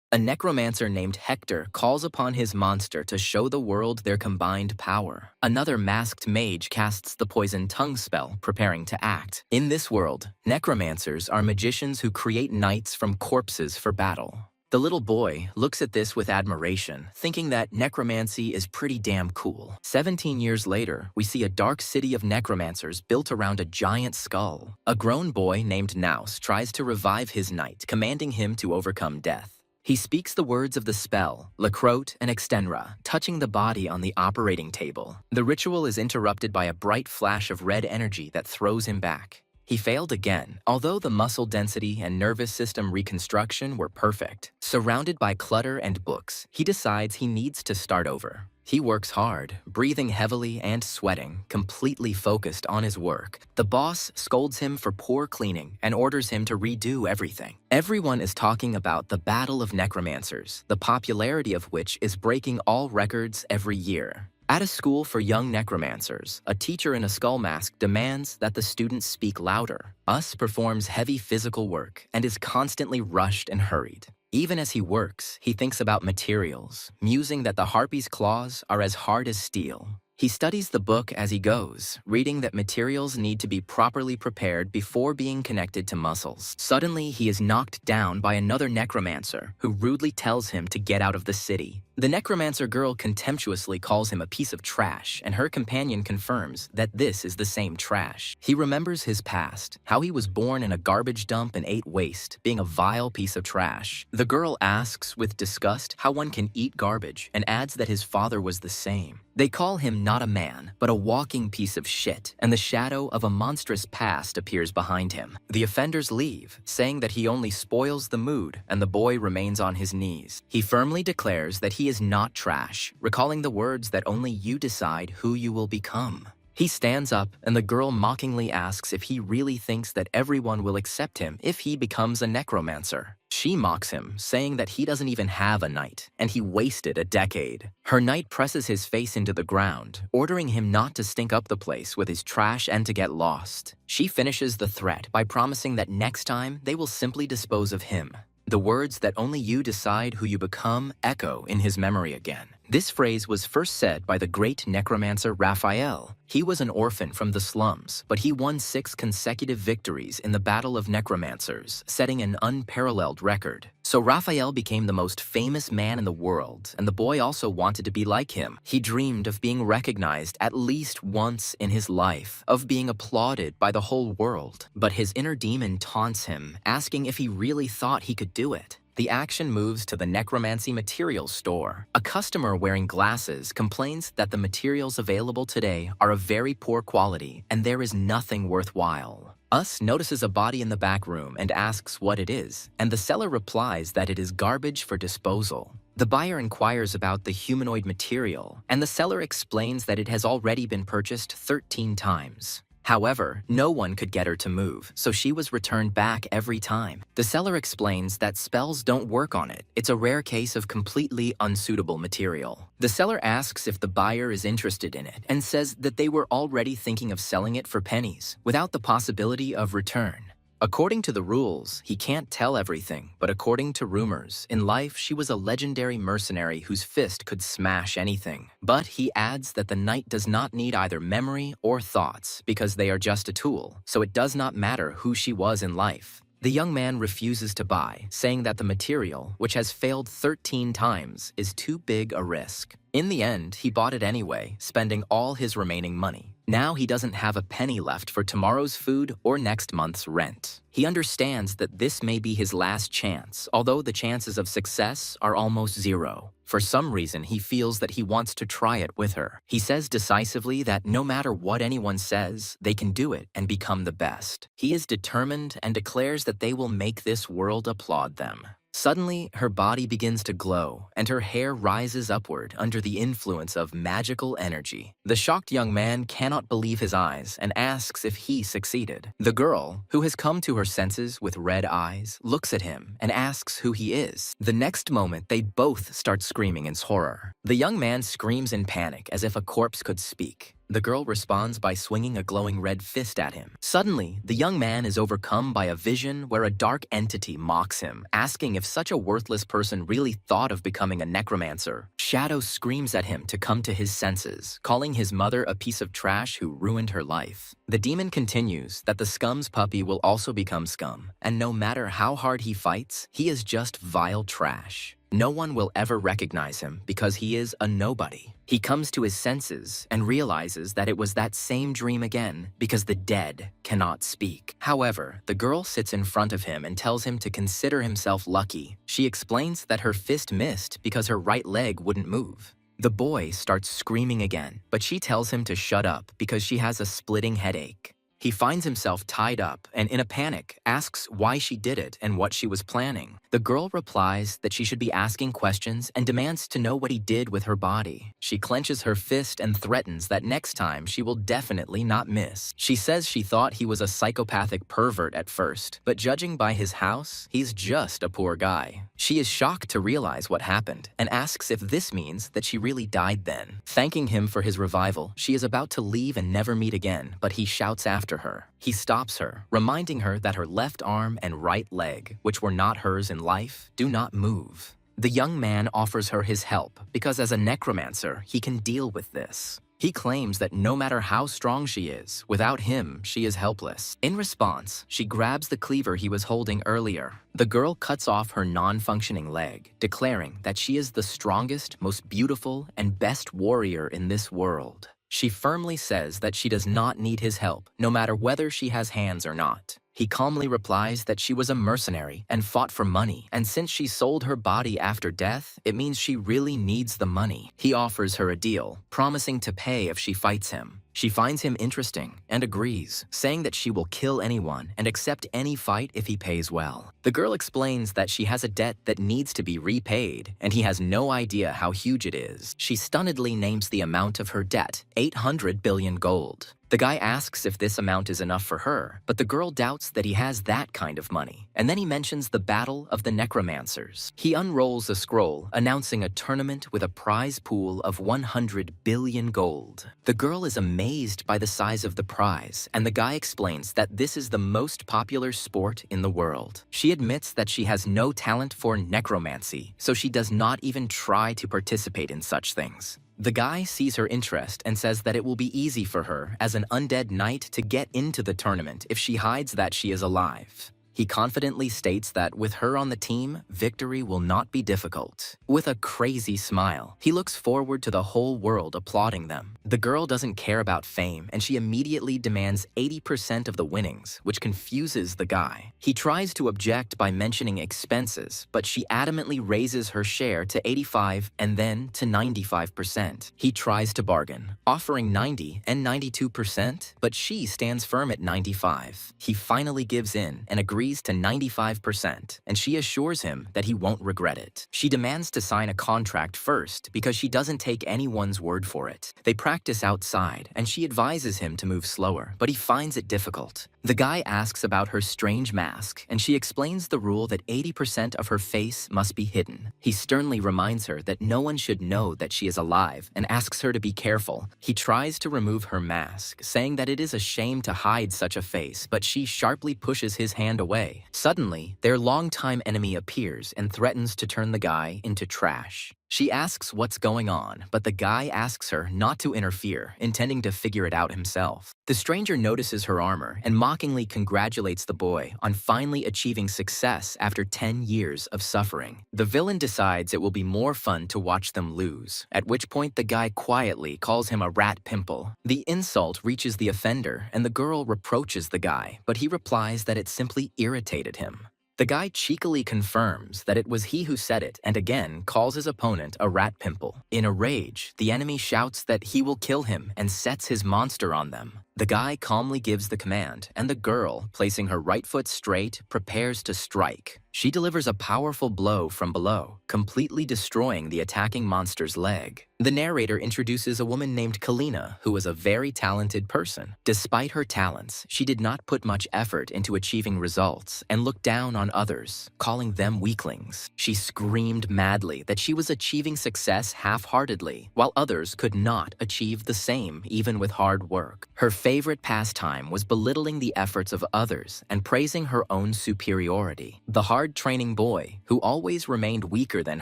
A necromancer named Hector calls upon his monster to show the world their combined power. Another masked mage casts the poison tongue spell, preparing to act. In this world, necromancers are magicians who create knights from corpses for battle. The little boy looks at this with admiration, thinking that necromancy is pretty damn cool. 17 years later, we see a dark city of necromancers built around a giant skull. A grown boy named Naus tries to revive his knight, commanding him to overcome death. He speaks the words of the spell, Lacrote and Extenra, touching the body on the operating table. The ritual is interrupted by a bright flash of red energy that throws him back. He failed again, although the muscle density and nervous system reconstruction were perfect. Surrounded by clutter and books, he decides he needs to start over. He works hard, breathing heavily and sweating, completely focused on his work. The boss scolds him for poor cleaning and orders him to redo everything. Everyone is talking about the Battle of Necromancers, the popularity of which is breaking all records every year. At a school for young necromancers, a teacher in a skull mask demands that the students speak louder. Us performs heavy physical work and is constantly rushed and hurried. Even as he works, he thinks about materials, musing that the harpy's claws are as hard as steel. He studies the book as he goes, reading that materials need to be properly prepared before being connected to muscles. Suddenly, he is knocked down by another necromancer, who rudely tells him to get out of the city. The necromancer girl contemptuously calls him a piece of trash, and her companion confirms that this is the same trash. He remembers his past, how he was born in a garbage dump and ate waste, being a vile piece of trash. The girl asks with disgust how one can eat garbage, and adds that his father was the same. They call him not a man, but a walking piece of shit, and the shadow of a monstrous past appears behind him. The offenders leave, saying that he only spoils the mood, and the boy remains on his knees. He firmly declares that he is not trash, recalling the words that only you decide who you will become. He stands up, and the girl mockingly asks if he really thinks that everyone will accept him if he becomes a necromancer. She mocks him, saying that he doesn't even have a knight, and he wasted a decade. Her knight presses his face into the ground, ordering him not to stink up the place with his trash and to get lost. She finishes the threat by promising that next time they will simply dispose of him. The words that only you decide who you become echo in his memory again. This phrase was first said by the great necromancer Raphael. He was an orphan from the slums, but he won 6 consecutive victories in the Battle of Necromancers, setting an unparalleled record. So Raphael became the most famous man in the world, and the boy also wanted to be like him. He dreamed of being recognized at least once in his life, of being applauded by the whole world. But his inner demon taunts him, asking if he really thought he could do it. The action moves to the necromancy materials store. A customer wearing glasses complains that the materials available today are of very poor quality and there is nothing worthwhile. Us notices a body in the back room and asks what it is, and the seller replies that it is garbage for disposal. The buyer inquires about the humanoid material, and the seller explains that it has already been purchased 13 times. However, no one could get her to move, so she was returned back every time. The seller explains that spells don't work on it. It's a rare case of completely unsuitable material. The seller asks if the buyer is interested in it and says that they were already thinking of selling it for pennies, without the possibility of return. According to the rules, he can't tell everything, but according to rumors, in life she was a legendary mercenary whose fist could smash anything. But he adds that the knight does not need either memory or thoughts because they are just a tool, so it does not matter who she was in life. The young man refuses to buy, saying that the material, which has failed 13 times, is too big a risk. In the end, he bought it anyway, spending all his remaining money. Now he doesn't have a penny left for tomorrow's food or next month's rent. He understands that this may be his last chance, although the chances of success are almost zero. For some reason, he feels that he wants to try it with her. He says decisively that no matter what anyone says, they can do it and become the best. He is determined and declares that they will make this world applaud them. Suddenly, her body begins to glow, and her hair rises upward under the influence of magical energy. The shocked young man cannot believe his eyes and asks if he succeeded. The girl, who has come to her senses with red eyes, looks at him and asks who he is. The next moment, they both start screaming in horror. The young man screams in panic as if a corpse could speak. The girl responds by swinging a glowing red fist at him. Suddenly, the young man is overcome by a vision where a dark entity mocks him, asking if such a worthless person really thought of becoming a necromancer. Shadow screams at him to come to his senses, calling his mother a piece of trash who ruined her life. The demon continues that the scum's puppy will also become scum, and no matter how hard he fights, he is just vile trash. No one will ever recognize him because he is a nobody. He comes to his senses and realizes that it was that same dream again because the dead cannot speak. However, the girl sits in front of him and tells him to consider himself lucky. She explains that her fist missed because her right leg wouldn't move. The boy starts screaming again, but she tells him to shut up because she has a splitting headache. He finds himself tied up and in a panic asks why she did it and what she was planning. The girl replies that she should be asking questions and demands to know what he did with her body. She clenches her fist and threatens that next time she will definitely not miss. She says she thought he was a psychopathic pervert at first, but judging by his house, he's just a poor guy. She is shocked to realize what happened and asks if this means that she really died then. Thanking him for his revival, she is about to leave and never meet again, but he shouts after her. He stops her, reminding her that her left arm and right leg, which were not hers in life, do not move. The young man offers her his help because as a necromancer, he can deal with this. He claims that no matter how strong she is, without him, she is helpless. In response, she grabs the cleaver he was holding earlier. The girl cuts off her non-functioning leg, declaring that she is the strongest, most beautiful, and best warrior in this world. She firmly says that she does not need his help, no matter whether she has hands or not. He calmly replies that she was a mercenary and fought for money, and since she sold her body after death, it means she really needs the money. He offers her a deal, promising to pay if she fights him. She finds him interesting and agrees, saying that she will kill anyone and accept any fight if he pays well. The girl explains that she has a debt that needs to be repaid, and he has no idea how huge it is. She stunnedly names the amount of her debt, 800 billion gold. The guy asks if this amount is enough for her, but the girl doubts that he has that kind of money. And then he mentions the battle of the Necromancers. He unrolls a scroll, announcing a tournament with a prize pool of 100 billion gold. The girl is amazed by the size of the prize, and the guy explains that this is the most popular sport in the world. She admits that she has no talent for necromancy, so she does not even try to participate in such things. The guy sees her interest and says that it will be easy for her as an undead knight to get into the tournament if she hides that she is alive. He confidently states that with her on the team, victory will not be difficult. With a crazy smile, he looks forward to the whole world applauding them. The girl doesn't care about fame, and she immediately demands 80% of the winnings, which confuses the guy. He tries to object by mentioning expenses, but she adamantly raises her share to 85% and then to 95%. He tries to bargain, offering 90% and 92%, but she stands firm at 95%. He finally gives in and agrees to 95%, and she assures him that he won't regret it. She demands to sign a contract first because she doesn't take anyone's word for it. They practice outside, and she advises him to move slower, but he finds it difficult. The guy asks about her strange mask, and she explains the rule that 80% of her face must be hidden. He sternly reminds her that no one should know that she is alive and asks her to be careful. He tries to remove her mask, saying that it is a shame to hide such a face, but she sharply pushes his hand away. Suddenly, their longtime enemy appears and threatens to turn the guy into trash. She asks what's going on, but the guy asks her not to interfere, intending to figure it out himself. The stranger notices her armor and mockingly congratulates the boy on finally achieving success after 10 years of suffering. The villain decides it will be more fun to watch them lose, at which point the guy quietly calls him a rat pimple. The insult reaches the offender, and the girl reproaches the guy, but he replies that it simply irritated him. The guy cheekily confirms that it was he who said it and again calls his opponent a rat pimple. In a rage, the enemy shouts that he will kill him and sets his monster on them. The guy calmly gives the command, and the girl, placing her right foot straight, prepares to strike. She delivers a powerful blow from below, completely destroying the attacking monster's leg. The narrator introduces a woman named Kalina, who was a very talented person. Despite her talents, she did not put much effort into achieving results and looked down on others, calling them weaklings. She screamed madly that she was achieving success half-heartedly, while others could not achieve the same even with hard work. Her favorite pastime was belittling the efforts of others and praising her own superiority. The hard-training boy, who always remained weaker than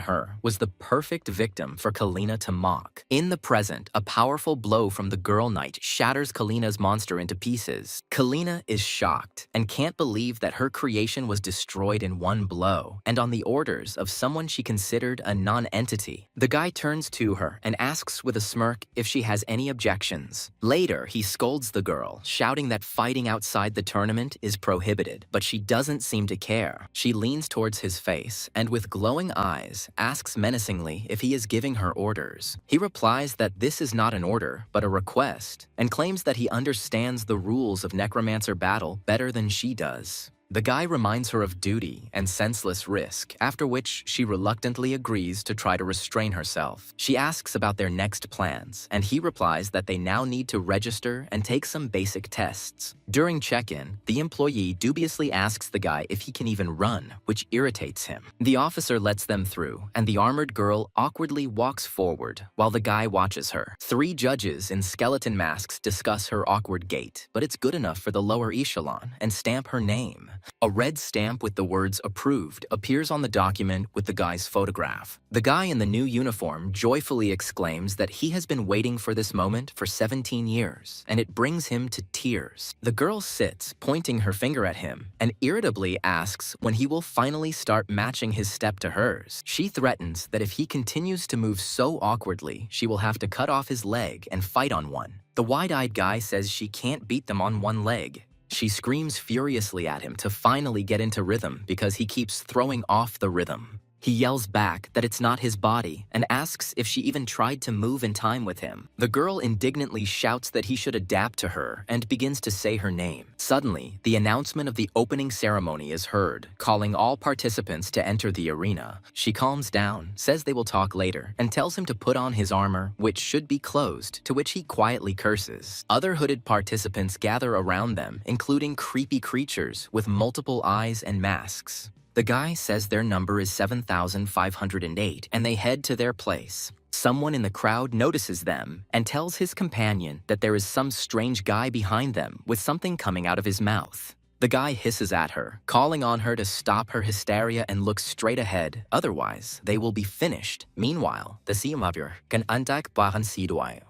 her, was the perfect victim for Kalina to mock. In the present, a powerful blow from the girl knight shatters Kalina's monster into pieces. Kalina is shocked and can't believe that her creation was destroyed in one blow, and on the orders of someone she considered a non-entity. The guy turns to her and asks with a smirk if she has any objections. Later, he scolds the girl, shouting that fighting outside the tournament is prohibited, but she doesn't seem to care. She leans towards his face and with glowing eyes asks menacingly if he is giving her orders. He replies that this is not an order, but a request, and claims that he understands the rules of Necromancer battle better than she does. The guy reminds her of duty and senseless risk, after which she reluctantly agrees to try to restrain herself. She asks about their next plans, and he replies that they now need to register and take some basic tests. During check-in, the employee dubiously asks the guy if he can even run, which irritates him. The officer lets them through, and the armored girl awkwardly walks forward while the guy watches her. 3 judges in skeleton masks discuss her awkward gait, but it's good enough for the lower echelon and stamp her name. A red stamp with the words approved appears on the document with the guy's photograph. The guy in the new uniform joyfully exclaims that he has been waiting for this moment for 17 years, and it brings him to tears. The girl sits, pointing her finger at him, and irritably asks when he will finally start matching his step to hers. She threatens that if he continues to move so awkwardly, she will have to cut off his leg and fight on one. The wide-eyed guy says she can't beat them on one leg. She screams furiously at him to finally get into rhythm because he keeps throwing off the rhythm. He yells back that it's not his body and asks if she even tried to move in time with him. The girl indignantly shouts that he should adapt to her and begins to say her name. Suddenly, the announcement of the opening ceremony is heard, calling all participants to enter the arena. She calms down, says they will talk later, and tells him to put on his armor, which should be closed, to which he quietly curses. Other hooded participants gather around them, including creepy creatures with multiple eyes and masks. The guy says their number is 7,508, and they head to their place. Someone in the crowd notices them and tells his companion that there is some strange guy behind them with something coming out of his mouth. The guy hisses at her, calling on her to stop her hysteria and look straight ahead, otherwise they will be finished. Meanwhile, the siumavir kan antak bahan sidwayo.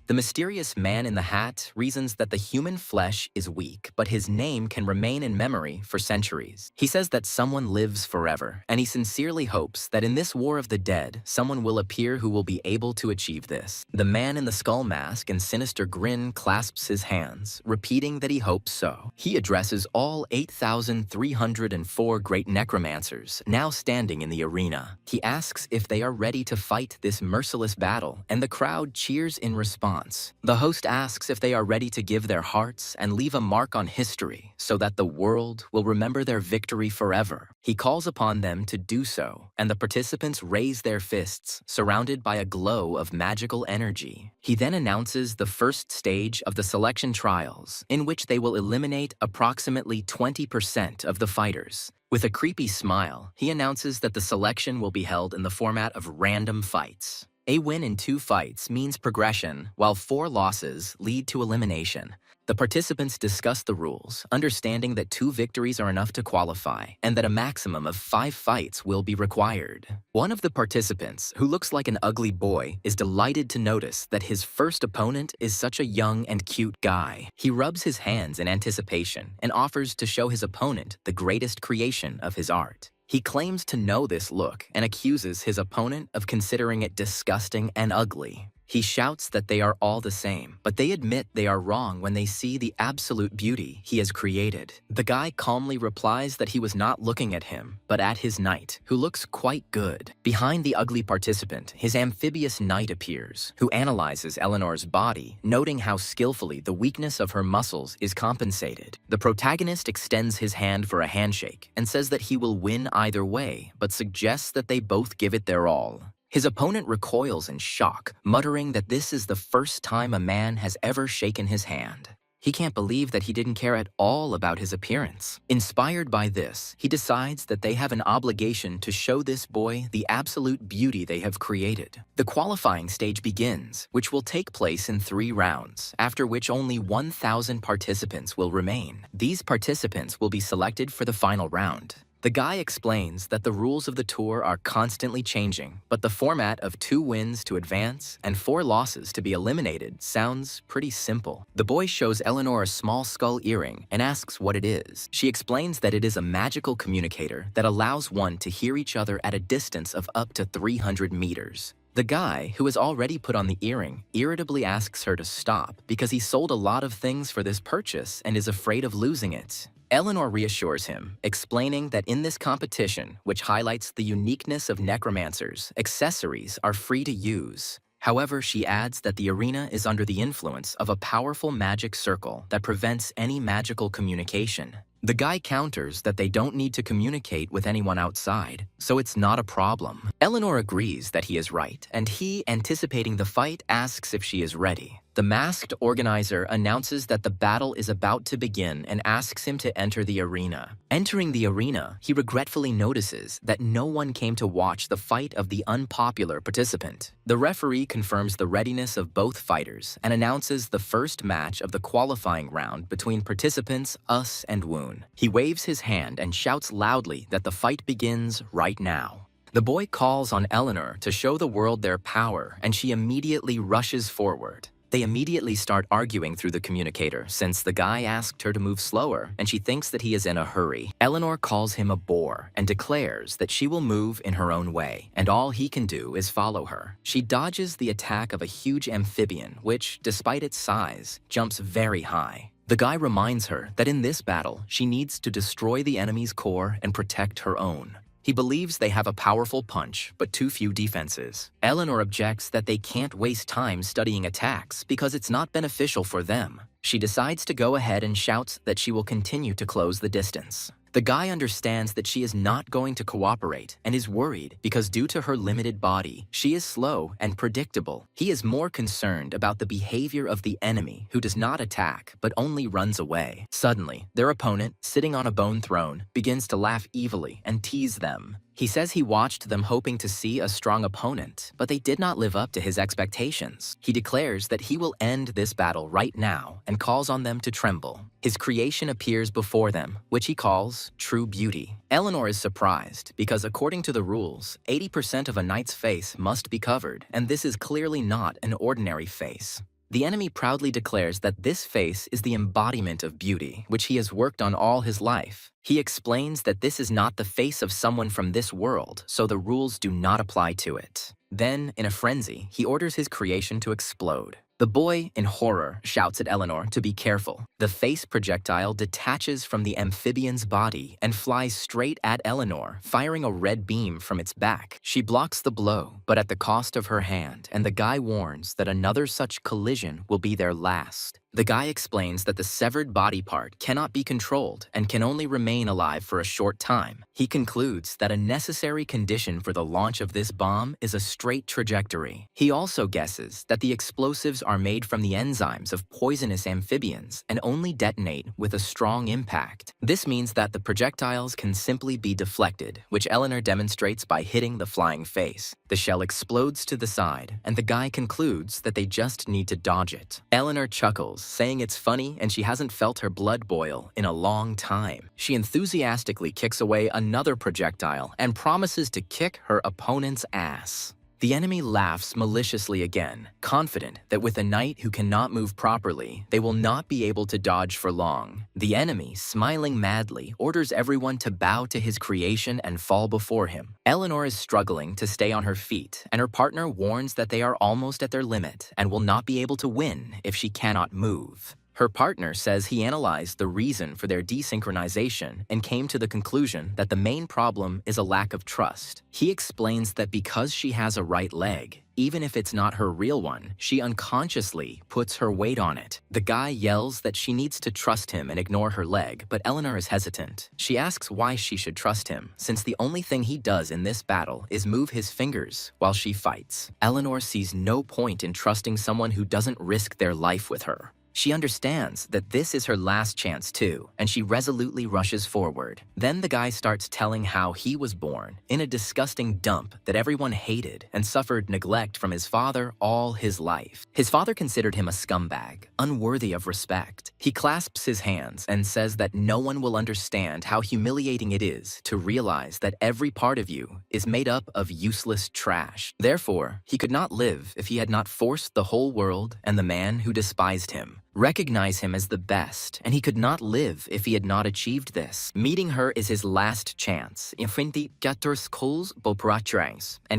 The mysterious man in the hat reasons that the human flesh is weak, but his name can remain in memory for centuries. He says that someone lives forever, and he sincerely hopes that in this war of the dead, someone will appear who will be able to achieve this. The man in the skull mask and sinister grin clasps his hands, repeating that he hopes so. He addresses all 8,304 great necromancers now standing in the arena. He asks if they are ready to fight this merciless battle, and the crowd cheers in response. The host asks if they are ready to give their hearts and leave a mark on history so that the world will remember their victory forever. He calls upon them to do so, and the participants raise their fists, surrounded by a glow of magical energy. He then announces the first stage of the selection trials, in which they will eliminate approximately 20% of the fighters. With a creepy smile, he announces that the selection will be held in the format of random fights. A win in 2 fights means progression, while 4 losses lead to elimination. The participants discuss the rules, understanding that 2 victories are enough to qualify, and that a maximum of 5 fights will be required. One of the participants, who looks like an ugly boy, is delighted to notice that his first opponent is such a young and cute guy. He rubs his hands in anticipation and offers to show his opponent the greatest creation of his art. He claims to know this look and accuses his opponent of considering it disgusting and ugly. He shouts that they are all the same, but they admit they are wrong when they see the absolute beauty he has created. The guy calmly replies that he was not looking at him, but at his knight, who looks quite good. Behind the ugly participant, his amphibious knight appears, who analyzes Eleanor's body, noting how skillfully the weakness of her muscles is compensated. The protagonist extends his hand for a handshake and says that he will win either way, but suggests that they both give it their all. His opponent recoils in shock, muttering that this is the first time a man has ever shaken his hand. He can't believe that he didn't care at all about his appearance. Inspired by this, he decides that they have an obligation to show this boy the absolute beauty they have created. The qualifying stage begins, which will take place in 3 rounds, after which only 1,000 participants will remain. These participants will be selected for the final round. The guy explains that the rules of the tour are constantly changing, but the format of 2 wins to advance and 4 losses to be eliminated sounds pretty simple. The boy shows Eleanor a small skull earring and asks what it is. She explains that it is a magical communicator that allows one to hear each other at a distance of up to 300 meters. The guy, who has already put on the earring, irritably asks her to stop because he sold a lot of things for this purchase and is afraid of losing it. Eleanor reassures him, explaining that in this competition, which highlights the uniqueness of necromancers, accessories are free to use. However, she adds that the arena is under the influence of a powerful magic circle that prevents any magical communication. The guy counters that they don't need to communicate with anyone outside, so it's not a problem. Eleanor agrees that he is right, and he, anticipating the fight, asks if she is ready. The masked organizer announces that the battle is about to begin and asks him to enter the arena. Entering the arena, he regretfully notices that no one came to watch the fight of the unpopular participant. The referee confirms the readiness of both fighters and announces the first match of the qualifying round between participants Us and Woon. He waves his hand and shouts loudly that the fight begins right now. The boy calls on Eleanor to show the world their power, and she immediately rushes forward. They immediately start arguing through the communicator since the guy asked her to move slower and she thinks that he is in a hurry. Eleanor calls him a bore and declares that she will move in her own way and all he can do is follow her. She dodges the attack of a huge amphibian which, despite its size, jumps very high. The guy reminds her that in this battle, she needs to destroy the enemy's core and protect her own. He believes they have a powerful punch, but too few defenses. Eleanor objects that they can't waste time studying attacks because it's not beneficial for them. She decides to go ahead and shouts that she will continue to close the distance. The guy understands that she is not going to cooperate and is worried because due to her limited body, she is slow and predictable. He is more concerned about the behavior of the enemy who does not attack but only runs away. Suddenly, their opponent, sitting on a bone throne, begins to laugh evilly and tease them. He says he watched them hoping to see a strong opponent, but they did not live up to his expectations. He declares that he will end this battle right now and calls on them to tremble. His creation appears before them, which he calls true beauty. Eleanor is surprised because according to the rules, 80% of a knight's face must be covered, and this is clearly not an ordinary face. The enemy proudly declares that this face is the embodiment of beauty, which he has worked on all his life. He explains that this is not the face of someone from this world, so the rules do not apply to it. Then, in a frenzy, he orders his creation to explode. The boy, in horror, shouts at Eleanor to be careful. The face projectile detaches from the amphibian's body and flies straight at Eleanor, firing a red beam from its back. She blocks the blow, but at the cost of her hand, and the guy warns that another such collision will be their last. The guy explains that the severed body part cannot be controlled and can only remain alive for a short time. He concludes that a necessary condition for the launch of this bomb is a straight trajectory. He also guesses that the explosives are made from the enzymes of poisonous amphibians and only detonate with a strong impact. This means that the projectiles can simply be deflected, which Eleanor demonstrates by hitting the flying face. The shell explodes to the side, and the guy concludes that they just need to dodge it. Eleanor chuckles, saying it's funny and she hasn't felt her blood boil in a long time. She enthusiastically kicks away another projectile and promises to kick her opponent's ass. The enemy laughs maliciously again, confident that with a knight who cannot move properly, they will not be able to dodge for long. The enemy, smiling madly, orders everyone to bow to his creation and fall before him. Eleanor is struggling to stay on her feet, and her partner warns that they are almost at their limit and will not be able to win if she cannot move. Her partner says he analyzed the reason for their desynchronization and came to the conclusion that the main problem is a lack of trust. He explains that because she has a right leg, even if it's not her real one, she unconsciously puts her weight on it. The guy yells that she needs to trust him and ignore her leg, but Eleanor is hesitant. She asks why she should trust him, since the only thing he does in this battle is move his fingers while she fights. Eleanor sees no point in trusting someone who doesn't risk their life with her. She understands that this is her last chance too, and she resolutely rushes forward. Then the guy starts telling how he was born in a disgusting dump that everyone hated and suffered neglect from his father all his life. His father considered him a scumbag, unworthy of respect. He clasps his hands and says that no one will understand how humiliating it is to realize that every part of you is made up of useless trash. Therefore, he could not live if he had not forced the whole world and the man who despised him recognize him as the best, and he could not live if he had not achieved this. Meeting her is his last chance, and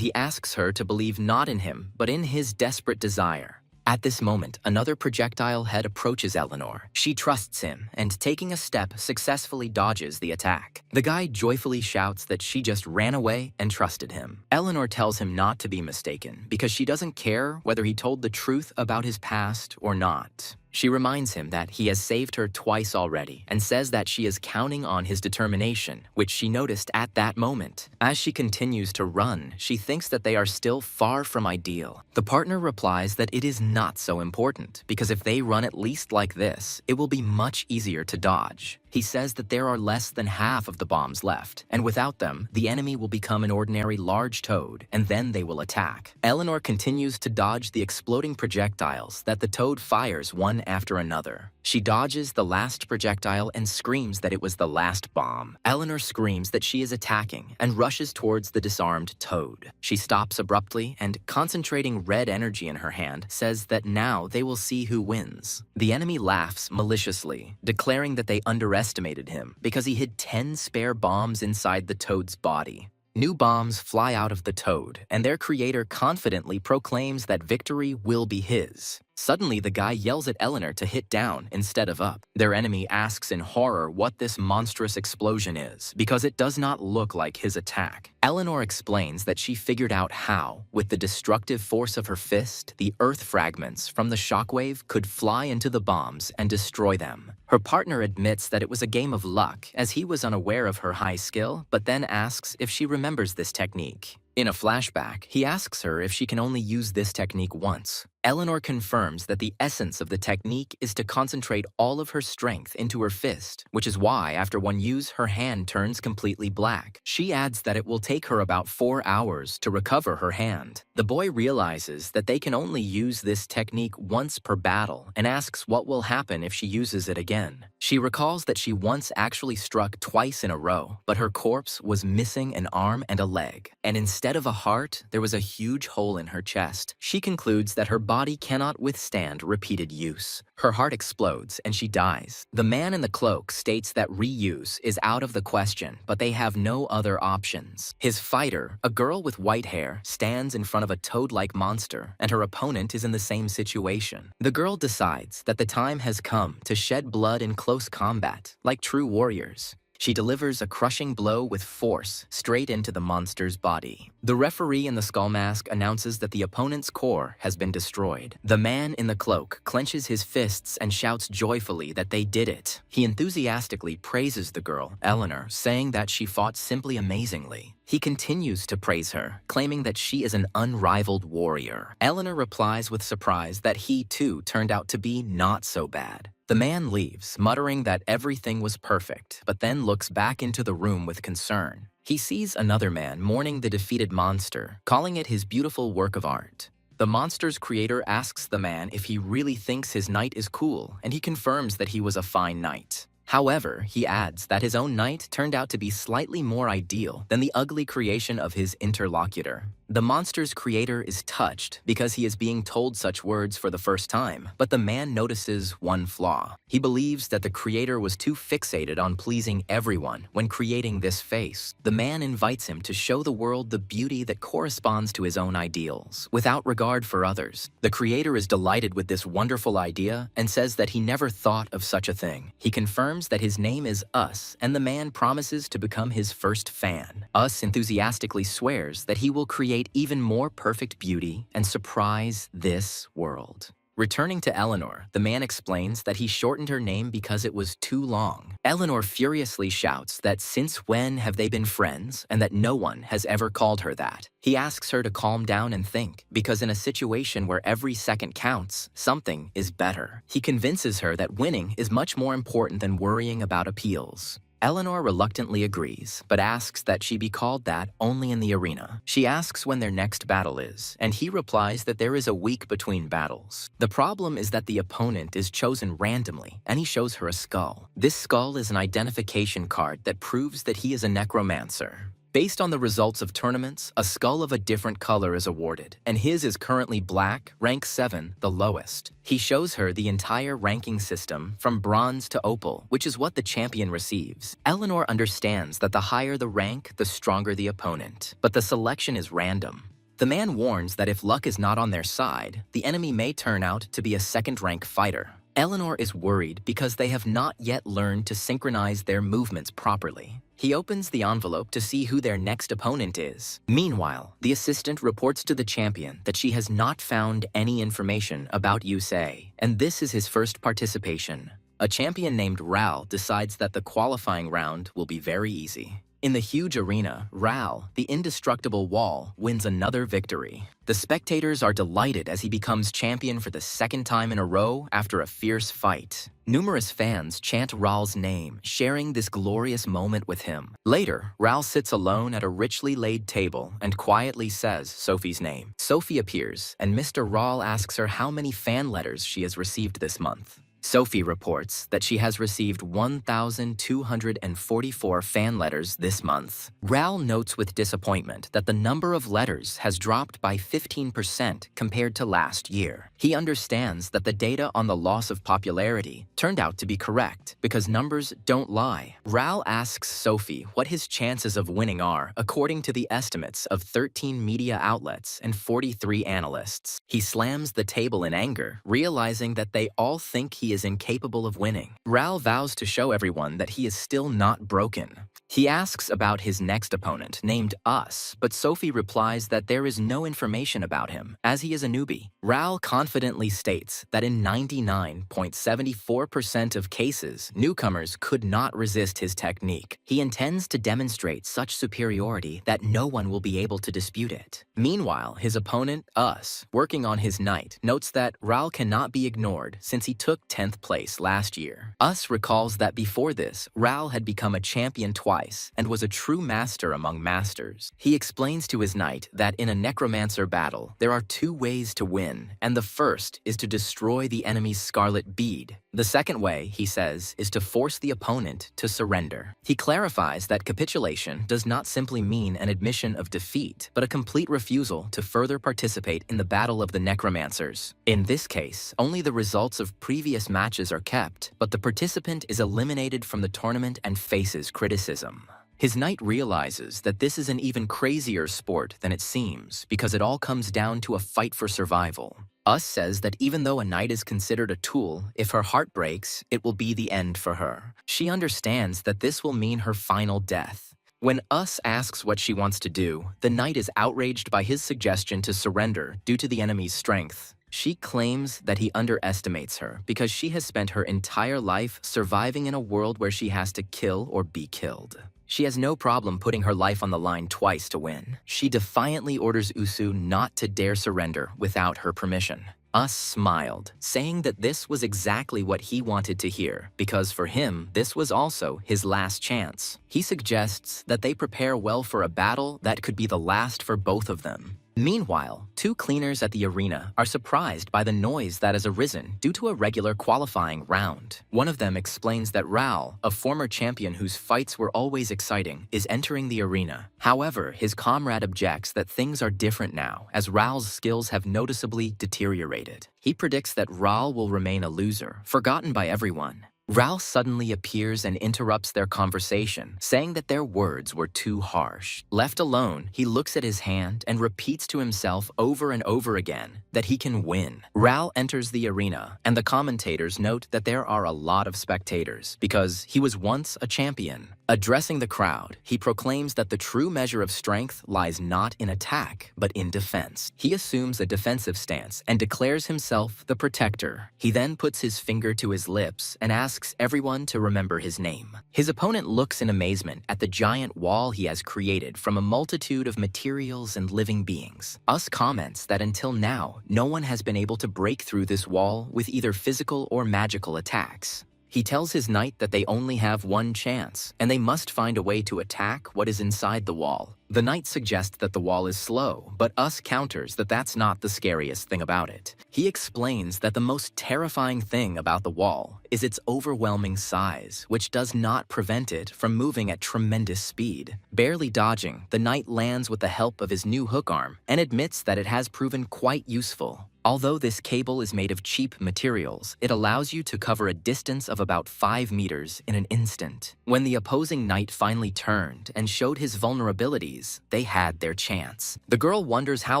he asks her to believe not in him, but in his desperate desire. At this moment, another projectile head approaches Eleanor. She trusts him, and taking a step, successfully dodges the attack. The guy joyfully shouts that she just ran away and trusted him. Eleanor tells him not to be mistaken, because she doesn't care whether he told the truth about his past or not. She reminds him that he has saved her twice already and says that she is counting on his determination, which she noticed at that moment. As she continues to run, she thinks that they are still far from ideal. The partner replies that it is not so important, because if they run at least like this, it will be much easier to dodge. He says that there are less than half of the bombs left, and without them, the enemy will become an ordinary large toad, and then they will attack. Eleanor continues to dodge the exploding projectiles that the toad fires one after another. She dodges the last projectile and screams that it was the last bomb. Eleanor screams that she is attacking and rushes towards the disarmed toad. She stops abruptly and, concentrating red energy in her hand, says that now they will see who wins. The enemy laughs maliciously, declaring that they underestimated him because he hid 10 spare bombs inside the toad's body. New bombs fly out of the toad, and their creator confidently proclaims that victory will be his. Suddenly, the guy yells at Eleanor to hit down instead of up. Their enemy asks in horror what this monstrous explosion is, because it does not look like his attack. Eleanor explains that she figured out how, with the destructive force of her fist, the earth fragments from the shockwave could fly into the bombs and destroy them. Her partner admits that it was a game of luck, as he was unaware of her high skill, but then asks if she remembers this technique. In a flashback, he asks her if she can only use this technique once. Eleanor confirms that the essence of the technique is to concentrate all of her strength into her fist, which is why, after one use, her hand turns completely black. She adds that it will take her about 4 hours to recover her hand. The boy realizes that they can only use this technique once per battle and asks what will happen if she uses it again. She recalls that she once actually struck twice in a row, but her corpse was missing an arm and a leg, and instead of a heart, there was a huge hole in her chest. She concludes that her body cannot withstand repeated use. Her heart explodes and she dies. The man in the cloak states that reuse is out of the question, but they have no other options. His fighter, a girl with white hair, stands in front of a toad-like monster, and her opponent is in the same situation. The girl decides that the time has come to shed blood in close combat, like true warriors. She delivers a crushing blow with force straight into the monster's body. The referee in the skull mask announces that the opponent's core has been destroyed. The man in the cloak clenches his fists and shouts joyfully that they did it. He enthusiastically praises the girl, Eleanor, saying that she fought simply amazingly. He continues to praise her, claiming that she is an unrivaled warrior. Eleanor replies with surprise that he too turned out to be not so bad. The man leaves, muttering that everything was perfect, but then looks back into the room with concern. He sees another man mourning the defeated monster, calling it his beautiful work of art. The monster's creator asks the man if he really thinks his knight is cool, and he confirms that he was a fine knight. However, he adds that his own knight turned out to be slightly more ideal than the ugly creation of his interlocutor. The monster's creator is touched because he is being told such words for the first time, but the man notices one flaw. He believes that the creator was too fixated on pleasing everyone when creating this face. The man invites him to show the world the beauty that corresponds to his own ideals, without regard for others. The creator is delighted with this wonderful idea and says that he never thought of such a thing. He confirms that his name is Us, and the man promises to become his first fan. Us enthusiastically swears that he will create even more perfect beauty and surprise this world. Returning to Eleanor, the man explains that he shortened her name because it was too long. Eleanor furiously shouts that since when have they been friends and that no one has ever called her that. He asks her to calm down and think, because in a situation where every second counts, something is better. He convinces her that winning is much more important than worrying about appeals. Eleanor reluctantly agrees, but asks that she be called that only in the arena. She asks when their next battle is, and he replies that there is a week between battles. The problem is that the opponent is chosen randomly, and he shows her a skull. This skull is an identification card that proves that he is a necromancer. Based on the results of tournaments, a skull of a different color is awarded, and his is currently black, rank 7, the lowest. He shows her the entire ranking system from bronze to opal, which is what the champion receives. Eleanor understands that the higher the rank, the stronger the opponent, but the selection is random. The man warns that if luck is not on their side, the enemy may turn out to be a second-rank fighter. Eleanor is worried because they have not yet learned to synchronize their movements properly. He opens the envelope to see who their next opponent is. Meanwhile, the assistant reports to the champion that she has not found any information about Yusei, and this is his first participation. A champion named Ral decides that the qualifying round will be very easy. In the huge arena, Ral, the indestructible wall, wins another victory. The spectators are delighted as he becomes champion for the second time in a row after a fierce fight. Numerous fans chant Ral's name, sharing this glorious moment with him. Later, Ral sits alone at a richly laid table and quietly says Sophie's name. Sophie appears, and Mr. Ral asks her how many fan letters she has received this month. Sophie reports that she has received 1,244 fan letters this month. Ral notes with disappointment that the number of letters has dropped by 15% compared to last year. He understands that the data on the loss of popularity turned out to be correct because numbers don't lie. Ral asks Sophie what his chances of winning are according to the estimates of 13 media outlets and 43 analysts. He slams the table in anger, realizing that they all think he is incapable of winning. Ral vows to show everyone that he is still not broken. He asks about his next opponent, named Us, but Sophie replies that there is no information about him, as he is a newbie. Ral confidently states that in 99.74% of cases, newcomers could not resist his technique. He intends to demonstrate such superiority that no one will be able to dispute it. Meanwhile, his opponent, Us, working on his knight, notes that Ral cannot be ignored since he took 10th place last year. Us recalls that before this, Ral had become a champion twice and was a true master among masters. He explains to his knight that in a necromancer battle, there are two ways to win, and the first is to destroy the enemy's scarlet bead. The second way, he says, is to force the opponent to surrender. He clarifies that capitulation does not simply mean an admission of defeat, but a complete refusal to further participate in the battle of the necromancers. In this case, only the results of previous matches are kept, but the participant is eliminated from the tournament and faces criticism. His knight realizes that this is an even crazier sport than it seems because it all comes down to a fight for survival. Us says that even though a knight is considered a tool, if her heart breaks, it will be the end for her. She understands that this will mean her final death. When Us asks what she wants to do, the knight is outraged by his suggestion to surrender due to the enemy's strength. She claims that he underestimates her because she has spent her entire life surviving in a world where she has to kill or be killed. She has no problem putting her life on the line twice to win. She defiantly orders Usu not to dare surrender without her permission. Us smiled, saying that this was exactly what he wanted to hear, because for him, this was also his last chance. He suggests that they prepare well for a battle that could be the last for both of them. Meanwhile, two cleaners at the arena are surprised by the noise that has arisen due to a regular qualifying round. One of them explains that Raul, a former champion whose fights were always exciting, is entering the arena. However, his comrade objects that things are different now, as Raul's skills have noticeably deteriorated. He predicts that Raul will remain a loser, forgotten by everyone. Raul suddenly appears and interrupts their conversation, saying that their words were too harsh. Left alone, he looks at his hand and repeats to himself over and over again that he can win. Raul enters the arena, and the commentators note that there are a lot of spectators because he was once a champion. Addressing the crowd, he proclaims that the true measure of strength lies not in attack, but in defense. He assumes a defensive stance and declares himself the protector. He then puts his finger to his lips and asks everyone to remember his name. His opponent looks in amazement at the giant wall he has created from a multitude of materials and living beings. Us comments that until now, no one has been able to break through this wall with either physical or magical attacks. He tells his knight that they only have one chance, and they must find a way to attack what is inside the wall. The knight suggests that the wall is slow, but Us counters that that's not the scariest thing about it. He explains that the most terrifying thing about the wall is its overwhelming size, which does not prevent it from moving at tremendous speed. Barely dodging, the knight lands with the help of his new hook arm and admits that it has proven quite useful. Although this cable is made of cheap materials, it allows you to cover a distance of about 5 meters in an instant. When the opposing knight finally turned and showed his vulnerabilities, they had their chance. The girl wonders how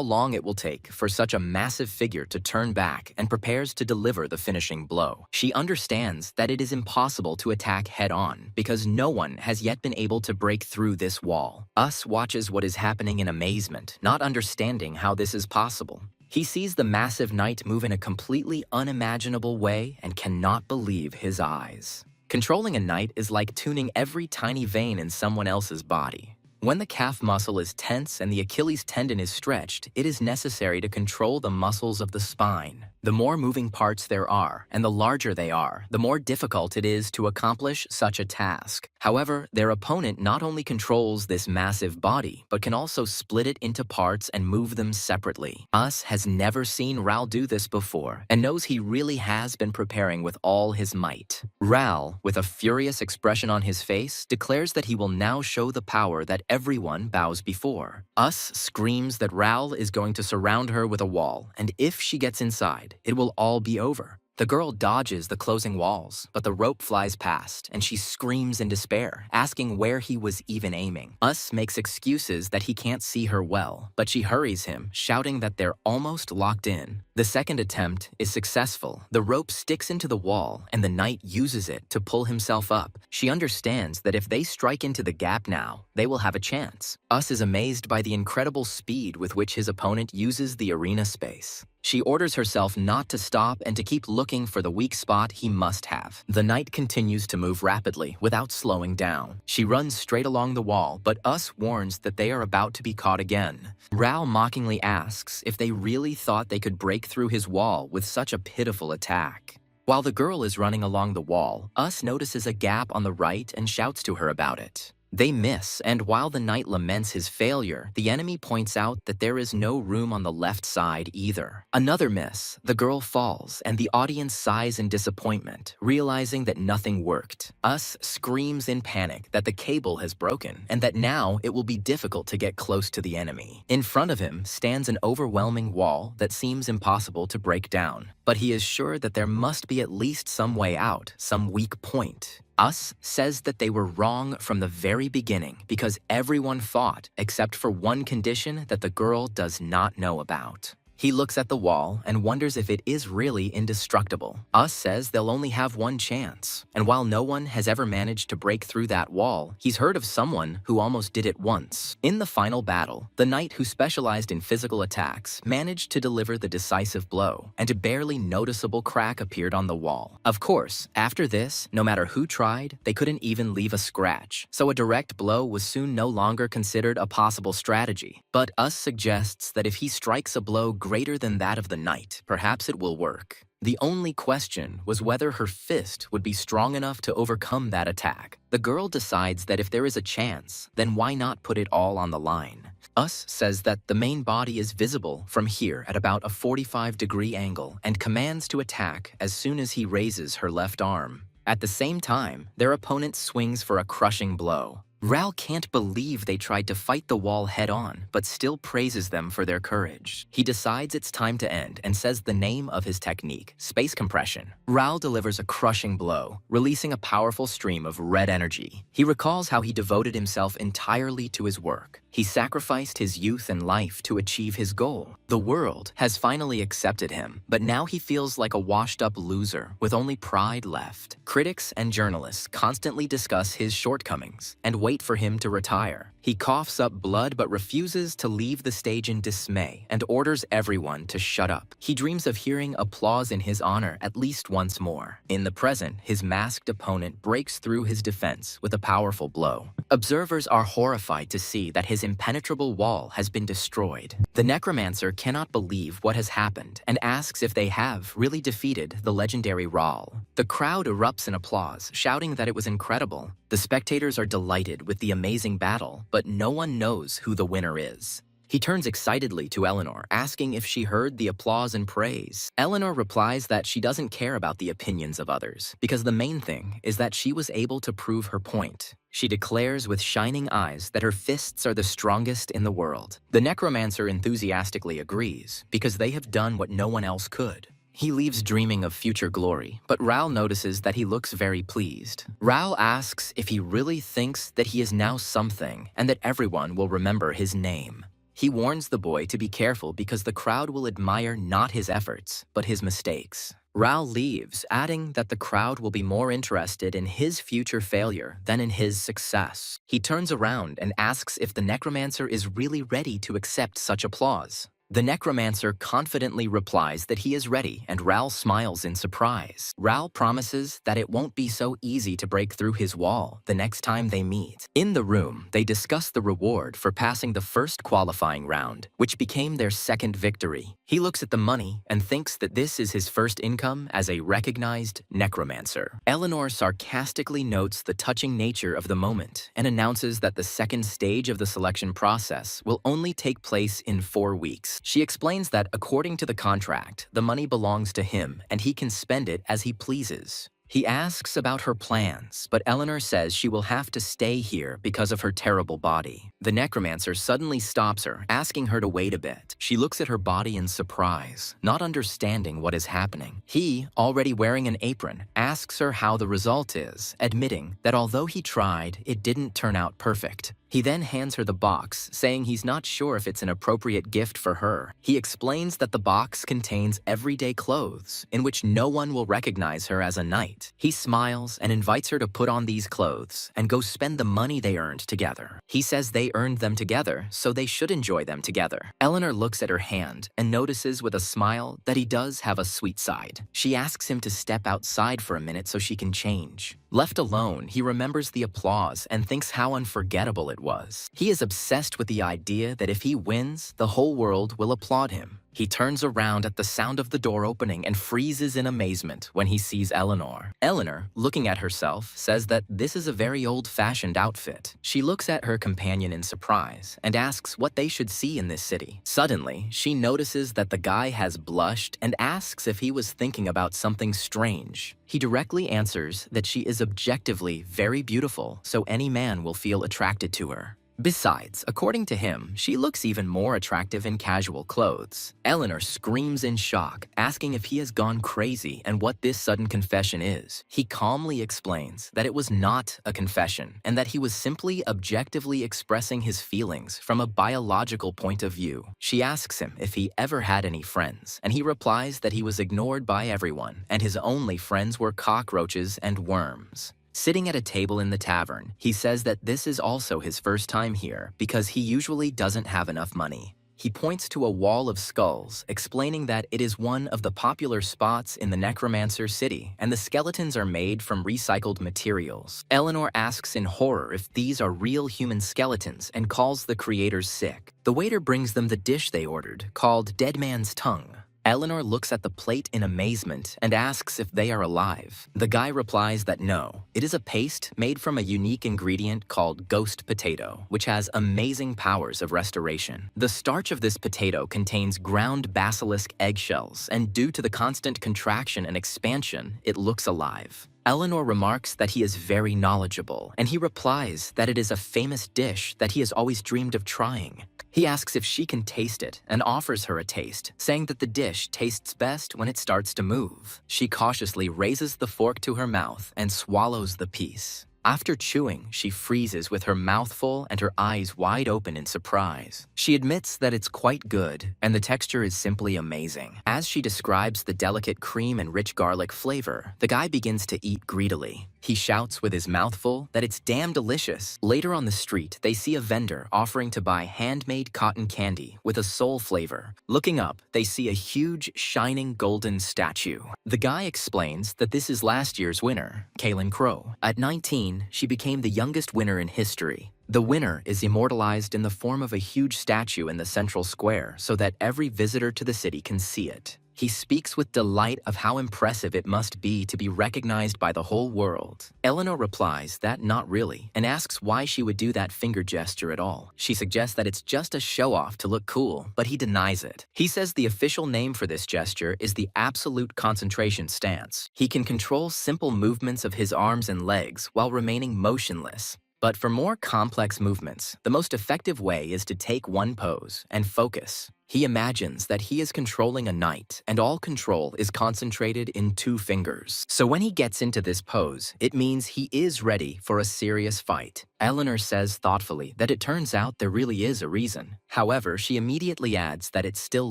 long it will take for such a massive figure to turn back and prepares to deliver the finishing blow. She understands that it is impossible to attack head-on because no one has yet been able to break through this wall. Us watches what is happening in amazement, not understanding how this is possible. He sees the massive knight move in a completely unimaginable way and cannot believe his eyes. Controlling a knight is like tuning every tiny vein in someone else's body. When the calf muscle is tense and the Achilles tendon is stretched, it is necessary to control the muscles of the spine. The more moving parts there are, and the larger they are, the more difficult it is to accomplish such a task. However, their opponent not only controls this massive body, but can also split it into parts and move them separately. Us has never seen Raul do this before, and knows he really has been preparing with all his might. Raul, with a furious expression on his face, declares that he will now show the power that everyone bows before. Us screams that Raul is going to surround her with a wall, and if she gets inside, it will all be over. The girl dodges the closing walls, but the rope flies past, and she screams in despair, asking where he was even aiming. Us makes excuses that he can't see her well, but she hurries him, shouting that they're almost locked in. The second attempt is successful. The rope sticks into the wall, and the knight uses it to pull himself up. She understands that if they strike into the gap now, they will have a chance. Us is amazed by the incredible speed with which his opponent uses the arena space. She orders herself not to stop and to keep looking for the weak spot he must have. The knight continues to move rapidly without slowing down. She runs straight along the wall, but Us warns that they are about to be caught again. Raul mockingly asks if they really thought they could break through his wall with such a pitiful attack. While the girl is running along the wall, Us notices a gap on the right and shouts to her about it. They miss, and while the knight laments his failure, the enemy points out that there is no room on the left side either. Another miss, the girl falls, and the audience sighs in disappointment, realizing that nothing worked. Us screams in panic that the cable has broken, and that now it will be difficult to get close to the enemy. In front of him stands an overwhelming wall that seems impossible to break down, but he is sure that there must be at least some way out, some weak point. Us says that they were wrong from the very beginning because everyone fought except for one condition that the girl does not know about. He looks at the wall and wonders if it is really indestructible. Us says they'll only have one chance, and while no one has ever managed to break through that wall, he's heard of someone who almost did it once. In the final battle, the knight who specialized in physical attacks managed to deliver the decisive blow, and a barely noticeable crack appeared on the wall. Of course, after this, no matter who tried, they couldn't even leave a scratch, so a direct blow was soon no longer considered a possible strategy. But Us suggests that if he strikes a blow greater than that of the knight, perhaps it will work. The only question was whether her fist would be strong enough to overcome that attack. The girl decides that if there is a chance, then why not put it all on the line? Us says that the main body is visible from here at about a 45-degree angle and commands to attack as soon as he raises her left arm. At the same time, their opponent swings for a crushing blow. Ral can't believe they tried to fight the wall head-on, but still praises them for their courage. He decides it's time to end and says the name of his technique, space compression. Ral delivers a crushing blow, releasing a powerful stream of red energy. He recalls how he devoted himself entirely to his work. He sacrificed his youth and life to achieve his goal. The world has finally accepted him, but now he feels like a washed-up loser with only pride left. Critics and journalists constantly discuss his shortcomings and wait for him to retire. He coughs up blood but refuses to leave the stage in dismay and orders everyone to shut up. He dreams of hearing applause in his honor at least once more. In the present, his masked opponent breaks through his defense with a powerful blow. Observers are horrified to see that his impenetrable wall has been destroyed. The Necromancer cannot believe what has happened and asks if they have really defeated the legendary Ral. The crowd erupts in applause, shouting that it was incredible. The spectators are delighted with the amazing battle, but no one knows who the winner is. He turns excitedly to Eleanor, asking if she heard the applause and praise. Eleanor replies that she doesn't care about the opinions of others, because the main thing is that she was able to prove her point. She declares with shining eyes that her fists are the strongest in the world. The Necromancer enthusiastically agrees, because they have done what no one else could. He leaves dreaming of future glory, but Ral notices that he looks very pleased. Ral asks if he really thinks that he is now something and that everyone will remember his name. He warns the boy to be careful because the crowd will admire not his efforts, but his mistakes. Ral leaves, adding that the crowd will be more interested in his future failure than in his success. He turns around and asks if the Necromancer is really ready to accept such applause. The Necromancer confidently replies that he is ready, and Ral smiles in surprise. Ral promises that it won't be so easy to break through his wall the next time they meet. In the room, they discuss the reward for passing the first qualifying round, which became their second victory. He looks at the money and thinks that this is his first income as a recognized Necromancer. Eleanor sarcastically notes the touching nature of the moment and announces that the second stage of the selection process will only take place in 4 weeks. She explains that according to the contract, the money belongs to him and he can spend it as he pleases. He asks about her plans, but Eleanor says she will have to stay here because of her terrible body. The Necromancer suddenly stops her, asking her to wait a bit. She looks at her body in surprise, not understanding what is happening. He, already wearing an apron, asks her how the result is, admitting that although he tried, it didn't turn out perfect. He then hands her the box, saying he's not sure if it's an appropriate gift for her. He explains that the box contains everyday clothes, in which no one will recognize her as a knight. He smiles and invites her to put on these clothes and go spend the money they earned together. He says they earned them together, so they should enjoy them together. Eleanor looks at her hand and notices with a smile that he does have a sweet side. She asks him to step outside for a minute so she can change. Left alone, he remembers the applause and thinks how unforgettable it was. He is obsessed with the idea that if he wins, the whole world will applaud him. He turns around at the sound of the door opening and freezes in amazement when he sees Eleanor. Eleanor, looking at herself, says that this is a very old-fashioned outfit. She looks at her companion in surprise and asks what they should see in this city. Suddenly, she notices that the guy has blushed and asks if he was thinking about something strange. He directly answers that she is objectively very beautiful, so any man will feel attracted to her. Besides, according to him, she looks even more attractive in casual clothes. Eleanor screams in shock, asking if he has gone crazy and what this sudden confession is. He calmly explains that it was not a confession and that he was simply objectively expressing his feelings from a biological point of view. She asks him if he ever had any friends, and he replies that he was ignored by everyone and his only friends were cockroaches and worms. Sitting at a table in the tavern, he says that this is also his first time here because he usually doesn't have enough money. He points to a wall of skulls, explaining that it is one of the popular spots in the Necromancer city, and the skeletons are made from recycled materials. Eleanor asks in horror if these are real human skeletons and calls the creators sick. The waiter brings them the dish they ordered, called Dead Man's Tongue. Eleanor looks at the plate in amazement and asks if they are alive. The guy replies that no, it is a paste made from a unique ingredient called ghost potato, which has amazing powers of restoration. The starch of this potato contains ground basilisk eggshells, and due to the constant contraction and expansion, it looks alive. Eleanor remarks that he is very knowledgeable, and he replies that it is a famous dish that he has always dreamed of trying. He asks if she can taste it and offers her a taste, saying that the dish tastes best when it starts to move. She cautiously raises the fork to her mouth and swallows the piece. After chewing, she freezes with her mouth full and her eyes wide open in surprise. She admits that it's quite good, and the texture is simply amazing. As she describes the delicate cream and rich garlic flavor, the guy begins to eat greedily. He shouts with his mouth full that it's damn delicious. Later on the street, they see a vendor offering to buy handmade cotton candy with a soul flavor. Looking up, they see a huge, shining golden statue. The guy explains that this is last year's winner, Kaylin Crow. At 19, she became the youngest winner in history. The winner is immortalized in the form of a huge statue in the central square so that every visitor to the city can see it. He speaks with delight of how impressive it must be to be recognized by the whole world. Eleanor replies that not really, and asks why she would do that finger gesture at all. She suggests that it's just a show-off to look cool, but he denies it. He says the official name for this gesture is the absolute concentration stance. He can control simple movements of his arms and legs while remaining motionless. But for more complex movements, the most effective way is to take one pose and focus. He imagines that he is controlling a knight, and all control is concentrated in 2 fingers. So when he gets into this pose, it means he is ready for a serious fight. Eleanor says thoughtfully that it turns out there really is a reason. However, she immediately adds that it still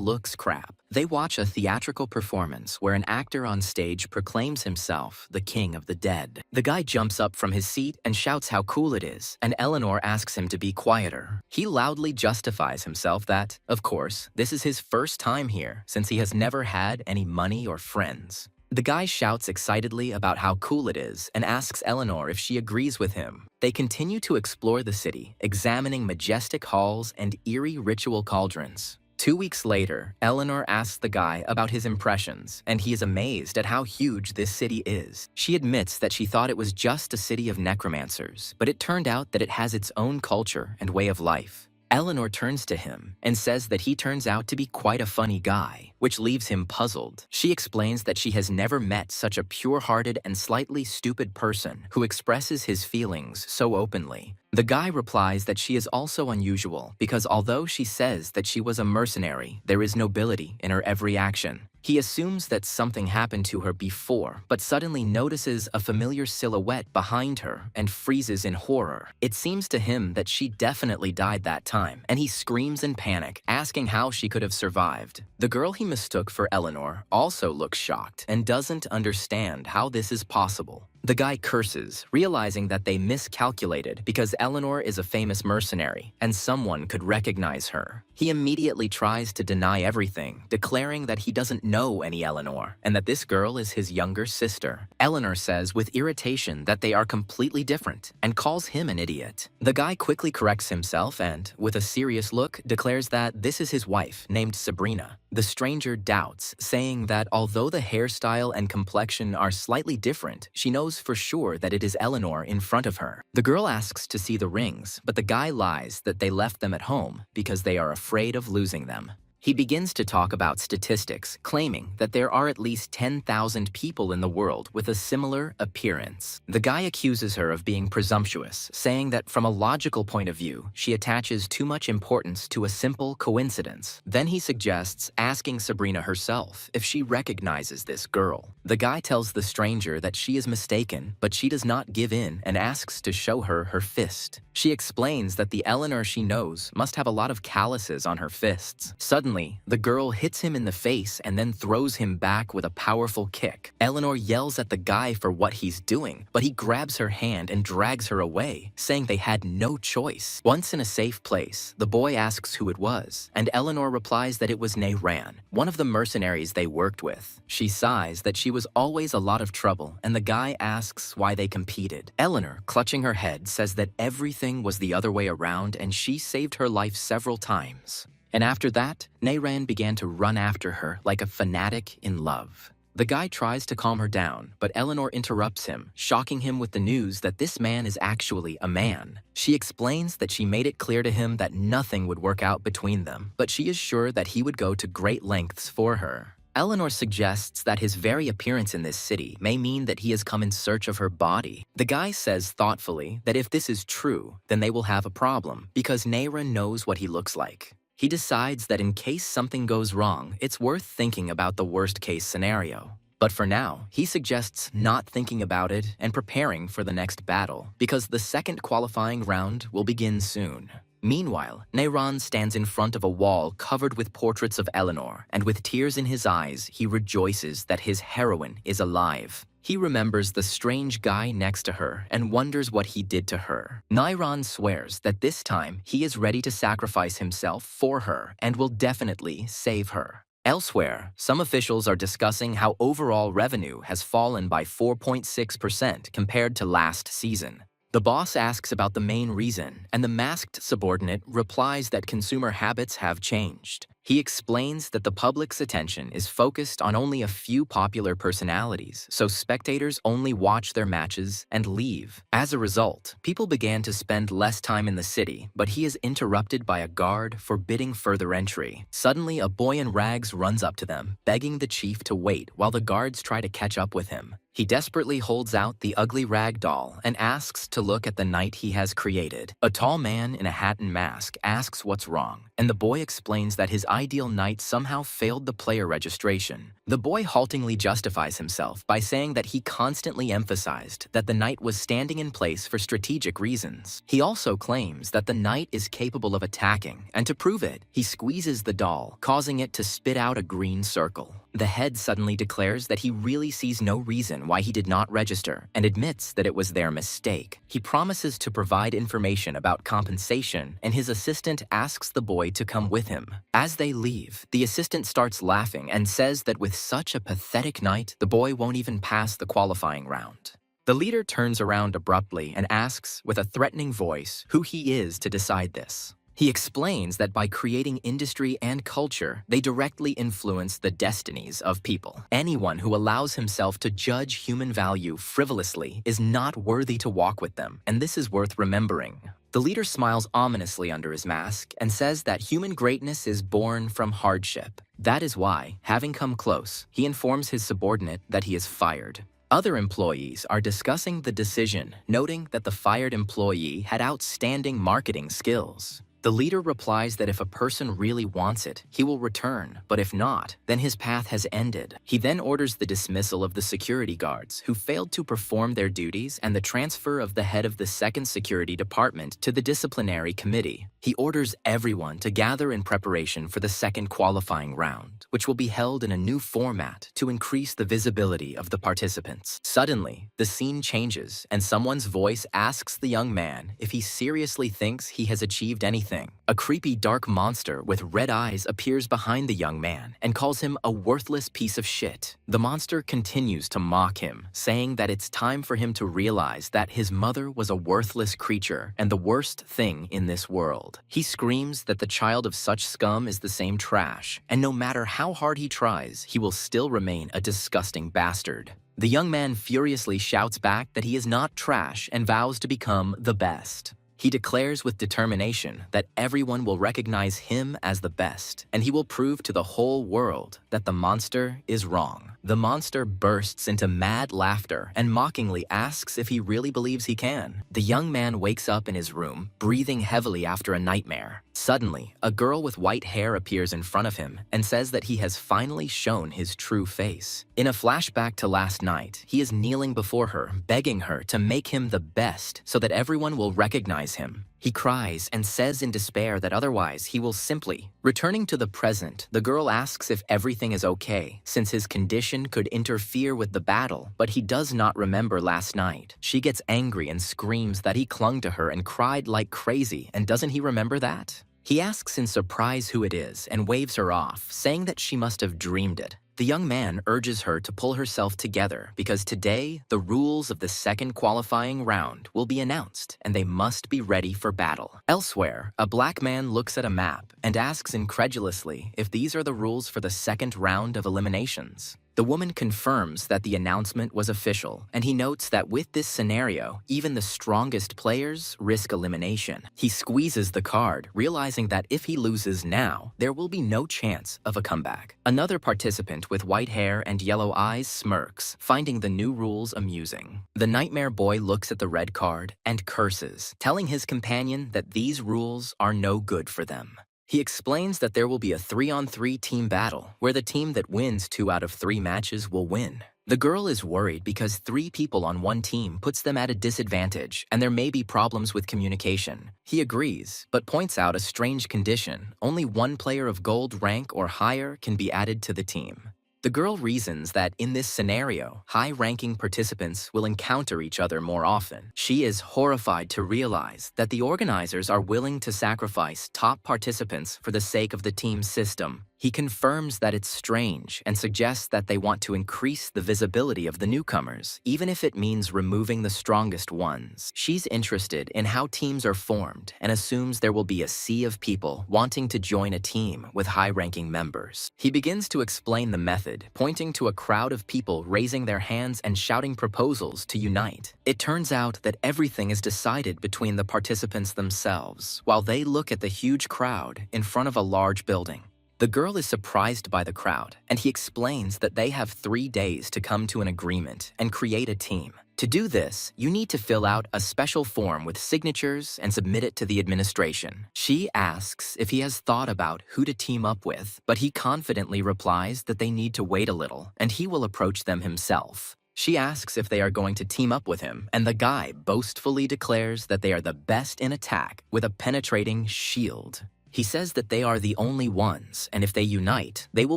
looks crap. They watch a theatrical performance where an actor on stage proclaims himself the king of the dead. The guy jumps up from his seat and shouts how cool it is, and Eleanor asks him to be quieter. He loudly justifies himself that, of course, this is his first time here since he has never had any money or friends. The guy shouts excitedly about how cool it is and asks Eleanor if she agrees with him. They continue to explore the city, examining majestic halls and eerie ritual cauldrons. 2 weeks later, Eleanor asks the guy about his impressions, and he is amazed at how huge this city is. She admits that she thought it was just a city of necromancers, but it turned out that it has its own culture and way of life. Eleanor turns to him and says that he turns out to be quite a funny guy, which leaves him puzzled. She explains that she has never met such a pure-hearted and slightly stupid person who expresses his feelings so openly. The guy replies that she is also unusual because although she says that she was a mercenary, there is nobility in her every action. He assumes that something happened to her before, but suddenly notices a familiar silhouette behind her and freezes in horror. It seems to him that she definitely died that time, and he screams in panic, asking how she could have survived. The girl he mistook for Eleanor also looks shocked and doesn't understand how this is possible. The guy curses, realizing that they miscalculated because Eleanor is a famous mercenary and someone could recognize her. He immediately tries to deny everything, declaring that he doesn't know any Eleanor and that this girl is his younger sister. Eleanor says with irritation that they are completely different and calls him an idiot. The guy quickly corrects himself and, with a serious look, declares that this is his wife, named Sabrina. The stranger doubts, saying that although the hairstyle and complexion are slightly different, she knows for sure that it is Eleanor in front of her. The girl asks to see the rings, but the guy lies that they left them at home because they are afraid of losing them. He begins to talk about statistics, claiming that there are at least 10,000 people in the world with a similar appearance. The guy accuses her of being presumptuous, saying that from a logical point of view, she attaches too much importance to a simple coincidence. Then he suggests asking Sabrina herself if she recognizes this girl. The guy tells the stranger that she is mistaken, but she does not give in and asks to show her her fist. She explains that the Eleanor she knows must have a lot of calluses on her fists. Suddenly, the girl hits him in the face and then throws him back with a powerful kick. Eleanor yells at the guy for what he's doing, but he grabs her hand and drags her away, saying they had no choice. Once in a safe place, the boy asks who it was, and Eleanor replies that it was Nayran, one of the mercenaries they worked with. She sighs that she was always a lot of trouble, and the guy asks why they competed. Eleanor, clutching her head, says that everything was the other way around and she saved her life several times. And after that, Neiran began to run after her like a fanatic in love. The guy tries to calm her down, but Eleanor interrupts him, shocking him with the news that this man is actually a man. She explains that she made it clear to him that nothing would work out between them, but she is sure that he would go to great lengths for her. Eleanor suggests that his very appearance in this city may mean that he has come in search of her body. The guy says thoughtfully that if this is true, then they will have a problem, because Neiran knows what he looks like. He decides that in case something goes wrong, it's worth thinking about the worst-case scenario. But for now, he suggests not thinking about it and preparing for the next battle, because the second qualifying round will begin soon. Meanwhile, Neiran stands in front of a wall covered with portraits of Eleanor, and with tears in his eyes, he rejoices that his heroine is alive. He remembers the strange guy next to her and wonders what he did to her. Neiran swears that this time he is ready to sacrifice himself for her and will definitely save her. Elsewhere, some officials are discussing how overall revenue has fallen by 4.6% compared to last season. The boss asks about the main reason, and the masked subordinate replies that consumer habits have changed. He explains that the public's attention is focused on only a few popular personalities, so spectators only watch their matches and leave. As a result, people began to spend less time in the city, but he is interrupted by a guard forbidding further entry. Suddenly, a boy in rags runs up to them, begging the chief to wait while the guards try to catch up with him. He desperately holds out the ugly rag doll and asks to look at the knight he has created. A tall man in a hat and mask asks what's wrong, and the boy explains that his ideal knight somehow failed the player registration. The boy haltingly justifies himself by saying that he constantly emphasized that the knight was standing in place for strategic reasons. He also claims that the knight is capable of attacking, and to prove it, he squeezes the doll, causing it to spit out a green circle. The head suddenly declares that he really sees no reason why he did not register and admits that it was their mistake. He promises to provide information about compensation, and his assistant asks the boy to come with him. As they leave, the assistant starts laughing and says that with such a pathetic knight, the boy won't even pass the qualifying round. The leader turns around abruptly and asks, with a threatening voice, who he is to decide this. He explains that by creating industry and culture, they directly influence the destinies of people. Anyone who allows himself to judge human value frivolously is not worthy to walk with them, and this is worth remembering. The leader smiles ominously under his mask and says that human greatness is born from hardship. That is why, having come close, he informs his subordinate that he is fired. Other employees are discussing the decision, noting that the fired employee had outstanding marketing skills. The leader replies that if a person really wants it, he will return, but if not, then his path has ended. He then orders the dismissal of the security guards, who failed to perform their duties, and the transfer of the head of the second security department to the disciplinary committee. He orders everyone to gather in preparation for the second qualifying round, which will be held in a new format to increase the visibility of the participants. Suddenly, the scene changes, and someone's voice asks the young man if he seriously thinks he has achieved anything. A creepy dark monster with red eyes appears behind the young man and calls him a worthless piece of shit. The monster continues to mock him, saying that it's time for him to realize that his mother was a worthless creature and the worst thing in this world. He screams that the child of such scum is the same trash, and no matter how hard he tries, he will still remain a disgusting bastard. The young man furiously shouts back that he is not trash and vows to become the best. He declares with determination that everyone will recognize him as the best, and he will prove to the whole world that the monster is wrong. The monster bursts into mad laughter and mockingly asks if he really believes he can. The young man wakes up in his room, breathing heavily after a nightmare. Suddenly, a girl with white hair appears in front of him and says that he has finally shown his true face. In a flashback to last night, he is kneeling before her, begging her to make him the best so that everyone will recognize him. He cries and says in despair that otherwise he will simply. Returning to the present, the girl asks if everything is okay, since his condition could interfere with the battle, but he does not remember last night. She gets angry and screams that he clung to her and cried like crazy, and doesn't he remember that? He asks in surprise who it is and waves her off, saying that she must have dreamed it. The young man urges her to pull herself together because today the rules of the second qualifying round will be announced and they must be ready for battle. Elsewhere, a black man looks at a map and asks incredulously if these are the rules for the second round of eliminations. The woman confirms that the announcement was official, and he notes that with this scenario, even the strongest players risk elimination. He squeezes the card, realizing that if he loses now, there will be no chance of a comeback. Another participant with white hair and yellow eyes smirks, finding the new rules amusing. The nightmare boy looks at the red card and curses, telling his companion that these rules are no good for them. He explains that there will be a 3-on-3 team battle, where the team that wins 2 out of 3 matches will win. The girl is worried because 3 people on one team puts them at a disadvantage and there may be problems with communication. He agrees, but points out a strange condition. Only 1 player of gold rank or higher can be added to the team. The girl reasons that in this scenario, high-ranking participants will encounter each other more often. She is horrified to realize that the organizers are willing to sacrifice top participants for the sake of the team system. He confirms that it's strange and suggests that they want to increase the visibility of the newcomers, even if it means removing the strongest ones. She's interested in how teams are formed and assumes there will be a sea of people wanting to join a team with high-ranking members. He begins to explain the method, pointing to a crowd of people raising their hands and shouting proposals to unite. It turns out that everything is decided between the participants themselves, while they look at the huge crowd in front of a large building. The girl is surprised by the crowd, and he explains that they have 3 days to come to an agreement and create a team. To do this, you need to fill out a special form with signatures and submit it to the administration. She asks if he has thought about who to team up with, but he confidently replies that they need to wait a little, and he will approach them himself. She asks if they are going to team up with him, and the guy boastfully declares that they are the best in attack with a penetrating shield. He says that they are the only ones, and if they unite, they will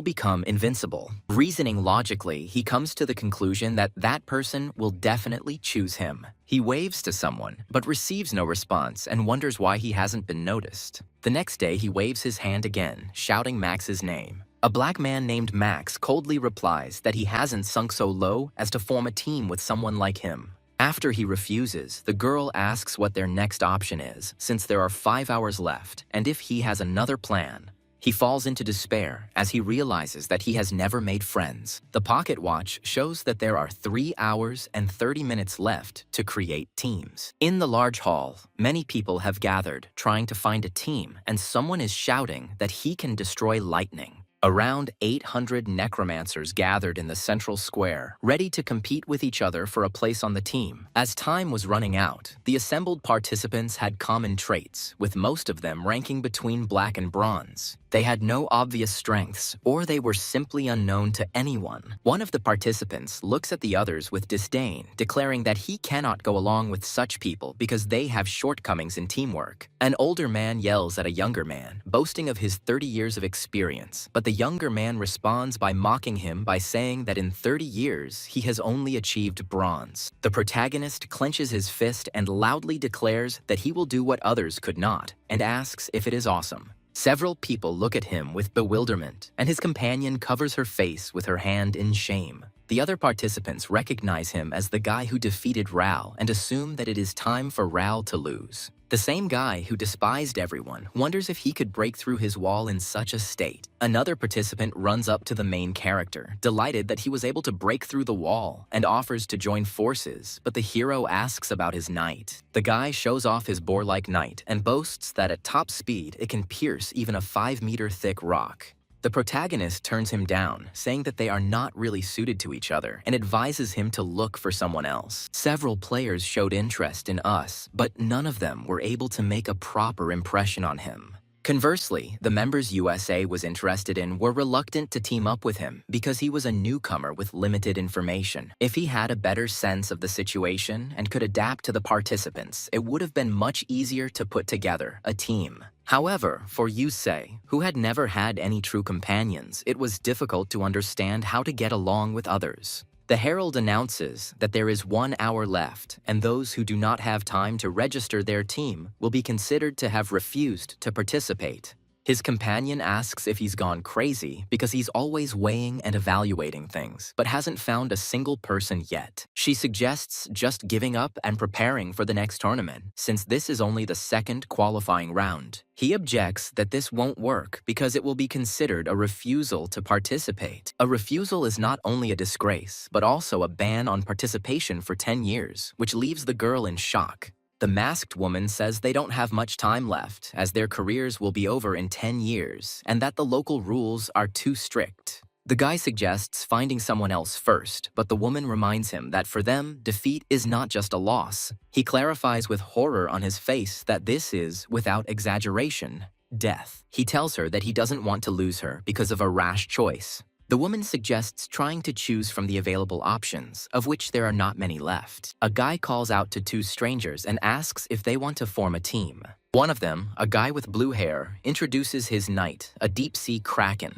become invincible. Reasoning logically, he comes to the conclusion that that person will definitely choose him. He waves to someone, but receives no response and wonders why he hasn't been noticed. The next day, he waves his hand again, shouting Max's name. A black man named Max coldly replies that he hasn't sunk so low as to form a team with someone like him. After he refuses, the girl asks what their next option is, since there are 5 hours left, and if he has another plan. He falls into despair as he realizes that he has never made friends. The pocket watch shows that there are 3 hours and 30 minutes left to create teams. In the large hall, many people have gathered trying to find a team, and someone is shouting that he can destroy lightning. Around 800 necromancers gathered in the central square, ready to compete with each other for a place on the team. As time was running out, the assembled participants had common traits, with most of them ranking between black and bronze. They had no obvious strengths, or they were simply unknown to anyone. One of the participants looks at the others with disdain, declaring that he cannot go along with such people because they have shortcomings in teamwork. An older man yells at a younger man, boasting of his 30 years of experience, but the younger man responds by mocking him by saying that in 30 years, he has only achieved bronze. The protagonist clenches his fist and loudly declares that he will do what others could not, and asks if it is awesome. Several people look at him with bewilderment, and his companion covers her face with her hand in shame. The other participants recognize him as the guy who defeated Ral and assume that it is time for Ral to lose. The same guy who despised everyone wonders if he could break through his wall in such a state. Another participant runs up to the main character, delighted that he was able to break through the wall, and offers to join forces, but the hero asks about his knight. The guy shows off his boar-like knight and boasts that at top speed it can pierce even a 5-meter thick rock. The protagonist turns him down, saying that they are not really suited to each other, and advises him to look for someone else. Several players showed interest in us, but none of them were able to make a proper impression on him. Conversely, the members USA was interested in were reluctant to team up with him because he was a newcomer with limited information. If he had a better sense of the situation and could adapt to the participants, it would have been much easier to put together a team. However, for Yusei, who had never had any true companions, it was difficult to understand how to get along with others. The herald announces that there is 1 hour left, and those who do not have time to register their team will be considered to have refused to participate. His companion asks if he's gone crazy because he's always weighing and evaluating things, but hasn't found a single person yet. She suggests just giving up and preparing for the next tournament, since this is only the second qualifying round. He objects that this won't work because it will be considered a refusal to participate. A refusal is not only a disgrace, but also a ban on participation for 10 years, which leaves the girl in shock. The masked woman says they don't have much time left, as their careers will be over in 10 years, and that the local rules are too strict. The guy suggests finding someone else first, but the woman reminds him that for them, defeat is not just a loss. He clarifies with horror on his face that this is, without exaggeration, death. He tells her that he doesn't want to lose her because of a rash choice. The woman suggests trying to choose from the available options, of which there are not many left. A guy calls out to two strangers and asks if they want to form a team. One of them, a guy with blue hair, introduces his knight, a deep-sea kraken.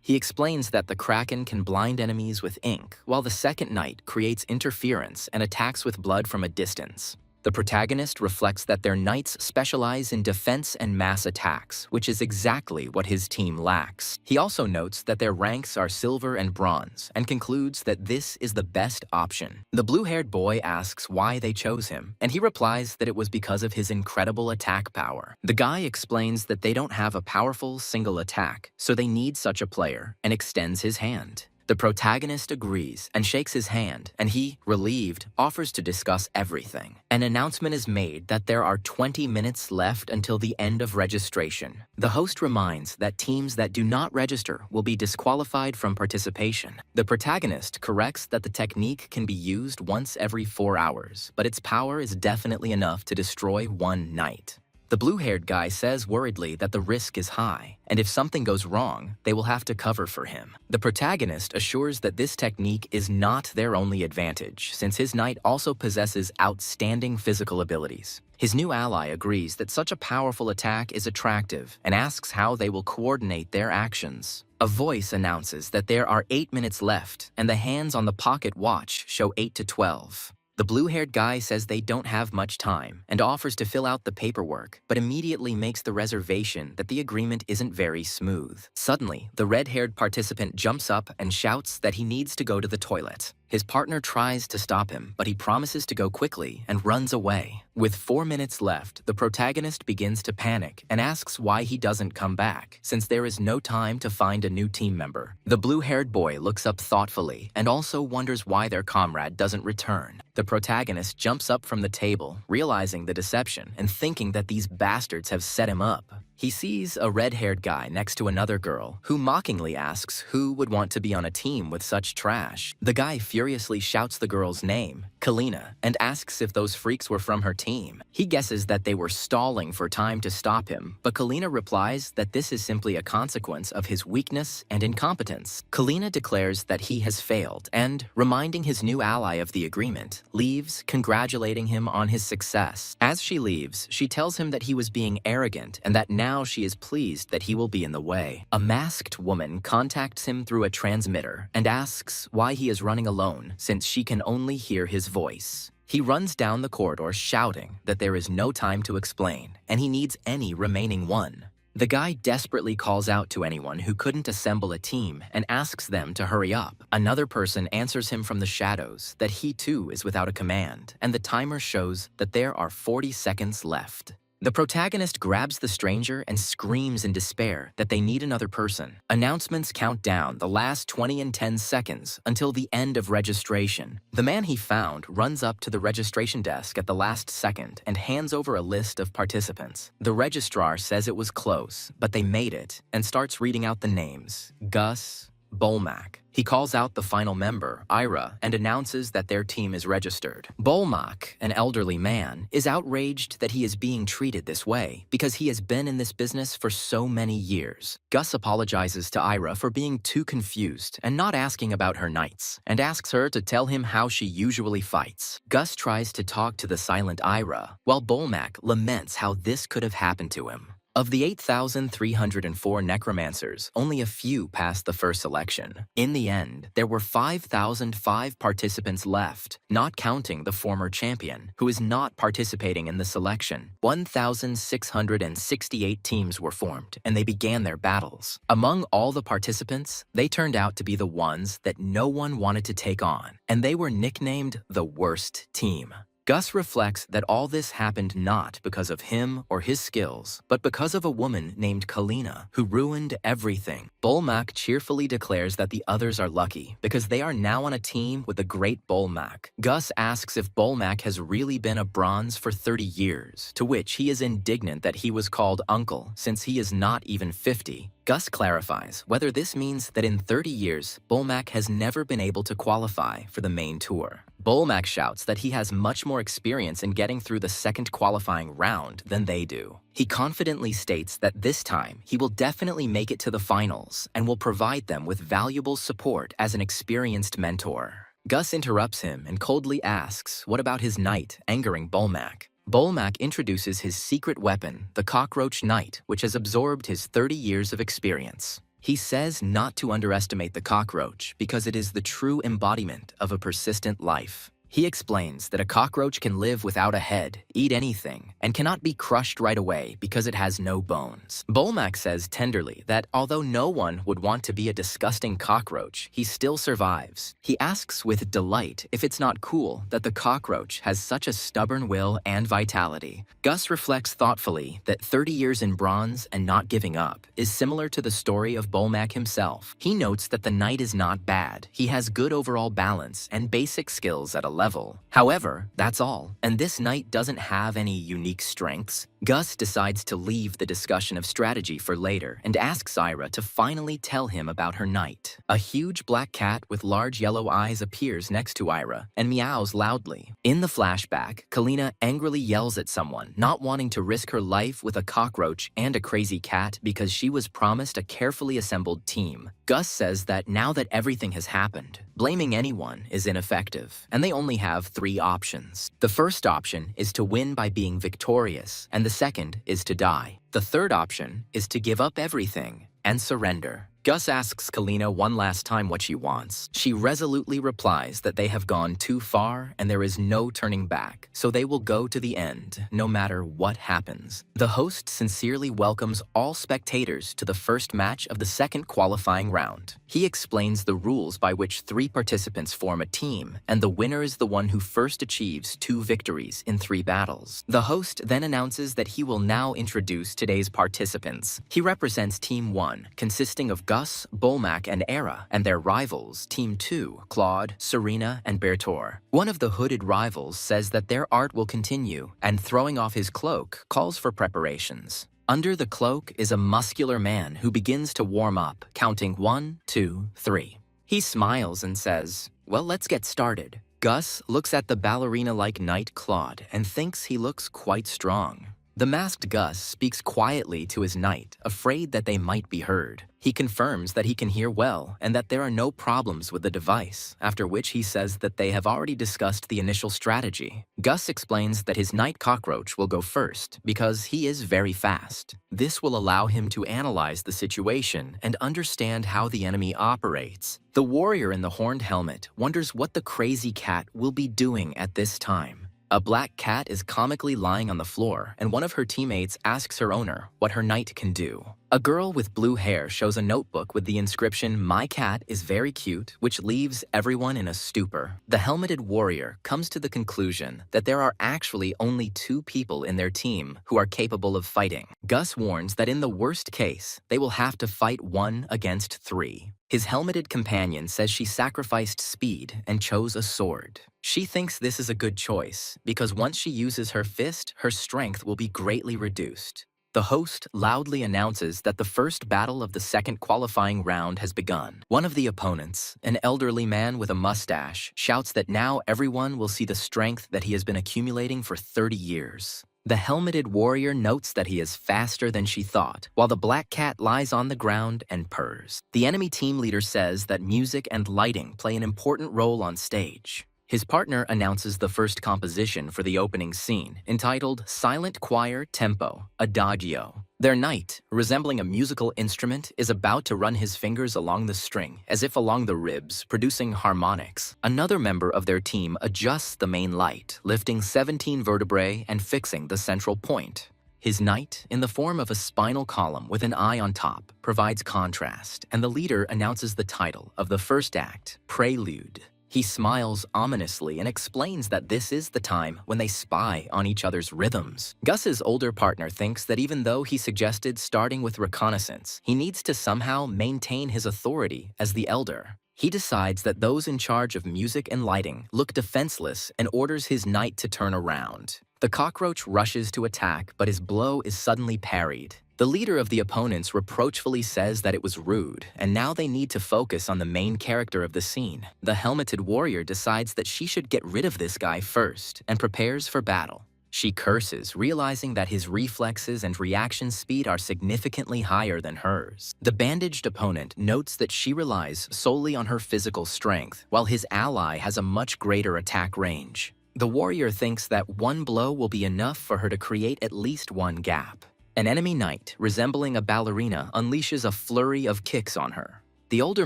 He explains that the kraken can blind enemies with ink, while the second knight creates interference and attacks with blood from a distance. The protagonist reflects that their knights specialize in defense and mass attacks, which is exactly what his team lacks. He also notes that their ranks are silver and bronze, and concludes that this is the best option. The blue-haired boy asks why they chose him, and he replies that it was because of his incredible attack power. The guy explains that they don't have a powerful single attack, so they need such a player, and extends his hand. The protagonist agrees and shakes his hand, and he, relieved, offers to discuss everything. An announcement is made that there are 20 minutes left until the end of registration. The host reminds that teams that do not register will be disqualified from participation. The protagonist corrects that the technique can be used once every 4 hours, but its power is definitely enough to destroy one knight. The blue-haired guy says worriedly that the risk is high, and if something goes wrong, they will have to cover for him. The protagonist assures that this technique is not their only advantage, since his knight also possesses outstanding physical abilities. His new ally agrees that such a powerful attack is attractive and asks how they will coordinate their actions. A voice announces that there are 8 minutes left, and the hands on the pocket watch show 8 to 12. The blue-haired guy says they don't have much time and offers to fill out the paperwork, but immediately makes the reservation that the agreement isn't very smooth. Suddenly, the red-haired participant jumps up and shouts that he needs to go to the toilet. His partner tries to stop him, but he promises to go quickly and runs away. With 4 minutes left, the protagonist begins to panic and asks why he doesn't come back, since there is no time to find a new team member. The blue-haired boy looks up thoughtfully and also wonders why their comrade doesn't return. The protagonist jumps up from the table, realizing the deception and thinking that these bastards have set him up. He sees a red-haired guy next to another girl who mockingly asks who would want to be on a team with such trash. The guy furiously shouts the girl's name, Kalina, and asks if those freaks were from her team. He guesses that they were stalling for time to stop him, but Kalina replies that this is simply a consequence of his weakness and incompetence. Kalina declares that he has failed and, reminding his new ally of the agreement, leaves, congratulating him on his success. As she leaves, she tells him that he was being arrogant and that now she is pleased that he will be in the way. A masked woman contacts him through a transmitter and asks why he is running alone since she can only hear his voice. He runs down the corridor shouting that there is no time to explain and he needs any remaining one. The guy desperately calls out to anyone who couldn't assemble a team and asks them to hurry up. Another person answers him from the shadows that he too is without a command, and the timer shows that there are 40 seconds left. The protagonist grabs the stranger and screams in despair that they need another person. Announcements count down the last 20 and 10 seconds until the end of registration. The man he found runs up to the registration desk at the last second and hands over a list of participants. The registrar says it was close, but they made it, and starts reading out the names: Gus, Bolmak. He calls out the final member, Ira, and announces that their team is registered. Bolmak, an elderly man, is outraged that he is being treated this way because he has been in this business for so many years. Gus apologizes to Ira for being too confused and not asking about her knights, and asks her to tell him how she usually fights. Gus tries to talk to the silent Ira, while Bolmak laments how this could have happened to him. Of the 8,304 necromancers, only a few passed the first selection. In the end, there were 5,005 participants left, not counting the former champion, who is not participating in the selection. 1,668 teams were formed, and they began their battles. Among all the participants, they turned out to be the ones that no one wanted to take on, and they were nicknamed the worst team. Gus reflects that all this happened not because of him or his skills, but because of a woman named Kalina, who ruined everything. Bolmak cheerfully declares that the others are lucky because they are now on a team with the great Bolmak. Gus asks if Bolmak has really been a bronze for 30 years, to which he is indignant that he was called uncle since he is not even 50. Gus clarifies whether this means that in 30 years, Bolmak has never been able to qualify for the main tour. Bolmak shouts that he has much more experience in getting through the second qualifying round than they do. He confidently states that this time he will definitely make it to the finals and will provide them with valuable support as an experienced mentor. Gus interrupts him and coldly asks what about his knight, angering Bolmak. Bolmak introduces his secret weapon, the cockroach knight, which has absorbed his 30 years of experience. He says not to underestimate the cockroach because it is the true embodiment of a persistent life. He explains that a cockroach can live without a head, eat anything, and cannot be crushed right away because it has no bones. Bolmak says tenderly that although no one would want to be a disgusting cockroach, he still survives. He asks with delight if it's not cool that the cockroach has such a stubborn will and vitality. Gus reflects thoughtfully that 30 years in bronze and not giving up is similar to the story of Bolmak himself. He notes that the knight is not bad. He has good overall balance and basic skills at a level. However, that's all, and this knight doesn't have any unique strengths. Gus decides to leave the discussion of strategy for later and asks Ira to finally tell him about her knight. A huge black cat with large yellow eyes appears next to Ira and meows loudly. In the flashback, Kalina angrily yells at someone, not wanting to risk her life with a cockroach and a crazy cat because she was promised a carefully assembled team. Gus says that now that everything has happened, blaming anyone is ineffective, and they only have 3 options. The first option is to win by being victorious, and the second is to die. The third option is to give up everything and surrender. Gus asks Kalina one last time what she wants. She resolutely replies that they have gone too far and there is no turning back, so they will go to the end, no matter what happens. The host sincerely welcomes all spectators to the first match of the second qualifying round. He explains the rules by which 3 participants form a team, and the winner is the one who first achieves 2 victories in 3 battles. The host then announces that he will now introduce today's participants. He represents Team 1, consisting of Gus, Bolmak, and Era, and their rivals, Team 2, Claude, Serena, and Bertor. One of the hooded rivals says that their art will continue, and throwing off his cloak, calls for preparations. Under the cloak is a muscular man who begins to warm up, counting 1, 2, 3. He smiles and says, "Well, let's get started." Gus looks at the ballerina-like knight Claude and thinks he looks quite strong. The masked Gus speaks quietly to his knight, afraid that they might be heard. He confirms that he can hear well and that there are no problems with the device, after which he says that they have already discussed the initial strategy. Gus explains that his knight cockroach will go first because he is very fast. This will allow him to analyze the situation and understand how the enemy operates. The warrior in the horned helmet wonders what the crazy cat will be doing at this time. A black cat is comically lying on the floor, and one of her teammates asks her owner what her knight can do. A girl with blue hair shows a notebook with the inscription, "My cat is very cute," which leaves everyone in a stupor. The helmeted warrior comes to the conclusion that there are actually only 2 people in their team who are capable of fighting. Gus warns that in the worst case, they will have to fight 1 against 3. His helmeted companion says she sacrificed speed and chose a sword. She thinks this is a good choice because once she uses her fist, her strength will be greatly reduced. The host loudly announces that the first battle of the second qualifying round has begun. One of the opponents, an elderly man with a mustache, shouts that now everyone will see the strength that he has been accumulating for 30 years. The helmeted warrior notes that he is faster than she thought, while the black cat lies on the ground and purrs. The enemy team leader says that music and lighting play an important role on stage. His partner announces the first composition for the opening scene, entitled Silent Choir Tempo, Adagio. Their knight, resembling a musical instrument, is about to run his fingers along the string, as if along the ribs, producing harmonics. Another member of their team adjusts the main light, lifting 17 vertebrae and fixing the central point. His knight, in the form of a spinal column with an eye on top, provides contrast, and the leader announces the title of the first act, Prelude. He smiles ominously and explains that this is the time when they spy on each other's rhythms. Gus's older partner thinks that even though he suggested starting with reconnaissance, he needs to somehow maintain his authority as the elder. He decides that those in charge of music and lighting look defenseless and orders his knight to turn around. The cockroach rushes to attack, but his blow is suddenly parried. The leader of the opponents reproachfully says that it was rude, and now they need to focus on the main character of the scene. The helmeted warrior decides that she should get rid of this guy first, and prepares for battle. She curses, realizing that his reflexes and reaction speed are significantly higher than hers. The bandaged opponent notes that she relies solely on her physical strength, while his ally has a much greater attack range. The warrior thinks that one blow will be enough for her to create at least one gap. An enemy knight, resembling a ballerina, unleashes a flurry of kicks on her. The older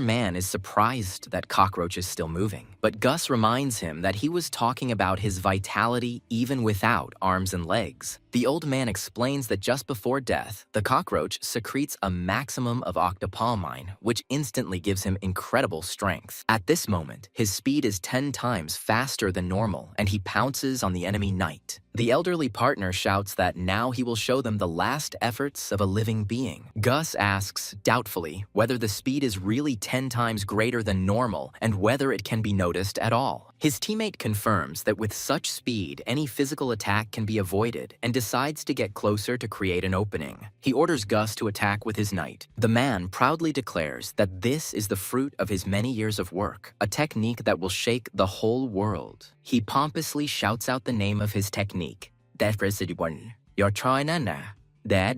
man is surprised that Cockroach is still moving, but Gus reminds him that he was talking about his vitality even without arms and legs. The old man explains that just before death, the cockroach secretes a maximum of octopalmine, which instantly gives him incredible strength. At this moment, his speed is 10 times faster than normal, and he pounces on the enemy knight. The elderly partner shouts that now he will show them the last efforts of a living being. Gus asks, doubtfully, whether the speed is really 10 times greater than normal and whether it can be noticed at all. His teammate confirms that with such speed, any physical attack can be avoided and decides to get closer to create an opening. He orders Gus to attack with his knight. The man proudly declares that this is the fruit of his many years of work, a technique that will shake the whole world. He pompously shouts out the name of his technique, You're trying that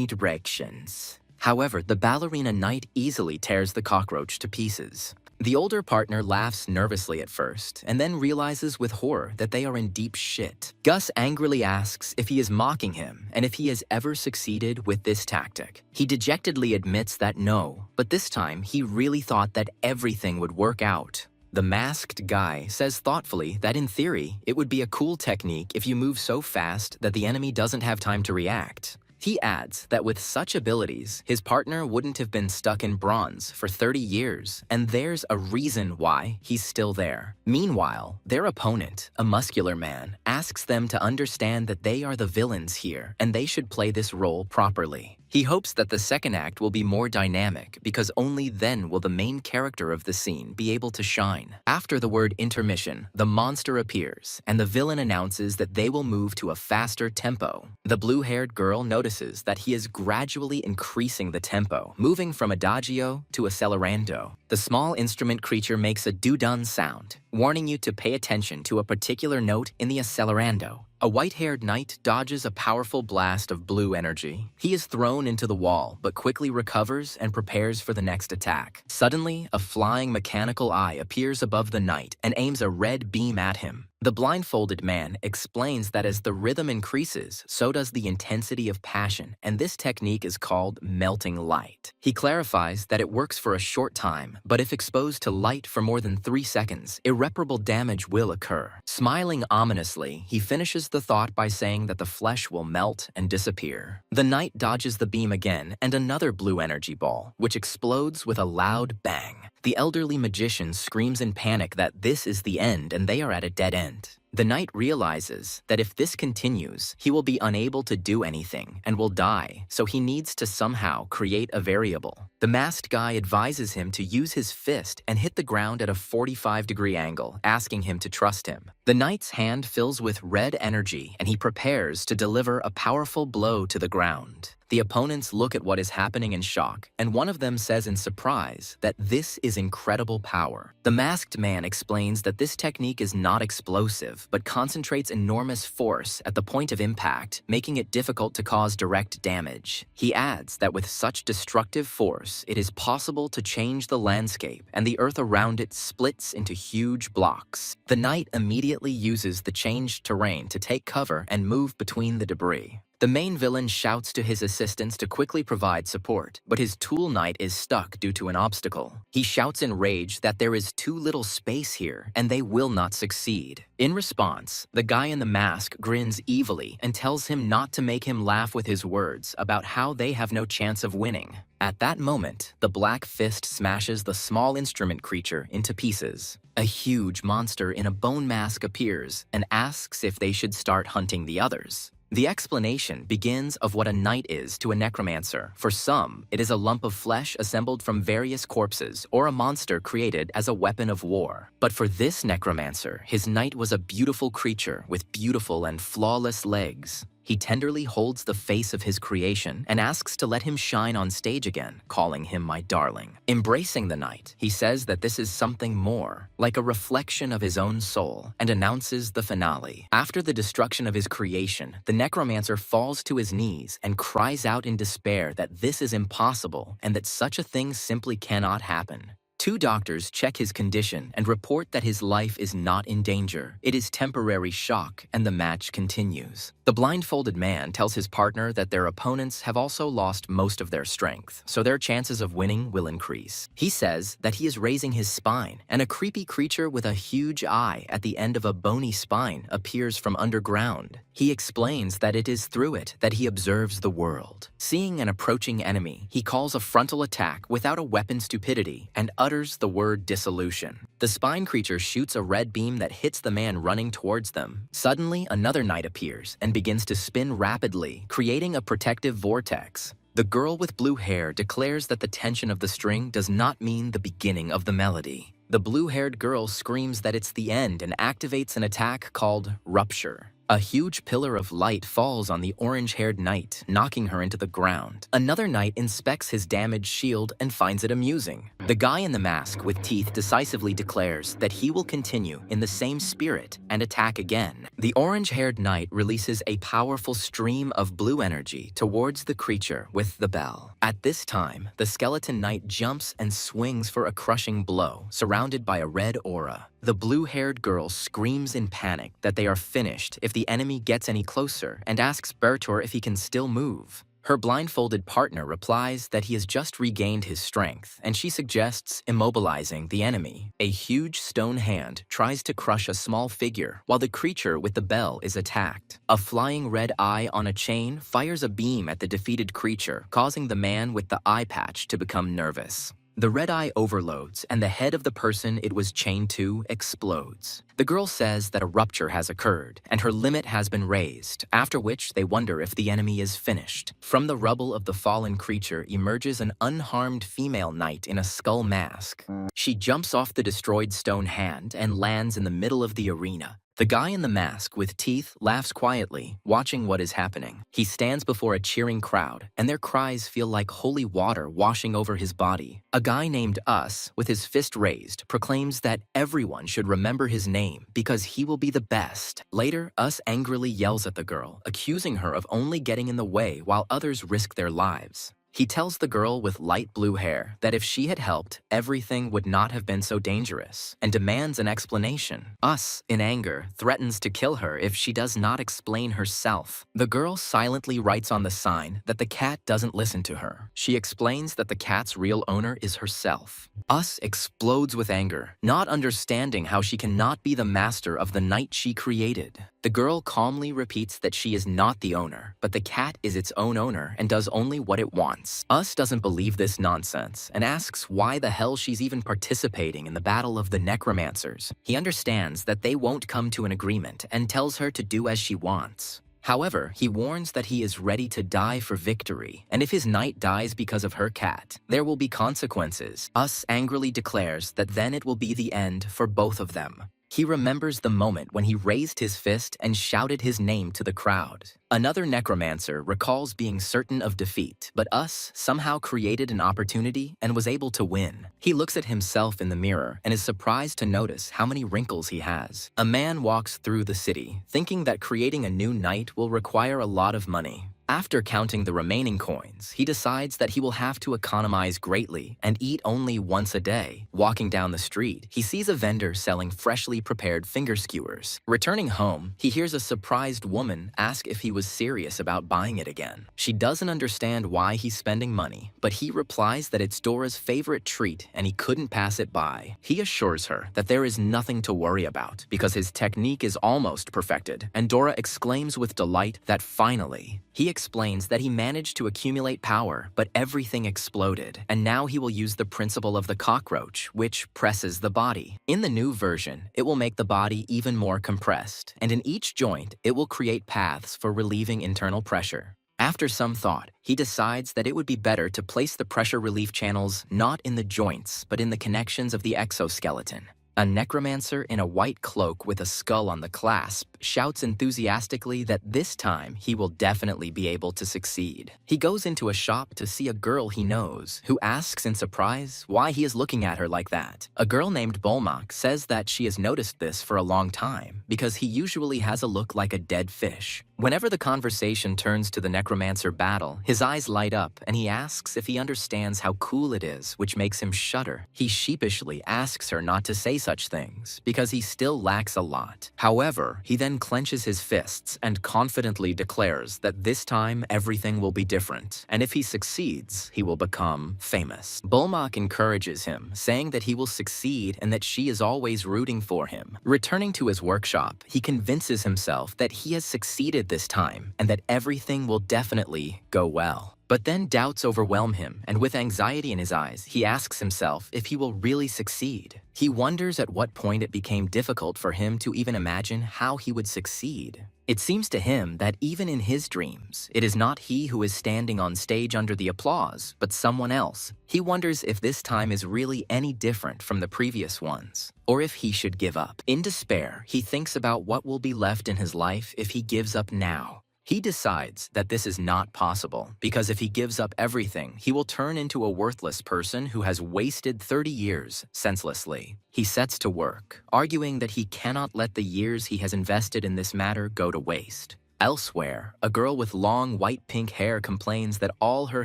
directions. However, the ballerina knight easily tears the cockroach to pieces. The older partner laughs nervously at first, and then realizes with horror that they are in deep shit. Gus angrily asks if he is mocking him and if he has ever succeeded with this tactic. He dejectedly admits that no, but this time he really thought that everything would work out. The masked guy says thoughtfully that in theory, it would be a cool technique if you move so fast that the enemy doesn't have time to react. He adds that with such abilities, his partner wouldn't have been stuck in bronze for 30 years, and there's a reason why he's still there. Meanwhile, their opponent, a muscular man, asks them to understand that they are the villains here, and they should play this role properly. He hopes that the second act will be more dynamic because only then will the main character of the scene be able to shine. After the word intermission, the monster appears, and the villain announces that they will move to a faster tempo. The blue-haired girl notices that he is gradually increasing the tempo, moving from adagio to accelerando. The small instrument creature makes a doo-dun sound, warning you to pay attention to a particular note in the accelerando. A white-haired knight dodges a powerful blast of blue energy. He is thrown into the wall, but quickly recovers and prepares for the next attack. Suddenly, a flying mechanical eye appears above the knight and aims a red beam at him. The blindfolded man explains that as the rhythm increases, so does the intensity of passion, and this technique is called melting light. He clarifies that it works for a short time, but if exposed to light for more than 3 seconds, irreparable damage will occur. Smiling ominously, he finishes the thought by saying that the flesh will melt and disappear. The knight dodges the beam again and another blue energy ball, which explodes with a loud bang. The elderly magician screams in panic that this is the end and they are at a dead end. The knight realizes that if this continues, he will be unable to do anything and will die, so he needs to somehow create a variable. The masked guy advises him to use his fist and hit the ground at a 45-degree angle, asking him to trust him. The knight's hand fills with red energy and he prepares to deliver a powerful blow to the ground. The opponents look at what is happening in shock, and one of them says in surprise that this is incredible power. The masked man explains that this technique is not explosive, but concentrates enormous force at the point of impact, making it difficult to cause direct damage. He adds that with such destructive force, it is possible to change the landscape, and the earth around it splits into huge blocks. The knight immediately uses the changed terrain to take cover and move between the debris. The main villain shouts to his assistants to quickly provide support, but his tool knight is stuck due to an obstacle. He shouts in rage that there is too little space here and they will not succeed. In response, the guy in the mask grins evilly and tells him not to make him laugh with his words about how they have no chance of winning. At that moment, the black fist smashes the small instrument creature into pieces. A huge monster in a bone mask appears and asks if they should start hunting the others. The explanation begins of what a knight is to a necromancer. For some, it is a lump of flesh assembled from various corpses or a monster created as a weapon of war. But for this necromancer, his knight was a beautiful creature with beautiful and flawless legs. He tenderly holds the face of his creation and asks to let him shine on stage again, calling him my darling. Embracing the knight, he says that this is something more, like a reflection of his own soul, and announces the finale. After the destruction of his creation, the necromancer falls to his knees and cries out in despair that this is impossible and that such a thing simply cannot happen. Two doctors check his condition and report that his life is not in danger. It is temporary shock, and the match continues. The blindfolded man tells his partner that their opponents have also lost most of their strength, so their chances of winning will increase. He says that he is raising his spine, and a creepy creature with a huge eye at the end of a bony spine appears from underground. He explains that it is through it that he observes the world. Seeing an approaching enemy, he calls a frontal attack without a weapon stupidity and utters the word dissolution. The spine creature shoots a red beam that hits the man running towards them. Suddenly, another knight appears and begins to spin rapidly, creating a protective vortex. The girl with blue hair declares that the tension of the string does not mean the beginning of the melody. The blue-haired girl screams that it's the end and activates an attack called Rupture. A huge pillar of light falls on the orange-haired knight, knocking her into the ground. Another knight inspects his damaged shield and finds it amusing. The guy in the mask with teeth decisively declares that he will continue in the same spirit and attack again. The orange-haired knight releases a powerful stream of blue energy towards the creature with the bell. At this time, the skeleton knight jumps and swings for a crushing blow, surrounded by a red aura. The blue-haired girl screams in panic that they are finished if the enemy gets any closer and asks Bertor if he can still move. Her blindfolded partner replies that he has just regained his strength, and she suggests immobilizing the enemy. A huge stone hand tries to crush a small figure while the creature with the bell is attacked. A flying red eye on a chain fires a beam at the defeated creature, causing the man with the eye patch to become nervous. The red eye overloads, and the head of the person it was chained to explodes. The girl says that a rupture has occurred, and her limit has been raised, after which they wonder if the enemy is finished. From the rubble of the fallen creature emerges an unharmed female knight in a skull mask. She jumps off the destroyed stone hand and lands in the middle of the arena. The guy in the mask with teeth laughs quietly, watching what is happening. He stands before a cheering crowd, and their cries feel like holy water washing over his body. A guy named Us, with his fist raised, proclaims that everyone should remember his name because he will be the best. Later, Us angrily yells at the girl, accusing her of only getting in the way while others risk their lives. He tells the girl with light blue hair that if she had helped, everything would not have been so dangerous, and demands an explanation. Us, in anger, threatens to kill her if she does not explain herself. The girl silently writes on the sign that the cat doesn't listen to her. She explains that the cat's real owner is herself. Us explodes with anger, not understanding how she cannot be the master of the knight she created. The girl calmly repeats that she is not the owner, but the cat is its own owner and does only what it wants. Us doesn't believe this nonsense and asks why the hell she's even participating in the battle of the necromancers. He understands that they won't come to an agreement and tells her to do as she wants. However, he warns that he is ready to die for victory, and if his knight dies because of her cat, there will be consequences. Us angrily declares that then it will be the end for both of them. He remembers the moment when he raised his fist and shouted his name to the crowd. Another necromancer recalls being certain of defeat, but Us somehow created an opportunity and was able to win. He looks at himself in the mirror and is surprised to notice how many wrinkles he has. A man walks through the city, thinking that creating a new knight will require a lot of money. After counting the remaining coins, he decides that he will have to economize greatly and eat only once a day. Walking down the street, he sees a vendor selling freshly prepared finger skewers. Returning home, he hears a surprised woman ask if he was serious about buying it again. She doesn't understand why he's spending money, but he replies that it's Dora's favorite treat and he couldn't pass it by. He assures her that there is nothing to worry about because his technique is almost perfected, and Dora exclaims with delight that finally, he explains that he managed to accumulate power, but everything exploded, and now he will use the principle of the cockroach, which presses the body. In the new version, it will make the body even more compressed, and in each joint, it will create paths for relieving internal pressure. After some thought, he decides that it would be better to place the pressure relief channels not in the joints, but in the connections of the exoskeleton. A necromancer in a white cloak with a skull on the clasp shouts enthusiastically that this time he will definitely be able to succeed. He goes into a shop to see a girl he knows, who asks in surprise why he is looking at her like that. A girl named Bolmak says that she has noticed this for a long time, because he usually has a look like a dead fish. Whenever the conversation turns to the necromancer battle, his eyes light up and he asks if he understands how cool it is, which makes him shudder. He sheepishly asks her not to say such things, because he still lacks a lot. However, he then clenches his fists and confidently declares that this time everything will be different, and if he succeeds, he will become famous. Bolmak encourages him, saying that he will succeed and that she is always rooting for him. Returning to his workshop, he convinces himself that he has succeeded this time and that everything will definitely go well. But then doubts overwhelm him, and with anxiety in his eyes, he asks himself if he will really succeed. He wonders at what point it became difficult for him to even imagine how he would succeed. It seems to him that even in his dreams, it is not he who is standing on stage under the applause, but someone else. He wonders if this time is really any different from the previous ones, or if he should give up. In despair, he thinks about what will be left in his life if he gives up now. He decides that this is not possible, because if he gives up everything, he will turn into a worthless person who has wasted 30 years senselessly. He sets to work, arguing that he cannot let the years he has invested in this matter go to waste. Elsewhere, a girl with long white-pink hair complains that all her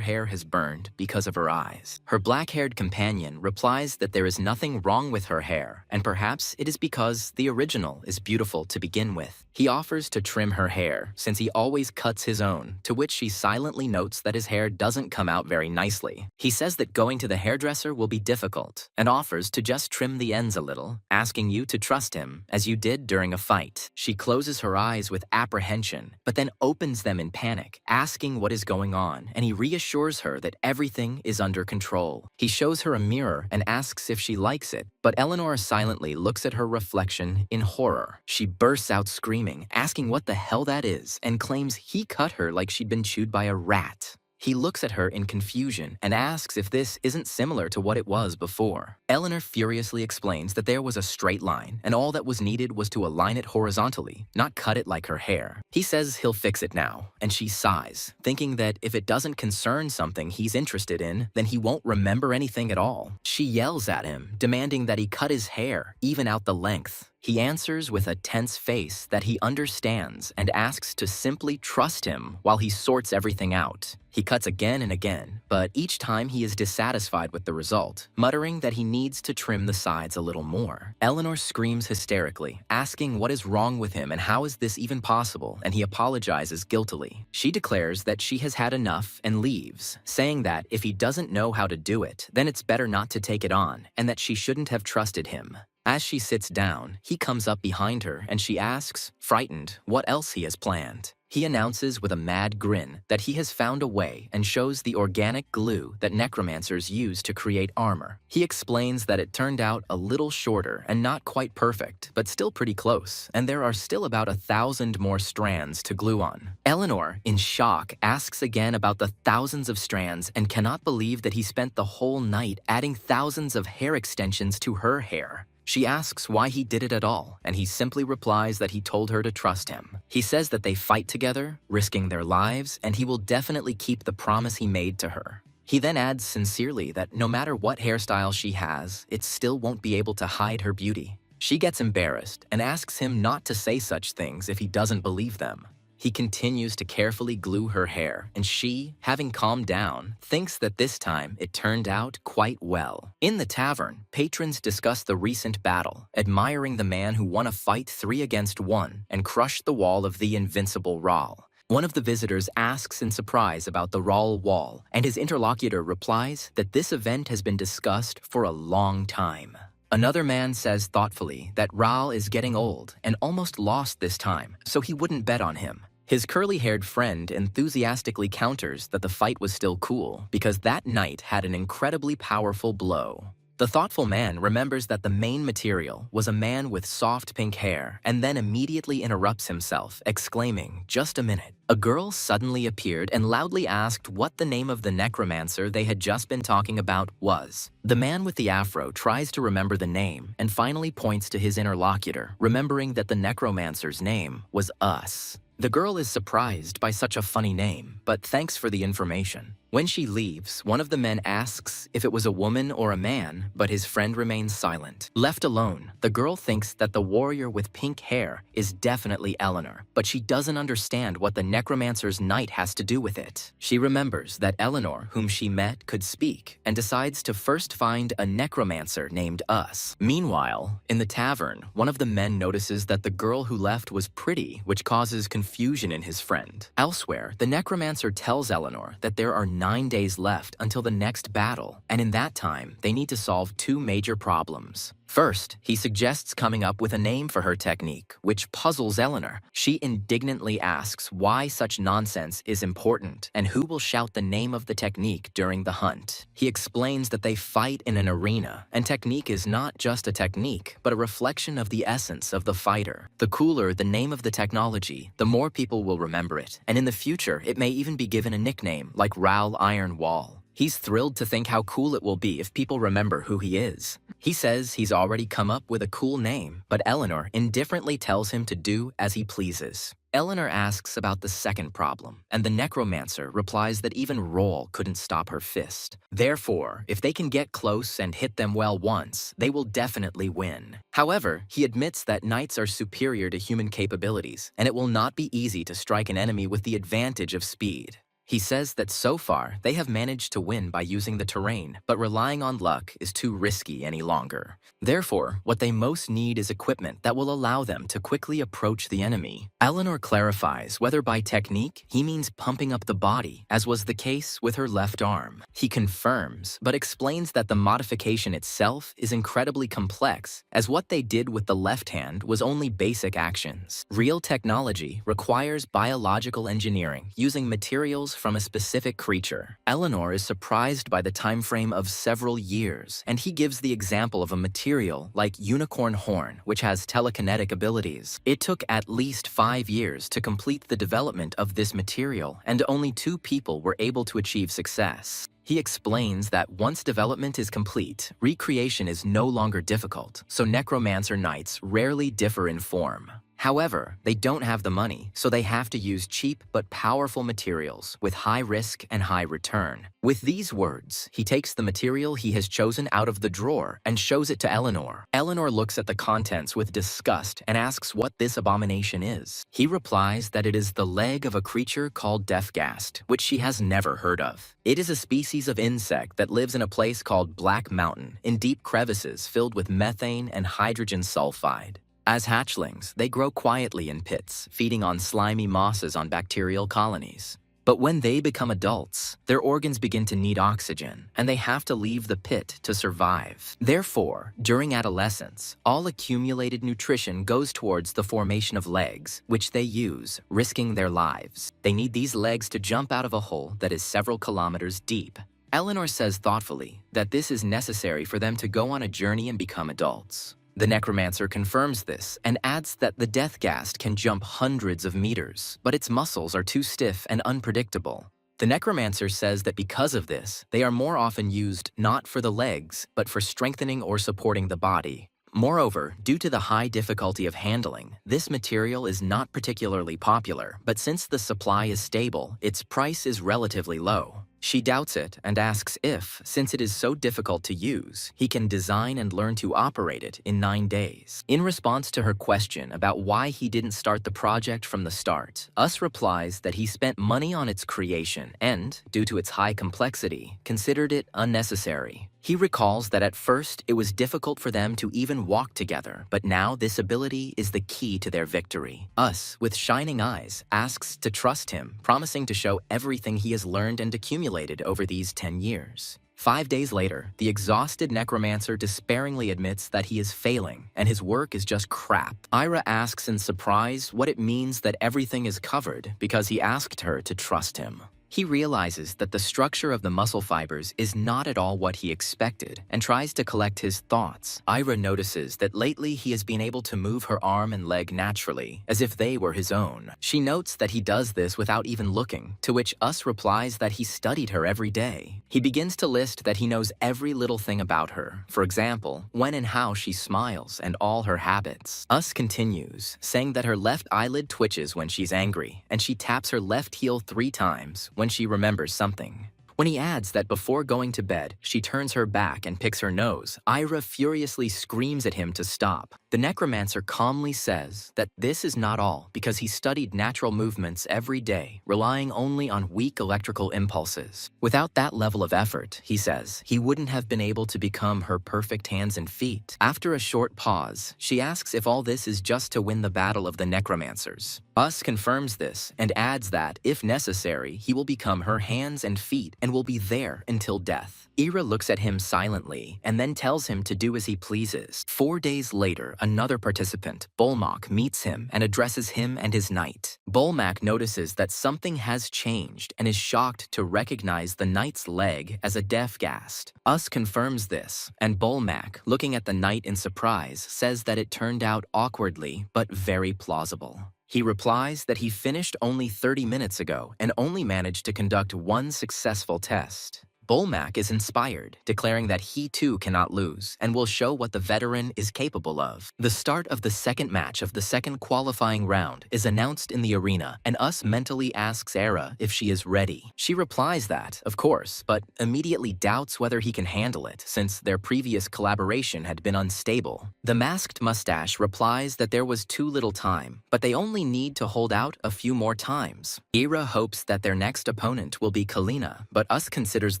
hair has burned because of her eyes. Her black-haired companion replies that there is nothing wrong with her hair, and perhaps it is because the original is beautiful to begin with. He offers to trim her hair, since he always cuts his own, to which she silently notes that his hair doesn't come out very nicely. He says that going to the hairdresser will be difficult, and offers to just trim the ends a little, asking you to trust him, as you did during a fight. She closes her eyes with apprehension, but then opens them in panic, asking what is going on, and he reassures her that everything is under control. He shows her a mirror and asks if she likes it, but Eleanor silently looks at her reflection in horror. She bursts out screaming, asking what the hell that is, and claims he cut her like she'd been chewed by a rat. He looks at her in confusion and asks if this isn't similar to what it was before. Eleanor furiously explains that there was a straight line, and all that was needed was to align it horizontally, not cut it like her hair. He says he'll fix it now, and she sighs, thinking that if it doesn't concern something he's interested in, then he won't remember anything at all. She yells at him, demanding that he cut his hair, even out the length. He answers with a tense face that he understands and asks to simply trust him while he sorts everything out. He cuts again and again, but each time he is dissatisfied with the result, muttering that he needs to trim the sides a little more. Eleanor screams hysterically, asking what is wrong with him and how is this even possible, and he apologizes guiltily. She declares that she has had enough and leaves, saying that if he doesn't know how to do it, then it's better not to take it on, and that she shouldn't have trusted him. As she sits down, he comes up behind her and she asks, frightened, what else he has planned. He announces with a mad grin that he has found a way and shows the organic glue that necromancers use to create armor. He explains that it turned out a little shorter and not quite perfect, but still pretty close, and there are still about 1,000 more strands to glue on. Eleanor, in shock, asks again about the thousands of strands and cannot believe that he spent the whole night adding thousands of hair extensions to her hair. She asks why he did it at all, and he simply replies that he told her to trust him. He says that they fight together, risking their lives, and he will definitely keep the promise he made to her. He then adds sincerely that no matter what hairstyle she has, it still won't be able to hide her beauty. She gets embarrassed and asks him not to say such things if he doesn't believe them. He continues to carefully glue her hair, and she, having calmed down, thinks that this time it turned out quite well. In the tavern, patrons discuss the recent battle, admiring the man who won a fight 3 against 1 and crushed the wall of the invincible Rahl. One of the visitors asks in surprise about the Rahl wall, and his interlocutor replies that this event has been discussed for a long time. Another man says thoughtfully that Rahl is getting old and almost lost this time, so he wouldn't bet on him. His curly-haired friend enthusiastically counters that the fight was still cool because that knight had an incredibly powerful blow. The thoughtful man remembers that the main material was a man with soft pink hair and then immediately interrupts himself, exclaiming, "Just a minute." A girl suddenly appeared and loudly asked what the name of the necromancer they had just been talking about was. The man with the afro tries to remember the name and finally points to his interlocutor, remembering that the necromancer's name was Us. The girl is surprised by such a funny name, but thanks for the information. When she leaves, one of the men asks if it was a woman or a man, but his friend remains silent. Left alone, the girl thinks that the warrior with pink hair is definitely Eleanor, but she doesn't understand what the necromancer's knight has to do with it. She remembers that Eleanor, whom she met, could speak, and decides to first find a necromancer named Us. Meanwhile, in the tavern, one of the men notices that the girl who left was pretty, which causes confusion in his friend. Elsewhere, the necromancer tells Eleanor that there are 9 days left until the next battle, and in that time, they need to solve 2 major problems. First, he suggests coming up with a name for her technique, which puzzles Eleanor. She indignantly asks why such nonsense is important and who will shout the name of the technique during the hunt. He explains that they fight in an arena, and technique is not just a technique, but a reflection of the essence of the fighter. The cooler the name of the technology, the more people will remember it, and in the future, it may even be given a nickname like Rahl Iron Wall. He's thrilled to think how cool it will be if people remember who he is. He says he's already come up with a cool name, but Eleanor indifferently tells him to do as he pleases. Eleanor asks about the second problem, and the necromancer replies that even Roll couldn't stop her fist. Therefore, if they can get close and hit them well once, they will definitely win. However, he admits that knights are superior to human capabilities, and it will not be easy to strike an enemy with the advantage of speed. He says that so far, they have managed to win by using the terrain, but relying on luck is too risky any longer. Therefore, what they most need is equipment that will allow them to quickly approach the enemy. Eleanor clarifies whether by technique he means pumping up the body, as was the case with her left arm. He confirms, but explains that the modification itself is incredibly complex, as what they did with the left hand was only basic actions. Real technology requires biological engineering using materials from a specific creature. Eleanor is surprised by the time frame of several years, and he gives the example of a material like unicorn horn, which has telekinetic abilities. It took at least 5 years to complete the development of this material, and only 2 people were able to achieve success. He explains that once development is complete, recreation is no longer difficult, so necromancer knights rarely differ in form. However, they don't have the money, so they have to use cheap but powerful materials with high risk and high return. With these words, he takes the material he has chosen out of the drawer and shows it to Eleanor. Eleanor looks at the contents with disgust and asks what this abomination is. He replies that it is the leg of a creature called Deathgast, which she has never heard of. It is a species of insect that lives in a place called Black Mountain, in deep crevices filled with methane and hydrogen sulfide. As hatchlings, they grow quietly in pits, feeding on slimy mosses on bacterial colonies. But when they become adults, their organs begin to need oxygen, and they have to leave the pit to survive. Therefore, during adolescence, all accumulated nutrition goes towards the formation of legs, which they use, risking their lives. They need these legs to jump out of a hole that is several kilometers deep. Eleanor says thoughtfully that this is necessary for them to go on a journey and become adults. The necromancer confirms this and adds that the Deathgast can jump hundreds of meters, but its muscles are too stiff and unpredictable. The necromancer says that because of this, they are more often used not for the legs, but for strengthening or supporting the body. Moreover, due to the high difficulty of handling, this material is not particularly popular, but since the supply is stable, its price is relatively low. She doubts it and asks if, since it is so difficult to use, he can design and learn to operate it in 9 days. In response to her question about why he didn't start the project from the start, Us replies that he spent money on its creation and, due to its high complexity, considered it unnecessary. He recalls that at first it was difficult for them to even walk together, but now this ability is the key to their victory. Us, with shining eyes, asks to trust him, promising to show everything he has learned and accumulated over these 10 years. 5 days later, the exhausted Necromancer despairingly admits that he is failing and his work is just crap. Ira asks in surprise what it means that everything is covered because he asked her to trust him. He realizes that the structure of the muscle fibers is not at all what he expected and tries to collect his thoughts. Ira notices that lately he has been able to move her arm and leg naturally, as if they were his own. She notes that he does this without even looking, to which Us replies that he studied her every day. He begins to list that he knows every little thing about her, for example, when and how she smiles and all her habits. Us continues, saying that her left eyelid twitches when she's angry, and she taps her left heel 3 times when she remembers something. When he adds that before going to bed, she turns her back and picks her nose, Ira furiously screams at him to stop. The Necromancer calmly says that this is not all because he studied natural movements every day, relying only on weak electrical impulses. Without that level of effort, he says, he wouldn't have been able to become her perfect hands and feet. After a short pause, she asks if all this is just to win the battle of the Necromancers. Us confirms this and adds that, if necessary, he will become her hands and feet and will be there until death. Ira looks at him silently and then tells him to do as he pleases. 4 days later, another participant, Bolmak, meets him and addresses him and his knight. Bolmak notices that something has changed and is shocked to recognize the knight's leg as a death ghast. Us confirms this, and Bolmak, looking at the knight in surprise, says that it turned out awkwardly but very plausible. He replies that he finished only 30 minutes ago and only managed to conduct 1 successful test. Bolmak is inspired, declaring that he too cannot lose and will show what the veteran is capable of. The start of the second match of the second qualifying round is announced in the arena, and Us mentally asks Era if she is ready. She replies that, of course, but immediately doubts whether he can handle it since their previous collaboration had been unstable. The masked mustache replies that there was too little time, but they only need to hold out a few more times. Era hopes that their next opponent will be Kalina, but Us considers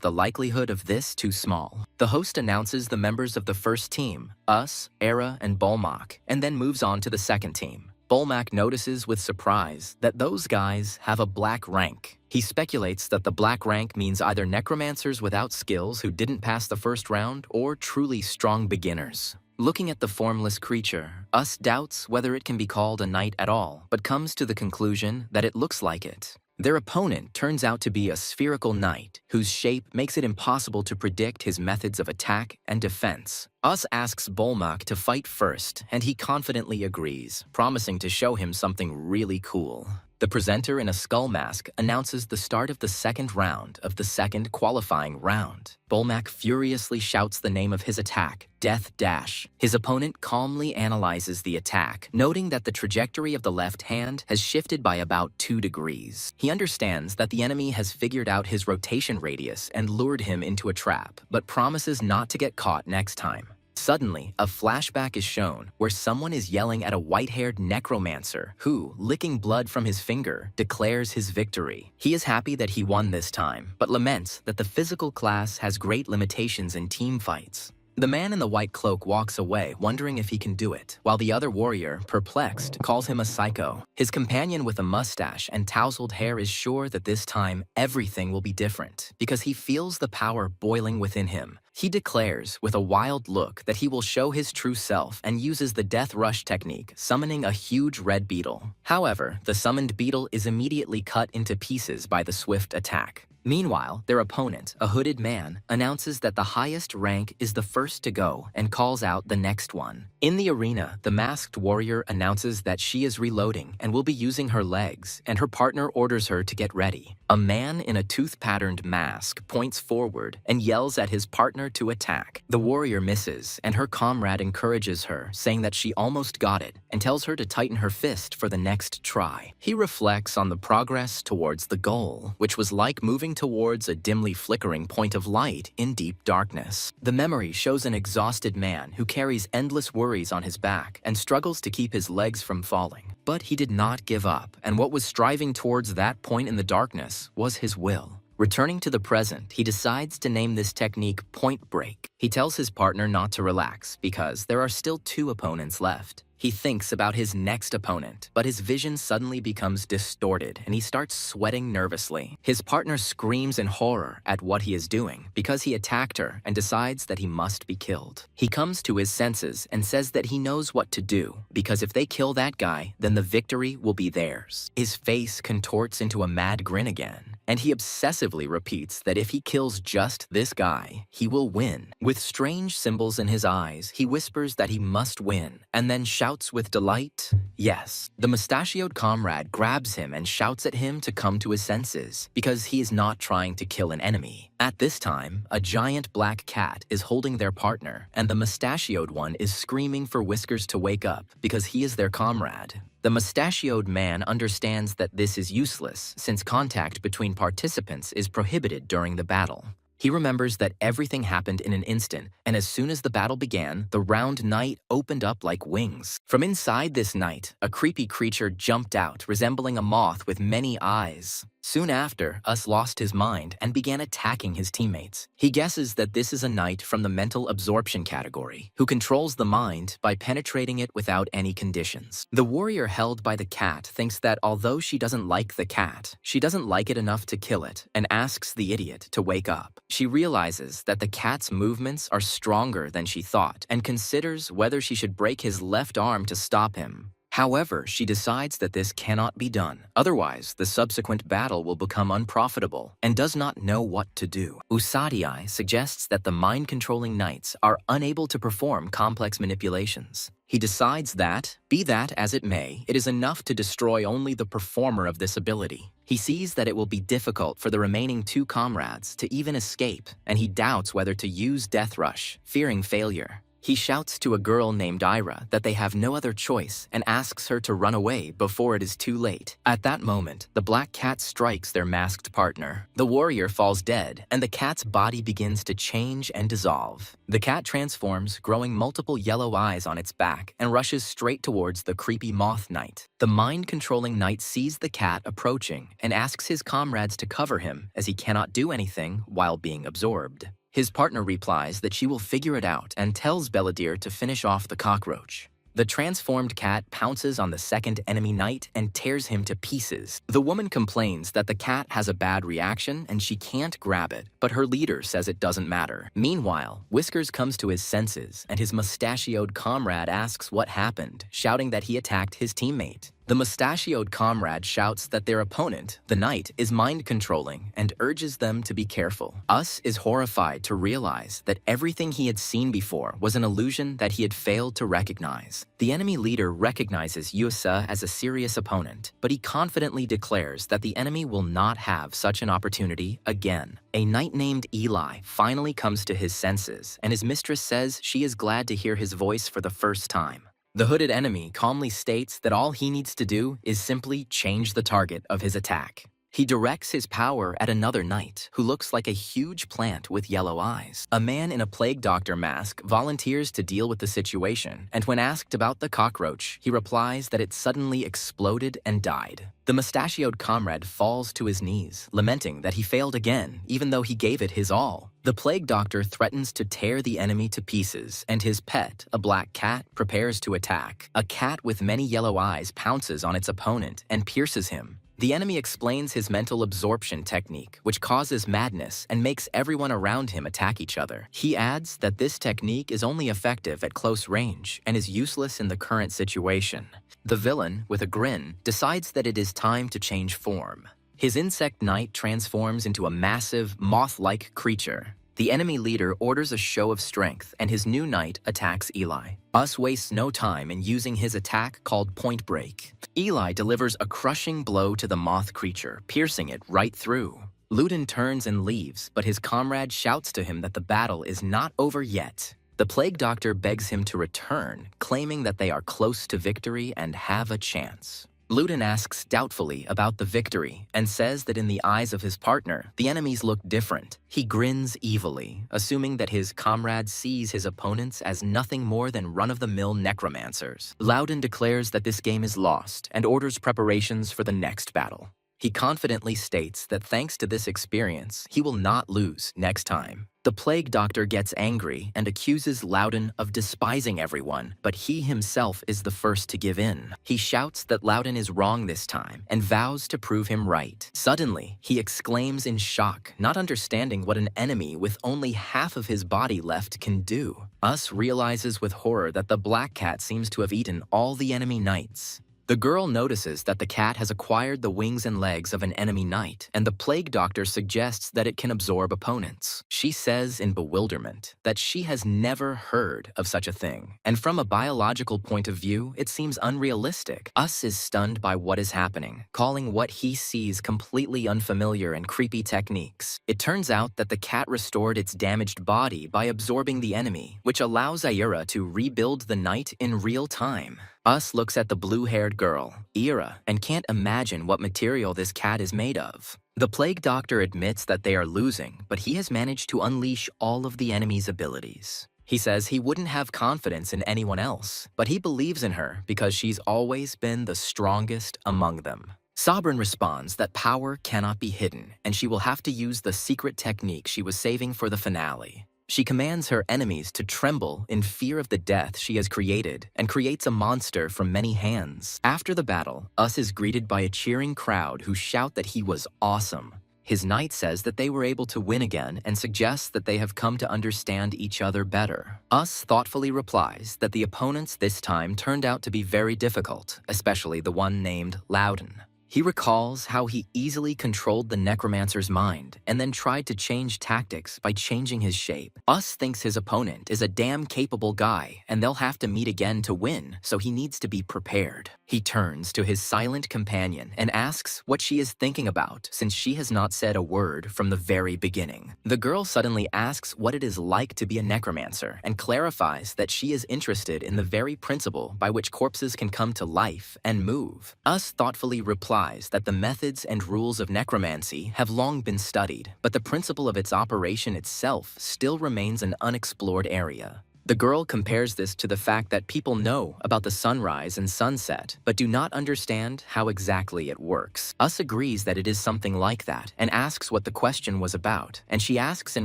the likelihood of this too small. The host announces the members of the first team, Us, Era, and Bolmak, and then moves on to the second team. Bolmak notices with surprise that those guys have a black rank. He speculates that the black rank means either necromancers without skills who didn't pass the first round or truly strong beginners. Looking at the formless creature, Us doubts whether it can be called a knight at all, but comes to the conclusion that it looks like it. Their opponent turns out to be a spherical knight, whose shape makes it impossible to predict his methods of attack and defense. Us asks Bolmak to fight first, and he confidently agrees, promising to show him something really cool. The presenter in a skull mask announces the start of the second round of the second qualifying round. Bolmak furiously shouts the name of his attack, Death Dash. His opponent calmly analyzes the attack, noting that the trajectory of the left hand has shifted by about 2 degrees. He understands that the enemy has figured out his rotation radius and lured him into a trap, but promises not to get caught next time. Suddenly, a flashback is shown where someone is yelling at a white-haired necromancer who, licking blood from his finger, declares his victory. He is happy that he won this time, but laments that the physical class has great limitations in team fights. The man in the white cloak walks away, wondering if he can do it, while the other warrior, perplexed, calls him a psycho. His companion with a mustache and tousled hair is sure that this time everything will be different, because he feels the power boiling within him. He declares, with a wild look, that he will show his true self and uses the death rush technique, summoning a huge red beetle. However, the summoned beetle is immediately cut into pieces by the swift attack. Meanwhile, their opponent, a hooded man, announces that the highest rank is the first to go and calls out the next one. In the arena, the masked warrior announces that she is reloading and will be using her legs, and her partner orders her to get ready. A man in a tooth-patterned mask points forward and yells at his partner to attack. The warrior misses, and her comrade encourages her, saying that she almost got it, and tells her to tighten her fist for the next try. He reflects on the progress towards the goal, which was like moving towards a dimly flickering point of light in deep darkness. The memory shows an exhausted man who carries endless worries on his back and struggles to keep his legs from falling. But he did not give up, and what was striving towards that point in the darkness was his will. Returning to the present, he decides to name this technique Point Break. He tells his partner not to relax because there are still 2 opponents left. He thinks about his next opponent, but his vision suddenly becomes distorted and he starts sweating nervously. His partner screams in horror at what he is doing because he attacked her and decides that he must be killed. He comes to his senses and says that he knows what to do because if they kill that guy, then the victory will be theirs. His face contorts into a mad grin again, and he obsessively repeats that if he kills just this guy, he will win. With strange symbols in his eyes, he whispers that he must win, and then shouts with delight, yes. The mustachioed comrade grabs him and shouts at him to come to his senses, because he is not trying to kill an enemy. At this time, a giant black cat is holding their partner, and the mustachioed one is screaming for Whiskers to wake up, because he is their comrade. The mustachioed man understands that this is useless since contact between participants is prohibited during the battle. He remembers that everything happened in an instant, and as soon as the battle began, the round night opened up like wings. From inside this night, a creepy creature jumped out, resembling a moth with many eyes. Soon after, Us lost his mind and began attacking his teammates. He guesses that this is a knight from the mental absorption category, who controls the mind by penetrating it without any conditions. The warrior held by the cat thinks that although she doesn't like the cat, she doesn't like it enough to kill it, and asks the idiot to wake up. She realizes that the cat's movements are stronger than she thought, and considers whether she should break his left arm to stop him. However, she decides that this cannot be done, otherwise the subsequent battle will become unprofitable, and does not know what to do. Usadai suggests that the mind-controlling knights are unable to perform complex manipulations. He decides that, be that as it may, it is enough to destroy only the performer of this ability. He sees that it will be difficult for the remaining 2 comrades to even escape, and he doubts whether to use Death Rush, fearing failure. He shouts to a girl named Ira that they have no other choice and asks her to run away before it is too late. At that moment, the black cat strikes their masked partner. The warrior falls dead, and the cat's body begins to change and dissolve. The cat transforms, growing multiple yellow eyes on its back, and rushes straight towards the creepy moth knight. The mind-controlling knight sees the cat approaching and asks his comrades to cover him, as he cannot do anything while being absorbed. His partner replies that she will figure it out and tells Belladir to finish off the cockroach. The transformed cat pounces on the second enemy knight and tears him to pieces. The woman complains that the cat has a bad reaction and she can't grab it, but her leader says it doesn't matter. Meanwhile, Whiskers comes to his senses and his mustachioed comrade asks what happened, shouting that he attacked his teammate. The mustachioed comrade shouts that their opponent, the knight, is mind-controlling and urges them to be careful. Us is horrified to realize that everything he had seen before was an illusion that he had failed to recognize. The enemy leader recognizes Yusa as a serious opponent, but he confidently declares that the enemy will not have such an opportunity again. A knight named Eli finally comes to his senses, and his mistress says she is glad to hear his voice for the first time. The hooded enemy calmly states that all he needs to do is simply change the target of his attack. He directs his power at another knight, who looks like a huge plant with yellow eyes. A man in a plague doctor mask volunteers to deal with the situation, and when asked about the cockroach, he replies that it suddenly exploded and died. The mustachioed comrade falls to his knees, lamenting that he failed again, even though he gave it his all. The plague doctor threatens to tear the enemy to pieces, and his pet, a black cat, prepares to attack. A cat with many yellow eyes pounces on its opponent and pierces him. The enemy explains his mental absorption technique, which causes madness and makes everyone around him attack each other. He adds that this technique is only effective at close range and is useless in the current situation. The villain, with a grin, decides that it is time to change form. His insect knight transforms into a massive, moth-like creature. The enemy leader orders a show of strength, and his new knight attacks Eli. Us wastes no time in using his attack called Point Break. Eli delivers a crushing blow to the moth creature, piercing it right through. Luden turns and leaves, but his comrade shouts to him that the battle is not over yet. The plague doctor begs him to return, claiming that they are close to victory and have a chance. Luden asks doubtfully about the victory and says that in the eyes of his partner, the enemies look different. He grins evilly, assuming that his comrade sees his opponents as nothing more than run-of-the-mill necromancers. Luden declares that this game is lost and orders preparations for the next battle. He confidently states that thanks to this experience, he will not lose next time. The plague doctor gets angry and accuses Luden of despising everyone, but he himself is the first to give in. He shouts that Luden is wrong this time and vows to prove him right. Suddenly, he exclaims in shock, not understanding what an enemy with only half of his body left can do. Us realizes with horror that the black cat seems to have eaten all the enemy knights. The girl notices that the cat has acquired the wings and legs of an enemy knight, and the plague doctor suggests that it can absorb opponents. She says in bewilderment that she has never heard of such a thing, and from a biological point of view, it seems unrealistic. Us is stunned by what is happening, calling what he sees completely unfamiliar and creepy techniques. It turns out that the cat restored its damaged body by absorbing the enemy, which allows Ira to rebuild the knight in real time. Us looks at the blue-haired girl, Ira, and can't imagine what material this cat is made of. The plague doctor admits that they are losing, but he has managed to unleash all of the enemy's abilities. He says he wouldn't have confidence in anyone else, but he believes in her because she's always been the strongest among them. Sabrin responds that power cannot be hidden, and she will have to use the secret technique she was saving for the finale. She commands her enemies to tremble in fear of the death she has created and creates a monster from many hands. After the battle, Us is greeted by a cheering crowd who shout that he was awesome. His knight says that they were able to win again and suggests that they have come to understand each other better. Us thoughtfully replies that the opponents this time turned out to be very difficult, especially the one named Luden. He recalls how he easily controlled the necromancer's mind and then tried to change tactics by changing his shape. Us thinks his opponent is a damn capable guy and they'll have to meet again to win, so he needs to be prepared. He turns to his silent companion and asks what she is thinking about since she has not said a word from the very beginning. The girl suddenly asks what it is like to be a necromancer and clarifies that she is interested in the very principle by which corpses can come to life and move. Us thoughtfully replies that the methods and rules of necromancy have long been studied, but the principle of its operation itself still remains an unexplored area. The girl compares this to the fact that people know about the sunrise and sunset, but do not understand how exactly it works. Us agrees that it is something like that and asks what the question was about, and she asks in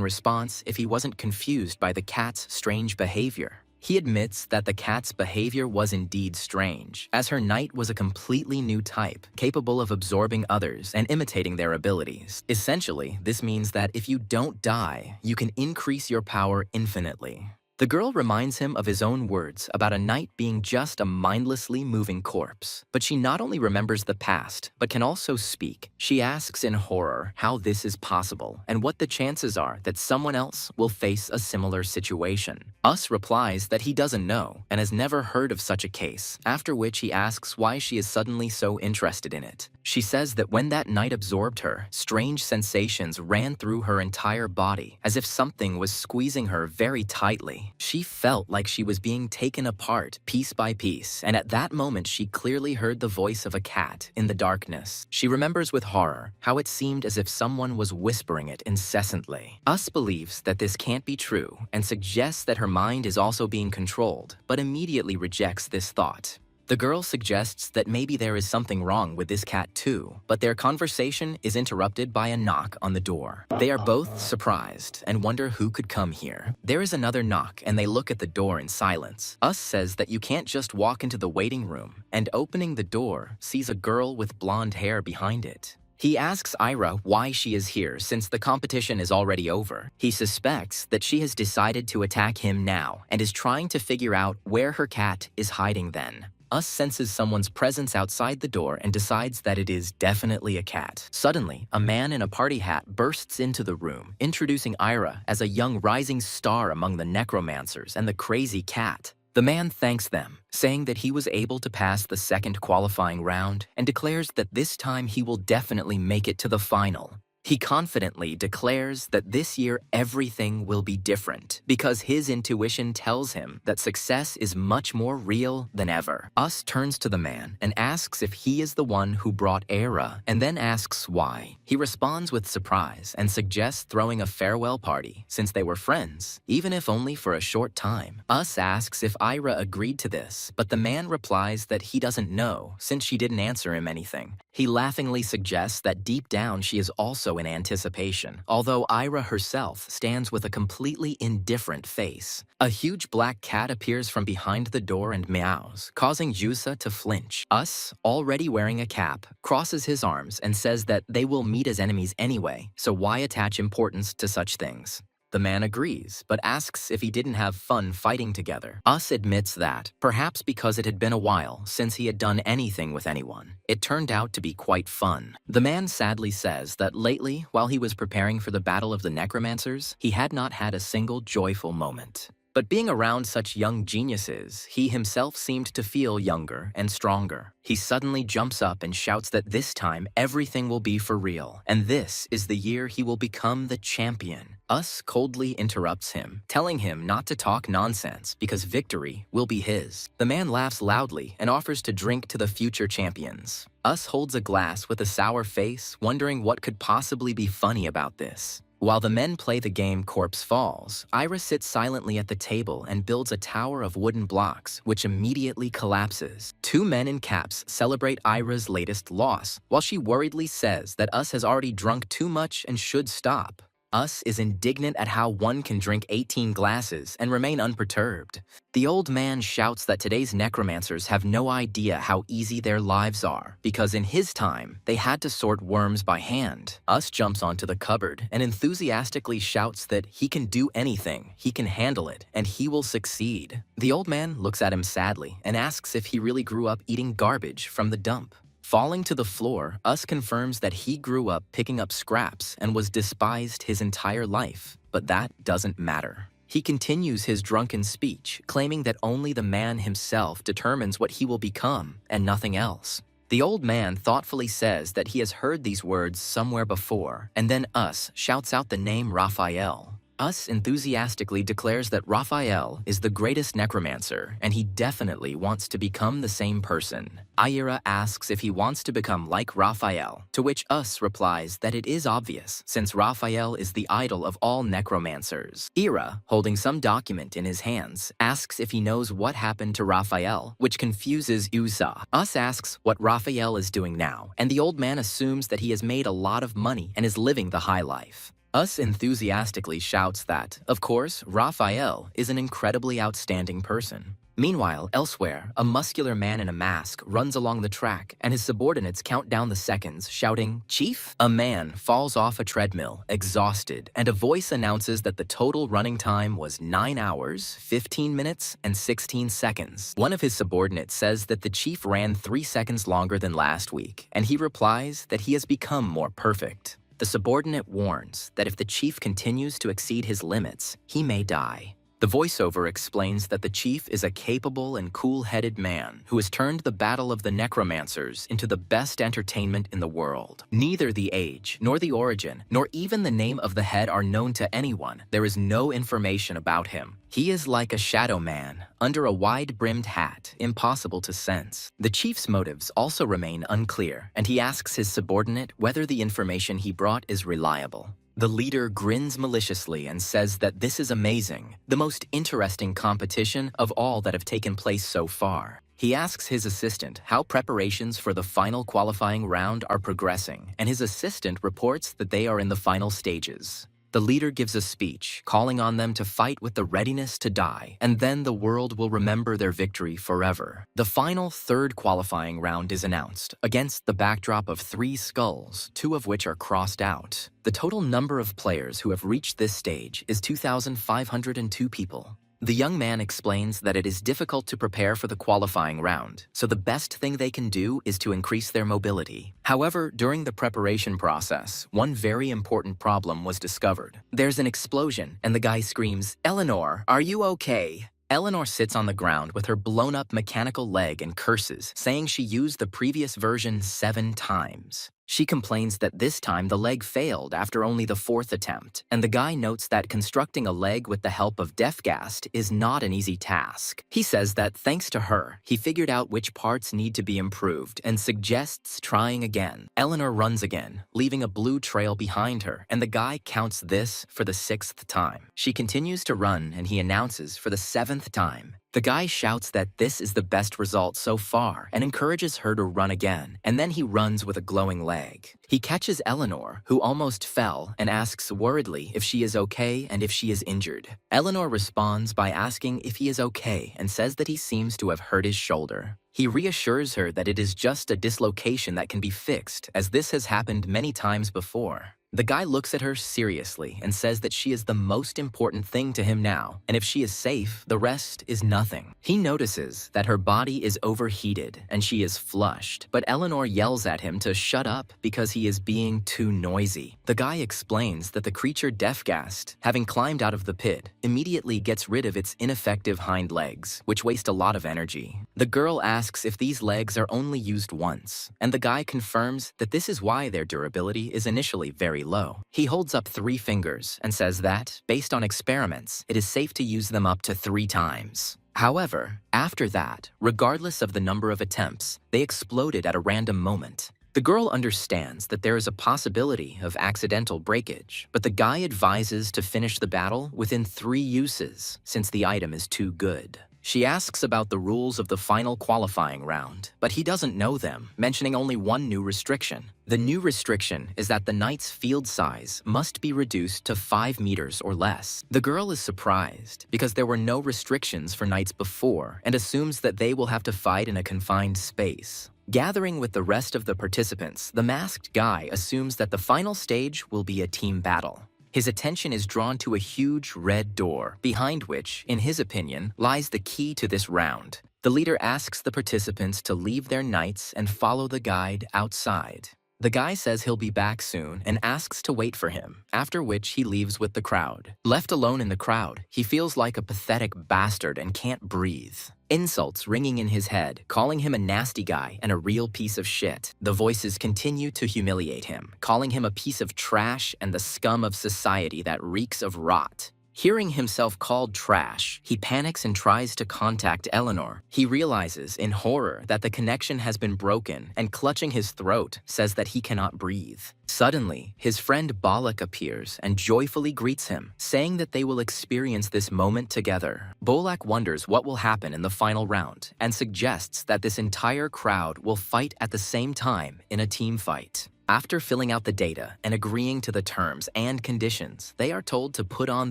response if he wasn't confused by the cat's strange behavior. He admits that the cat's behavior was indeed strange, as her knight was a completely new type, capable of absorbing others and imitating their abilities. Essentially, this means that if you don't die, you can increase your power infinitely. The girl reminds him of his own words about a knight being just a mindlessly moving corpse. But she not only remembers the past, but can also speak. She asks in horror how this is possible and what the chances are that someone else will face a similar situation. Us replies that he doesn't know and has never heard of such a case, after which he asks why she is suddenly so interested in it. She says that when that knight absorbed her, strange sensations ran through her entire body, as if something was squeezing her very tightly. She felt like she was being taken apart piece by piece, and at that moment she clearly heard the voice of a cat in the darkness. She remembers with horror how it seemed as if someone was whispering it incessantly. Us believes that this can't be true and suggests that her mind is also being controlled, but immediately rejects this thought. The girl suggests that maybe there is something wrong with this cat too, but their conversation is interrupted by a knock on the door. They are both surprised and wonder who could come here. There is another knock and they look at the door in silence. Us says that you can't just walk into the waiting room, and opening the door, sees a girl with blonde hair behind it. He asks Ira why she is here since the competition is already over. He suspects that she has decided to attack him now and is trying to figure out where her cat is hiding then. Us senses someone's presence outside the door and decides that it is definitely a cat. Suddenly, a man in a party hat bursts into the room, introducing Ira as a young rising star among the necromancers and the crazy cat. The man thanks them, saying that he was able to pass the second qualifying round and declares that this time he will definitely make it to the final. He confidently declares that this year everything will be different because his intuition tells him that success is much more real than ever. Us turns to the man and asks if he is the one who brought Era and then asks why. He responds with surprise and suggests throwing a farewell party since they were friends, even if only for a short time. Us asks if Ira agreed to this, but the man replies that he doesn't know since she didn't answer him anything. He laughingly suggests that deep down she is also in anticipation, although Ira herself stands with a completely indifferent face. A huge black cat appears from behind the door and meows, causing Yusa to flinch. Us, already wearing a cap, crosses his arms and says that they will meet as enemies anyway, so why attach importance to such things? The man agrees, but asks if he didn't have fun fighting together. Us admits that, perhaps because it had been a while since he had done anything with anyone, it turned out to be quite fun. The man sadly says that lately, while he was preparing for the battle of the Necromancers, he had not had a single joyful moment. But being around such young geniuses, he himself seemed to feel younger and stronger. He suddenly jumps up and shouts that this time everything will be for real, and this is the year he will become the champion. Us coldly interrupts him, telling him not to talk nonsense because victory will be his. The man laughs loudly and offers to drink to the future champions. Us holds a glass with a sour face, wondering what could possibly be funny about this. While the men play the game Corpse Falls, Ira sits silently at the table and builds a tower of wooden blocks, which immediately collapses. Two men in caps celebrate Ira's latest loss, while she worriedly says that Us has already drunk too much and should stop. Us is indignant at how one can drink 18 glasses and remain unperturbed. The old man shouts that today's necromancers have no idea how easy their lives are, because in his time, they had to sort worms by hand. Us jumps onto the cupboard and enthusiastically shouts that he can do anything, he can handle it, and he will succeed. The old man looks at him sadly and asks if he really grew up eating garbage from the dump. Falling to the floor, Us confirms that he grew up picking up scraps and was despised his entire life, but that doesn't matter. He continues his drunken speech, claiming that only the man himself determines what he will become and nothing else. The old man thoughtfully says that he has heard these words somewhere before, and then Us shouts out the name Raphael. Us enthusiastically declares that Raphael is the greatest necromancer, and he definitely wants to become the same person. Ira asks if he wants to become like Raphael, to which Us replies that it is obvious, since Raphael is the idol of all necromancers. Ira, holding some document in his hands, asks if he knows what happened to Raphael, which confuses Yusa. Us asks what Raphael is doing now, and the old man assumes that he has made a lot of money and is living the high life. Us enthusiastically shouts that, of course, Raphael is an incredibly outstanding person. Meanwhile, elsewhere, a muscular man in a mask runs along the track and his subordinates count down the seconds, shouting, "Chief?" A man falls off a treadmill, exhausted, and a voice announces that the total running time was 9 hours, 15 minutes, and 16 seconds. One of his subordinates says that the chief ran 3 seconds longer than last week, and he replies that he has become more perfect. The subordinate warns that if the chief continues to exceed his limits, he may die. The voiceover explains that the chief is a capable and cool-headed man who has turned the battle of the necromancers into the best entertainment in the world. Neither the age, nor the origin, nor even the name of the head are known to anyone. There is no information about him. He is like a shadow man, under a wide-brimmed hat, impossible to sense. The chief's motives also remain unclear, and he asks his subordinate whether the information he brought is reliable. The leader grins maliciously and says that this is amazing, the most interesting competition of all that have taken place so far. He asks his assistant how preparations for the final qualifying round are progressing, and his assistant reports that they are in the final stages. The leader gives a speech, calling on them to fight with the readiness to die, and then the world will remember their victory forever. The final third qualifying round is announced, against the backdrop of 3 skulls, 2 of which are crossed out. The total number of players who have reached this stage is 2,502 people. The young man explains that it is difficult to prepare for the qualifying round, so the best thing they can do is to increase their mobility. However, during the preparation process, one very important problem was discovered. There's an explosion, and the guy screams, "Eleanor, are you okay?" Eleanor sits on the ground with her blown-up mechanical leg and curses, saying she used the previous version 7 times. She complains that this time the leg failed after only the 4th attempt, and the guy notes that constructing a leg with the help of Deathgast is not an easy task. He says that thanks to her, he figured out which parts need to be improved and suggests trying again. Eleanor runs again, leaving a blue trail behind her, and the guy counts this for the 6th time. She continues to run, and he announces for the 7th time. The guy shouts that this is the best result so far and encourages her to run again, and then he runs with a glowing leg. He catches Eleanor, who almost fell, and asks worriedly if she is okay and if she is injured. Eleanor responds by asking if he is okay and says that he seems to have hurt his shoulder. He reassures her that it is just a dislocation that can be fixed, as this has happened many times before. The guy looks at her seriously and says that she is the most important thing to him now, and if she is safe, the rest is nothing. He notices that her body is overheated and she is flushed, but Eleanor yells at him to shut up because he is being too noisy. The guy explains that the creature Deathgast, having climbed out of the pit, immediately gets rid of its ineffective hind legs, which waste a lot of energy. The girl asks if these legs are only used once, and the guy confirms that this is why their durability is initially very low. He holds up 3 fingers and says that, based on experiments, it is safe to use them up to 3 times. However, after that, regardless of the number of attempts, they exploded at a random moment. The girl understands that there is a possibility of accidental breakage, but the guy advises to finish the battle within 3 uses, since the item is too good. She asks about the rules of the final qualifying round, but he doesn't know them, mentioning only one new restriction. The new restriction is that the knight's field size must be reduced to 5 meters or less. The girl is surprised because there were no restrictions for knights before and assumes that they will have to fight in a confined space. Gathering with the rest of the participants, the masked guy assumes that the final stage will be a team battle. His attention is drawn to a huge red door, behind which, in his opinion, lies the key to this round. The leader asks the participants to leave their knights and follow the guide outside. The guy says he'll be back soon and asks to wait for him, after which he leaves with the crowd. Left alone in the crowd, he feels like a pathetic bastard and can't breathe. Insults ringing in his head, calling him a nasty guy and a real piece of shit. The voices continue to humiliate him, calling him a piece of trash and the scum of society that reeks of rot. Hearing himself called trash, he panics and tries to contact Eleanor. He realizes, in horror, that the connection has been broken and, clutching his throat, says that he cannot breathe. Suddenly, his friend Bolak appears and joyfully greets him, saying that they will experience this moment together. Bolak wonders what will happen in the final round and suggests that this entire crowd will fight at the same time in a team fight. After filling out the data and agreeing to the terms and conditions, they are told to put on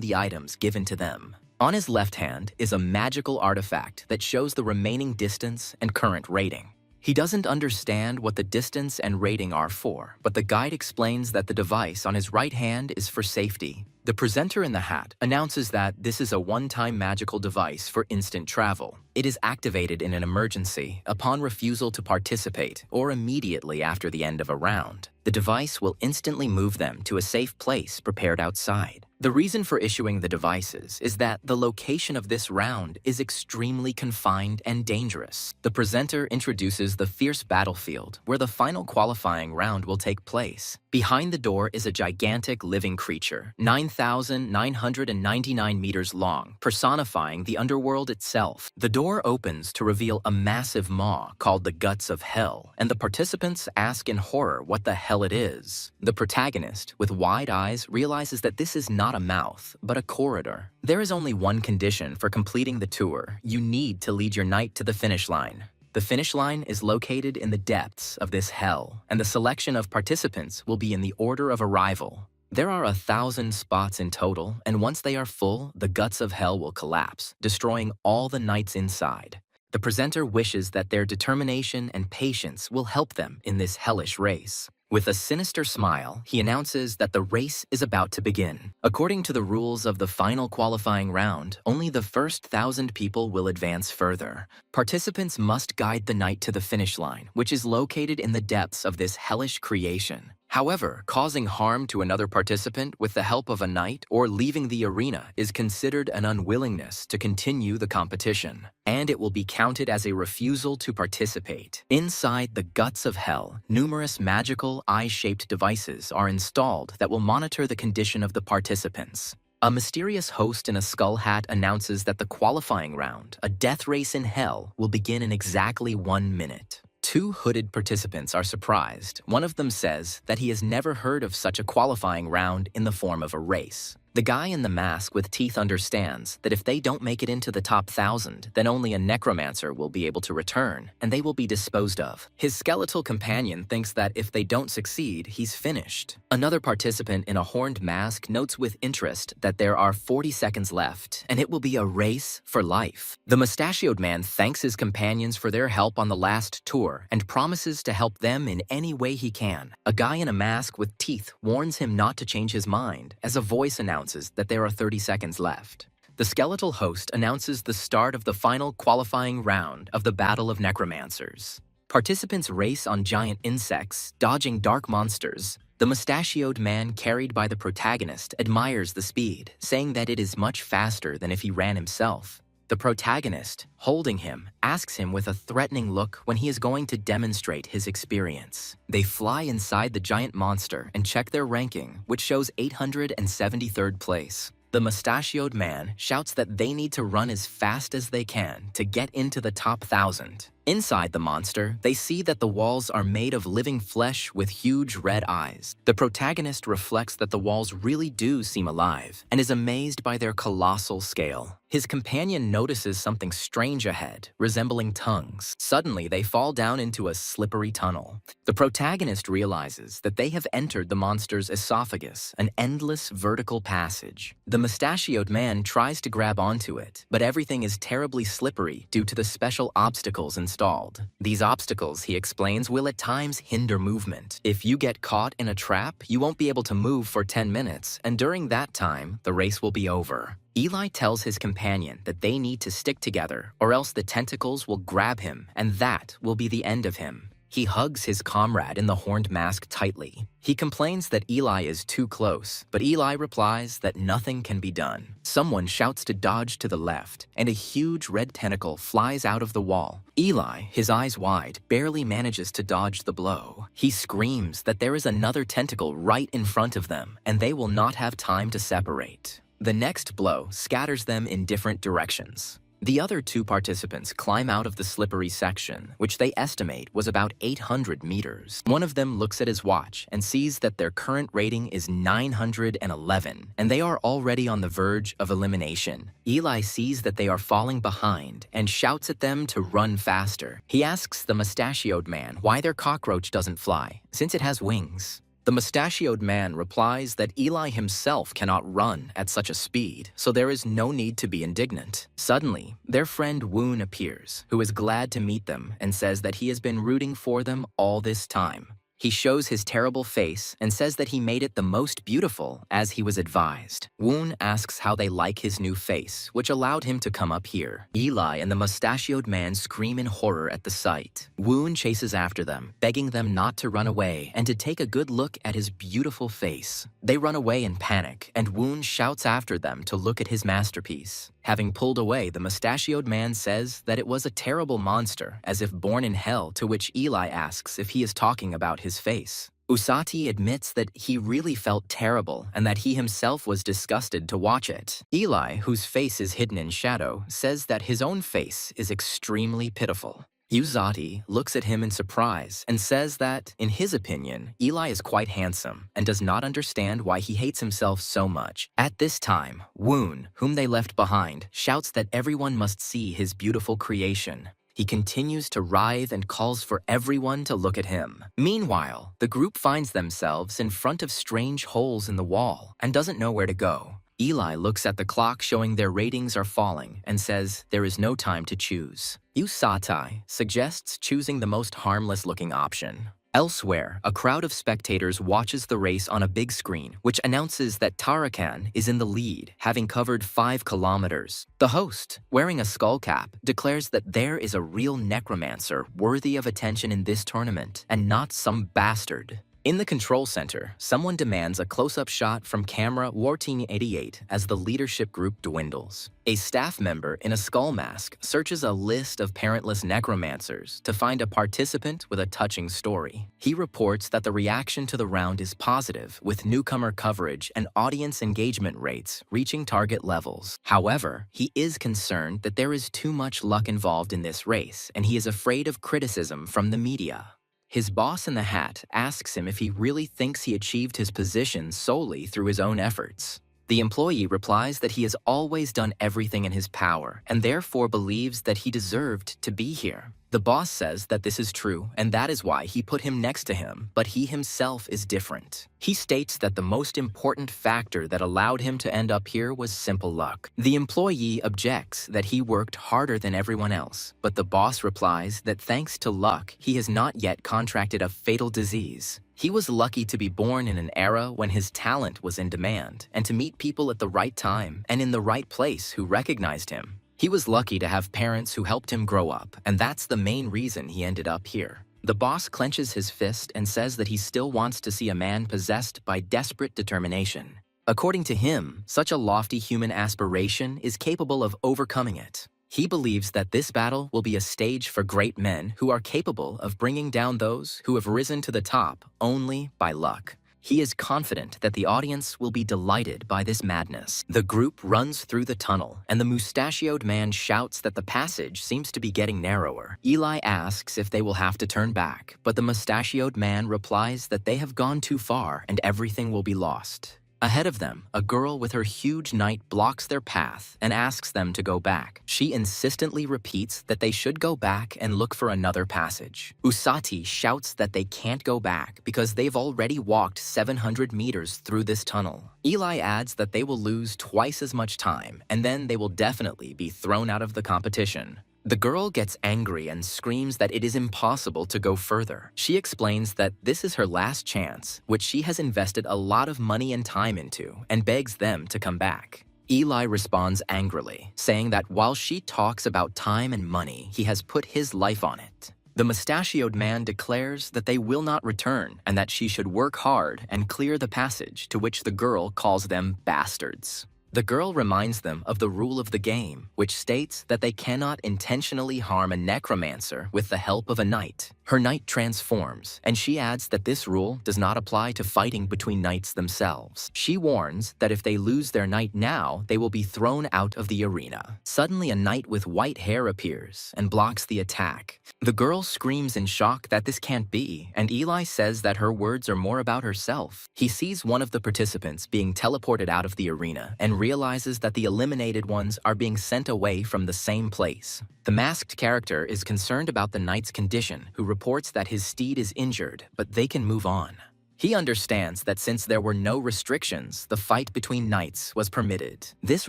the items given to them. On his left hand is a magical artifact that shows the remaining distance and current rating. He doesn't understand what the distance and rating are for, but the guide explains that the device on his right hand is for safety. The presenter in the hat announces that this is a one-time magical device for instant travel. It is activated in an emergency upon refusal to participate or immediately after the end of a round. The device will instantly move them to a safe place prepared outside. The reason for issuing the devices is that the location of this round is extremely confined and dangerous. The presenter introduces the fierce battlefield where the final qualifying round will take place. Behind the door is a gigantic living creature, 9,999 meters long, personifying the underworld itself. The door opens to reveal a massive maw called the Guts of Hell, and the participants ask in horror what the hell it is. The protagonist, with wide eyes, realizes that this is not a mouth, but a corridor. There is only one condition for completing the tour. You need to lead your knight to the finish line. The finish line is located in the depths of this hell, and the selection of participants will be in the order of arrival. There are 1,000 spots in total, and once they are full, the Guts of Hell will collapse, destroying all the knights inside. The presenter wishes that their determination and patience will help them in this hellish race. With a sinister smile, he announces that the race is about to begin. According to the rules of the final qualifying round, only the first 1,000 people will advance further. Participants must guide the knight to the finish line, which is located in the depths of this hellish creation. However, causing harm to another participant with the help of a knight or leaving the arena is considered an unwillingness to continue the competition, and it will be counted as a refusal to participate. Inside the guts of hell, numerous magical eye-shaped devices are installed that will monitor the condition of the participants. A mysterious host in a skull hat announces that the qualifying round, a death race in hell, will begin in exactly 1 minute. 2 hooded participants are surprised. One of them says that he has never heard of such a qualifying round in the form of a race. The guy in the mask with teeth understands that if they don't make it into the top 1,000, then only a Necromancer will be able to return, and they will be disposed of. His skeletal companion thinks that if they don't succeed, he's finished. Another participant in a horned mask notes with interest that there are 40 seconds left, and it will be a race for life. The mustachioed man thanks his companions for their help on the last tour and promises to help them in any way he can. A guy in a mask with teeth warns him not to change his mind, as a voice announces that there are 30 seconds left. The skeletal host announces the start of the final qualifying round of the Battle of Necromancers. Participants race on giant insects, dodging dark monsters. The mustachioed man carried by the protagonist admires the speed, saying that it is much faster than if he ran himself. The protagonist, holding him, asks him with a threatening look when he is going to demonstrate his experience. They fly inside the giant monster and check their ranking, which shows 873rd place. The mustachioed man shouts that they need to run as fast as they can to get into the top 1,000. Inside the monster, they see that the walls are made of living flesh with huge red eyes. The protagonist reflects that the walls really do seem alive and is amazed by their colossal scale. His companion notices something strange ahead, resembling tongues. Suddenly, they fall down into a slippery tunnel. The protagonist realizes that they have entered the monster's esophagus, an endless vertical passage. The mustachioed man tries to grab onto it, but everything is terribly slippery due to the special obstacles installed. These obstacles, he explains, will at times hinder movement. If you get caught in a trap, you won't be able to move for 10 minutes, and during that time, the race will be over. Eli tells his companion that they need to stick together, or else the tentacles will grab him, and that will be the end of him. He hugs his comrade in the horned mask tightly. He complains that Eli is too close, but Eli replies that nothing can be done. Someone shouts to dodge to the left, and a huge red tentacle flies out of the wall. Eli, his eyes wide, barely manages to dodge the blow. He screams that there is another tentacle right in front of them, and they will not have time to separate. The next blow scatters them in different directions. The other 2 participants climb out of the slippery section, which they estimate was about 800 meters. One of them looks at his watch and sees that their current rating is 911, and they are already on the verge of elimination. Eli sees that they are falling behind and shouts at them to run faster. He asks the mustachioed man why their cockroach doesn't fly, since it has wings. The mustachioed man replies that Eli himself cannot run at such a speed, so there is no need to be indignant. Suddenly, their friend Woon appears, who is glad to meet them and says that he has been rooting for them all this time. He shows his terrible face and says that he made it the most beautiful as he was advised. Woon asks how they like his new face, which allowed him to come up here. Eli and the mustachioed man scream in horror at the sight. Woon chases after them, begging them not to run away and to take a good look at his beautiful face. They run away in panic, and Woon shouts after them to look at his masterpiece. Having pulled away, the mustachioed man says that it was a terrible monster, as if born in hell, to which Eli asks if he is talking about his face. Usati admits that he really felt terrible and that he himself was disgusted to watch it. Eli, whose face is hidden in shadow, says that his own face is extremely pitiful. Usati looks at him in surprise and says that, in his opinion, Eli is quite handsome and does not understand why he hates himself so much. At this time, Woon, whom they left behind, shouts that everyone must see his beautiful creation. He continues to writhe and calls for everyone to look at him. Meanwhile, the group finds themselves in front of strange holes in the wall and doesn't know where to go. Eli looks at the clock showing their ratings are falling and says there is no time to choose. Usati suggests choosing the most harmless-looking option. Elsewhere, a crowd of spectators watches the race on a big screen, which announces that Tarakan is in the lead, having covered 5 kilometers. The host, wearing a skull cap, declares that there is a real necromancer worthy of attention in this tournament, and not some bastard. In the control center, someone demands a close-up shot from camera 1488 as the leadership group dwindles. A staff member in a skull mask searches a list of parentless necromancers to find a participant with a touching story. He reports that the reaction to the round is positive, with newcomer coverage and audience engagement rates reaching target levels. However, he is concerned that there is too much luck involved in this race, and he is afraid of criticism from the media. His boss in the hat asks him if he really thinks he achieved his position solely through his own efforts. The employee replies that he has always done everything in his power and therefore believes that he deserved to be here. The boss says that this is true and that is why he put him next to him, but he himself is different. He states that the most important factor that allowed him to end up here was simple luck. The employee objects that he worked harder than everyone else, but the boss replies that thanks to luck, he has not yet contracted a fatal disease. He was lucky to be born in an era when his talent was in demand and to meet people at the right time and in the right place who recognized him. He was lucky to have parents who helped him grow up, and that's the main reason he ended up here. The boss clenches his fist and says that he still wants to see a man possessed by desperate determination. According to him, such a lofty human aspiration is capable of overcoming it. He believes that this battle will be a stage for great men who are capable of bringing down those who have risen to the top only by luck. He is confident that the audience will be delighted by this madness. The group runs through the tunnel, and the mustachioed man shouts that the passage seems to be getting narrower. Eli asks if they will have to turn back, but the mustachioed man replies that they have gone too far and everything will be lost. Ahead of them, a girl with her huge knight blocks their path and asks them to go back. She insistently repeats that they should go back and look for another passage. Usati shouts that they can't go back because they've already walked 700 meters through this tunnel. Eli adds that they will lose twice as much time, and then they will definitely be thrown out of the competition. The girl gets angry and screams that it is impossible to go further. She explains that this is her last chance, which she has invested a lot of money and time into, and begs them to come back. Eli responds angrily, saying that while she talks about time and money, he has put his life on it. The mustachioed man declares that they will not return and that she should work hard and clear the passage, to which the girl calls them bastards. The girl reminds them of the rule of the game, which states that they cannot intentionally harm a necromancer with the help of a knight. Her knight transforms, and she adds that this rule does not apply to fighting between knights themselves. She warns that if they lose their knight now, they will be thrown out of the arena. Suddenly, a knight with white hair appears and blocks the attack. The girl screams in shock that this can't be, and Eli says that her words are more about herself. He sees one of the participants being teleported out of the arena and realizes that the eliminated ones are being sent away from the same place. The masked character is concerned about the knight's condition, who reports that his steed is injured, but they can move on. He understands that since there were no restrictions, the fight between knights was permitted. This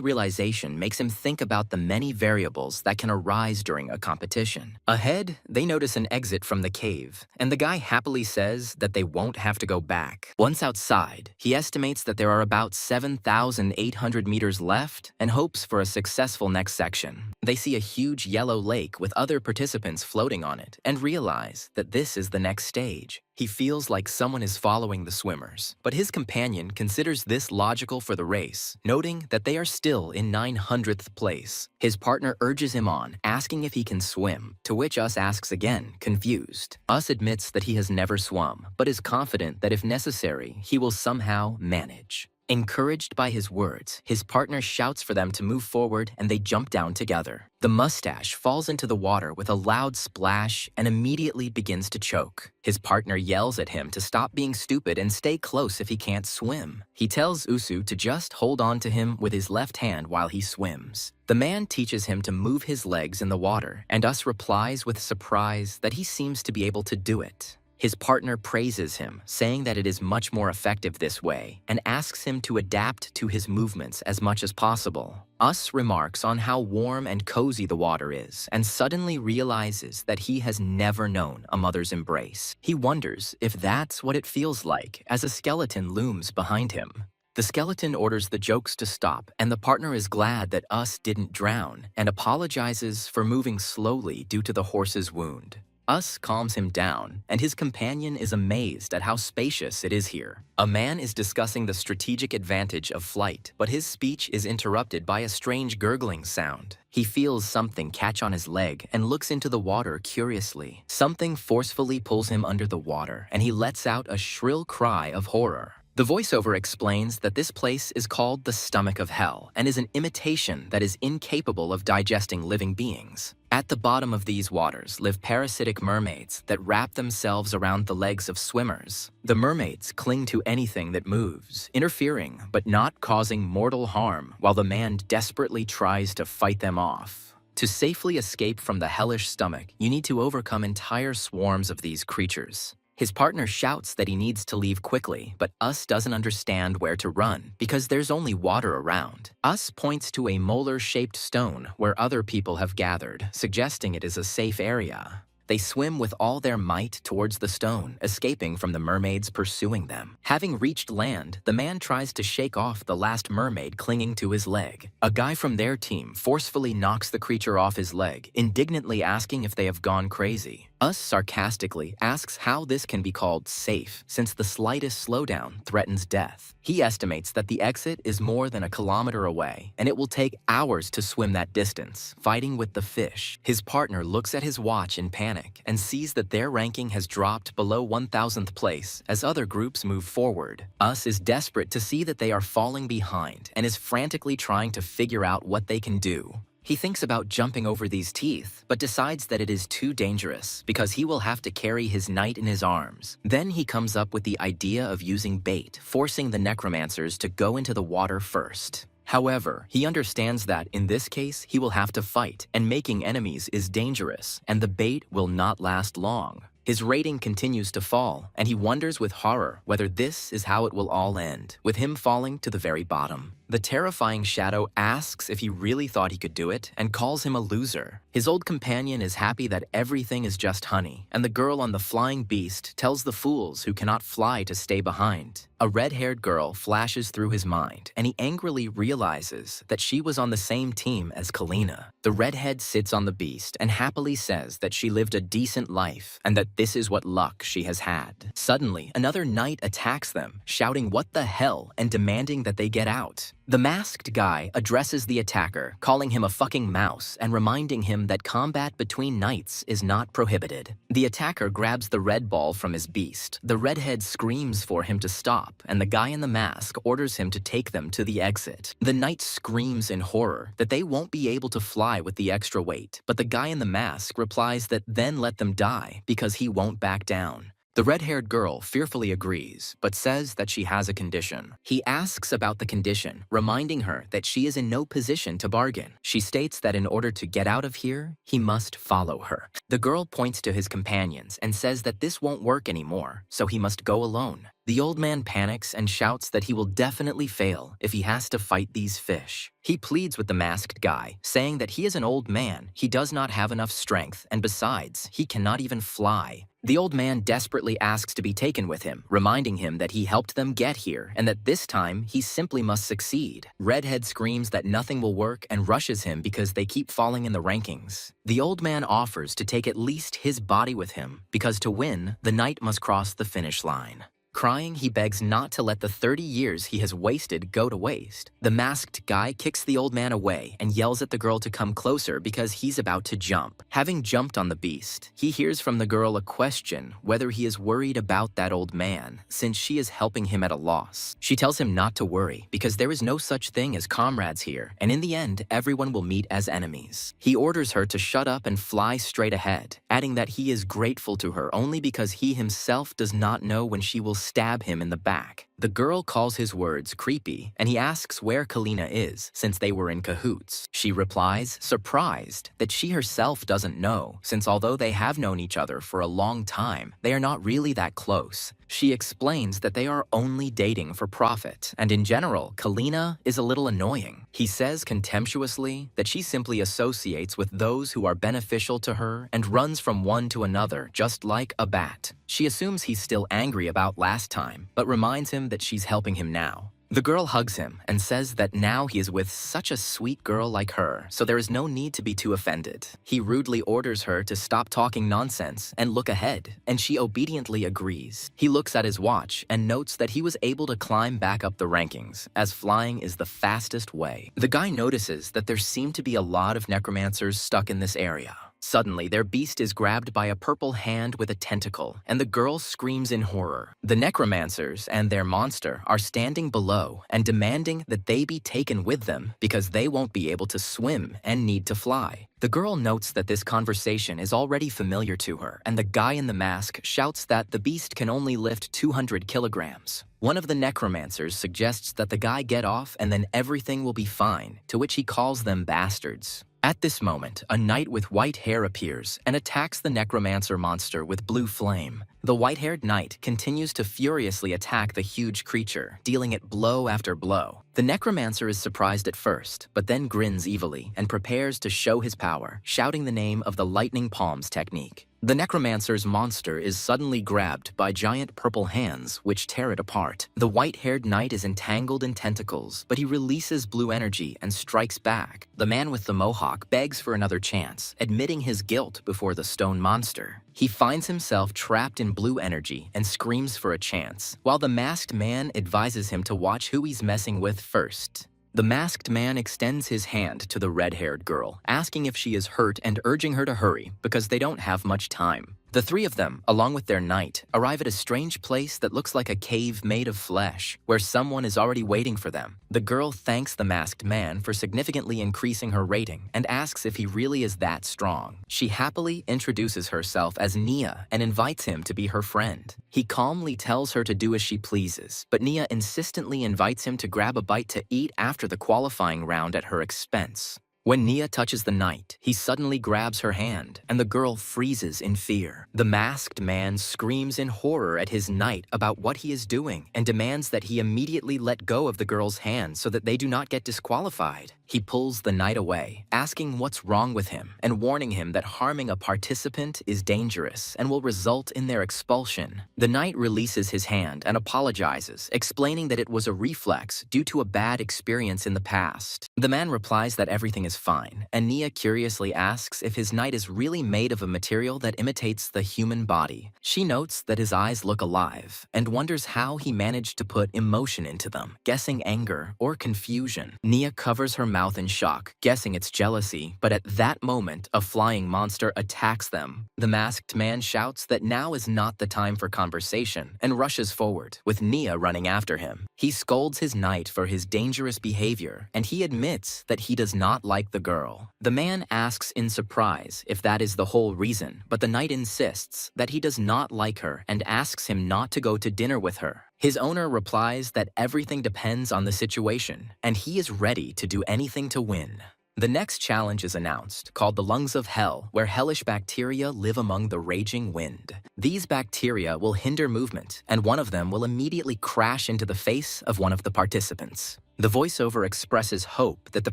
realization makes him think about the many variables that can arise during a competition. Ahead, they notice an exit from the cave, and the guy happily says that they won't have to go back. Once outside, he estimates that there are about 7,800 meters left and hopes for a successful next section. They see a huge yellow lake with other participants floating on it and realize that this is the next stage. He feels like someone is following the swimmers, but his companion considers this logical for the race, noting that they are still in 900th place. His partner urges him on, asking if he can swim, to which Us asks again, confused. Us admits that he has never swum, but is confident that if necessary, he will somehow manage. Encouraged by his words, his partner shouts for them to move forward and they jump down together. The mustache falls into the water with a loud splash and immediately begins to choke. His partner yells at him to stop being stupid and stay close if he can't swim. He tells Usu to just hold on to him with his left hand while he swims. The man teaches him to move his legs in the water, and Us replies with surprise that he seems to be able to do it. His partner praises him, saying that it is much more effective this way, and asks him to adapt to his movements as much as possible. Us remarks on how warm and cozy the water is, and suddenly realizes that he has never known a mother's embrace. He wonders if that's what it feels like as a skeleton looms behind him. The skeleton orders the jokes to stop, and the partner is glad that Us didn't drown and apologizes for moving slowly due to the horse's wound. Us calms him down, and his companion is amazed at how spacious it is here. A man is discussing the strategic advantage of flight, but his speech is interrupted by a strange gurgling sound. He feels something catch on his leg and looks into the water curiously. Something forcefully pulls him under the water, and he lets out a shrill cry of horror. The voiceover explains that this place is called the stomach of hell and is an imitation that is incapable of digesting living beings. At the bottom of these waters live parasitic mermaids that wrap themselves around the legs of swimmers. The mermaids cling to anything that moves, interfering but not causing mortal harm, while the man desperately tries to fight them off. To safely escape from the hellish stomach, you need to overcome entire swarms of these creatures. His partner shouts that he needs to leave quickly, but Us doesn't understand where to run because there's only water around. Us points to a molar-shaped stone where other people have gathered, suggesting it is a safe area. They swim with all their might towards the stone, escaping from the mermaids pursuing them. Having reached land, the man tries to shake off the last mermaid clinging to his leg. A guy from their team forcefully knocks the creature off his leg, indignantly asking if they have gone crazy. Us sarcastically asks how this can be called safe, since the slightest slowdown threatens death. He estimates that the exit is more than a kilometer away, and it will take hours to swim that distance, fighting with the fish. His partner looks at his watch in panic and sees that their ranking has dropped below 1000th place as other groups move forward. Us is desperate to see that they are falling behind and is frantically trying to figure out what they can do. He thinks about jumping over these teeth, but decides that it is too dangerous because he will have to carry his knight in his arms. Then he comes up with the idea of using bait, forcing the necromancers to go into the water first. However, he understands that in this case, he will have to fight, and making enemies is dangerous, and the bait will not last long. His rating continues to fall, and he wonders with horror whether this is how it will all end, with him falling to the very bottom. The terrifying shadow asks if he really thought he could do it and calls him a loser. His old companion is happy that everything is just honey, and the girl on the flying beast tells the fools who cannot fly to stay behind. A red-haired girl flashes through his mind, and he angrily realizes that she was on the same team as Kalina. The redhead sits on the beast and happily says that she lived a decent life and that this is what luck she has had. Suddenly, another knight attacks them, shouting "What the hell?" and demanding that they get out. The masked guy addresses the attacker, calling him a fucking mouse and reminding him that combat between knights is not prohibited. The attacker grabs the red ball from his beast. The redhead screams for him to stop, and the guy in the mask orders him to take them to the exit. The knight screams in horror that they won't be able to fly with the extra weight, but the guy in the mask replies that then let them die because he won't back down. The red-haired girl fearfully agrees, but says that she has a condition. He asks about the condition, reminding her that she is in no position to bargain. She states that in order to get out of here, he must follow her. The girl points to his companions and says that this won't work anymore, so he must go alone. The old man panics and shouts that he will definitely fail if he has to fight these fish. He pleads with the masked guy, saying that he is an old man, he does not have enough strength, and besides, he cannot even fly. The old man desperately asks to be taken with him, reminding him that he helped them get here and that this time he simply must succeed. Redhead screams that nothing will work and rushes him because they keep falling in the rankings. The old man offers to take at least his body with him because to win, the knight must cross the finish line. Crying, he begs not to let the 30 years he has wasted go to waste. The masked guy kicks the old man away and yells at the girl to come closer because he's about to jump. Having jumped on the beast, he hears from the girl a question whether he is worried about that old man, since she is helping him at a loss. She tells him not to worry because there is no such thing as comrades here, and in the end, everyone will meet as enemies. He orders her to shut up and fly straight ahead, adding that he is grateful to her only because he himself does not know when she will stab him in the back. The girl calls his words creepy, and he asks where Kalina is, since they were in cahoots. She replies, surprised, that she herself doesn't know, since although they have known each other for a long time, they are not really that close. She explains that they are only dating for profit, and in general, Kalina is a little annoying. He says contemptuously that she simply associates with those who are beneficial to her and runs from one to another just like a bat. She assumes he's still angry about last time, but reminds him that she's helping him now. The girl hugs him and says that now he is with such a sweet girl like her, so there is no need to be too offended. He rudely orders her to stop talking nonsense and look ahead, and she obediently agrees. He looks at his watch and notes that he was able to climb back up the rankings, as flying is the fastest way. The guy notices that there seem to be a lot of necromancers stuck in this area. Suddenly, their beast is grabbed by a purple hand with a tentacle, and the girl screams in horror. The necromancers and their monster are standing below and demanding that they be taken with them because they won't be able to swim and need to fly. The girl notes that this conversation is already familiar to her, and the guy in the mask shouts that the beast can only lift 200 kilograms. One of the necromancers suggests that the guy get off and then everything will be fine, to which he calls them bastards. At this moment, a knight with white hair appears and attacks the necromancer monster with blue flame. The white-haired knight continues to furiously attack the huge creature, dealing it blow after blow. The necromancer is surprised at first, but then grins evilly and prepares to show his power, shouting the name of the lightning palms technique. The necromancer's monster is suddenly grabbed by giant purple hands, which tear it apart. The white-haired knight is entangled in tentacles, but he releases blue energy and strikes back. The man with the mohawk begs for another chance, admitting his guilt before the stone monster. He finds himself trapped in blue energy and screams for a chance, while the masked man advises him to watch who he's messing with first. The masked man extends his hand to the red-haired girl, asking if she is hurt and urging her to hurry because they don't have much time. The three of them, along with their knight, arrive at a strange place that looks like a cave made of flesh, where someone is already waiting for them. The girl thanks the masked man for significantly increasing her rating and asks if he really is that strong. She happily introduces herself as Nia and invites him to be her friend. He calmly tells her to do as she pleases, but Nia insistently invites him to grab a bite to eat after the qualifying round at her expense. When Nia touches the knight, he suddenly grabs her hand, and the girl freezes in fear. The masked man screams in horror at his knight about what he is doing and demands that he immediately let go of the girl's hand so that they do not get disqualified. He pulls the knight away, asking what's wrong with him and warning him that harming a participant is dangerous and will result in their expulsion. The knight releases his hand and apologizes, explaining that it was a reflex due to a bad experience in the past. The man replies that everything is fine, and Nia curiously asks if his knight is really made of a material that imitates the human body. She notes that his eyes look alive and wonders how he managed to put emotion into them, guessing anger or confusion. Nia covers her mouth in shock, guessing it's jealousy, but at that moment, a flying monster attacks them. The masked man shouts that now is not the time for conversation and rushes forward, with Nia running after him. He scolds his knight for his dangerous behavior, and he admits that he does not like the girl. The man asks in surprise if that is the whole reason, but the knight insists that he does not like her and asks him not to go to dinner with her. His owner replies that everything depends on the situation, and he is ready to do anything to win. The next challenge is announced, called the Lungs of Hell, where hellish bacteria live among the raging wind. These bacteria will hinder movement, and one of them will immediately crash into the face of one of the participants. The voiceover expresses hope that the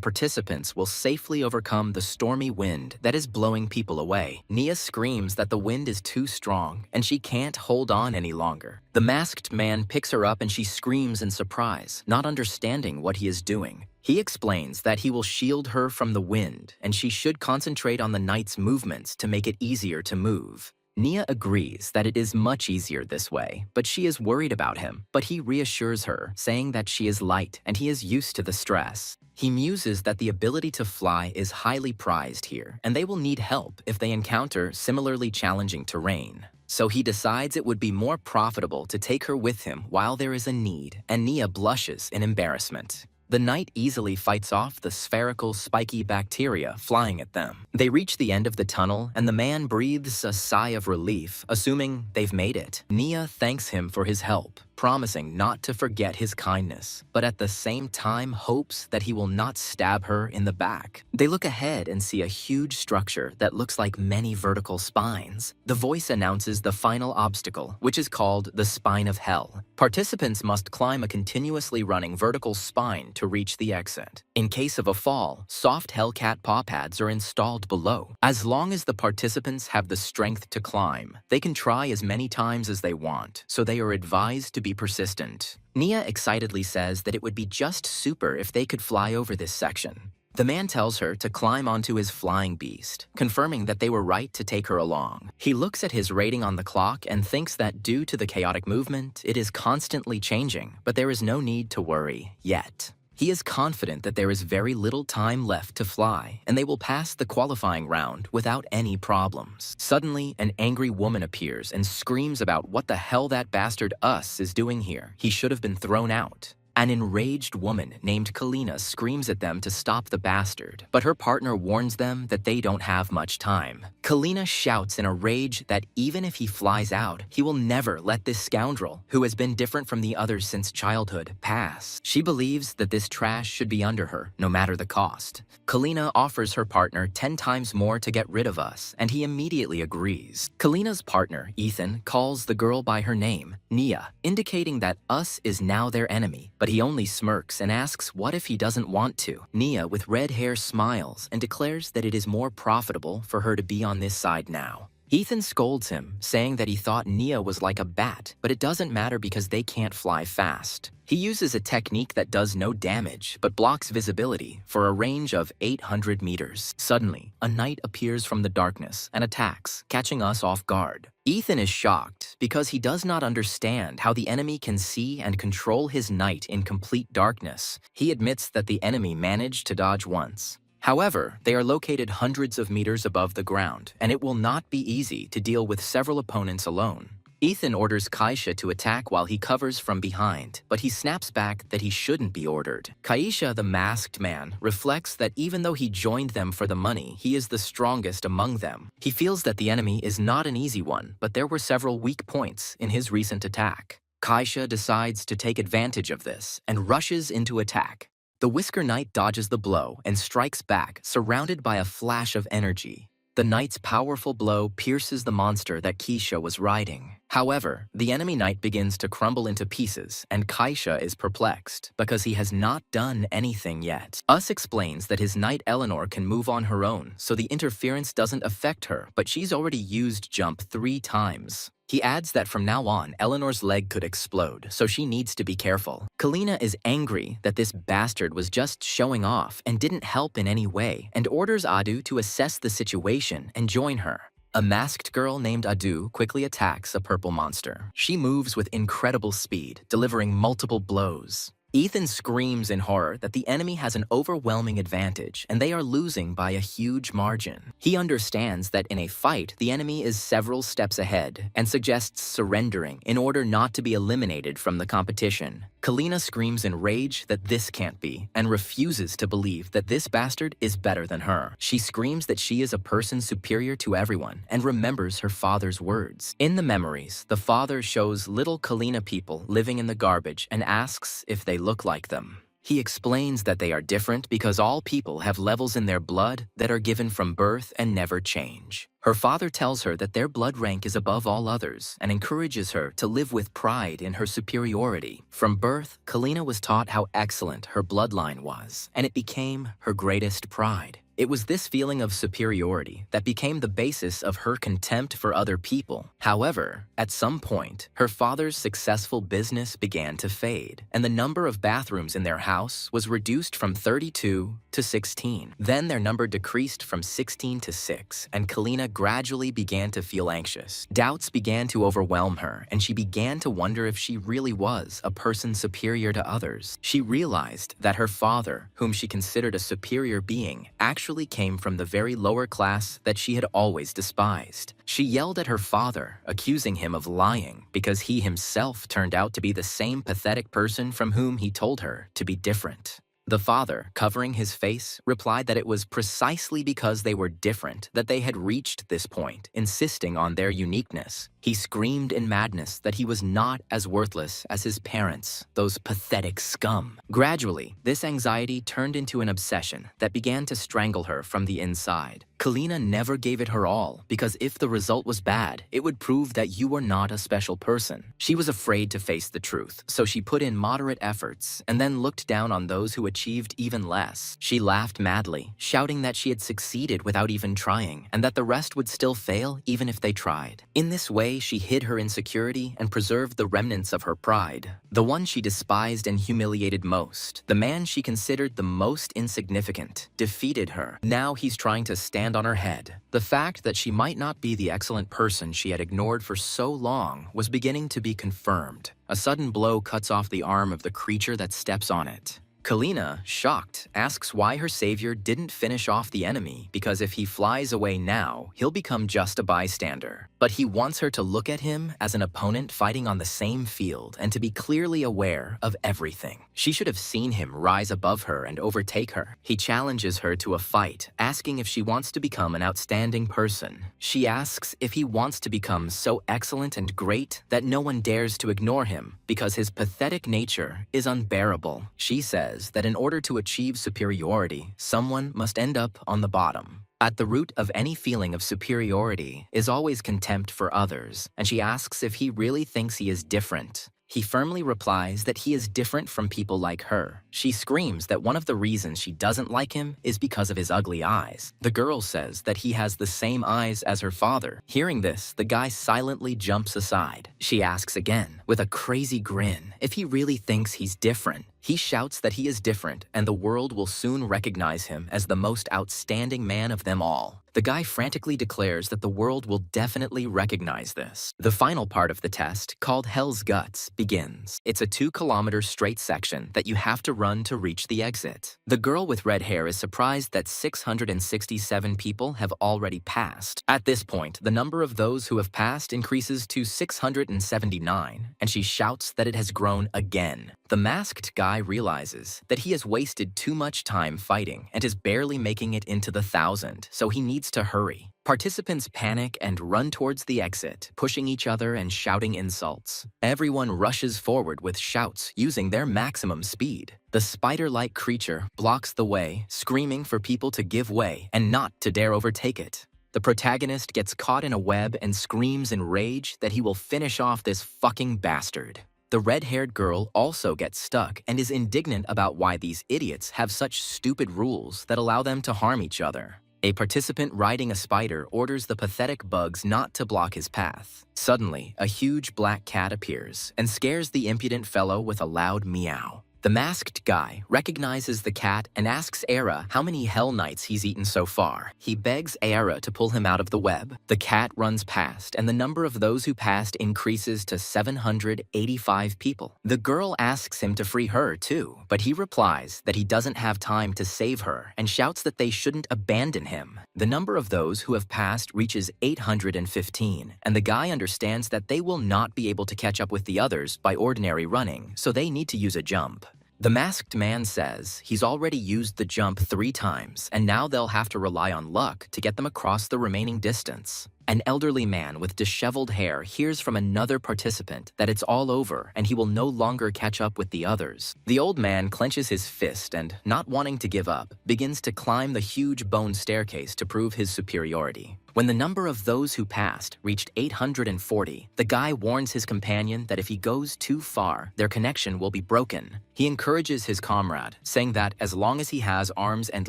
participants will safely overcome the stormy wind that is blowing people away. Nia screams that the wind is too strong and she can't hold on any longer. The masked man picks her up and she screams in surprise, not understanding what he is doing. He explains that he will shield her from the wind and she should concentrate on the knight's movements to make it easier to move. Nia agrees that it is much easier this way, but she is worried about him. But he reassures her, saying that she is light and he is used to the stress. He muses that the ability to fly is highly prized here, and they will need help if they encounter similarly challenging terrain. So he decides it would be more profitable to take her with him while there is a need, and Nia blushes in embarrassment. The knight easily fights off the spherical, spiky bacteria flying at them. They reach the end of the tunnel, and the man breathes a sigh of relief, assuming they've made it. Nia thanks him for his help, promising not to forget his kindness, but at the same time hopes that he will not stab her in the back. They look ahead and see a huge structure that looks like many vertical spines. The voice announces the final obstacle, which is called the Spine of Hell. Participants must climb a continuously running vertical spine to reach the exit. In case of a fall, soft Hellcat paw pads are installed below. As long as the participants have the strength to climb, they can try as many times as they want, so they are advised to be persistent. Nia excitedly says that it would be just super if they could fly over this section. The man tells her to climb onto his flying beast, confirming that they were right to take her along. He looks at his rating on the clock and thinks that due to the chaotic movement, it is constantly changing, but there is no need to worry yet. He is confident that there is very little time left to fly, and they will pass the qualifying round without any problems. Suddenly, an angry woman appears and screams about what the hell that bastard Us is doing here. He should have been thrown out. An enraged woman named Kalina screams at them to stop the bastard, but her partner warns them that they don't have much time. Kalina shouts in a rage that even if he flies out, he will never let this scoundrel, who has been different from the others since childhood, pass. She believes that this trash should be under her, no matter the cost. Kalina offers her partner 10 times more to get rid of Us, and he immediately agrees. Kalina's partner, Ethan, calls the girl by her name, Nia, indicating that Us is now their enemy. But he only smirks and asks what if he doesn't want to. Nia, with red hair, smiles and declares that it is more profitable for her to be on this side now. Ethan scolds him, saying that he thought Nia was like a bat, but it doesn't matter because they can't fly fast. He uses a technique that does no damage, but blocks visibility for a range of 800 meters. Suddenly, a knight appears from the darkness and attacks, catching Us off guard. Ethan is shocked because he does not understand how the enemy can see and control his knight in complete darkness. He admits that the enemy managed to dodge once. However, they are located hundreds of meters above the ground, and it will not be easy to deal with several opponents alone. Ethan orders Kaisha to attack while he covers from behind, but he snaps back that he shouldn't be ordered. Kaisha, the masked man, reflects that even though he joined them for the money, he is the strongest among them. He feels that the enemy is not an easy one, but there were several weak points in his recent attack. Kaisha decides to take advantage of this and rushes into attack. The Whisker Knight dodges the blow and strikes back, surrounded by a flash of energy. The knight's powerful blow pierces the monster that Kaisha was riding. However, the enemy knight begins to crumble into pieces, and Kaisha is perplexed because he has not done anything yet. Us explains that his knight Eleanor can move on her own, so the interference doesn't affect her, but she's already used jump 3 times. He adds that from now on, Eleanor's leg could explode, so she needs to be careful. Kalina is angry that this bastard was just showing off and didn't help in any way, and orders Adu to assess the situation and join her. A masked girl named Adu quickly attacks a purple monster. She moves with incredible speed, delivering multiple blows. Ethan screams in horror that the enemy has an overwhelming advantage and they are losing by a huge margin. He understands that in a fight, the enemy is several steps ahead and suggests surrendering in order not to be eliminated from the competition. Kalina screams in rage that this can't be and refuses to believe that this bastard is better than her. She screams that she is a person superior to everyone and remembers her father's words. In the memories, the father shows little Kalina people living in the garbage and asks if they look like them. He explains that they are different because all people have levels in their blood that are given from birth and never change. Her father tells her that their blood rank is above all others and encourages her to live with pride in her superiority. From birth, Kalina was taught how excellent her bloodline was, and it became her greatest pride. It was this feeling of superiority that became the basis of her contempt for other people. However, at some point, her father's successful business began to fade, and the number of bathrooms in their house was reduced from 32 to 16. Then their number decreased from 16 to 6, and Kalina gradually began to feel anxious. Doubts began to overwhelm her, and she began to wonder if she really was a person superior to others. She realized that her father, whom she considered a superior being, actually came from the very lower class that she had always despised. She yelled at her father, accusing him of lying because he himself turned out to be the same pathetic person from whom he told her to be different. The father, covering his face, replied that it was precisely because they were different that they had reached this point, insisting on their uniqueness. He screamed in madness that he was not as worthless as his parents, those pathetic scum. Gradually, this anxiety turned into an obsession that began to strangle her from the inside. Kalina never gave it her all, because if the result was bad, it would prove that you were not a special person. She was afraid to face the truth, so she put in moderate efforts and then looked down on those who achieved even less. She laughed madly, shouting that she had succeeded without even trying, and that the rest would still fail even if they tried. In this way, she hid her insecurity and preserved the remnants of her pride. The one she despised and humiliated most, the man she considered the most insignificant, defeated her. Now he's trying to stand on her head. The fact that she might not be the excellent person she had ignored for so long was beginning to be confirmed. A sudden blow cuts off the arm of the creature that steps on it. Kalina, shocked, asks why her savior didn't finish off the enemy, because if he flies away now, he'll become just a bystander. But he wants her to look at him as an opponent fighting on the same field and to be clearly aware of everything. She should have seen him rise above her and overtake her. He challenges her to a fight, asking if she wants to become an outstanding person. She asks if he wants to become so excellent and great that no one dares to ignore him, because his pathetic nature is unbearable. She says that in order to achieve superiority, someone must end up on the bottom. At the root of any feeling of superiority is always contempt for others, and she asks if he really thinks he is different. He firmly replies that he is different from people like her. She screams that one of the reasons she doesn't like him is because of his ugly eyes. The girl says that he has the same eyes as her father. Hearing this, the guy silently jumps aside. She asks again, with a crazy grin, if he really thinks he's different. He shouts that he is different and the world will soon recognize him as the most outstanding man of them all. The guy frantically declares that the world will definitely recognize this. The final part of the test, called Hell's Guts, begins. It's a 2-kilometer straight section that you have to run to reach the exit. The girl with red hair is surprised that 667 people have already passed. At this point, the number of those who have passed increases to 679, and she shouts that it has grown again. The masked guy realizes that he has wasted too much time fighting and is barely making it into the 1,000, so he needs to hurry. Participants panic and run towards the exit, pushing each other and shouting insults. Everyone rushes forward with shouts using their maximum speed. The spider-like creature blocks the way, screaming for people to give way and not to dare overtake it. The protagonist gets caught in a web and screams in rage that he will finish off this fucking bastard. The red-haired girl also gets stuck and is indignant about why these idiots have such stupid rules that allow them to harm each other. A participant riding a spider orders the pathetic bugs not to block his path. Suddenly, a huge black cat appears and scares the impudent fellow with a loud meow. The masked guy recognizes the cat and asks Era how many Hell Knights he's eaten so far. He begs Era to pull him out of the web. The cat runs past, and the number of those who passed increases to 785 people. The girl asks him to free her too, but he replies that he doesn't have time to save her and shouts that they shouldn't abandon him. The number of those who have passed reaches 815, and the guy understands that they will not be able to catch up with the others by ordinary running, so they need to use a jump. The masked man says he's already used the jump 3 times, and now they'll have to rely on luck to get them across the remaining distance. An elderly man with disheveled hair hears from another participant that it's all over and he will no longer catch up with the others. The old man clenches his fist and, not wanting to give up, begins to climb the huge bone staircase to prove his superiority. When the number of those who passed reached 840, the guy warns his companion that if he goes too far, their connection will be broken. He encourages his comrade, saying that as long as he has arms and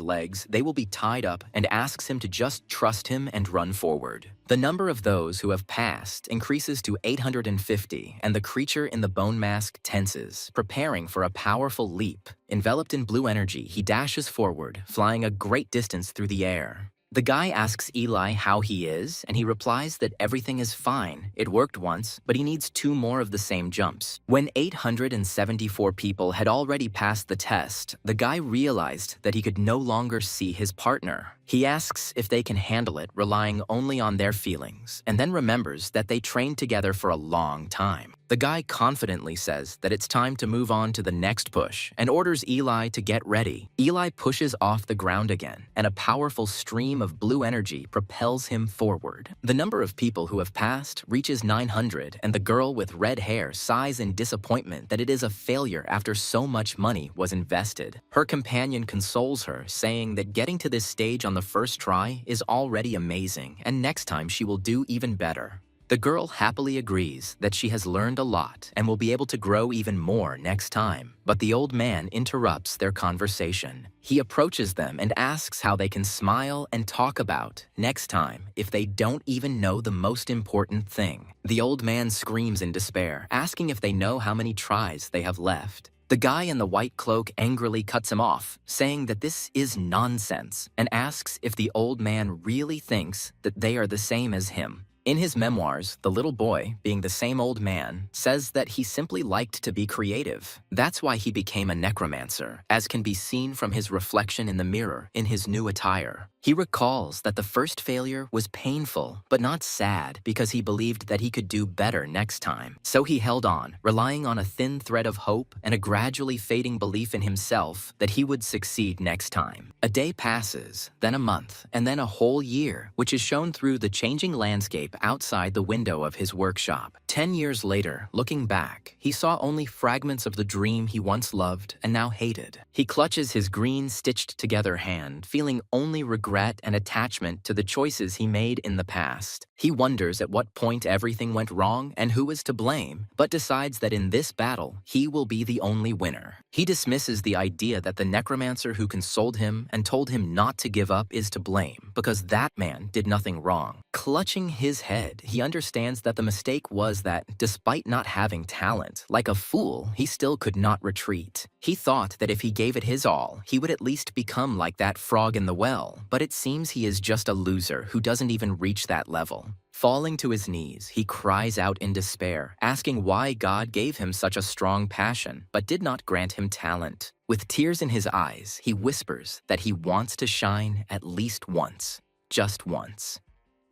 legs, they will be tied up, and asks him to just trust him and run forward. The number of those who have passed increases to 850, and the creature in the bone mask tenses, preparing for a powerful leap. Enveloped in blue energy, he dashes forward, flying a great distance through the air. The guy asks Eli how he is, and he replies that everything is fine. It worked once, but he needs 2 more of the same jumps. When 874 people had already passed the test, the guy realized that he could no longer see his partner. He asks if they can handle it, relying only on their feelings, and then remembers that they trained together for a long time. The guy confidently says that it's time to move on to the next push and orders Eli to get ready. Eli pushes off the ground again, and a powerful stream of blue energy propels him forward. The number of people who have passed reaches 900, and the girl with red hair sighs in disappointment that it is a failure after so much money was invested. Her companion consoles her, saying that getting to this stage on the first try is already amazing, and next time she will do even better. The girl happily agrees that she has learned a lot and will be able to grow even more next time, but the old man interrupts their conversation. He approaches them and asks how they can smile and talk about next time if they don't even know the most important thing. The old man screams in despair, asking if they know how many tries they have left. The guy in the white cloak angrily cuts him off, saying that this is nonsense, and asks if the old man really thinks that they are the same as him. In his memoirs, the little boy, being the same old man, says that he simply liked to be creative. That's why he became a necromancer, as can be seen from his reflection in the mirror in his new attire. He recalls that the first failure was painful, but not sad, because he believed that he could do better next time. So he held on, relying on a thin thread of hope and a gradually fading belief in himself that he would succeed next time. A day passes, then a month, and then a whole year, which is shown through the changing landscape outside the window of his workshop. 10 years later, looking back, he saw only fragments of the dream he once loved and now hated. He clutches his green, stitched-together hand, feeling only regret and attachment to the choices he made in the past. He wonders at what point everything went wrong and who is to blame, but decides that in this battle, he will be the only winner. He dismisses the idea that the necromancer who consoled him and told him not to give up is to blame, because that man did nothing wrong. Clutching his head, he understands that the mistake was that, despite not having talent, like a fool, he still could not retreat. He thought that if he gave it his all, he would at least become like that frog in the well, but it seems he is just a loser who doesn't even reach that level. Falling to his knees, he cries out in despair, asking why God gave him such a strong passion, but did not grant him talent. With tears in his eyes, he whispers that he wants to shine at least once. Just once.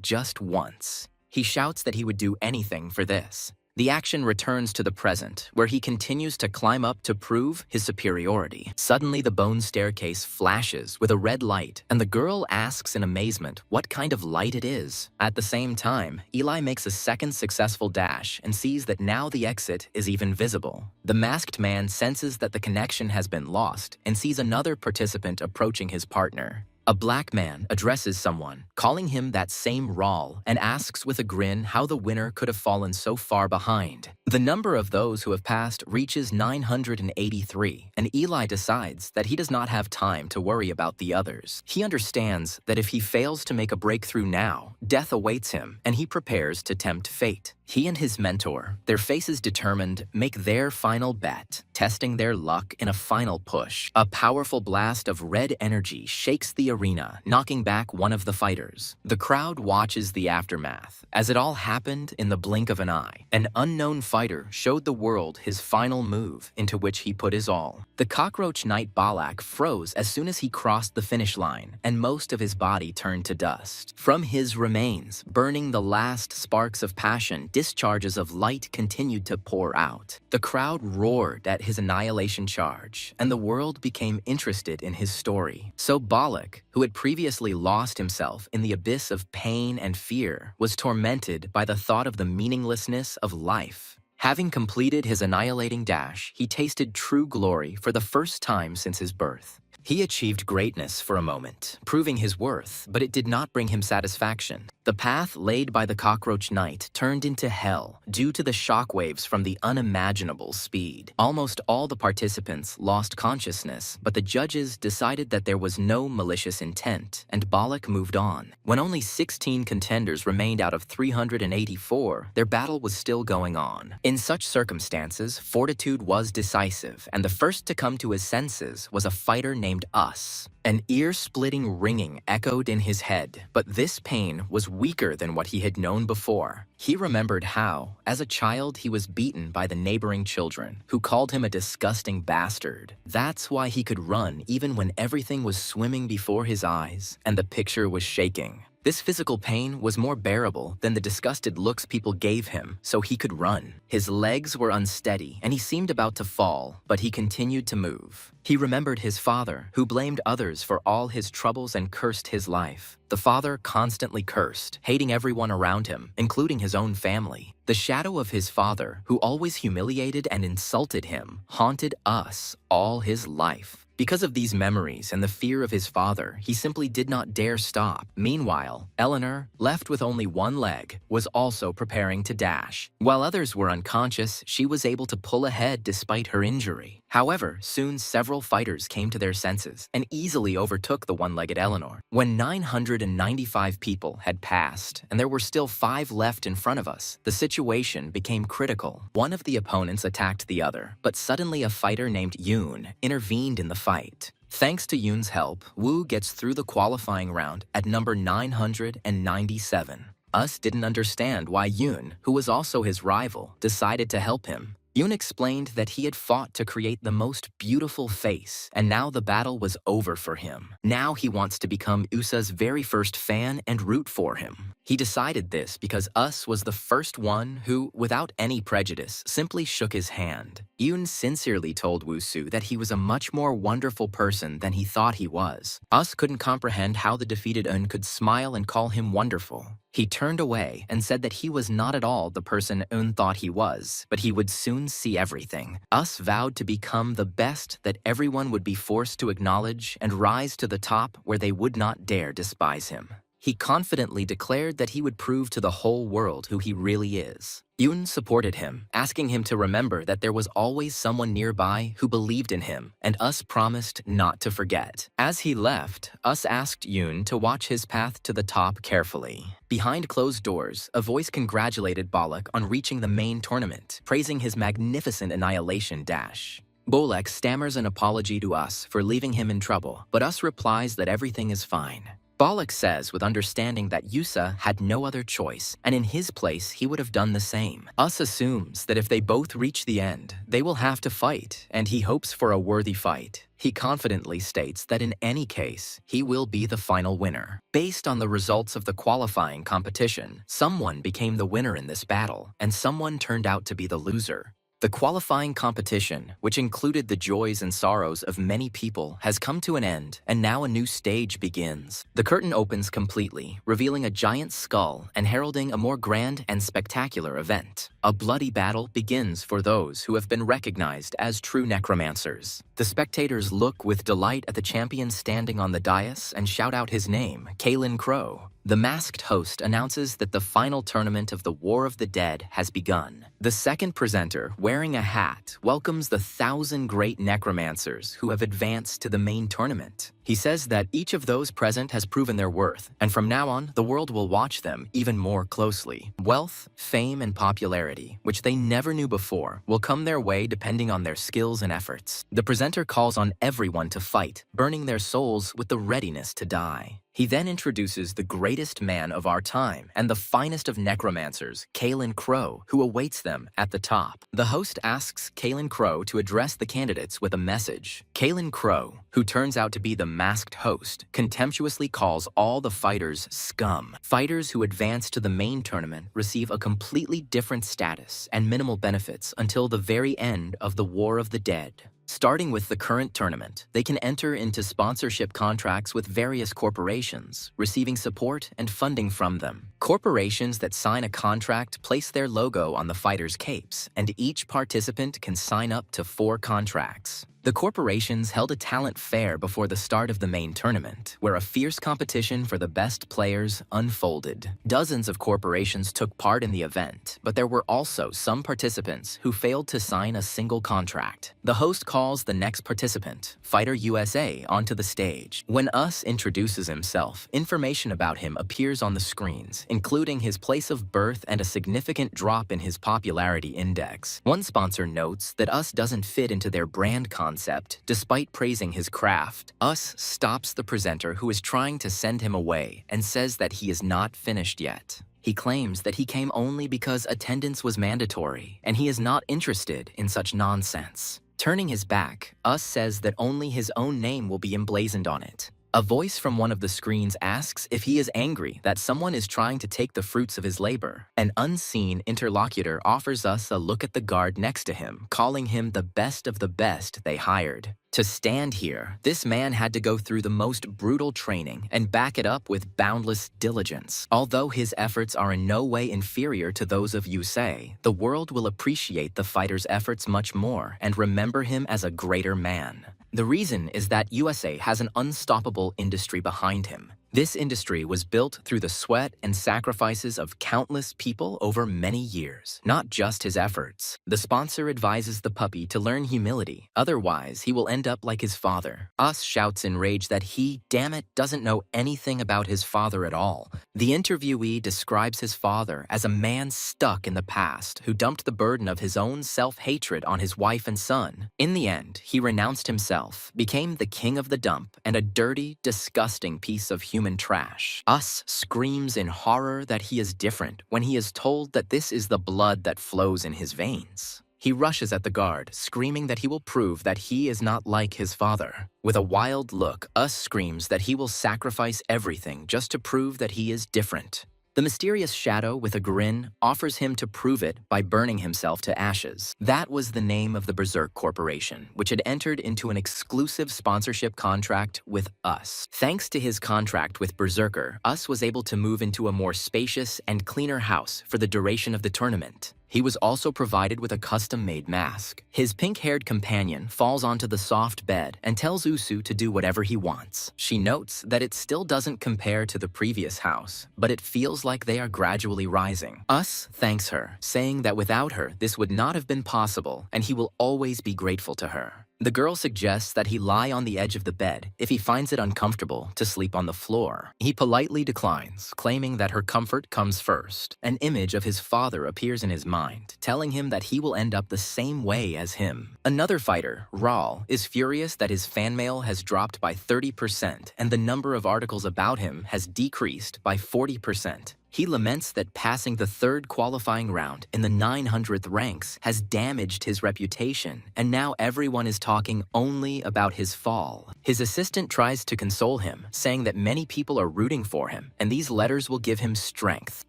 Just once. He shouts that he would do anything for this. The action returns to the present, where he continues to climb up to prove his superiority. Suddenly, the bone staircase flashes with a red light, and the girl asks in amazement what kind of light it is. At the same time, Eli makes a second successful dash and sees that now the exit is even visible. The masked man senses that the connection has been lost and sees another participant approaching his partner. A black man addresses someone, calling him that same Rawl, and asks with a grin how the winner could have fallen so far behind. The number of those who have passed reaches 983, and Eli decides that he does not have time to worry about the others. He understands that if he fails to make a breakthrough now, death awaits him, and he prepares to tempt fate. He and his mentor, their faces determined, make their final bet, testing their luck in a final push. A powerful blast of red energy shakes the arena, knocking back one of the fighters. The crowd watches the aftermath, as it all happened in the blink of an eye. An unknown fighter showed the world his final move, into which he put his all. The cockroach knight Balak froze as soon as he crossed the finish line, and most of his body turned to dust. From his remains, burning the last sparks of passion, discharges of light continued to pour out. The crowd roared at his annihilation charge, and the world became interested in his story. So Balak, who had previously lost himself in the abyss of pain and fear, was tormented by the thought of the meaninglessness of life. Having completed his annihilating dash, he tasted true glory for the first time since his birth. He achieved greatness for a moment, proving his worth, but it did not bring him satisfaction. The path laid by the cockroach knight turned into hell due to the shockwaves from the unimaginable speed. Almost all the participants lost consciousness, but the judges decided that there was no malicious intent, and Balak moved on. When only 16 contenders remained out of 384, their battle was still going on. In such circumstances, fortitude was decisive, and the first to come to his senses was a fighter named named Us. An ear-splitting ringing echoed in his head, but this pain was weaker than what he had known before. He remembered how, as a child, he was beaten by the neighboring children, who called him a disgusting bastard. That's why he could run even when everything was swimming before his eyes and the picture was shaking. This physical pain was more bearable than the disgusted looks people gave him, so he could run. His legs were unsteady, and he seemed about to fall, but he continued to move. He remembered his father, who blamed others for all his troubles and cursed his life. The father constantly cursed, hating everyone around him, including his own family. The shadow of his father, who always humiliated and insulted him, haunted Us all his life. Because of these memories and the fear of his father, he simply did not dare stop. Meanwhile, Eleanor, left with only one leg, was also preparing to dash. While others were unconscious, she was able to pull ahead despite her injury. However, soon several fighters came to their senses and easily overtook the one-legged Eleanor. When 995 people had passed and there were still 5 left in front of us, the situation became critical. One of the opponents attacked the other, but suddenly a fighter named Yoon intervened in the fight. Thanks to Yoon's help, Woo gets through the qualifying round at number 997. Us didn't understand why Yoon, who was also his rival, decided to help him. Yoon explained that he had fought to create the most beautiful face, and now the battle was over for him. Now he wants to become Usa's very first fan and root for him. He decided this because Us was the first one who, without any prejudice, simply shook his hand. Yoon sincerely told Woo-soo that he was a much more wonderful person than he thought he was. Us couldn't comprehend how the defeated Eun could smile and call him wonderful. He turned away and said that he was not at all the person Eun thought he was, but he would soon see everything. Us vowed to become the best that everyone would be forced to acknowledge and rise to the top where they would not dare despise him. He confidently declared that he would prove to the whole world who he really is. Yoon supported him, asking him to remember that there was always someone nearby who believed in him, and Us promised not to forget. As he left, Us asked Yoon to watch his path to the top carefully. Behind closed doors, a voice congratulated Bolek on reaching the main tournament, praising his magnificent annihilation dash. Bolek stammers an apology to Us for leaving him in trouble, but Us replies that everything is fine. Bolek says with understanding that Yusa had no other choice, and in his place he would have done the same. Us assumes that if they both reach the end, they will have to fight, and he hopes for a worthy fight. He confidently states that in any case, he will be the final winner. Based on the results of the qualifying competition, someone became the winner in this battle, and someone turned out to be the loser. The qualifying competition, which included the joys and sorrows of many people, has come to an end, and now a new stage begins. The curtain opens completely, revealing a giant skull and heralding a more grand and spectacular event. A bloody battle begins for those who have been recognized as true necromancers. The spectators look with delight at the champion standing on the dais and shout out his name, Kaelin Crow. The masked host announces that the final tournament of the War of the Dead has begun. The second presenter, wearing a hat, welcomes the 1,000 great necromancers who have advanced to the main tournament. He says that each of those present has proven their worth, and from now on, the world will watch them even more closely. Wealth, fame, and popularity, which they never knew before, will come their way depending on their skills and efforts. The presenter calls on everyone to fight, burning their souls with the readiness to die. He then introduces the greatest man of our time and the finest of necromancers, Kaelin Crow, who awaits them at the top. The host asks Kaelin Crow to address the candidates with a message. Kaelin Crow, who turns out to be the masked host, contemptuously calls all the fighters scum. Fighters who advance to the main tournament receive a completely different status and minimal benefits until the very end of the War of the Dead. Starting with the current tournament, they can enter into sponsorship contracts with various corporations, receiving support and funding from them. Corporations that sign a contract place their logo on the fighters' capes, and each participant can sign up to 4 contracts. The corporations held a talent fair before the start of the main tournament, where a fierce competition for the best players unfolded. Dozens of corporations took part in the event, but there were also some participants who failed to sign a single contract. The host calls the next participant, Fighter USA, onto the stage. When Us introduces himself, information about him appears on the screens, including his place of birth and a significant drop in his popularity index. One sponsor notes that Us doesn't fit into their brand concept despite praising his craft. Us stops the presenter who is trying to send him away and says that he is not finished yet. He claims that he came only because attendance was mandatory, and he is not interested in such nonsense. Turning his back, Us says that only his own name will be emblazoned on it. A voice from one of the screens asks if he is angry that someone is trying to take the fruits of his labor. An unseen interlocutor offers Us a look at the guard next to him, calling him the best of the best they hired. To stand here, this man had to go through the most brutal training and back it up with boundless diligence. Although his efforts are in no way inferior to those of Yusei, the world will appreciate the fighter's efforts much more and remember him as a greater man. The reason is that USA has an unstoppable industry behind him. This industry was built through the sweat and sacrifices of countless people over many years, not just his efforts. The sponsor advises the puppy to learn humility, otherwise he will end up like his father. Us shouts in rage that he, damn it, doesn't know anything about his father at all. The interviewee describes his father as a man stuck in the past who dumped the burden of his own self-hatred on his wife and son. In the end, he renounced himself, became the king of the dump, and a dirty, disgusting piece of human trash. Us screams in horror that he is different when he is told that this is the blood that flows in his veins. He rushes at the guard, screaming that he will prove that he is not like his father. With a wild look, Us screams that he will sacrifice everything just to prove that he is different. The mysterious shadow with a grin offers him to prove it by burning himself to ashes. That was the name of the Berserk Corporation, which had entered into an exclusive sponsorship contract with Us. Thanks to his contract with Berserker, Us was able to move into a more spacious and cleaner house for the duration of the tournament. He was also provided with a custom-made mask. His pink-haired companion falls onto the soft bed and tells Usu to do whatever he wants. She notes that it still doesn't compare to the previous house, but it feels like they are gradually rising. Us thanks her, saying that without her, this would not have been possible, and he will always be grateful to her. The girl suggests that he lie on the edge of the bed if he finds it uncomfortable to sleep on the floor. He politely declines, claiming that her comfort comes first. An image of his father appears in his mind, telling him that he will end up the same way as him. Another fighter, Raul, is furious that his fan mail has dropped by 30% and the number of articles about him has decreased by 40%. He laments that passing the third qualifying round in the 900th ranks has damaged his reputation, and now everyone is talking only about his fall. His assistant tries to console him, saying that many people are rooting for him, and these letters will give him strength.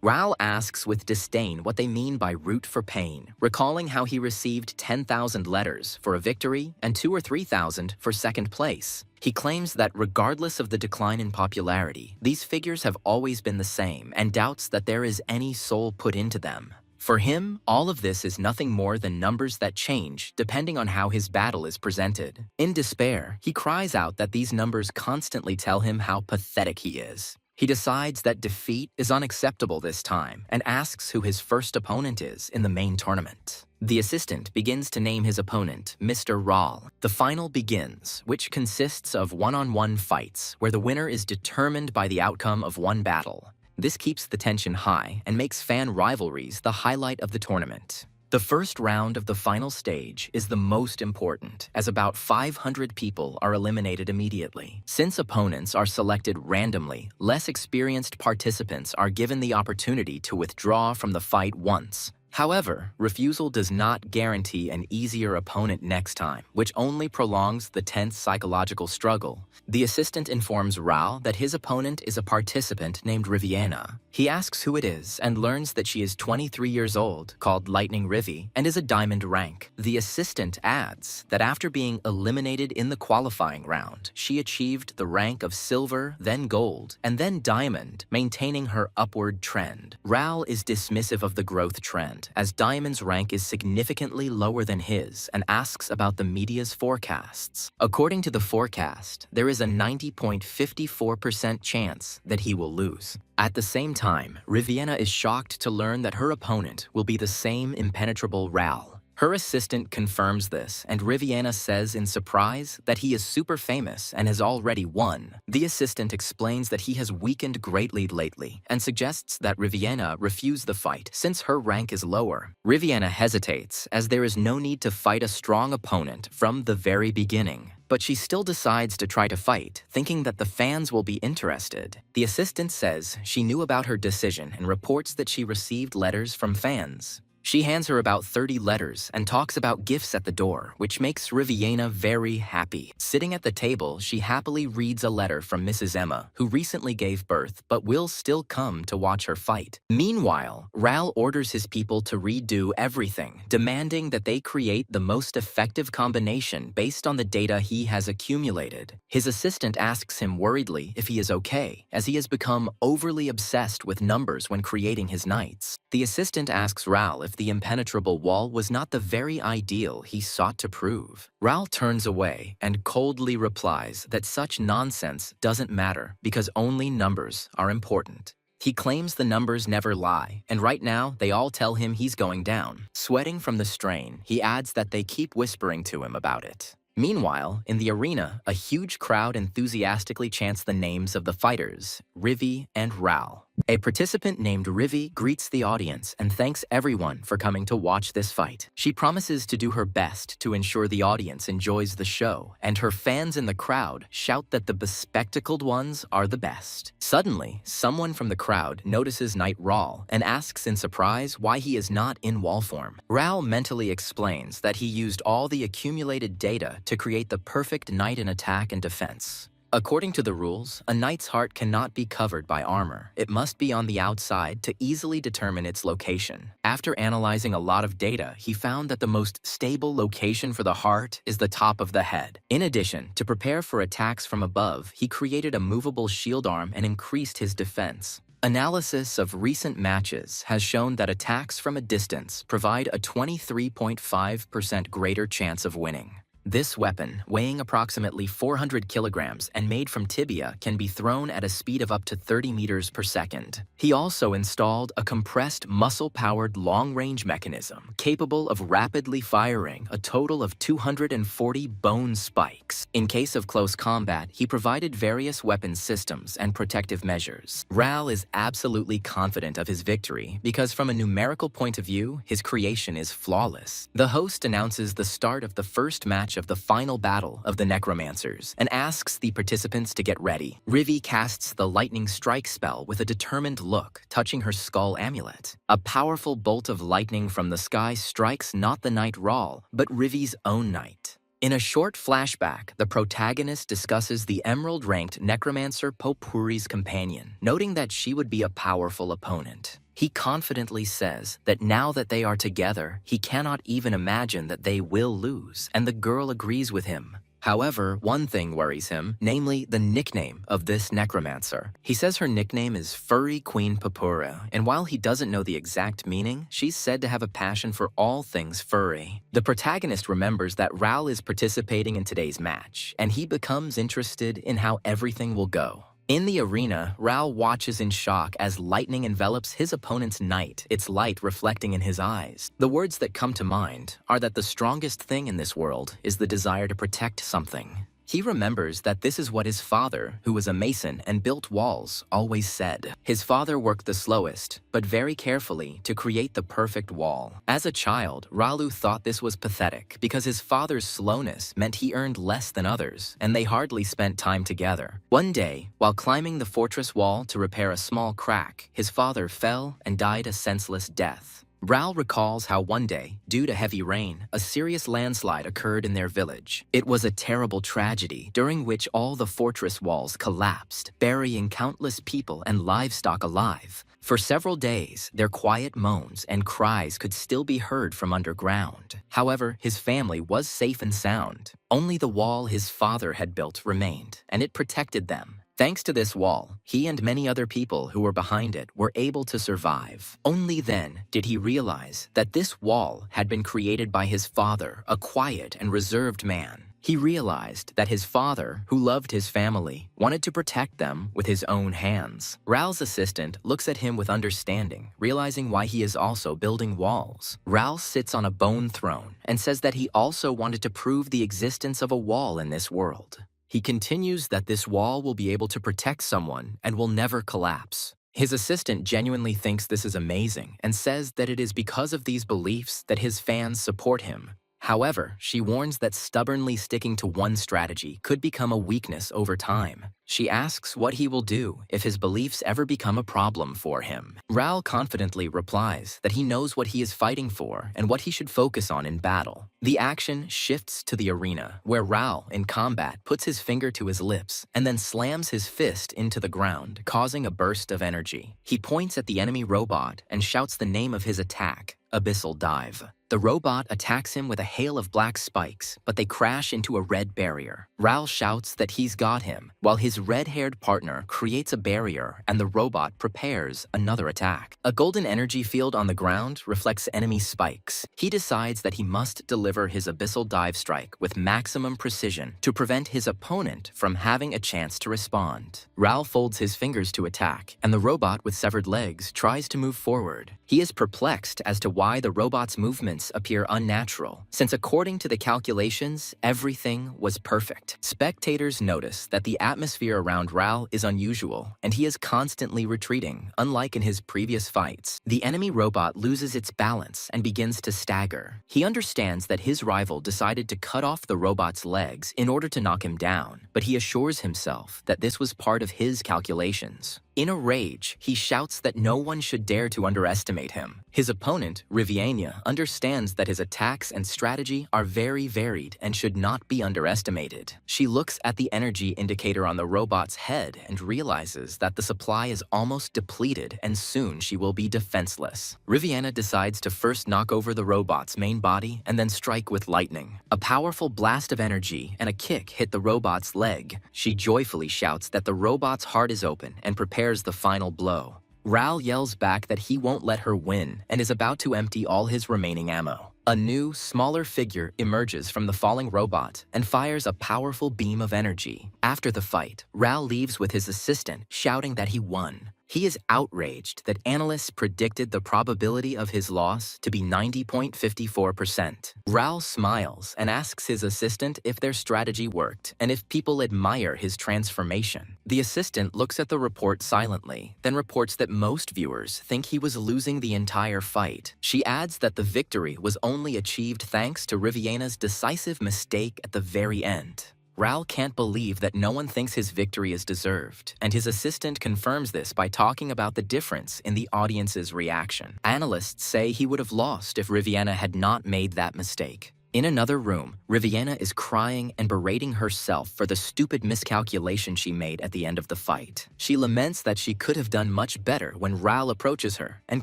Raul asks with disdain what they mean by root for pain, recalling how he received 10,000 letters for a victory and 2,000 or 3,000 for second place. He claims that regardless of the decline in popularity, these figures have always been the same and doubts that there is any soul put into them. For him, all of this is nothing more than numbers that change depending on how his battle is presented. In despair, he cries out that these numbers constantly tell him how pathetic he is. He decides that defeat is unacceptable this time and asks who his first opponent is in the main tournament. The assistant begins to name his opponent, Mr. Raul. The final begins, which consists of one-on-one fights where the winner is determined by the outcome of one battle. This keeps the tension high and makes fan rivalries the highlight of the tournament. The first round of the final stage is the most important, as about 500 people are eliminated immediately. Since opponents are selected randomly, less experienced participants are given the opportunity to withdraw from the fight once. However, refusal does not guarantee an easier opponent next time, which only prolongs the tense psychological struggle. The assistant informs Raul that his opponent is a participant named Riviana. He asks who it is and learns that she is 23 years old, called Lightning Rivi, and is a diamond rank. The assistant adds that after being eliminated in the qualifying round, she achieved the rank of silver, then gold, and then diamond, maintaining her upward trend. Raul is dismissive of the growth trend, as Diamond's rank is significantly lower than his, and asks about the media's forecasts. According to the forecast, there is a 90.54% chance that he will lose. At the same time, Riviana is shocked to learn that her opponent will be the same impenetrable Raul. Her assistant confirms this, and Riviana says in surprise that he is super famous and has already won. The assistant explains that he has weakened greatly lately and suggests that Riviana refuse the fight since her rank is lower. Riviana hesitates as there is no need to fight a strong opponent from the very beginning. But she still decides to try to fight, thinking that the fans will be interested. The assistant says she knew about her decision and reports that she received letters from fans. She hands her about 30 letters and talks about gifts at the door, which makes Riviana very happy. Sitting at the table, she happily reads a letter from Mrs. Emma, who recently gave birth but will still come to watch her fight. Meanwhile, Ral orders his people to redo everything, demanding that they create the most effective combination based on the data he has accumulated. His assistant asks him worriedly if he is okay, as he has become overly obsessed with numbers when creating his knights. The assistant asks Ral if the impenetrable wall was not the very ideal he sought to prove. Ral turns away and coldly replies that such nonsense doesn't matter because only numbers are important. He claims the numbers never lie, and right now they all tell him he's going down. Sweating from the strain, he adds that they keep whispering to him about it. Meanwhile, in the arena, a huge crowd enthusiastically chants the names of the fighters, Rivi and Ral. A participant named Rivi greets the audience and thanks everyone for coming to watch this fight. She promises to do her best to ensure the audience enjoys the show, and her fans in the crowd shout that the bespectacled ones are the best. Suddenly, someone from the crowd notices Knight Ral and asks in surprise why he is not in wall form. Ral mentally explains that he used all the accumulated data to create the perfect knight in attack and defense. According to the rules, a knight's heart cannot be covered by armor. It must be on the outside to easily determine its location. After analyzing a lot of data, he found that the most stable location for the heart is the top of the head. In addition, to prepare for attacks from above, he created a movable shield arm and increased his defense. Analysis of recent matches has shown that attacks from a distance provide a 23.5% greater chance of winning. This weapon, weighing approximately 400 kilograms and made from tibia, can be thrown at a speed of up to 30 meters per second. He also installed a compressed muscle-powered long-range mechanism capable of rapidly firing a total of 240 bone spikes. In case of close combat, he provided various weapon systems and protective measures. Ral is absolutely confident of his victory because from a numerical point of view, his creation is flawless. The host announces the start of the first match of the final battle of the Necromancers and asks the participants to get ready. Rivi casts the lightning strike spell with a determined look, touching her skull amulet. A powerful bolt of lightning from the sky strikes not the Knight Ral, but Rivi's own knight. In a short flashback, the protagonist discusses the emerald-ranked Necromancer Popuri's companion, noting that she would be a powerful opponent. He confidently says that now that they are together, he cannot even imagine that they will lose, and the girl agrees with him. However, one thing worries him, namely the nickname of this necromancer. He says her nickname is Furry Queen Popura, and while he doesn't know the exact meaning, she's said to have a passion for all things furry. The protagonist remembers that Ral is participating in today's match, and he becomes interested in how everything will go. In the arena, Ral watches in shock as lightning envelops his opponent's knight, its light reflecting in his eyes. The words that come to mind are that the strongest thing in this world is the desire to protect something. He remembers that this is what his father, who was a mason and built walls, always said. His father worked the slowest, but very carefully to create the perfect wall. As a child, Ralu thought this was pathetic because his father's slowness meant he earned less than others, and they hardly spent time together. One day, while climbing the fortress wall to repair a small crack, his father fell and died a senseless death. Ral recalls how one day, due to heavy rain, a serious landslide occurred in their village. It was a terrible tragedy during which all the fortress walls collapsed, burying countless people and livestock alive. For several days, their quiet moans and cries could still be heard from underground. However, his family was safe and sound. Only the wall his father had built remained, and it protected them. Thanks to this wall, he and many other people who were behind it were able to survive. Only then did he realize that this wall had been created by his father, a quiet and reserved man. He realized that his father, who loved his family, wanted to protect them with his own hands. Ral's assistant looks at him with understanding, realizing why he is also building walls. Ral sits on a bone throne and says that he also wanted to prove the existence of a wall in this world. He continues that this wall will be able to protect someone and will never collapse. His assistant genuinely thinks this is amazing and says that it is because of these beliefs that his fans support him. However, she warns that stubbornly sticking to one strategy could become a weakness over time. She asks what he will do if his beliefs ever become a problem for him. Ral confidently replies that he knows what he is fighting for and what he should focus on in battle. The action shifts to the arena, where Ral, in combat, puts his finger to his lips and then slams his fist into the ground, causing a burst of energy. He points at the enemy robot and shouts the name of his attack, Abyssal Dive. The robot attacks him with a hail of black spikes, but they crash into a red barrier. Ral shouts that he's got him, while his red-haired partner creates a barrier and the robot prepares another attack. A golden energy field on the ground reflects enemy spikes. He decides that he must deliver his Abyssal Dive strike with maximum precision to prevent his opponent from having a chance to respond. Ral folds his fingers to attack, and the robot with severed legs tries to move forward. He is perplexed as to why the robot's movements appear unnatural, since according to the calculations, everything was perfect. Spectators notice that the atmosphere around Ral is unusual, and he is constantly retreating, unlike in his previous fights. The enemy robot loses its balance and begins to stagger. He understands that his rival decided to cut off the robot's legs in order to knock him down, but he assures himself that this was part of his calculations. In a rage, he shouts that no one should dare to underestimate him. His opponent, Riviania, understands that his attacks and strategy are very varied and should not be underestimated. She looks at the energy indicator on the robot's head and realizes that the supply is almost depleted and soon she will be defenseless. Riviana decides to first knock over the robot's main body and then strike with lightning. A powerful blast of energy and a kick hit the robot's leg. She joyfully shouts that the robot's heart is open and prepares the final blow. Ral yells back that he won't let her win and is about to empty all his remaining ammo. A new, smaller figure emerges from the falling robot and fires a powerful beam of energy. After the fight, Ral leaves with his assistant, shouting that he won. He is outraged that analysts predicted the probability of his loss to be 90.54%. Ral smiles and asks his assistant if their strategy worked and if people admire his transformation. The assistant looks at the report silently, then reports that most viewers think he was losing the entire fight. She adds that the victory was only achieved thanks to Riviana's decisive mistake at the very end. Ral can't believe that no one thinks his victory is deserved, and his assistant confirms this by talking about the difference in the audience's reaction. Analysts say he would have lost if Riviana had not made that mistake. In another room, Riviana is crying and berating herself for the stupid miscalculation she made at the end of the fight. She laments that she could have done much better when Ral approaches her and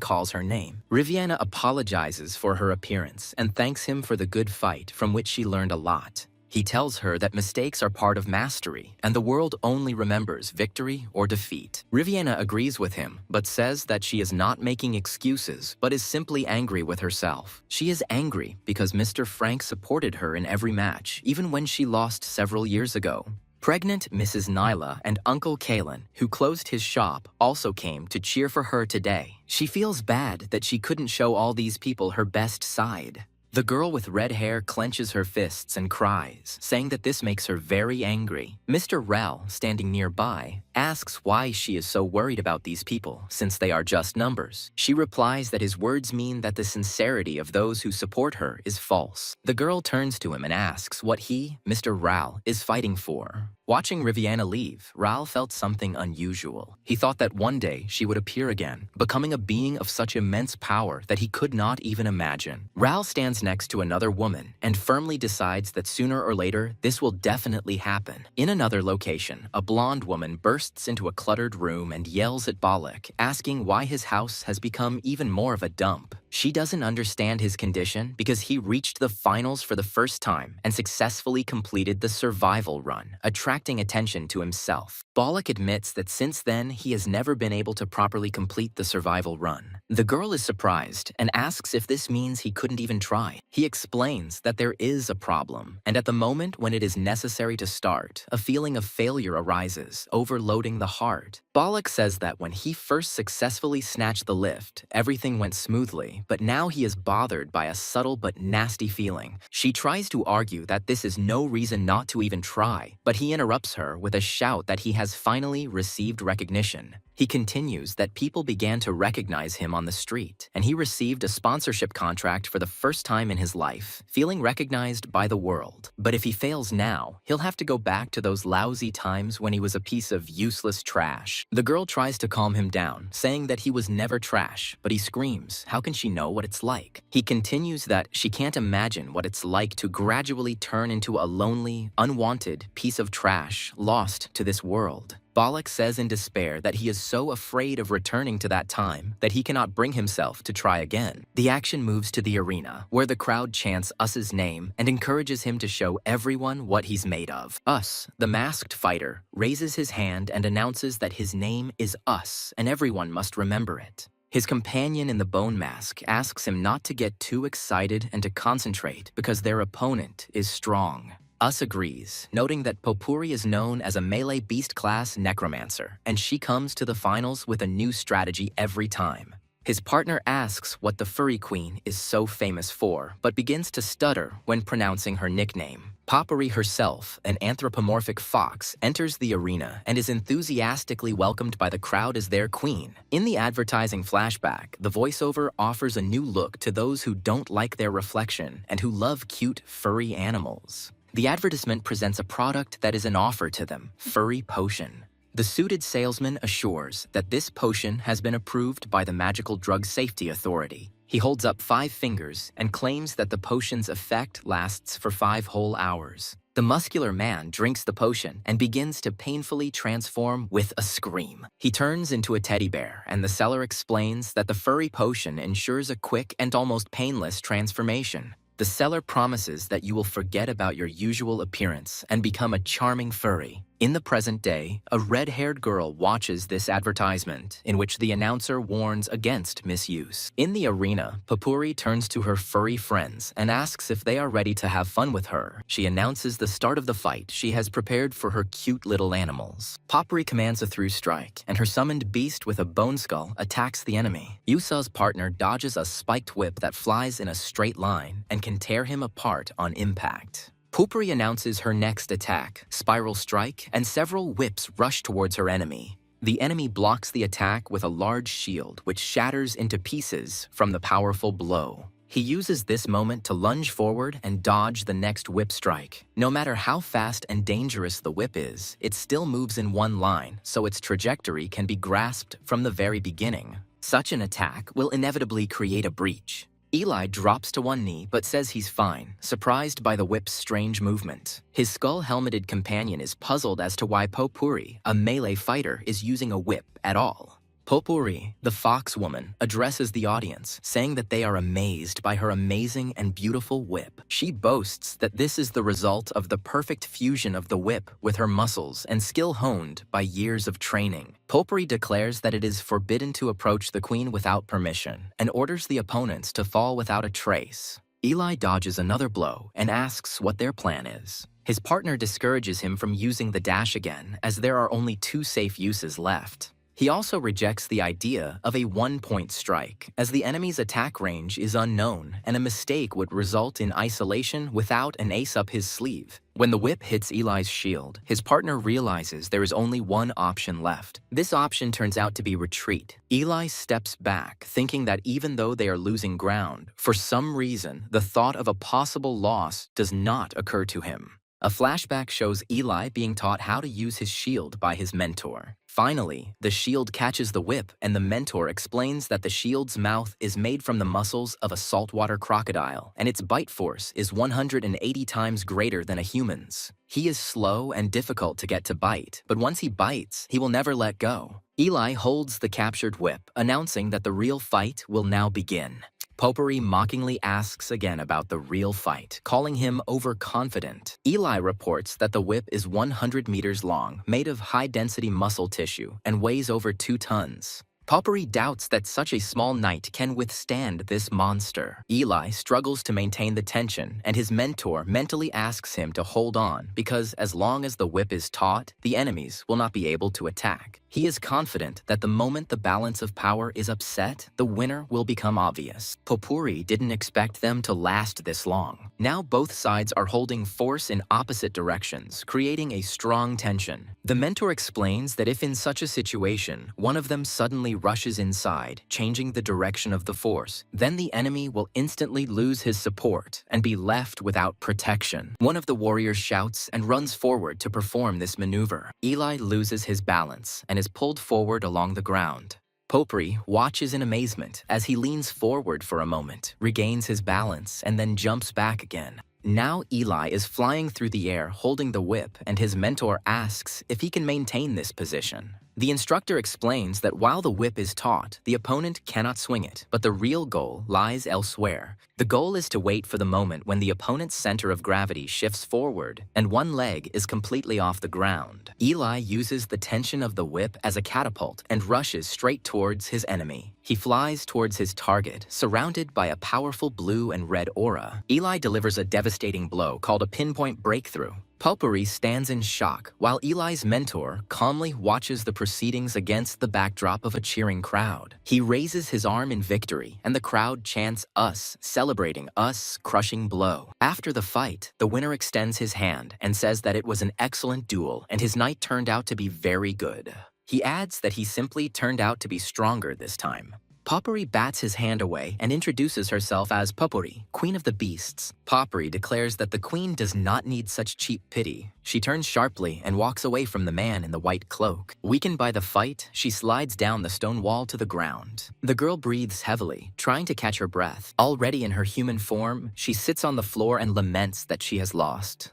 calls her name. Riviana apologizes for her appearance and thanks him for the good fight from which she learned a lot. He tells her that mistakes are part of mastery, and the world only remembers victory or defeat. Riviana agrees with him, but says that she is not making excuses, but is simply angry with herself. She is angry because Mr. Frank supported her in every match, even when she lost several years ago. Pregnant Mrs. Nyla and Uncle Kalen, who closed his shop, also came to cheer for her today. She feels bad that she couldn't show all these people her best side. The girl with red hair clenches her fists and cries, saying that this makes her very angry. Mr. Ral, standing nearby, asks why she is so worried about these people, since they are just numbers. She replies that his words mean that the sincerity of those who support her is false. The girl turns to him and asks what he, Mr. Ral, is fighting for. Watching Riviana leave, Ral felt something unusual. He thought that one day she would appear again, becoming a being of such immense power that he could not even imagine. Ral stands next to another woman and firmly decides that sooner or later this will definitely happen. In another location, a blonde woman bursts into a cluttered room and yells at Balak, asking why his house has become even more of a dump. She doesn't understand his condition because he reached the finals for the first time and successfully completed the survival run, attracting attracting attention to himself. Balak admits that since then he has never been able to properly complete the survival run. The girl is surprised and asks if this means he couldn't even try. He explains that there is a problem, and at the moment when it is necessary to start, a feeling of failure arises, overloading the heart. Balak says that when he first successfully snatched the lift, everything went smoothly, but now he is bothered by a subtle but nasty feeling. She tries to argue that this is no reason not to even try, but he interrupts her with a shout that he has finally received recognition. He continues that people began to recognize him on the street, and he received a sponsorship contract for the first time in his life, feeling recognized by the world. But if he fails now, he'll have to go back to those lousy times when he was a piece of useless trash. The girl tries to calm him down, saying that he was never trash, but he screams, how can she know what it's like? He continues that she can't imagine what it's like to gradually turn into a lonely, unwanted piece of trash lost to this world. Balak says in despair that he is so afraid of returning to that time that he cannot bring himself to try again. The action moves to the arena, where the crowd chants Us's name and encourages him to show everyone what he's made of. Us, the masked fighter, raises his hand and announces that his name is Us, and everyone must remember it. His companion in the bone mask asks him not to get too excited and to concentrate because their opponent is strong. Us agrees, noting that Popuri is known as a melee beast class Necromancer, and she comes to the finals with a new strategy every time. His partner asks what the furry queen is so famous for, but begins to stutter when pronouncing her nickname. Popuri herself, an anthropomorphic fox, enters the arena and is enthusiastically welcomed by the crowd as their queen. In the advertising flashback, the voiceover offers a new look to those who don't like their reflection and who love cute, furry animals. The advertisement presents a product that is an offer to them, Furry Potion. The suited salesman assures that this potion has been approved by the Magical Drug Safety Authority. He holds up 5 fingers and claims that the potion's effect lasts for 5 whole hours. The muscular man drinks the potion and begins to painfully transform with a scream. He turns into a teddy bear, and the seller explains that the furry potion ensures a quick and almost painless transformation. The seller promises that you will forget about your usual appearance and become a charming furry. In the present day, a red-haired girl watches this advertisement, in which the announcer warns against misuse. In the arena, Popuri turns to her furry friends and asks if they are ready to have fun with her. She announces the start of the fight she has prepared for her cute little animals. Popuri commands a through strike, and her summoned beast with a bone skull attacks the enemy. Yusa's partner dodges a spiked whip that flies in a straight line and can tear him apart on impact. Popuri announces her next attack, Spiral Strike, and several whips rush towards her enemy. The enemy blocks the attack with a large shield, which shatters into pieces from the powerful blow. He uses this moment to lunge forward and dodge the next whip strike. No matter how fast and dangerous the whip is, it still moves in one line, so its trajectory can be grasped from the very beginning. Such an attack will inevitably create a breach. Eli drops to one knee but says he's fine, surprised by the whip's strange movement. His skull-helmeted companion is puzzled as to why Popuri, a melee fighter, is using a whip at all. Popuri, the fox woman, addresses the audience, saying that they are amazed by her amazing and beautiful whip. She boasts that this is the result of the perfect fusion of the whip with her muscles and skill honed by years of training. Popuri declares that it is forbidden to approach the queen without permission and orders the opponents to fall without a trace. Eli dodges another blow and asks what their plan is. His partner discourages him from using the dash again, as there are only 2 safe uses left. He also rejects the idea of a one-point strike, as the enemy's attack range is unknown and a mistake would result in isolation without an ace up his sleeve. When the whip hits Eli's shield, his partner realizes there is only one option left. This option turns out to be retreat. Eli steps back, thinking that even though they are losing ground, for some reason, the thought of a possible loss does not occur to him. A flashback shows Eli being taught how to use his shield by his mentor. Finally, the shield catches the whip, and the mentor explains that the shield's mouth is made from the muscles of a saltwater crocodile, and its bite force is 180 times greater than a human's. He is slow and difficult to get to bite, but once he bites, he will never let go. Eli holds the captured whip, announcing that the real fight will now begin. Potpourri mockingly asks again about the real fight, calling him overconfident. Eli reports that the whip is 100 meters long, made of high-density muscle tissue, and weighs over 2 tons. Potpourri doubts that such a small knight can withstand this monster. Eli struggles to maintain the tension, and his mentor mentally asks him to hold on because as long as the whip is taut, the enemies will not be able to attack. He is confident that the moment the balance of power is upset, the winner will become obvious. Potpourri didn't expect them to last this long. Now both sides are holding force in opposite directions, creating a strong tension. The mentor explains that if in such a situation, one of them suddenly rushes inside, changing the direction of the force, then the enemy will instantly lose his support and be left without protection. One of the warriors shouts and runs forward to perform this maneuver. Eli loses his balance and is pulled forward along the ground. Potpourri watches in amazement as he leans forward for a moment, regains his balance, and then jumps back again. Now Eli is flying through the air holding the whip, and his mentor asks if he can maintain this position. The instructor explains that while the whip is taut, the opponent cannot swing it, but the real goal lies elsewhere. The goal is to wait for the moment when the opponent's center of gravity shifts forward and one leg is completely off the ground. Eli uses the tension of the whip as a catapult and rushes straight towards his enemy. He flies towards his target, surrounded by a powerful blue and red aura. Eli delivers a devastating blow called a pinpoint breakthrough. Potpourri stands in shock, while Eli's mentor calmly watches the proceedings against the backdrop of a cheering crowd. He raises his arm in victory, and the crowd chants "us," celebrating Us' crushing blow. After the fight, the winner extends his hand and says that it was an excellent duel and his knight turned out to be very good. He adds that he simply turned out to be stronger this time. Potpourri bats his hand away and introduces herself as Potpourri, Queen of the Beasts. Potpourri declares that the queen does not need such cheap pity. She turns sharply and walks away from the man in the white cloak. Weakened by the fight, she slides down the stone wall to the ground. The girl breathes heavily, trying to catch her breath. Already in her human form, she sits on the floor and laments that she has lost.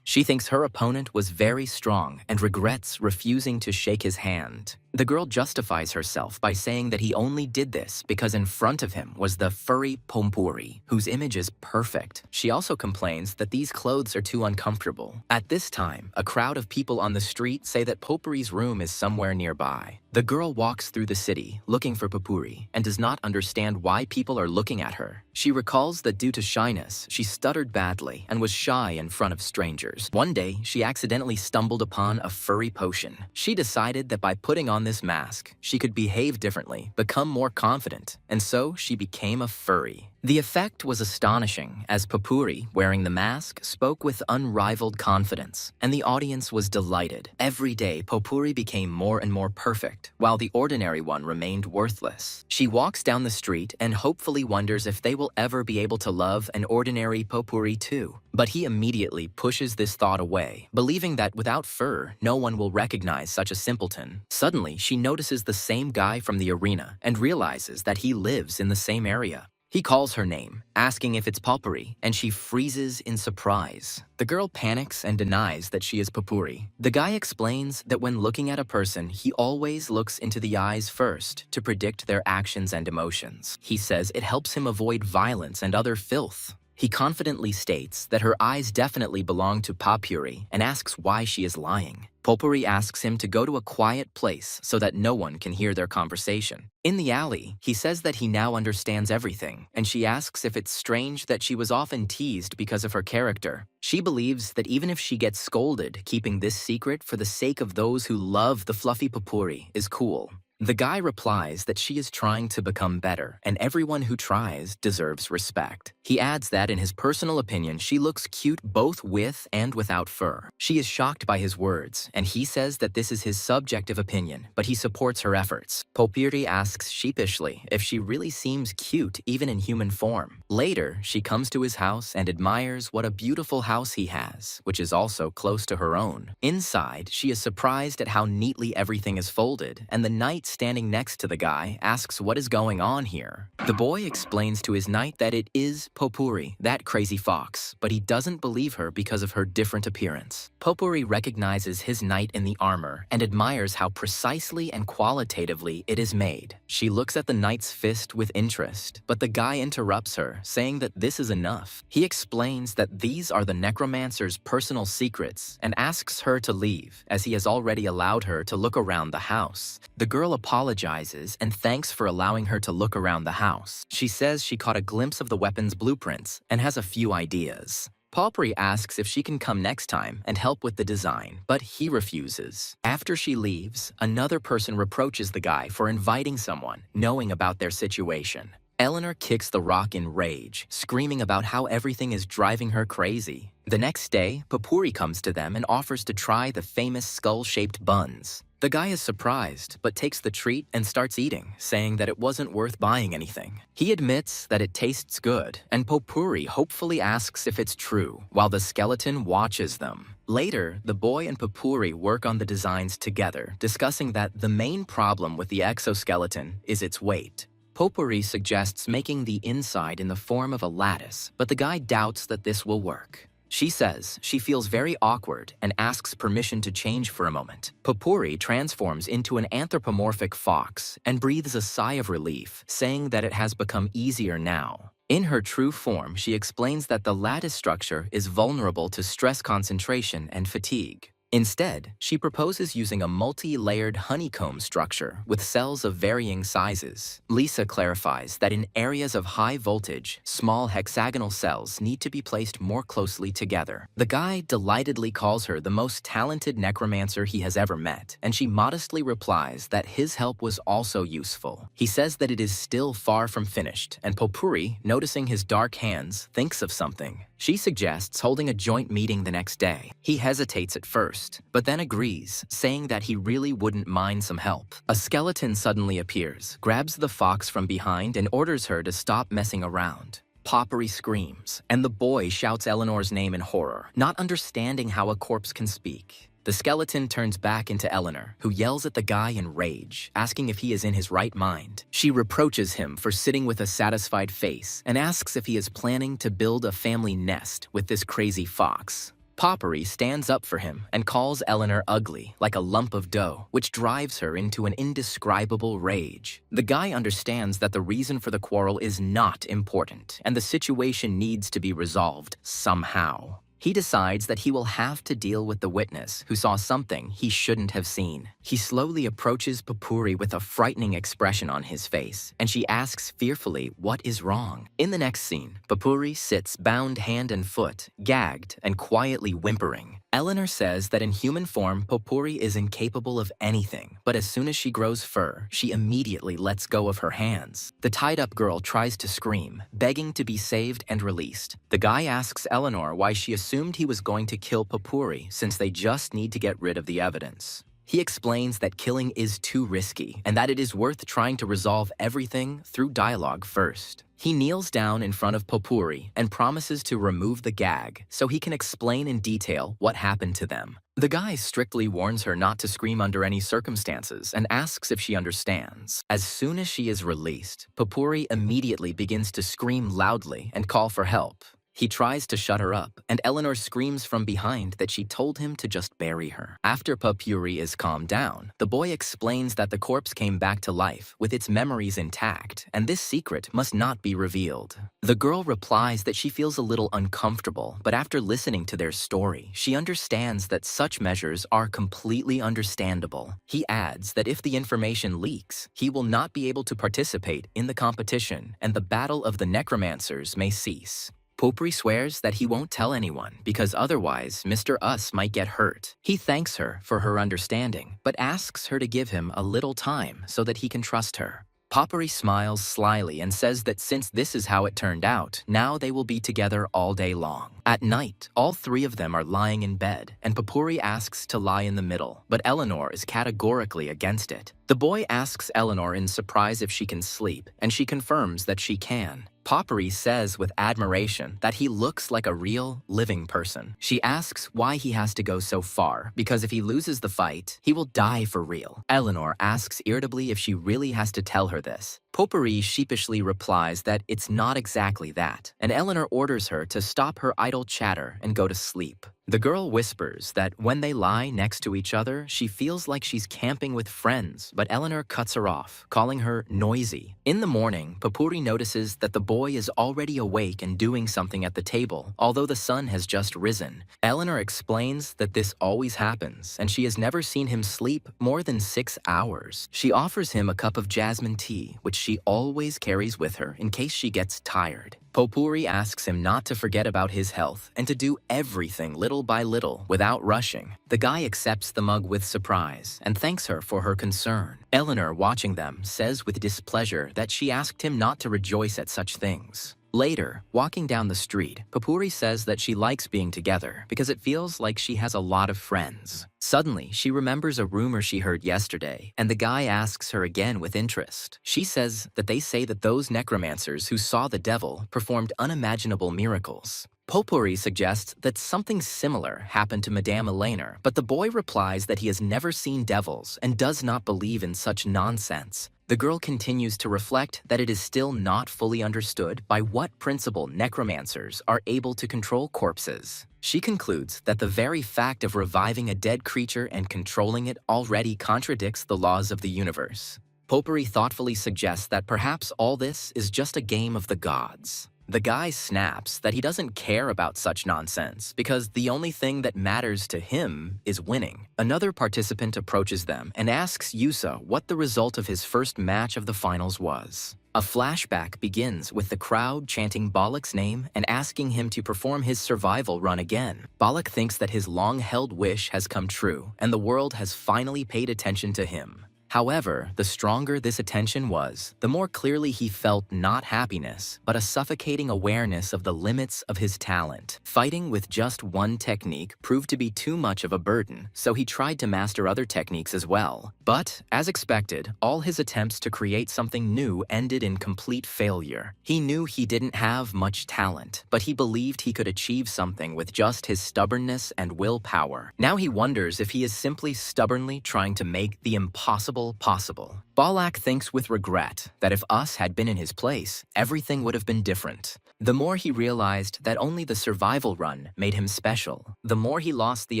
She thinks her opponent was very strong and regrets refusing to shake his hand. The girl justifies herself by saying that he only did this because in front of him was the furry Potpourri, whose image is perfect. She also complains that these clothes are too uncomfortable. At this time, a crowd of people on the street say that Potpourri's room is somewhere nearby. The girl walks through the city looking for Potpourri and does not understand why people are looking at her. She recalls that due to shyness, she stuttered badly and was shy in front of strangers. One day, she accidentally stumbled upon a furry potion. She decided that by putting on this mask, she could behave differently, become more confident, and so she became a furry. The effect was astonishing, as Potpourri, wearing the mask, spoke with unrivaled confidence, and the audience was delighted. Every day, Potpourri became more and more perfect, while the ordinary one remained worthless. She walks down the street and hopefully wonders if they will ever be able to love an ordinary Potpourri too. But he immediately pushes this thought away, believing that without fur, no one will recognize such a simpleton. Suddenly, she notices the same guy from the arena and realizes that he lives in the same area. He calls her name, asking if it's Potpourri, and she freezes in surprise. The girl panics and denies that she is Potpourri. The guy explains that when looking at a person, he always looks into the eyes first to predict their actions and emotions. He says it helps him avoid violence and other filth. He confidently states that her eyes definitely belong to Potpourri and asks why she is lying. Potpourri asks him to go to a quiet place so that no one can hear their conversation. In the alley, he says that he now understands everything, and she asks if it's strange that she was often teased because of her character. She believes that even if she gets scolded, keeping this secret for the sake of those who love the fluffy Potpourri is cool. The guy replies that she is trying to become better, and everyone who tries deserves respect. He adds that in his personal opinion, she looks cute both with and without fur. She is shocked by his words, and he says that this is his subjective opinion, but he supports her efforts. Potpourri asks sheepishly if she really seems cute even in human form. Later, she comes to his house and admires what a beautiful house he has, which is also close to her own. Inside, she is surprised at how neatly everything is folded, and the knight standing next to the guy, asks what is going on here. The boy explains to his knight that it is Popuri, that crazy fox, but he doesn't believe her because of her different appearance. Popuri recognizes his knight in the armor and admires how precisely and qualitatively it is made. She looks at the knight's fist with interest, but the guy interrupts her, saying that this is enough. He explains that these are the Necromancer's personal secrets and asks her to leave, as he has already allowed her to look around the house. The girl apologizes and thanks for allowing her to look around the house. She says she caught a glimpse of the weapon's blueprints and has a few ideas. Popuri asks if she can come next time and help with the design, but he refuses. After she leaves, another person reproaches the guy for inviting someone, knowing about their situation. Eleanor kicks the rock in rage, screaming about how everything is driving her crazy. The next day, Popuri comes to them and offers to try the famous skull-shaped buns. The guy is surprised, but takes the treat and starts eating, saying that it wasn't worth buying anything. He admits that it tastes good, and Popuri hopefully asks if it's true, while the skeleton watches them. Later, the boy and Popuri work on the designs together, discussing that the main problem with the exoskeleton is its weight. Popuri suggests making the inside in the form of a lattice, but the guy doubts that this will work. She says she feels very awkward and asks permission to change for a moment. Popuri transforms into an anthropomorphic fox and breathes a sigh of relief, saying that it has become easier now. In her true form, she explains that the lattice structure is vulnerable to stress concentration and fatigue. Instead, she proposes using a multi-layered honeycomb structure with cells of varying sizes. Lisa clarifies that in areas of high voltage, small hexagonal cells need to be placed more closely together. The guy delightedly calls her the most talented necromancer he has ever met, and she modestly replies that his help was also useful. He says that it is still far from finished, and Popuri, noticing his dark hands, thinks of something. She suggests holding a joint meeting the next day. He hesitates at first, but then agrees, saying that he really wouldn't mind some help. A skeleton suddenly appears, grabs the fox from behind, and orders her to stop messing around. Popuri screams, and the boy shouts Eleanor's name in horror, not understanding how a corpse can speak. The skeleton turns back into Eleanor, who yells at the guy in rage, asking if he is in his right mind. She reproaches him for sitting with a satisfied face and asks if he is planning to build a family nest with this crazy fox. Popuri stands up for him and calls Eleanor ugly, like a lump of dough, which drives her into an indescribable rage. The guy understands that the reason for the quarrel is not important, and the situation needs to be resolved somehow. He decides that he will have to deal with the witness who saw something he shouldn't have seen. He slowly approaches Popuri with a frightening expression on his face, and she asks fearfully what is wrong. In the next scene, Popuri sits bound hand and foot, gagged and quietly whimpering. Eleanor says that in human form, Popuri is incapable of anything, but as soon as she grows fur, she immediately lets go of her hands. The tied-up girl tries to scream, begging to be saved and released. The guy asks Eleanor why she assumed he was going to kill Popuri, since they just need to get rid of the evidence. He explains that killing is too risky, and that it is worth trying to resolve everything through dialogue first. He kneels down in front of Popuri and promises to remove the gag so he can explain in detail what happened to them. The guy strictly warns her not to scream under any circumstances and asks if she understands. As soon as she is released, Popuri immediately begins to scream loudly and call for help. He tries to shut her up, and Eleanor screams from behind that she told him to just bury her. After Popuri is calmed down, the boy explains that the corpse came back to life with its memories intact, and this secret must not be revealed. The girl replies that she feels a little uncomfortable, but after listening to their story, she understands that such measures are completely understandable. He adds that if the information leaks, he will not be able to participate in the competition, and the battle of the necromancers may cease. Popuri swears that he won't tell anyone because otherwise Mr. Us might get hurt. He thanks her for her understanding, but asks her to give him a little time so that he can trust her. Popuri smiles slyly and says that since this is how it turned out, now they will be together all day long. At night, all three of them are lying in bed, and Popuri asks to lie in the middle, but Eleanor is categorically against it. The boy asks Eleanor in surprise if she can sleep, and she confirms that she can. Poppery says with admiration that he looks like a real, living person. She asks why he has to go so far, because if he loses the fight, he will die for real. Eleanor asks irritably if she really has to tell her this. Poppery sheepishly replies that it's not exactly that, and Eleanor orders her to stop her idle chatter and go to sleep. The girl whispers that when they lie next to each other, she feels like she's camping with friends, but Eleanor cuts her off, calling her noisy. In the morning, Popuri notices that the boy is already awake and doing something at the table, although the sun has just risen. Eleanor explains that this always happens, and she has never seen him sleep more than 6 hours. She offers him a cup of jasmine tea, which she always carries with her in case she gets tired. Popuri asks him not to forget about his health and to do everything little by little without rushing. The guy accepts the mug with surprise and thanks her for her concern. Eleanor, watching them, says with displeasure that she asked him not to rejoice at such things. Later, walking down the street, Popuri says that she likes being together because it feels like she has a lot of friends. Suddenly, she remembers a rumor she heard yesterday, and the guy asks her again with interest. She says that they say that those necromancers who saw the devil performed unimaginable miracles. Popuri suggests that something similar happened to Madame Eleanor, but the boy replies that he has never seen devils and does not believe in such nonsense. The girl continues to reflect that it is still not fully understood by what principle necromancers are able to control corpses. She concludes that the very fact of reviving a dead creature and controlling it already contradicts the laws of the universe. Popuri thoughtfully suggests that perhaps all this is just a game of the gods. The guy snaps that he doesn't care about such nonsense because the only thing that matters to him is winning. Another participant approaches them and asks Yusa what the result of his first match of the finals was. A flashback begins with the crowd chanting Balak's name and asking him to perform his survival run again. Balak thinks that his long-held wish has come true and the world has finally paid attention to him. However, the stronger this attention was, the more clearly he felt not happiness, but a suffocating awareness of the limits of his talent. Fighting with just one technique proved to be too much of a burden, so he tried to master other techniques as well. But, as expected, all his attempts to create something new ended in complete failure. He knew he didn't have much talent, but he believed he could achieve something with just his stubbornness and willpower. Now he wonders if he is simply stubbornly trying to make the impossible possible. Balak thinks with regret that if Us had been in his place, everything would have been different. The more he realized that only the survival run made him special, the more he lost the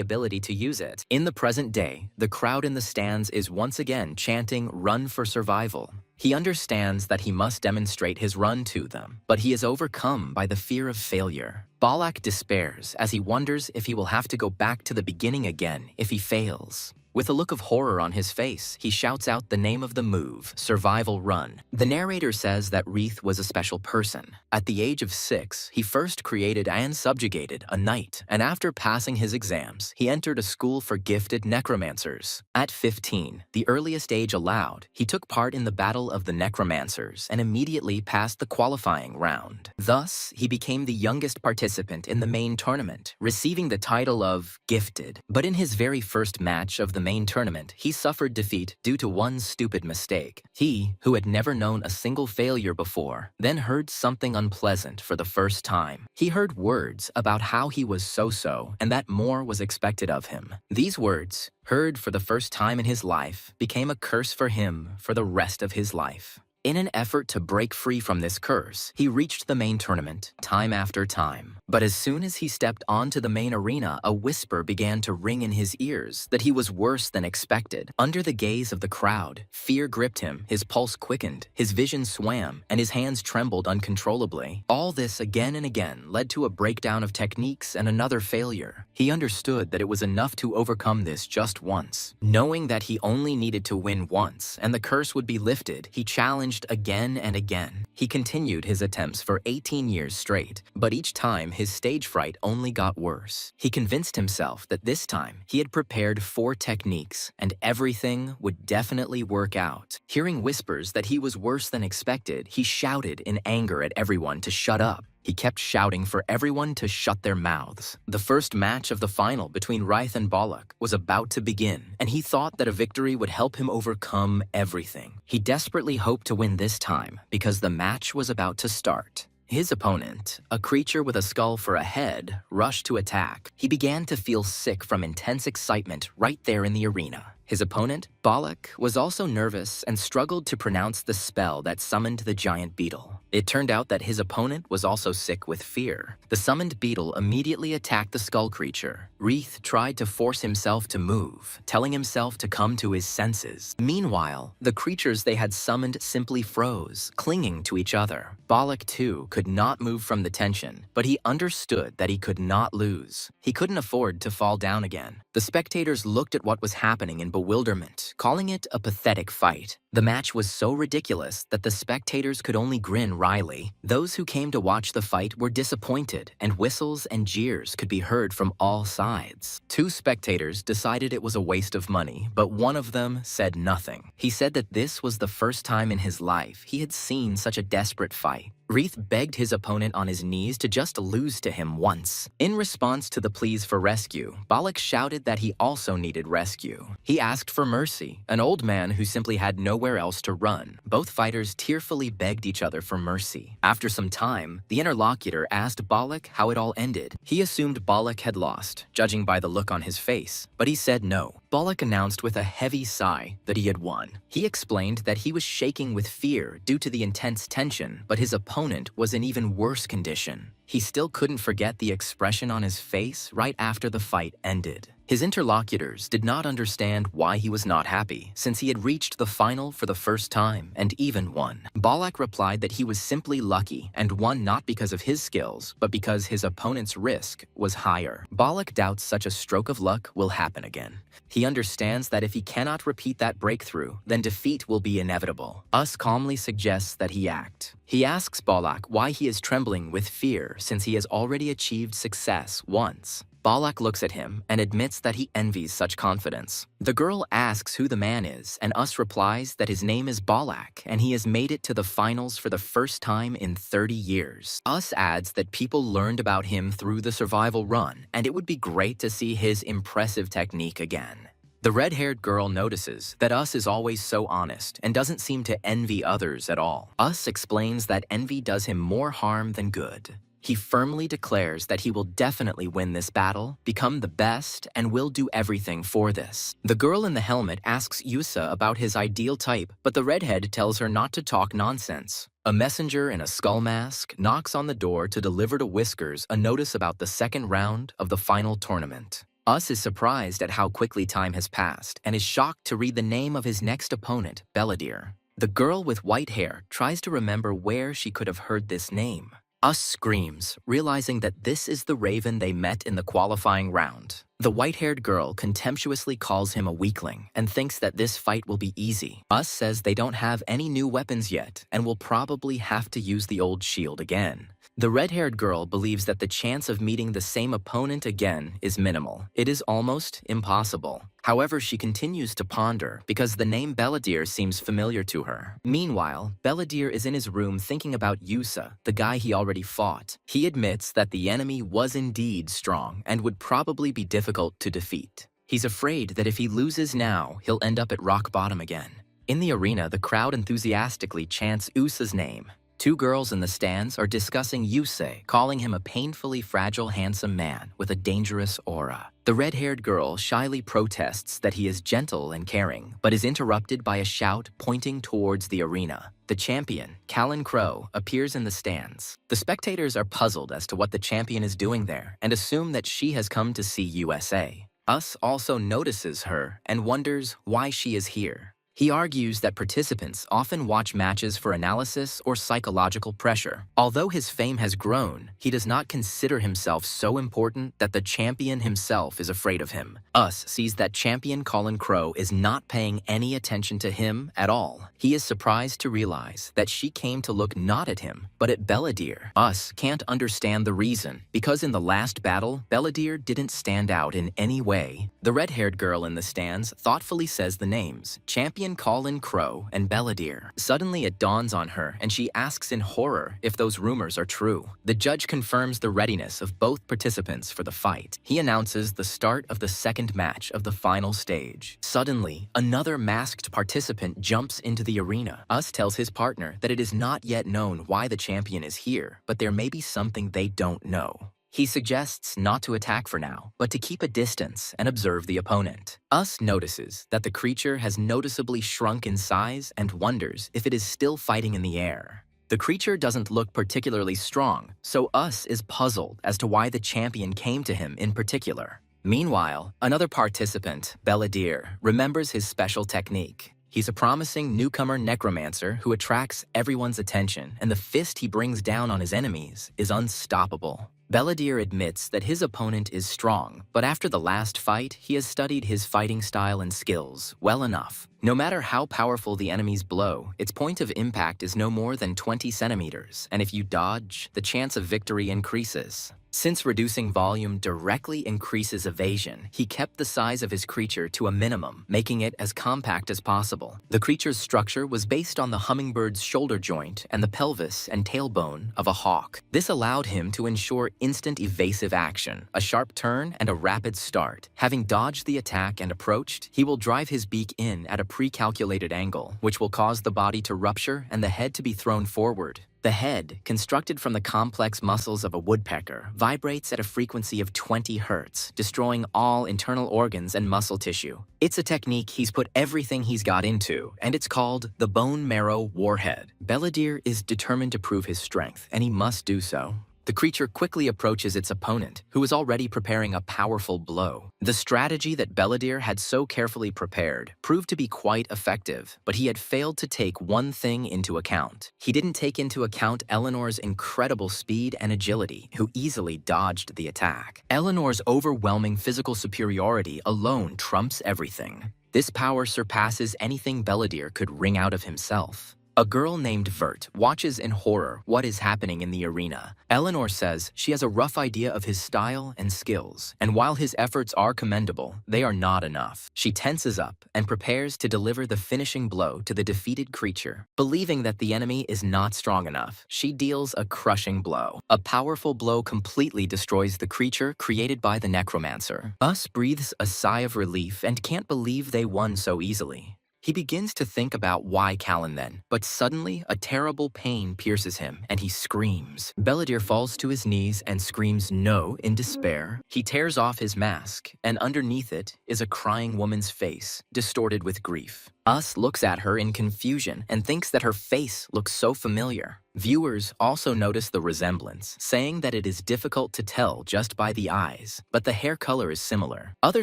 ability to use it. In the present day, the crowd in the stands is once again chanting "Run for survival." He understands that he must demonstrate his run to them, but he is overcome by the fear of failure. Balak despairs as he wonders if he will have to go back to the beginning again if he fails. With a look of horror on his face, he shouts out the name of the move, Survival Run. The narrator says that Reith was a special person. At the age of 6, he first created and subjugated a knight, and after passing his exams, he entered a school for gifted necromancers. At 15, the earliest age allowed, he took part in the Battle of the Necromancers and immediately passed the qualifying round. Thus, he became the youngest participant in the main tournament, receiving the title of Gifted. But in his very first match of the main tournament, he suffered defeat due to one stupid mistake. He, who had never known a single failure before, then heard something unpleasant for the first time. He heard words about how he was so-so and that more was expected of him. These words, heard for the first time in his life, became a curse for him for the rest of his life. In an effort to break free from this curse, he reached the main tournament time after time. But as soon as he stepped onto the main arena, a whisper began to ring in his ears that he was worse than expected. Under the gaze of the crowd, fear gripped him, his pulse quickened, his vision swam, and his hands trembled uncontrollably. All this again and again led to a breakdown of techniques and another failure. He understood that it was enough to overcome this just once. Knowing that he only needed to win once and the curse would be lifted, he challenged again and again. He continued his attempts for 18 years straight, but each time his stage fright only got worse. He convinced himself that this time he had prepared 4 techniques and everything would definitely work out. Hearing whispers that he was worse than expected, he shouted in anger at everyone to shut up. He kept shouting for everyone to shut their mouths. The first match of the final between Reith and Balak was about to begin, and he thought that a victory would help him overcome everything. He desperately hoped to win this time because the match was about to start. His opponent, a creature with a skull for a head, rushed to attack. He began to feel sick from intense excitement right there in the arena. His opponent, Balak, was also nervous and struggled to pronounce the spell that summoned the giant beetle. It turned out that his opponent was also sick with fear. The summoned beetle immediately attacked the skull creature. Wreath tried to force himself to move, telling himself to come to his senses. Meanwhile, the creatures they had summoned simply froze, clinging to each other. Balak, too, could not move from the tension, but he understood that he could not lose. He couldn't afford to fall down again. The spectators looked at what was happening in bewilderment, calling it a pathetic fight. The match was so ridiculous that the spectators could only grin wryly. Those who came to watch the fight were disappointed, and whistles and jeers could be heard from all sides. Two spectators decided it was a waste of money, but one of them said nothing. He said that this was the first time in his life he had seen such a desperate fight. Wreath begged his opponent on his knees to just lose to him once. In response to the pleas for rescue, Balak shouted that he also needed rescue. He asked for mercy, an old man who simply had nowhere else to run. Both fighters tearfully begged each other for mercy. After some time, the interlocutor asked Balak how it all ended. He assumed Balak had lost, judging by the look on his face, but he said no. Balak announced with a heavy sigh that he had won. He explained that he was shaking with fear due to the intense tension, but his opponent was in even worse condition. He still couldn't forget the expression on his face right after the fight ended. His interlocutors did not understand why he was not happy, since he had reached the final for the first time and even won. Balak replied that he was simply lucky and won not because of his skills, but because his opponent's risk was higher. Balak doubts such a stroke of luck will happen again. He understands that if he cannot repeat that breakthrough, then defeat will be inevitable. Us calmly suggests that he act. He asks Balak why he is trembling with fear since he has already achieved success once. Balak looks at him and admits that he envies such confidence. The girl asks who the man is, and Us replies that his name is Balak, and he has made it to the finals for the first time in 30 years. Us adds that people learned about him through the survival run, and it would be great to see his impressive technique again. The red-haired girl notices that Us is always so honest and doesn't seem to envy others at all. Us explains that envy does him more harm than good. He firmly declares that he will definitely win this battle, become the best, and will do everything for this. The girl in the helmet asks Yusa about his ideal type, but the redhead tells her not to talk nonsense. A messenger in a skull mask knocks on the door to deliver to Whiskers a notice about the second round of the final tournament. Us is surprised at how quickly time has passed and is shocked to read the name of his next opponent, Belladere. The girl with white hair tries to remember where she could have heard this name. Us screams, realizing that this is the Raven they met in the qualifying round. The white-haired girl contemptuously calls him a weakling and thinks that this fight will be easy. Us says they don't have any new weapons yet and will probably have to use the old shield again. The red-haired girl believes that the chance of meeting the same opponent again is minimal. It is almost impossible. However, she continues to ponder because the name Belladere seems familiar to her. Meanwhile, Belladere is in his room thinking about Yusa, the guy he already fought. He admits that the enemy was indeed strong and would probably be difficult to defeat. He's afraid that if he loses now, he'll end up at rock bottom again. In the arena, the crowd enthusiastically chants Usa's name. Two girls in the stands are discussing Yusei, calling him a painfully fragile, handsome man with a dangerous aura. The red-haired girl shyly protests that he is gentle and caring, but is interrupted by a shout pointing towards the arena. The champion, Callan Crow, appears in the stands. The spectators are puzzled as to what the champion is doing there and assume that she has come to see USA. Us also notices her and wonders why she is here. He argues that participants often watch matches for analysis or psychological pressure. Although his fame has grown, he does not consider himself so important that the champion himself is afraid of him. Us sees that champion Callan Crow is not paying any attention to him at all. He is surprised to realize that she came to look not at him, but at Belladere. Us can't understand the reason, because in the last battle, Belladere didn't stand out in any way. The red-haired girl in the stands thoughtfully says the names champion champion Colin Crow and Belladere. Suddenly it dawns on her and she asks in horror if those rumors are true. The judge confirms the readiness of both participants for the fight. He announces the start of the second match of the final stage. Suddenly, another masked participant jumps into the arena. Us tells his partner that it is not yet known why the champion is here, but there may be something they don't know. He suggests not to attack for now, but to keep a distance and observe the opponent. Us notices that the creature has noticeably shrunk in size and wonders if it is still fighting in the air. The creature doesn't look particularly strong, so Us is puzzled as to why the champion came to him in particular. Meanwhile, another participant, Belladere, remembers his special technique. He's a promising newcomer necromancer who attracts everyone's attention, and the fist he brings down on his enemies is unstoppable. Belladere admits that his opponent is strong, but after the last fight, he has studied his fighting style and skills well enough. No matter how powerful the enemy's blow, its point of impact is no more than 20 centimeters, and if you dodge, the chance of victory increases. Since reducing volume directly increases evasion, he kept the size of his creature to a minimum, making it as compact as possible. The creature's structure was based on the hummingbird's shoulder joint and the pelvis and tailbone of a hawk. This allowed him to ensure instant evasive action, a sharp turn, and a rapid start. Having dodged the attack and approached, he will drive his beak in at a pre-calculated angle, which will cause the body to rupture and the head to be thrown forward. The head, constructed from the complex muscles of a woodpecker, vibrates at a frequency of 20 Hz, destroying all internal organs and muscle tissue. It's a technique he's put everything he's got into, and it's called the bone marrow warhead. Belladere is determined to prove his strength, and he must do so. The creature quickly approaches its opponent, who is already preparing a powerful blow. The strategy that Belladere had so carefully prepared proved to be quite effective, but he had failed to take one thing into account. He didn't take into account Eleanor's incredible speed and agility, who easily dodged the attack. Eleanor's overwhelming physical superiority alone trumps everything. This power surpasses anything Belladere could wring out of himself. A girl named Vert watches in horror what is happening in the arena. Eleanor says she has a rough idea of his style and skills, and while his efforts are commendable, they are not enough. She tenses up and prepares to deliver the finishing blow to the defeated creature. Believing that the enemy is not strong enough, she deals a crushing blow. A powerful blow completely destroys the creature created by the Necromancer. Us breathes a sigh of relief and can't believe they won so easily. He begins to think about why Callan then, but suddenly a terrible pain pierces him and he screams. Belladere falls to his knees and screams no in despair. He tears off his mask, and underneath it is a crying woman's face, distorted with grief. Us looks at her in confusion and thinks that her face looks so familiar. Viewers also notice the resemblance, saying that it is difficult to tell just by the eyes, but the hair color is similar. Other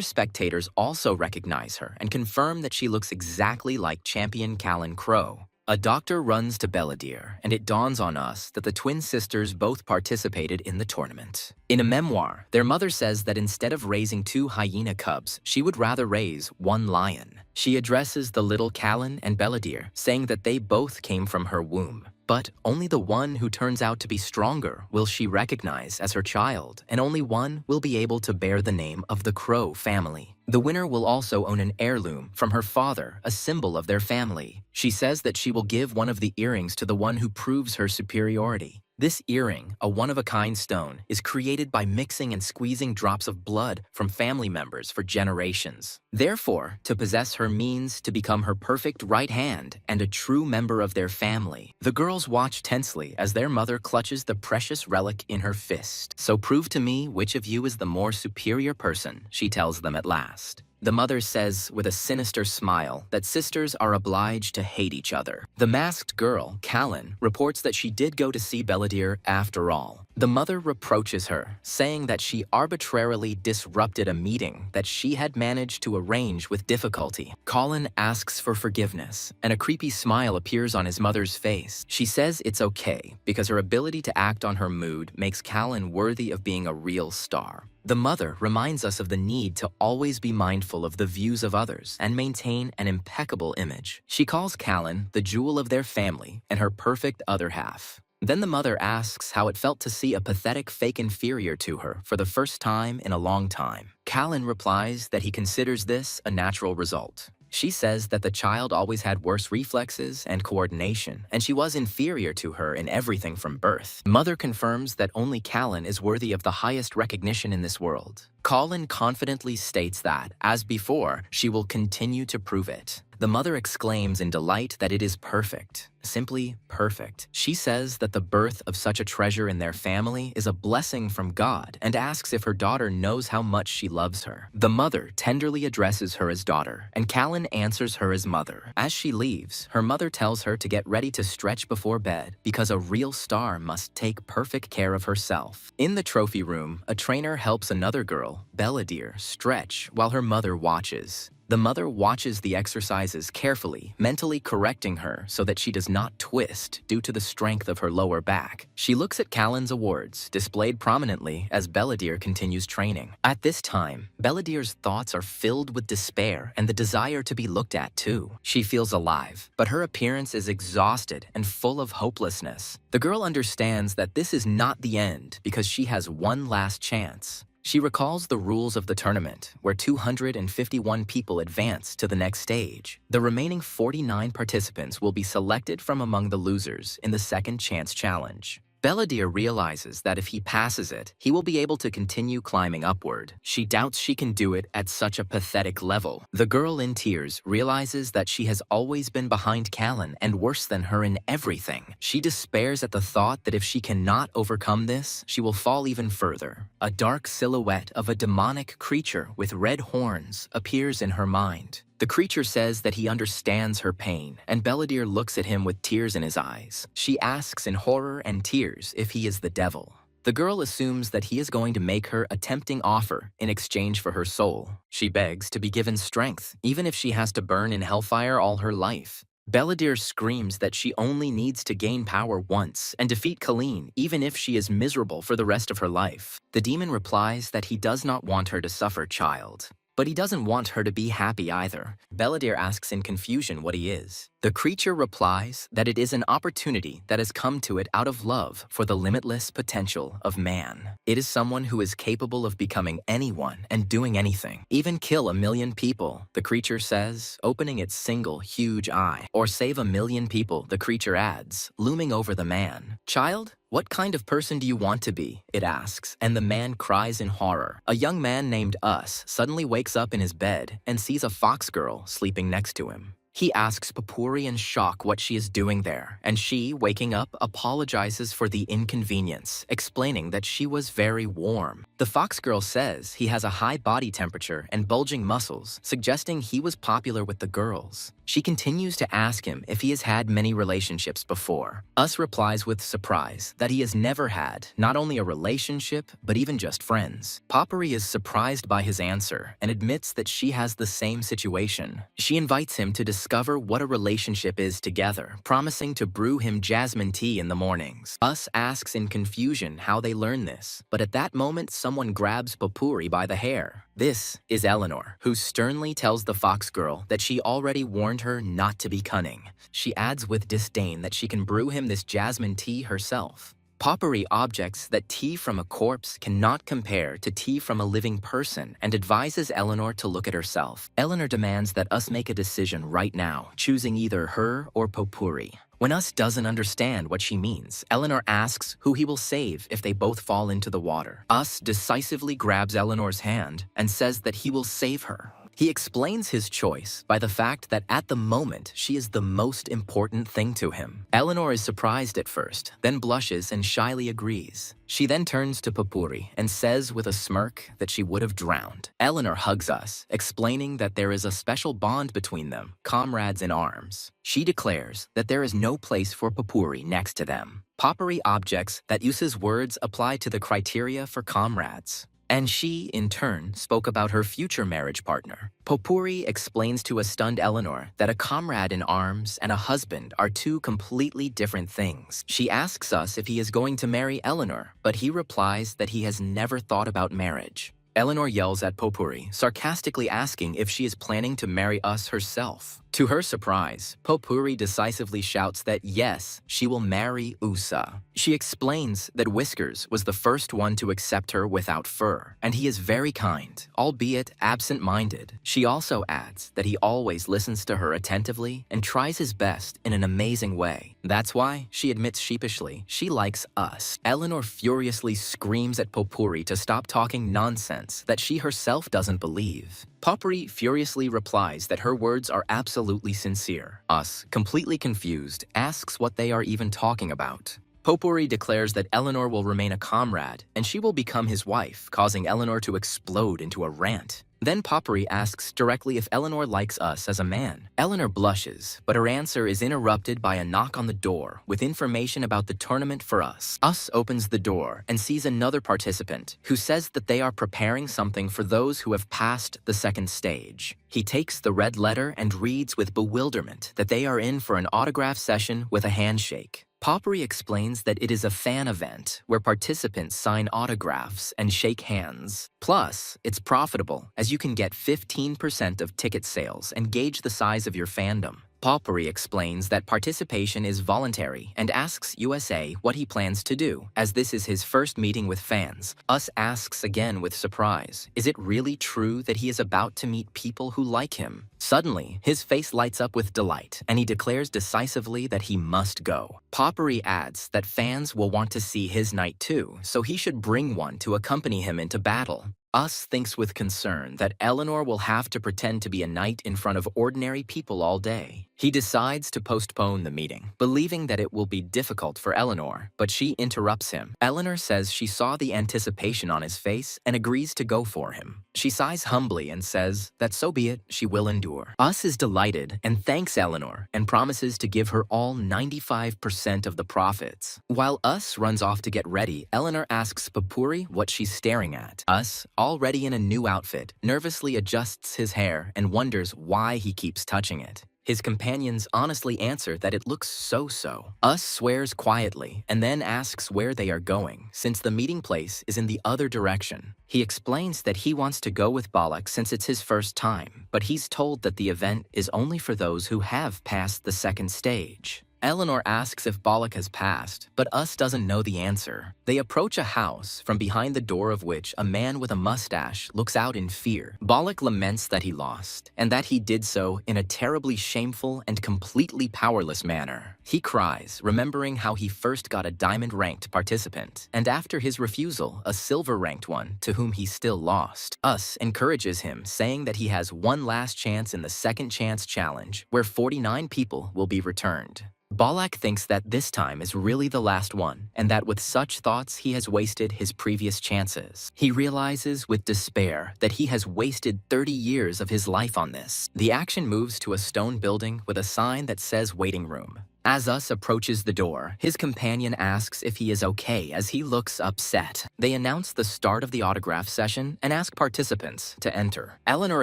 spectators also recognize her and confirm that she looks exactly like champion Callan Crow. A doctor runs to Belladere, and it dawns on us that the twin sisters both participated in the tournament. In a memoir, their mother says that instead of raising 2 hyena cubs, she would rather raise 1 lion. She addresses the little Callan and Belladere, saying that they both came from her womb. But only the one who turns out to be stronger will she recognize as her child, and only one will be able to bear the name of the Crow family. The winner will also own an heirloom from her father, a symbol of their family. She says that she will give one of the earrings to the one who proves her superiority. This earring, a one-of-a-kind stone, is created by mixing and squeezing drops of blood from family members for generations. Therefore, to possess her means to become her perfect right hand and a true member of their family. The girls watch tensely as their mother clutches the precious relic in her fist. "So prove to me which of you is the more superior person," she tells them at last. The mother says with a sinister smile that sisters are obliged to hate each other. The masked girl, Callan, reports that she did go to see Belladere after all. The mother reproaches her, saying that she arbitrarily disrupted a meeting that she had managed to arrange with difficulty. Colin asks for forgiveness, and a creepy smile appears on his mother's face. She says it's okay, because her ability to act on her mood makes Callan worthy of being a real star. The mother reminds us of the need to always be mindful of the views of others and maintain an impeccable image. She calls Callan the jewel of their family and her perfect other half. Then the mother asks how it felt to see a pathetic fake inferior to her for the first time in a long time. Callan replies that he considers this a natural result. She says that the child always had worse reflexes and coordination, and she was inferior to her in everything from birth. Mother confirms that only Callan is worthy of the highest recognition in this world. Colin confidently states that, as before, she will continue to prove it. The mother exclaims in delight that it is perfect, simply perfect. She says that the birth of such a treasure in their family is a blessing from God and asks if her daughter knows how much she loves her. The mother tenderly addresses her as daughter, and Callan answers her as mother. As she leaves, her mother tells her to get ready to stretch before bed because a real star must take perfect care of herself. In the trophy room, a trainer helps another girl, Belladere, stretch while her mother watches. The mother watches the exercises carefully, mentally correcting her so that she does not twist due to the strength of her lower back. She looks at Callan's awards, displayed prominently as Belladere continues training. At this time, Belladere's thoughts are filled with despair and the desire to be looked at too. She feels alive, but her appearance is exhausted and full of hopelessness. The girl understands that this is not the end because she has one last chance. She recalls the rules of the tournament, where 251 people advance to the next stage. The remaining 49 participants will be selected from among the losers in the second chance challenge. Belladere realizes that if he passes it, he will be able to continue climbing upward. She doubts she can do it at such a pathetic level. The girl in tears realizes that she has always been behind Callan and worse than her in everything. She despairs at the thought that if she cannot overcome this, she will fall even further. A dark silhouette of a demonic creature with red horns appears in her mind. The creature says that he understands her pain, and Belladere looks at him with tears in his eyes. She asks in horror and tears if he is the devil. The girl assumes that he is going to make her a tempting offer in exchange for her soul. She begs to be given strength, even if she has to burn in hellfire all her life. Belladere screams that she only needs to gain power once and defeat Colleen, even if she is miserable for the rest of her life. The demon replies that he does not want her to suffer, child. But he doesn't want her to be happy either. Belladere asks in confusion what he is. The creature replies that it is an opportunity that has come to it out of love for the limitless potential of man. It is someone who is capable of becoming anyone and doing anything, even kill 1,000,000 people, the creature says, opening its single huge eye. Or save 1,000,000 people, the creature adds, looming over the man. Child? What kind of person do you want to be? It asks, and the man cries in horror. A young man named Us suddenly wakes up in his bed and sees a fox girl sleeping next to him. He asks Papuri in shock what she is doing there, and she, waking up, apologizes for the inconvenience, explaining that she was very warm. The fox girl says he has a high body temperature and bulging muscles, suggesting he was popular with the girls. She continues to ask him if he has had many relationships before. Us replies with surprise that he has never had not only a relationship, but even just friends. Papuri is surprised by his answer and admits that she has the same situation. She invites him to discover what a relationship is together, promising to brew him jasmine tea in the mornings. Us asks in confusion how they learn this, but at that moment someone grabs Papuri by the hair. This is Eleanor, who sternly tells the fox girl that she already warned her not to be cunning. She adds with disdain that she can brew him this jasmine tea herself. Papuri objects that tea from a corpse cannot compare to tea from a living person and advises Eleanor to look at herself. Eleanor demands that Us make a decision right now, choosing either her or Papuri. When Us doesn't understand what she means, Eleanor asks who he will save if they both fall into the water. Us decisively grabs Eleanor's hand and says that he will save her. He explains his choice by the fact that at the moment she is the most important thing to him. Eleanor is surprised at first, then blushes and shyly agrees. She then turns to Papuri and says with a smirk that she would have drowned. Eleanor hugs Us, explaining that there is a special bond between them, comrades in arms. She declares that there is no place for Papuri next to them. Papuri objects that Usa's words apply to the criteria for comrades. And she, in turn, spoke about her future marriage partner. Papuri explains to a stunned Eleanor that a comrade in arms and a husband are two completely different things. She asks Us if he is going to marry Eleanor, but he replies that he has never thought about marriage. Eleanor yells at Papuri, sarcastically asking if she is planning to marry Us herself. To her surprise, Popuri decisively shouts that yes, she will marry Usa. She explains that Whiskers was the first one to accept her without fur, and he is very kind, albeit absent-minded. She also adds that he always listens to her attentively and tries his best in an amazing way. That's why, she admits sheepishly, she likes us. Eleanor furiously screams at Popuri to stop talking nonsense that she herself doesn't believe. Popuri furiously replies that her words are absolutely sincere. Us, completely confused, asks what they are even talking about. Popuri declares that Eleanor will remain a comrade, and she will become his wife, causing Eleanor to explode into a rant. Then Popuri asks directly if Eleanor likes us as a man. Eleanor blushes, but her answer is interrupted by a knock on the door with information about the tournament for us. Us opens the door and sees another participant who says that they are preparing something for those who have passed the second stage. He takes the red letter and reads with bewilderment that they are in for an autograph session with a handshake. Popuri explains that it is a fan event where participants sign autographs and shake hands. Plus, it's profitable as you can get 15% of ticket sales and gauge the size of your fandom. Popuri explains that participation is voluntary and asks USA what he plans to do, as this is his first meeting with fans. Us asks again with surprise, is it really true that he is about to meet people who like him? Suddenly, his face lights up with delight, and he declares decisively that he must go. Popuri adds that fans will want to see his knight too, so he should bring one to accompany him into battle. Us thinks with concern that Eleanor will have to pretend to be a knight in front of ordinary people all day. He decides to postpone the meeting, believing that it will be difficult for Eleanor, but she interrupts him. Eleanor says she saw the anticipation on his face and agrees to go for him. She sighs humbly and says that so be it, she will endure. Us is delighted and thanks Eleanor and promises to give her all 95% of the profits. While Us runs off to get ready, Eleanor asks Popuri what she's staring at. Us, already in a new outfit, nervously adjusts his hair and wonders why he keeps touching it. His companions honestly answer that it looks so-so. Us swears quietly and then asks where they are going, since the meeting place is in the other direction. He explains that he wants to go with Balak since it's his first time, but he's told that the event is only for those who have passed the second stage. Eleanor asks if Balak has passed, but Us doesn't know the answer. They approach a house, from behind the door of which a man with a mustache looks out in fear. Balak laments that he lost, and that he did so in a terribly shameful and completely powerless manner. He cries, remembering how he first got a diamond-ranked participant, and after his refusal, a silver-ranked one, to whom he still lost. Us encourages him, saying that he has one last chance in the Second Chance Challenge, where 49 people will be returned. Balak thinks that this time is really the last one, and that with such thoughts he has wasted his previous chances. He realizes with despair that he has wasted 30 years of his life on this. The action moves to a stone building with a sign that says waiting room. As Us approaches the door, his companion asks if he is okay as he looks upset. They announce the start of the autograph session and ask participants to enter. Eleanor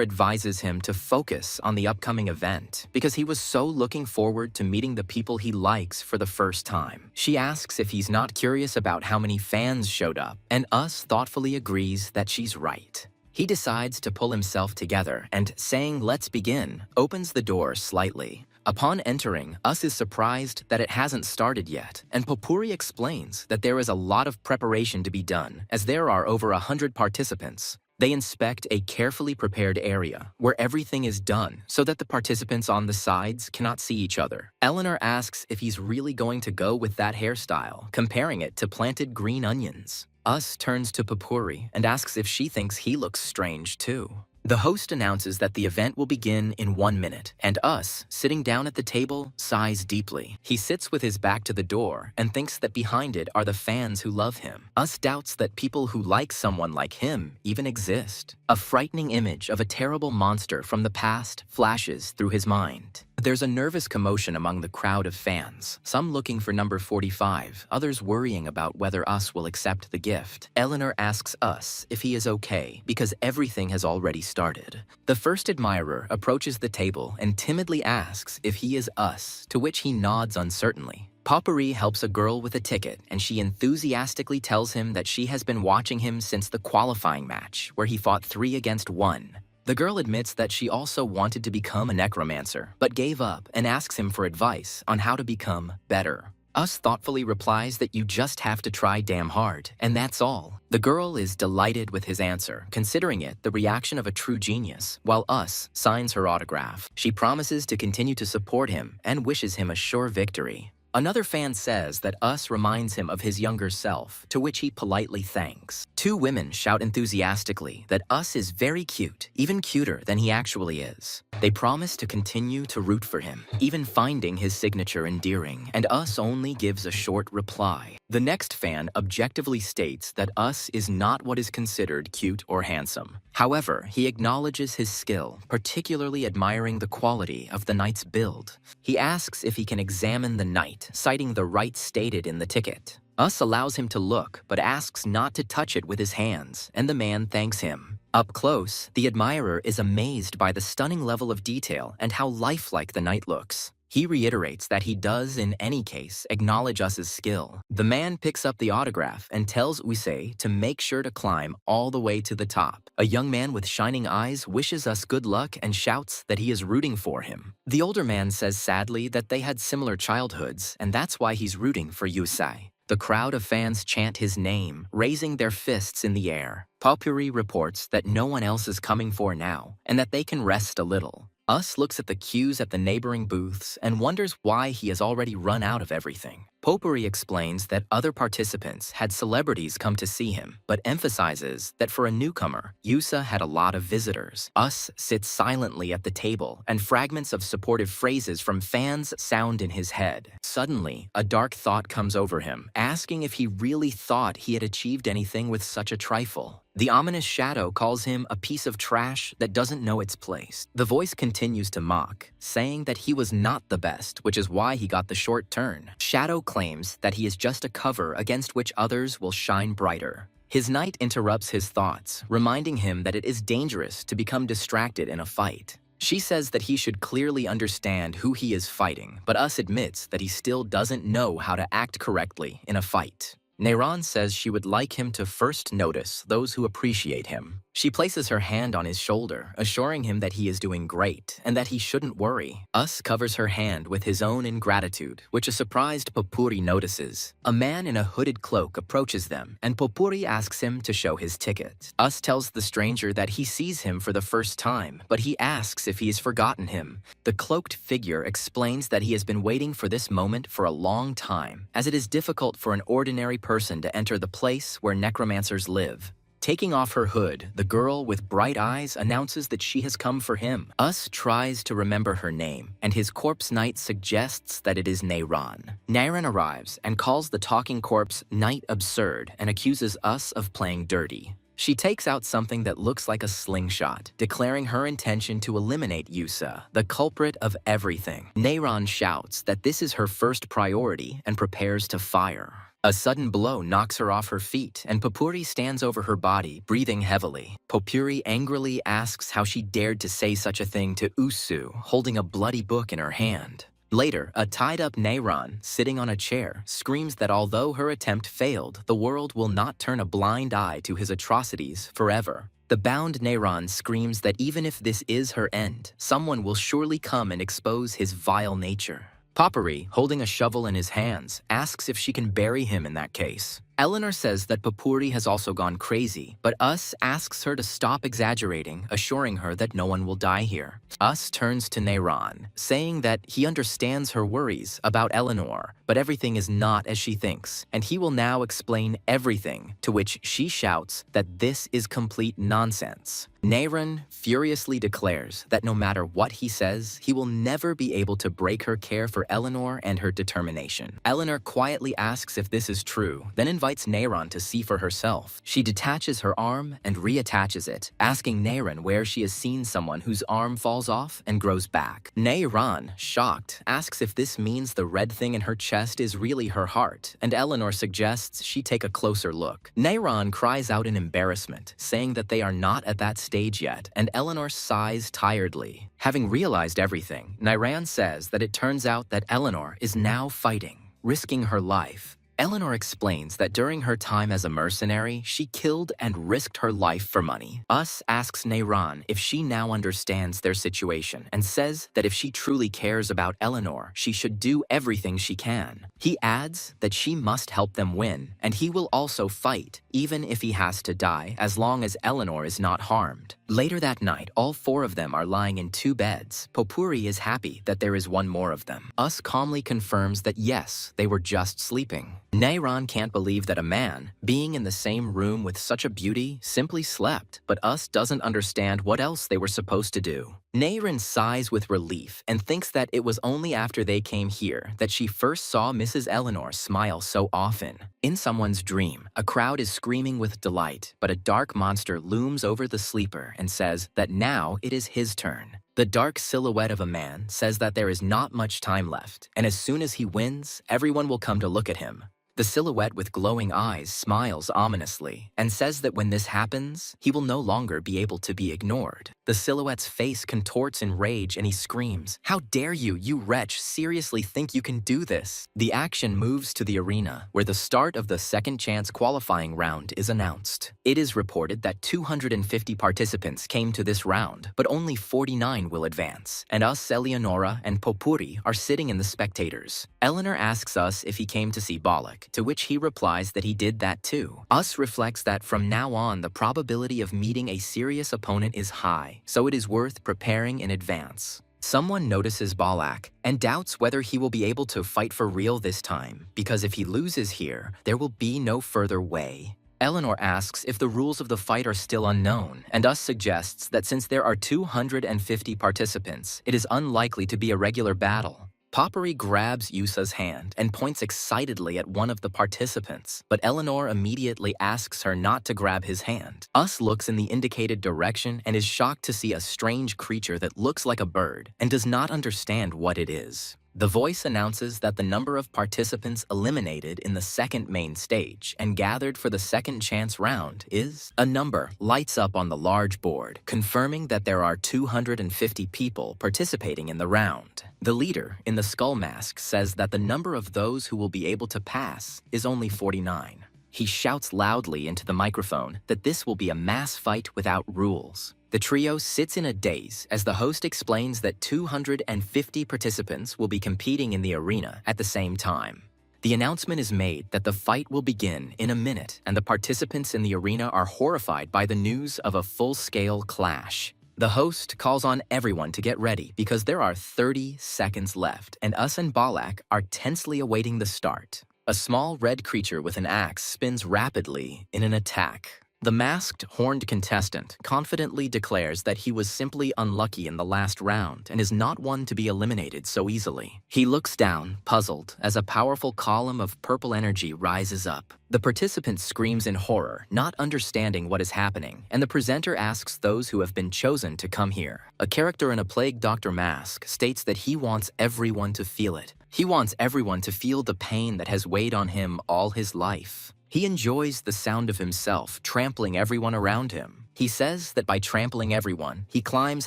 advises him to focus on the upcoming event because he was so looking forward to meeting the people he likes for the first time. She asks if he's not curious about how many fans showed up, and Us thoughtfully agrees that she's right. He decides to pull himself together and, saying let's begin, opens the door slightly. Upon entering, Us is surprised that it hasn't started yet, and Popuri explains that there is a lot of preparation to be done, as there are over 100 participants. They inspect a carefully prepared area, where everything is done so that the participants on the sides cannot see each other. Eleanor asks if he's really going to go with that hairstyle, comparing it to planted green onions. Us turns to Popuri and asks if she thinks he looks strange too. The host announces that the event will begin in 1 minute, and Us, sitting down at the table, sighs deeply. He sits with his back to the door and thinks that behind it are the fans who love him. Us doubts that people who like someone like him even exist. A frightening image of a terrible monster from the past flashes through his mind. There's a nervous commotion among the crowd of fans, some looking for number 45, others worrying about whether Us will accept the gift. Eleanor asks Us if he is okay, because everything has already started. The first admirer approaches the table and timidly asks if he is Us, to which he nods uncertainly. Popuri helps a girl with a ticket, and she enthusiastically tells him that she has been watching him since the qualifying match, where he fought 3 against 1. The girl admits that she also wanted to become a necromancer, but gave up and asks him for advice on how to become better. Us thoughtfully replies that you just have to try damn hard, and that's all. The girl is delighted with his answer, considering it the reaction of a true genius, while Us signs her autograph. She promises to continue to support him and wishes him a sure victory. Another fan says that Us reminds him of his younger self, to which he politely thanks. Two women shout enthusiastically that Us is very cute, even cuter than he actually is. They promise to continue to root for him, even finding his signature endearing, and Us only gives a short reply. The next fan objectively states that Us is not what is considered cute or handsome. However, he acknowledges his skill, particularly admiring the quality of the knight's build. He asks if he can examine the knight, citing the right stated in the ticket. Us allows him to look, but asks not to touch it with his hands, and the man thanks him. Up close, the admirer is amazed by the stunning level of detail and how lifelike the knight looks. He reiterates that he does, in any case, acknowledge Us's skill. The man picks up the autograph and tells Usei to make sure to climb all the way to the top. A young man with shining eyes wishes Us good luck and shouts that he is rooting for him. The older man says sadly that they had similar childhoods, and that's why he's rooting for Usei. The crowd of fans chant his name, raising their fists in the air. Popuri reports that no one else is coming for now, and that they can rest a little. Us looks at the queues at the neighboring booths and wonders why he has already run out of everything. Potpourri explains that other participants had celebrities come to see him, but emphasizes that for a newcomer, Yusa had a lot of visitors. Us sits silently at the table, and fragments of supportive phrases from fans sound in his head. Suddenly, a dark thought comes over him, asking if he really thought he had achieved anything with such a trifle. The ominous shadow calls him a piece of trash that doesn't know its place. The voice continues to mock, saying that he was not the best, which is why he got the short turn. Shadow claims that he is just a cover against which others will shine brighter. His knight interrupts his thoughts, reminding him that it is dangerous to become distracted in a fight. She says that he should clearly understand who he is fighting, but Us admits that he still doesn't know how to act correctly in a fight. Neyron says she would like him to first notice those who appreciate him. She places her hand on his shoulder, assuring him that he is doing great and that he shouldn't worry. Us covers her hand with his own ingratitude, which a surprised Popuri notices. A man in a hooded cloak approaches them, and Popuri asks him to show his ticket. Us tells the stranger that he sees him for the first time, but he asks if he has forgotten him. The cloaked figure explains that he has been waiting for this moment for a long time, as it is difficult for an ordinary person to enter the place where necromancers live. Taking off her hood, the girl with bright eyes announces that she has come for him. Us tries to remember her name, and his corpse knight suggests that it is Neyron. Neyron arrives and calls the talking corpse Knight absurd and accuses Us of playing dirty. She takes out something that looks like a slingshot, declaring her intention to eliminate Yusa, the culprit of everything. Neyron shouts that this is her first priority and prepares to fire. A sudden blow knocks her off her feet, and Popuri stands over her body, breathing heavily. Popuri angrily asks how she dared to say such a thing to Usu, holding a bloody book in her hand. Later, a tied-up Neyron, sitting on a chair, screams that although her attempt failed, the world will not turn a blind eye to his atrocities forever. The bound Neyron screams that even if this is her end, someone will surely come and expose his vile nature. Popuri, holding a shovel in his hands, asks if she can bury him in that case. Eleanor says that Popuri has also gone crazy, but Us asks her to stop exaggerating, assuring her that no one will die here. Us turns to Neyron, saying that he understands her worries about Eleanor, but everything is not as she thinks, and he will now explain everything, to which she shouts that this is complete nonsense. Neyron furiously declares that no matter what he says, he will never be able to break her care for Eleanor and her determination. Eleanor quietly asks if this is true, then invites Neyron to see for herself. She detaches her arm and reattaches it, asking Neyron where she has seen someone whose arm falls off and grows back. Neyron, shocked, asks if this means the red thing in her chest is really her heart, and Eleanor suggests she take a closer look. Neyron cries out in embarrassment, saying that they are not at that stage yet, and Eleanor sighs tiredly. Having realized everything, Neyron says that it turns out that Eleanor is now fighting, risking her life. Eleanor explains that during her time as a mercenary, she killed and risked her life for money. Us asks Neyron if she now understands their situation and says that if she truly cares about Eleanor, she should do everything she can. He adds that she must help them win, and he will also fight, even if he has to die, as long as Eleanor is not harmed. Later that night, all four of them are lying in two beds. Popuri is happy that there is one more of them. Us calmly confirms that yes, they were just sleeping. Neyron can't believe that a man, being in the same room with such a beauty, simply slept, but Us doesn't understand what else they were supposed to do. Neyron sighs with relief and thinks that it was only after they came here that she first saw Mrs. Eleanor smile so often. In someone's dream, a crowd is screaming with delight, but a dark monster looms over the sleeper and says that now it is his turn. The dark silhouette of a man says that there is not much time left, and as soon as he wins, everyone will come to look at him. The silhouette with glowing eyes smiles ominously and says that when this happens, he will no longer be able to be ignored. The silhouette's face contorts in rage and he screams, "How dare you, you wretch, seriously think you can do this?" The action moves to the arena, where the start of the second chance qualifying round is announced. It is reported that 250 participants came to this round, but only 49 will advance, and us, Eleonora and Popuri, are sitting in the spectators. Eleanor asks us if he came to see Bollock, to which he replies that he did that too. Us reflects that from now on the probability of meeting a serious opponent is high, so it is worth preparing in advance. Someone notices Bollock and doubts whether he will be able to fight for real this time, because if he loses here, there will be no further way. Eleanor asks if the rules of the fight are still unknown, and Us suggests that since there are 250 participants, it is unlikely to be a regular battle. Popuri grabs Yusa's hand and points excitedly at one of the participants, but Eleanor immediately asks her not to grab his hand. Us looks in the indicated direction and is shocked to see a strange creature that looks like a bird and does not understand what it is. The voice announces that the number of participants eliminated in the second main stage and gathered for the second chance round is... A number lights up on the large board, confirming that there are 250 people participating in the round. The leader in the skull mask says that the number of those who will be able to pass is only 49. He shouts loudly into the microphone that this will be a mass fight without rules. The trio sits in a daze as the host explains that 250 participants will be competing in the arena at the same time. The announcement is made that the fight will begin in a minute, and the participants in the arena are horrified by the news of a full-scale clash. The host calls on everyone to get ready because there are 30 seconds left, and Us and Bollock are tensely awaiting the start. A small red creature with an axe spins rapidly in an attack. The masked, horned contestant confidently declares that he was simply unlucky in the last round and is not one to be eliminated so easily. He looks down, puzzled, as a powerful column of purple energy rises up. The participant screams in horror, not understanding what is happening, and the presenter asks those who have been chosen to come here. A character in a Plague Doctor mask states that he wants everyone to feel it. He wants everyone to feel the pain that has weighed on him all his life. He enjoys the sound of himself trampling everyone around him. He says that by trampling everyone, he climbs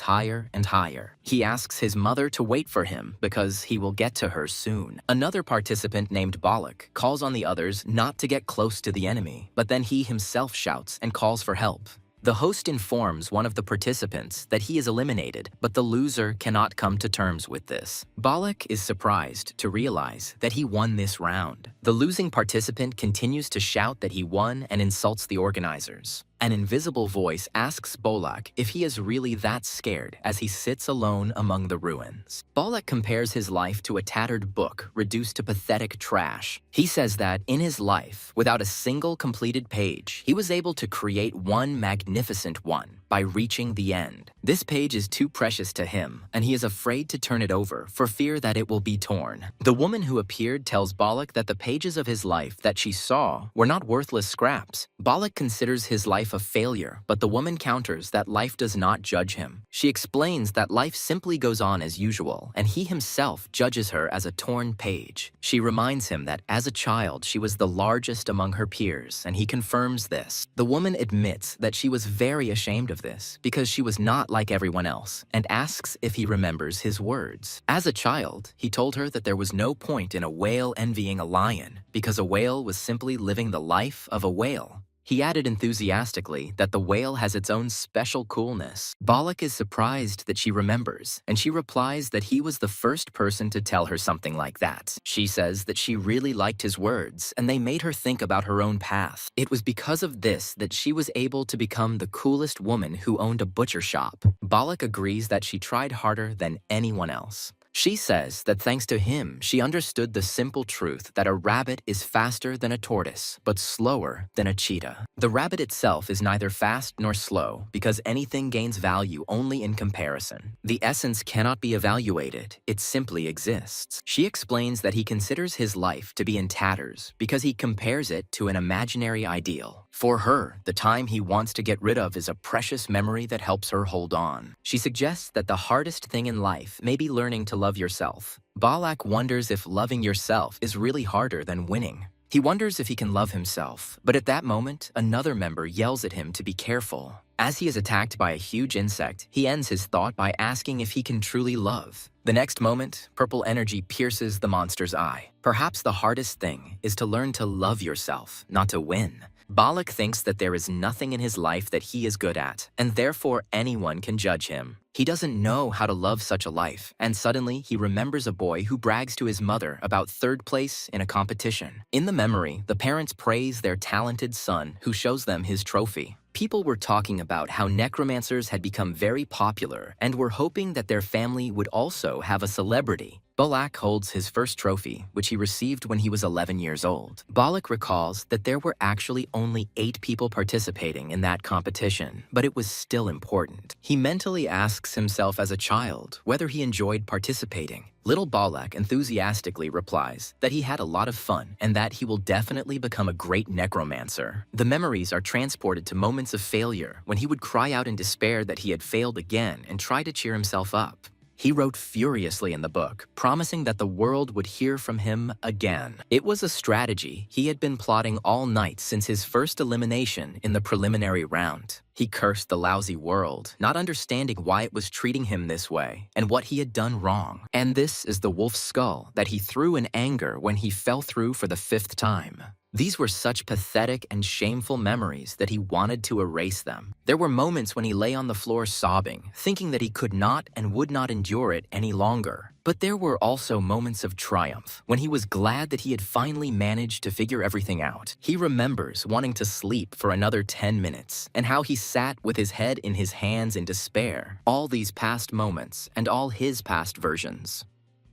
higher and higher. He asks his mother to wait for him because he will get to her soon. Another participant named Bollock calls on the others not to get close to the enemy, but then he himself shouts and calls for help. The host informs one of the participants that he is eliminated, but the loser cannot come to terms with this. Bollock is surprised to realize that he won this round. The losing participant continues to shout that he won and insults the organizers. An invisible voice asks Bollock if he is really that scared as he sits alone among the ruins. Bollock compares his life to a tattered book reduced to pathetic trash. He says that in his life, without a single completed page, he was able to create one magnificent one by reaching the end. This page is too precious to him, and he is afraid to turn it over for fear that it will be torn. The woman who appeared tells Bollock that the pages of his life that she saw were not worthless scraps. Bollock considers his life a failure, but the woman counters that life does not judge him. She explains that life simply goes on as usual, and he himself judges her as a torn page. She reminds him that as a child she was the largest among her peers, and he confirms this. The woman admits that she was very ashamed of of this because she was not like everyone else and asks if he remembers his words. As a child, he told her that there was no point in a whale envying a lion because a whale was simply living the life of a whale. He added enthusiastically that the whale has its own special coolness. Balak is surprised that she remembers, and she replies that he was the first person to tell her something like that. She says that she really liked his words, and they made her think about her own path. It was because of this that she was able to become the coolest woman who owned a butcher shop. Balak agrees that she tried harder than anyone else. She says that thanks to him, she understood the simple truth that a rabbit is faster than a tortoise, but slower than a cheetah. The rabbit itself is neither fast nor slow because anything gains value only in comparison. The essence cannot be evaluated, it simply exists. She explains that he considers his life to be in tatters because he compares it to an imaginary ideal. For her, the time he wants to get rid of is a precious memory that helps her hold on. She suggests that the hardest thing in life may be learning to love yourself. Balak wonders if loving yourself is really harder than winning. He wonders if he can love himself, but at that moment, another member yells at him to be careful. As he is attacked by a huge insect, he ends his thought by asking if he can truly love. The next moment, purple energy pierces the monster's eye. Perhaps the hardest thing is to learn to love yourself, not to win. Balak thinks that there is nothing in his life that he is good at, and therefore anyone can judge him. He doesn't know how to love such a life, and suddenly he remembers a boy who brags to his mother about third place in a competition. In the memory, the parents praise their talented son who shows them his trophy. People were talking about how necromancers had become very popular and were hoping that their family would also have a celebrity. Balak holds his first trophy, which he received when he was 11 years old. Balak recalls that there were actually only 8 people participating in that competition, but it was still important. He mentally asks himself as a child whether he enjoyed participating. Little Balak enthusiastically replies that he had a lot of fun and that he will definitely become a great necromancer. The memories are transported to moments of failure when he would cry out in despair that he had failed again and try to cheer himself up. He wrote furiously in the book, promising that the world would hear from him again. It was a strategy he had been plotting all night since his first elimination in the preliminary round. He cursed the lousy world, not understanding why it was treating him this way and what he had done wrong. And this is the wolf's skull that he threw in anger when he fell through for the 5th time. These were such pathetic and shameful memories that he wanted to erase them. There were moments when he lay on the floor sobbing, thinking that he could not and would not endure it any longer. But there were also moments of triumph, when he was glad that he had finally managed to figure everything out. He remembers wanting to sleep for another 10 minutes, and how he sat with his head in his hands in despair. All these past moments, and all his past versions.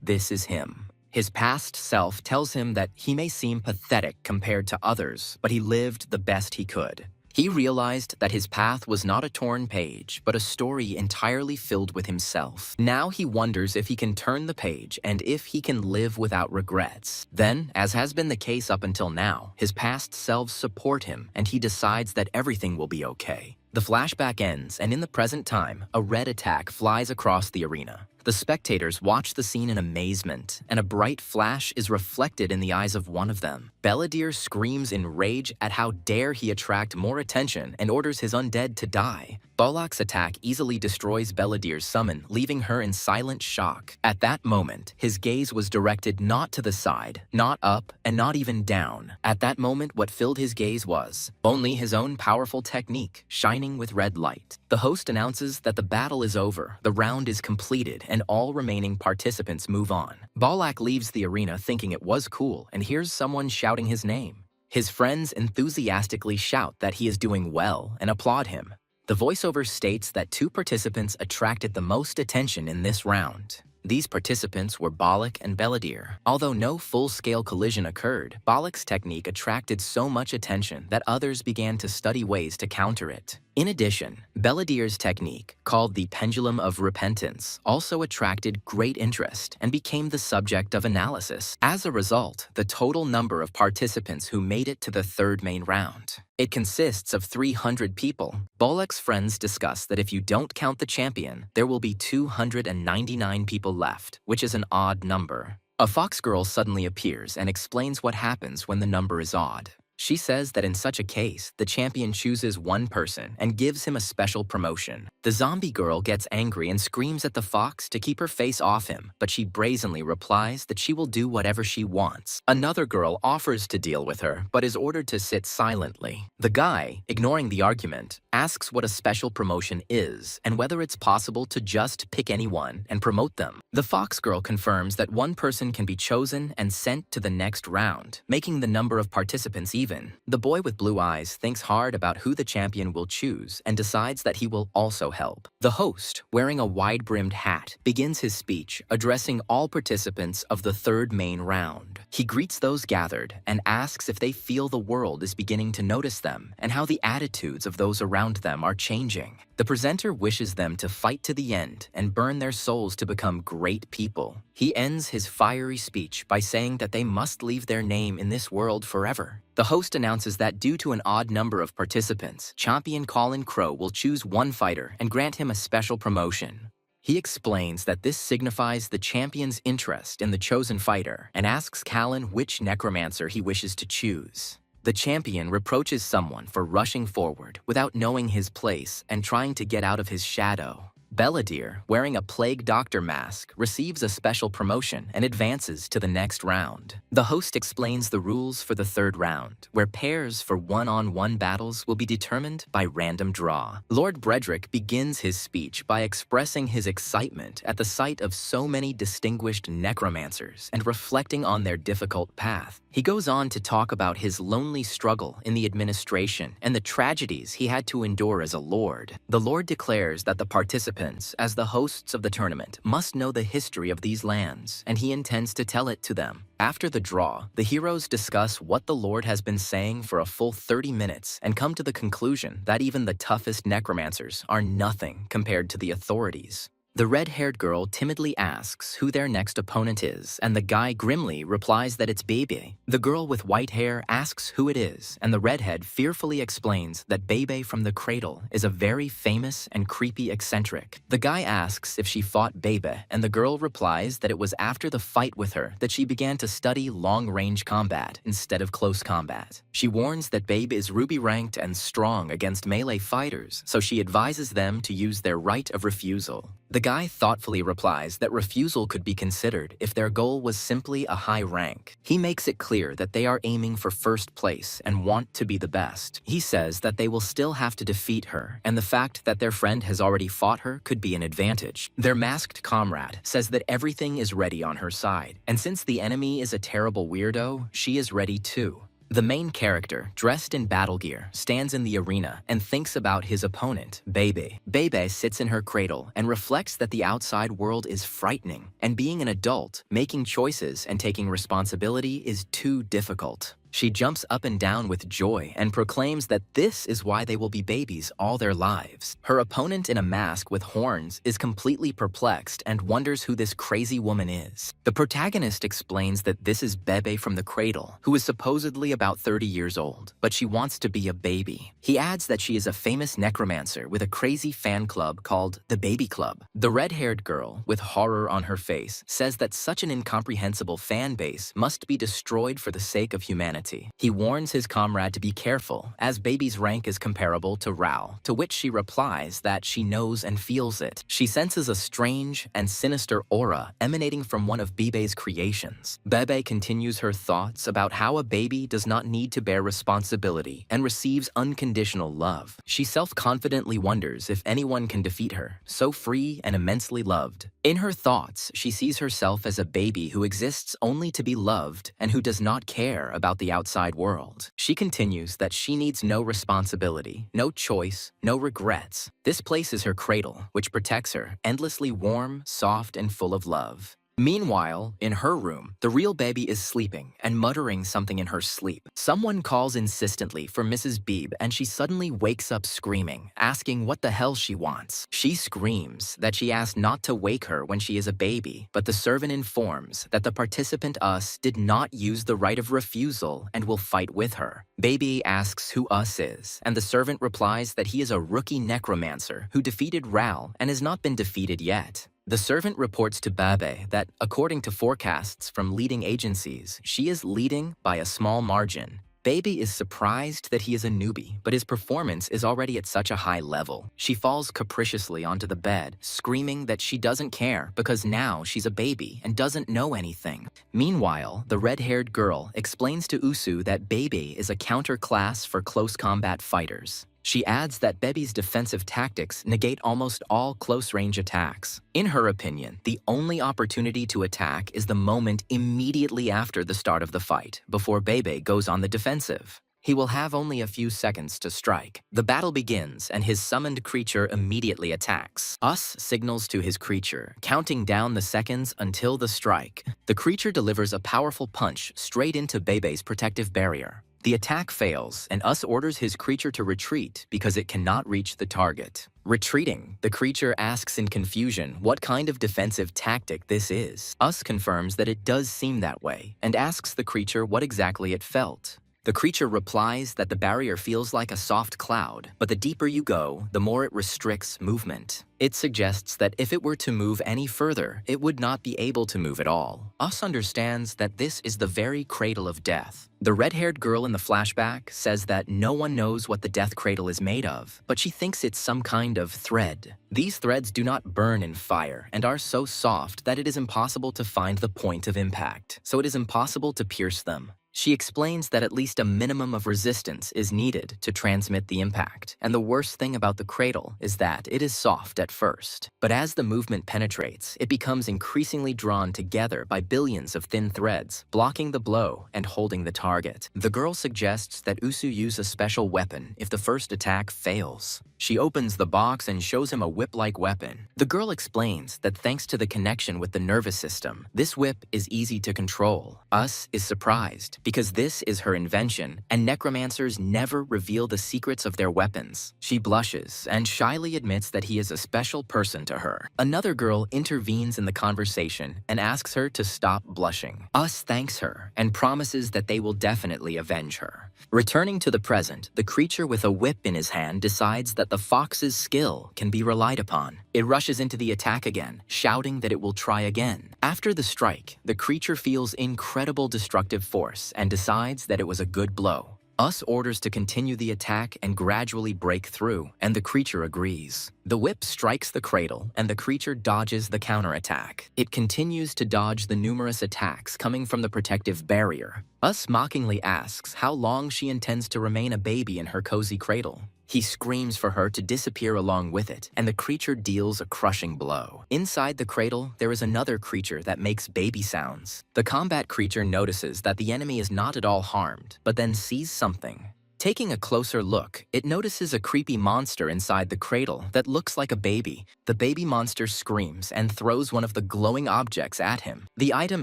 This is him. His past self tells him that he may seem pathetic compared to others, but he lived the best he could. He realized that his path was not a torn page, but a story entirely filled with himself. Now he wonders if he can turn the page and if he can live without regrets. Then, as has been the case up until now, his past selves support him and he decides that everything will be okay. The flashback ends, and in the present time, a red attack flies across the arena. The spectators watch the scene in amazement, and a bright flash is reflected in the eyes of one of them. Belladere screams in rage at how dare he attract more attention and orders his undead to die. Balak's attack easily destroys Belladere's summon, leaving her in silent shock. At that moment, his gaze was directed not to the side, not up, and not even down. At that moment, what filled his gaze was only his own powerful technique, shining with red light. The host announces that the battle is over, the round is completed, and all remaining participants move on. Balak leaves the arena thinking it was cool and hears someone shouting his name. His friends enthusiastically shout that he is doing well and applaud him. The voiceover states that 2 participants attracted the most attention in this round. These participants were Balak and Belladere. Although no full-scale collision occurred, Balak's technique attracted so much attention that others began to study ways to counter it. In addition, Belladere's technique, called the Pendulum of Repentance, also attracted great interest and became the subject of analysis. As a result, the total number of participants who made it to the 3rd main round. It consists of 300 people. Balak's friends discuss that if you don't count the champion, there will be 299 people left, which is an odd number. A fox girl suddenly appears and explains what happens when the number is odd. She says that in such a case, the champion chooses one person and gives him a special promotion. The zombie girl gets angry and screams at the fox to keep her face off him, but she brazenly replies that she will do whatever she wants. Another girl offers to deal with her, but is ordered to sit silently. The guy, ignoring the argument, asks what a special promotion is and whether it's possible to just pick anyone and promote them. The fox girl confirms that one person can be chosen and sent to the next round, making the number of participants even. The boy with blue eyes thinks hard about who the champion will choose and decides that he will also help. The host, wearing a wide-brimmed hat, begins his speech addressing all participants of the third main round. He greets those gathered and asks if they feel the world is beginning to notice them and how the attitudes of those around them are changing. The presenter wishes them to fight to the end and burn their souls to become great people. He ends his fiery speech by saying that they must leave their name in this world forever. The host announces that due to an odd number of participants, champion Colin Crow will choose one fighter and grant him a special promotion. He explains that this signifies the champion's interest in the chosen fighter and asks Callan which necromancer he wishes to choose. The champion reproaches someone for rushing forward without knowing his place and trying to get out of his shadow. Belladere, wearing a plague doctor mask, receives a special promotion and advances to the next round. The host explains the rules for the third round, where pairs for one-on-one battles will be determined by random draw. Lord Bredrick begins his speech by expressing his excitement at the sight of so many distinguished necromancers and reflecting on their difficult path. He goes on to talk about his lonely struggle in the administration and the tragedies he had to endure as a lord. The lord declares that the participants, as the hosts of the tournament, must know the history of these lands, and he intends to tell it to them. After the draw, the heroes discuss what the lord has been saying for a full 30 minutes and come to the conclusion that even the toughest necromancers are nothing compared to the authorities. The red-haired girl timidly asks who their next opponent is, and the guy grimly replies that it's Bebe. The girl with white hair asks who it is, and the redhead fearfully explains that Bebe from the Cradle is a very famous and creepy eccentric. The guy asks if she fought Bebe, and the girl replies that it was after the fight with her that she began to study long-range combat instead of close combat. She warns that Bebe is ruby-ranked and strong against melee fighters, so she advises them to use their right of refusal. The guy thoughtfully replies that refusal could be considered if their goal was simply a high rank. He makes it clear that they are aiming for first place and want to be the best. He says that they will still have to defeat her, and the fact that their friend has already fought her could be an advantage. Their masked comrade says that everything is ready on her side, and since the enemy is a terrible weirdo, she is ready too. The main character, dressed in battle gear, stands in the arena and thinks about his opponent, Bebe. Bebe sits in her cradle and reflects that the outside world is frightening, and being an adult, making choices and taking responsibility is too difficult. She jumps up and down with joy and proclaims that this is why they will be babies all their lives. Her opponent in a mask with horns is completely perplexed and wonders who this crazy woman is. The protagonist explains that this is Bebe from the Cradle, who is supposedly about 30 years old, but she wants to be a baby. He adds that she is a famous necromancer with a crazy fan club called the Baby Club. The red-haired girl, with horror on her face, says that such an incomprehensible fan base must be destroyed for the sake of humanity. He warns his comrade to be careful, as Baby's rank is comparable to Rao, to which she replies that she knows and feels it. She senses a strange and sinister aura emanating from one of Bebe's creations. Bebe continues her thoughts about how a baby does not need to bear responsibility and receives unconditional love. She self-confidently wonders if anyone can defeat her, so free and immensely loved. In her thoughts, she sees herself as a baby who exists only to be loved and who does not care about the outside world. She continues that she needs no responsibility, no choice, no regrets. This place is her cradle, which protects her, endlessly warm, soft, and full of love. Meanwhile, in her room, the real baby is sleeping and muttering something in her sleep. Someone calls insistently for Mrs. Beebe, and she suddenly wakes up screaming, asking what the hell she wants. She screams that she asked not to wake her when she is a baby, but the servant informs that the participant Us did not use the right of refusal and will fight with her. Baby asks who Us is, and the servant replies that he is a rookie necromancer who defeated Ral and has not been defeated yet. The servant reports to Babe that, according to forecasts from leading agencies, she is leading by a small margin. Baby is surprised that he is a newbie, but his performance is already at such a high level. She falls capriciously onto the bed, screaming that she doesn't care because now she's a baby and doesn't know anything. Meanwhile, the red-haired girl explains to Usu that Baby is a counter-class for close combat fighters. She adds that Baby's defensive tactics negate almost all close-range attacks. In her opinion, the only opportunity to attack is the moment immediately after the start of the fight, before Baby goes on the defensive. He will have only a few seconds to strike. The battle begins, and his summoned creature immediately attacks. Us signals to his creature, counting down the seconds until the strike. The creature delivers a powerful punch straight into Baby's protective barrier. The attack fails, and Us orders his creature to retreat because it cannot reach the target. Retreating, the creature asks in confusion what kind of defensive tactic this is. Us confirms that it does seem that way, and asks the creature what exactly it felt. The creature replies that the barrier feels like a soft cloud, but the deeper you go, the more it restricts movement. It suggests that if it were to move any further, it would not be able to move at all. Us understands that this is the very cradle of death. The red-haired girl in the flashback says that no one knows what the death cradle is made of, but she thinks it's some kind of thread. These threads do not burn in fire and are so soft that it is impossible to find the point of impact, so it is impossible to pierce them. She explains that at least a minimum of resistance is needed to transmit the impact, and the worst thing about the cradle is that it is soft at first. But as the movement penetrates, it becomes increasingly drawn together by billions of thin threads, blocking the blow and holding the target. The girl suggests that Usu use a special weapon if the first attack fails. She opens the box and shows him a whip-like weapon. The girl explains that thanks to the connection with the nervous system, this whip is easy to control. Us is surprised because this is her invention, and necromancers never reveal the secrets of their weapons. She blushes and shyly admits that he is a special person to her. Another girl intervenes in the conversation and asks her to stop blushing. Us thanks her and promises that they will definitely avenge her. Returning to the present, the creature with a whip in his hand decides that the fox's skill can be relied upon. It rushes into the attack again, shouting that it will try again. After the strike, the creature feels incredible destructive force and decides that it was a good blow. Us orders to continue the attack and gradually break through, and the creature agrees. The whip strikes the cradle, and the creature dodges the counterattack. It continues to dodge the numerous attacks coming from the protective barrier. Us mockingly asks how long she intends to remain a baby in her cozy cradle. He screams for her to disappear along with it, and the creature deals a crushing blow. Inside the cradle, there is another creature that makes baby sounds. The combat creature notices that the enemy is not at all harmed, but then sees something. Taking a closer look, it notices a creepy monster inside the cradle that looks like a baby. The baby monster screams and throws one of the glowing objects at him. The item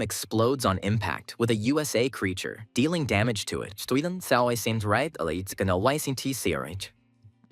explodes on impact with a USA creature, dealing damage to it.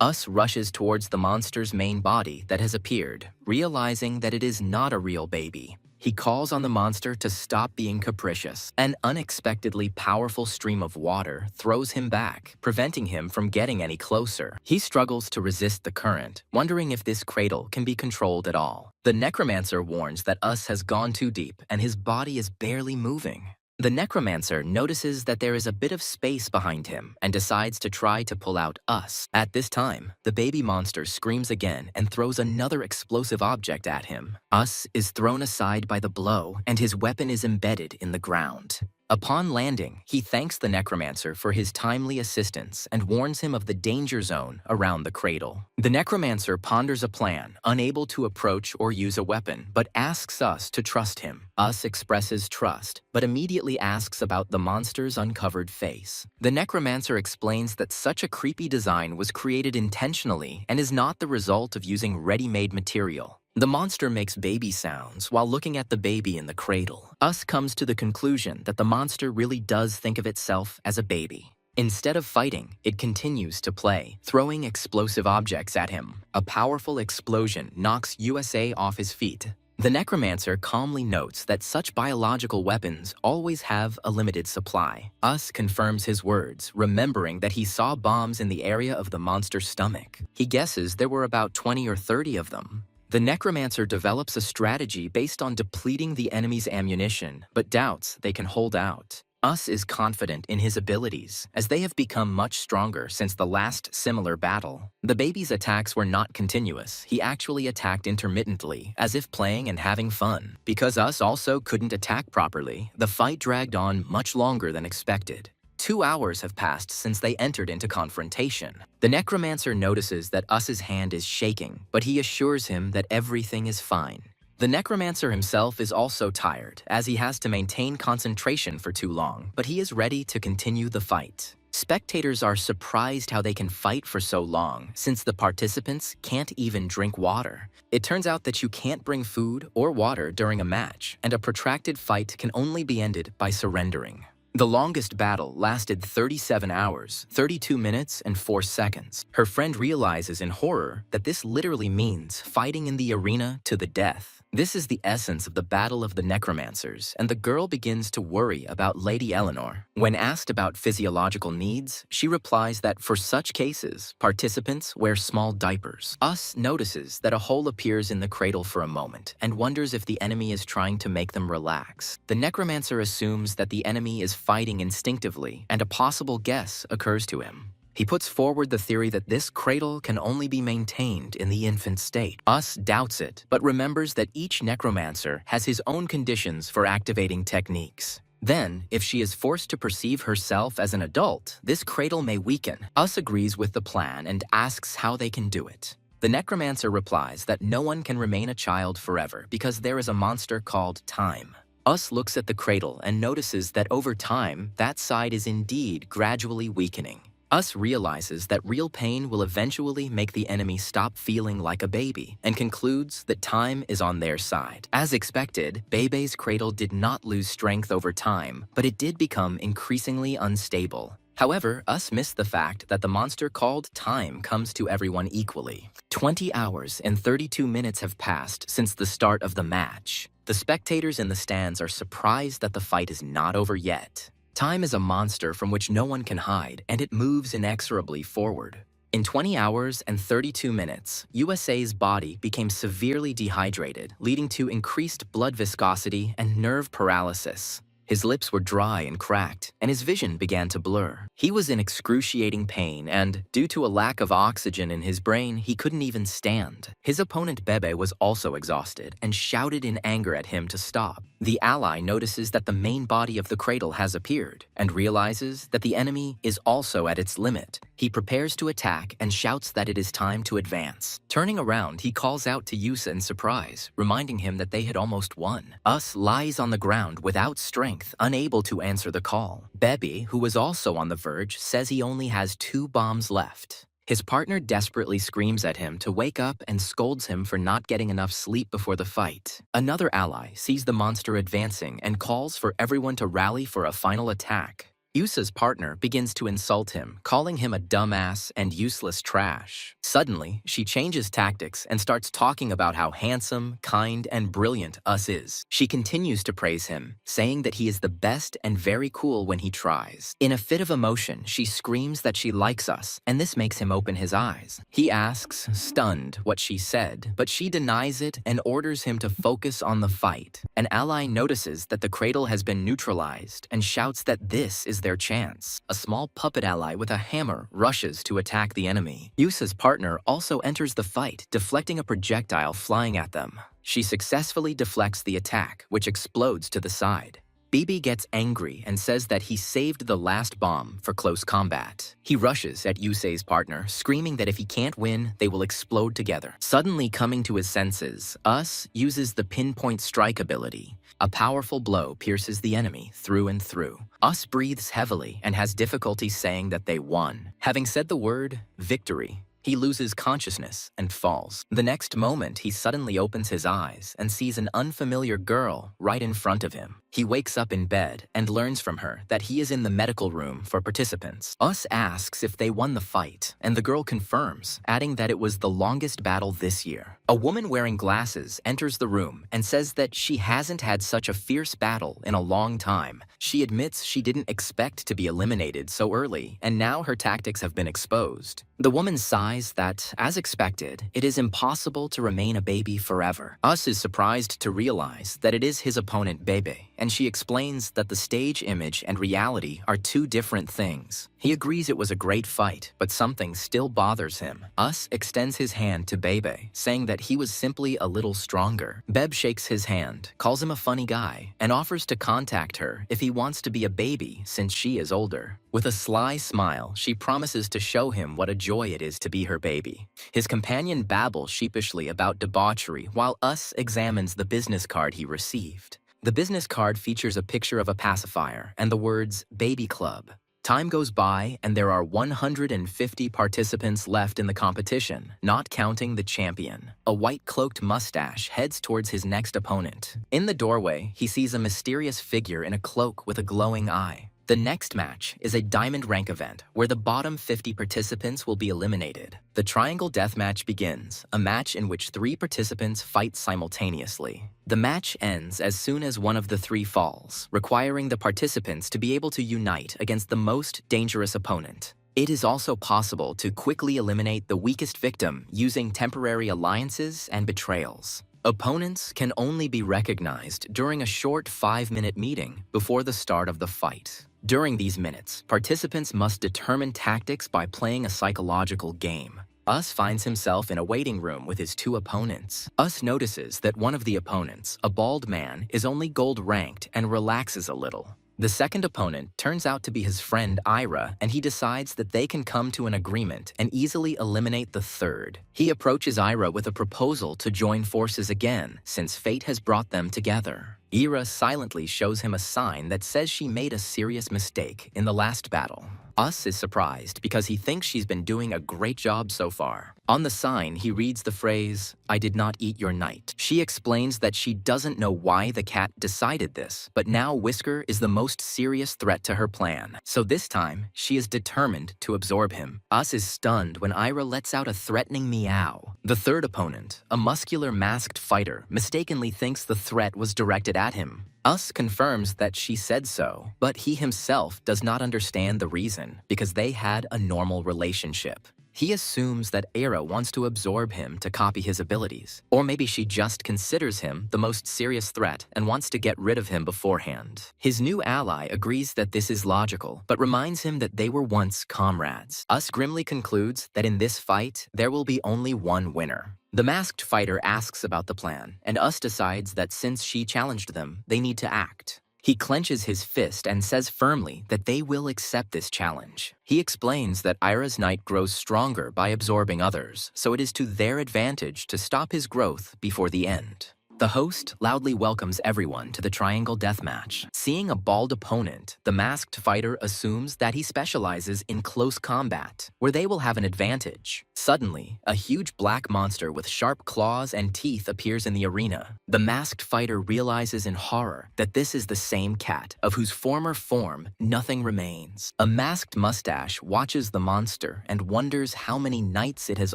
Us rushes towards the monster's main body that has appeared, realizing that it is not a real baby. He calls on the monster to stop being capricious. An unexpectedly powerful stream of water throws him back, preventing him from getting any closer. He struggles to resist the current, wondering if this cradle can be controlled at all. The Necromancer warns that Us has gone too deep and his body is barely moving. The Necromancer notices that there is a bit of space behind him and decides to try to pull out Us. At this time, the baby monster screams again and throws another explosive object at him. Us is thrown aside by the blow, and his weapon is embedded in the ground. Upon landing, he thanks the Necromancer for his timely assistance and warns him of the danger zone around the cradle. The Necromancer ponders a plan, unable to approach or use a weapon, but asks Us to trust him. Us expresses trust, but immediately asks about the monster's uncovered face. The Necromancer explains that such a creepy design was created intentionally and is not the result of using ready-made material. The monster makes baby sounds while looking at the baby in the cradle. Us comes to the conclusion that the monster really does think of itself as a baby. Instead of fighting, it continues to play, throwing explosive objects at him. A powerful explosion knocks USA off his feet. The Necromancer calmly notes that such biological weapons always have a limited supply. Us confirms his words, remembering that he saw bombs in the area of the monster's stomach. He guesses there were about 20 or 30 of them. The Necromancer develops a strategy based on depleting the enemy's ammunition, but doubts they can hold out. Us is confident in his abilities, as they have become much stronger since the last similar battle. The baby's attacks were not continuous. He actually attacked intermittently, as if playing and having fun. Because Us also couldn't attack properly, the fight dragged on much longer than expected. 2 hours have passed since they entered into confrontation. The Necromancer notices that Us's hand is shaking, but he assures him that everything is fine. The Necromancer himself is also tired, as he has to maintain concentration for too long, but he is ready to continue the fight. Spectators are surprised how they can fight for so long, since the participants can't even drink water. It turns out that you can't bring food or water during a match, and a protracted fight can only be ended by surrendering. The longest battle lasted 37 hours, 32 minutes, and 4 seconds. Her friend realizes in horror that this literally means fighting in the arena to the death. This is the essence of the Battle of the Necromancers, and the girl begins to worry about Lady Eleanor. When asked about physiological needs, she replies that for such cases, participants wear small diapers. Us notices that a hole appears in the cradle for a moment and wonders if the enemy is trying to make them relax. The Necromancer assumes that the enemy is fighting instinctively, and a possible guess occurs to him. He puts forward the theory that this cradle can only be maintained in the infant state. Us doubts it, but remembers that each necromancer has his own conditions for activating techniques. Then, if she is forced to perceive herself as an adult, this cradle may weaken. Us agrees with the plan and asks how they can do it. The necromancer replies that no one can remain a child forever because there is a monster called time. Us looks at the cradle and notices that over time, that side is indeed gradually weakening. Us realizes that real pain will eventually make the enemy stop feeling like a baby and concludes that time is on their side. As expected, Bebe's cradle did not lose strength over time, but it did become increasingly unstable. However, Us missed the fact that the monster called time comes to everyone equally. 20 hours and 32 minutes have passed since the start of the match. The spectators in the stands are surprised that the fight is not over yet. Time is a monster from which no one can hide, and it moves inexorably forward. In 20 hours and 32 minutes, USA's body became severely dehydrated, leading to increased blood viscosity and nerve paralysis. His lips were dry and cracked, and his vision began to blur. He was in excruciating pain, and due to a lack of oxygen in his brain, he couldn't even stand. His opponent Bebe was also exhausted and shouted in anger at him to stop. The ally notices that the main body of the cradle has appeared and realizes that the enemy is also at its limit. He prepares to attack and shouts that it is time to advance. Turning around, he calls out to Yusa in surprise, reminding him that they had almost won. Us lies on the ground without strength, unable to answer the call. Bebe, who was also on the verge, says he only has 2 bombs left. His partner desperately screams at him to wake up and scolds him for not getting enough sleep before the fight. Another ally sees the monster advancing and calls for everyone to rally for a final attack. Yusa's partner begins to insult him, calling him a dumbass and useless trash. Suddenly, she changes tactics and starts talking about how handsome, kind, and brilliant Us is. She continues to praise him, saying that he is the best and very cool when he tries. In a fit of emotion, she screams that she likes Us, and this makes him open his eyes. He asks, stunned, what she said, but she denies it and orders him to focus on the fight. An ally notices that the cradle has been neutralized and shouts that this is their chance. A small puppet ally with a hammer rushes to attack the enemy. Yusa's partner also enters the fight, deflecting a projectile flying at them. She successfully deflects the attack, which explodes to the side. Bibi gets angry and says that he saved the last bomb for close combat. He rushes at Yusei's partner, screaming that if he can't win, they will explode together. Suddenly coming to his senses, Us uses the pinpoint strike ability. A powerful blow pierces the enemy through and through. Us breathes heavily and has difficulty saying that they won. Having said the word victory, he loses consciousness and falls. The next moment, he suddenly opens his eyes and sees an unfamiliar girl right in front of him. He wakes up in bed and learns from her that he is in the medical room for participants. Us asks if they won the fight, and the girl confirms, adding that it was the longest battle this year. A woman wearing glasses enters the room and says that she hasn't had such a fierce battle in a long time. She admits she didn't expect to be eliminated so early, and now her tactics have been exposed. The woman sighs that, as expected, it is impossible to remain a baby forever. Us is surprised to realize that it is his opponent Bebe, and she explains that the stage image and reality are two different things. He agrees it was a great fight, but something still bothers him. Us extends his hand to Bebe, saying that he was simply a little stronger. Beb shakes his hand, calls him a funny guy, and offers to contact her if he wants to be a baby since she is older. With a sly smile, she promises to show him what a joy it is to be her baby. His companion babbles sheepishly about debauchery while Us examines the business card he received. The business card features a picture of a pacifier and the words Baby Club. Time goes by and there are 150 participants left in the competition, not counting the champion. A white-cloaked mustache heads towards his next opponent. In the doorway, he sees a mysterious figure in a cloak with a glowing eye. The next match is a diamond rank event where the bottom 50 participants will be eliminated. The triangle deathmatch begins, a match in which 3 participants fight simultaneously. The match ends as soon as one of the 3 falls, requiring the participants to be able to unite against the most dangerous opponent. It is also possible to quickly eliminate the weakest victim using temporary alliances and betrayals. Opponents can only be recognized during a short 5-minute meeting before the start of the fight. During these minutes, participants must determine tactics by playing a psychological game. Us finds himself in a waiting room with his 2 opponents. Us notices that one of the opponents, a bald man, is only gold ranked and relaxes a little. The second opponent turns out to be his friend Ira, and he decides that they can come to an agreement and easily eliminate the third. He approaches Ira with a proposal to join forces again, since fate has brought them together. Ira silently shows him a sign that says she made a serious mistake in the last battle. Us is surprised because he thinks she's been doing a great job so far. On the sign, he reads the phrase, "I did not eat your night." She explains that she doesn't know why the cat decided this, but now Whisker is the most serious threat to her plan. So this time, she is determined to absorb him. Us is stunned when Ira lets out a threatening meow. The third opponent, a muscular masked fighter, mistakenly thinks the threat was directed at him. Us confirms that she said so, but he himself does not understand the reason because they had a normal relationship. He assumes that Era wants to absorb him to copy his abilities. Or maybe she just considers him the most serious threat and wants to get rid of him beforehand. His new ally agrees that this is logical, but reminds him that they were once comrades. Us grimly concludes that in this fight, there will be only one winner. The masked fighter asks about the plan, and Us decides that since she challenged them, they need to act. He clenches his fist and says firmly that they will accept this challenge. He explains that Ira's night grows stronger by absorbing others, so it is to their advantage to stop his growth before the end. The host loudly welcomes everyone to the triangle deathmatch. Seeing a bald opponent, the masked fighter assumes that he specializes in close combat, where they will have an advantage. Suddenly, a huge black monster with sharp claws and teeth appears in the arena. The masked fighter realizes in horror that this is the same cat, of whose former form nothing remains. A masked mustache watches the monster and wonders how many nights it has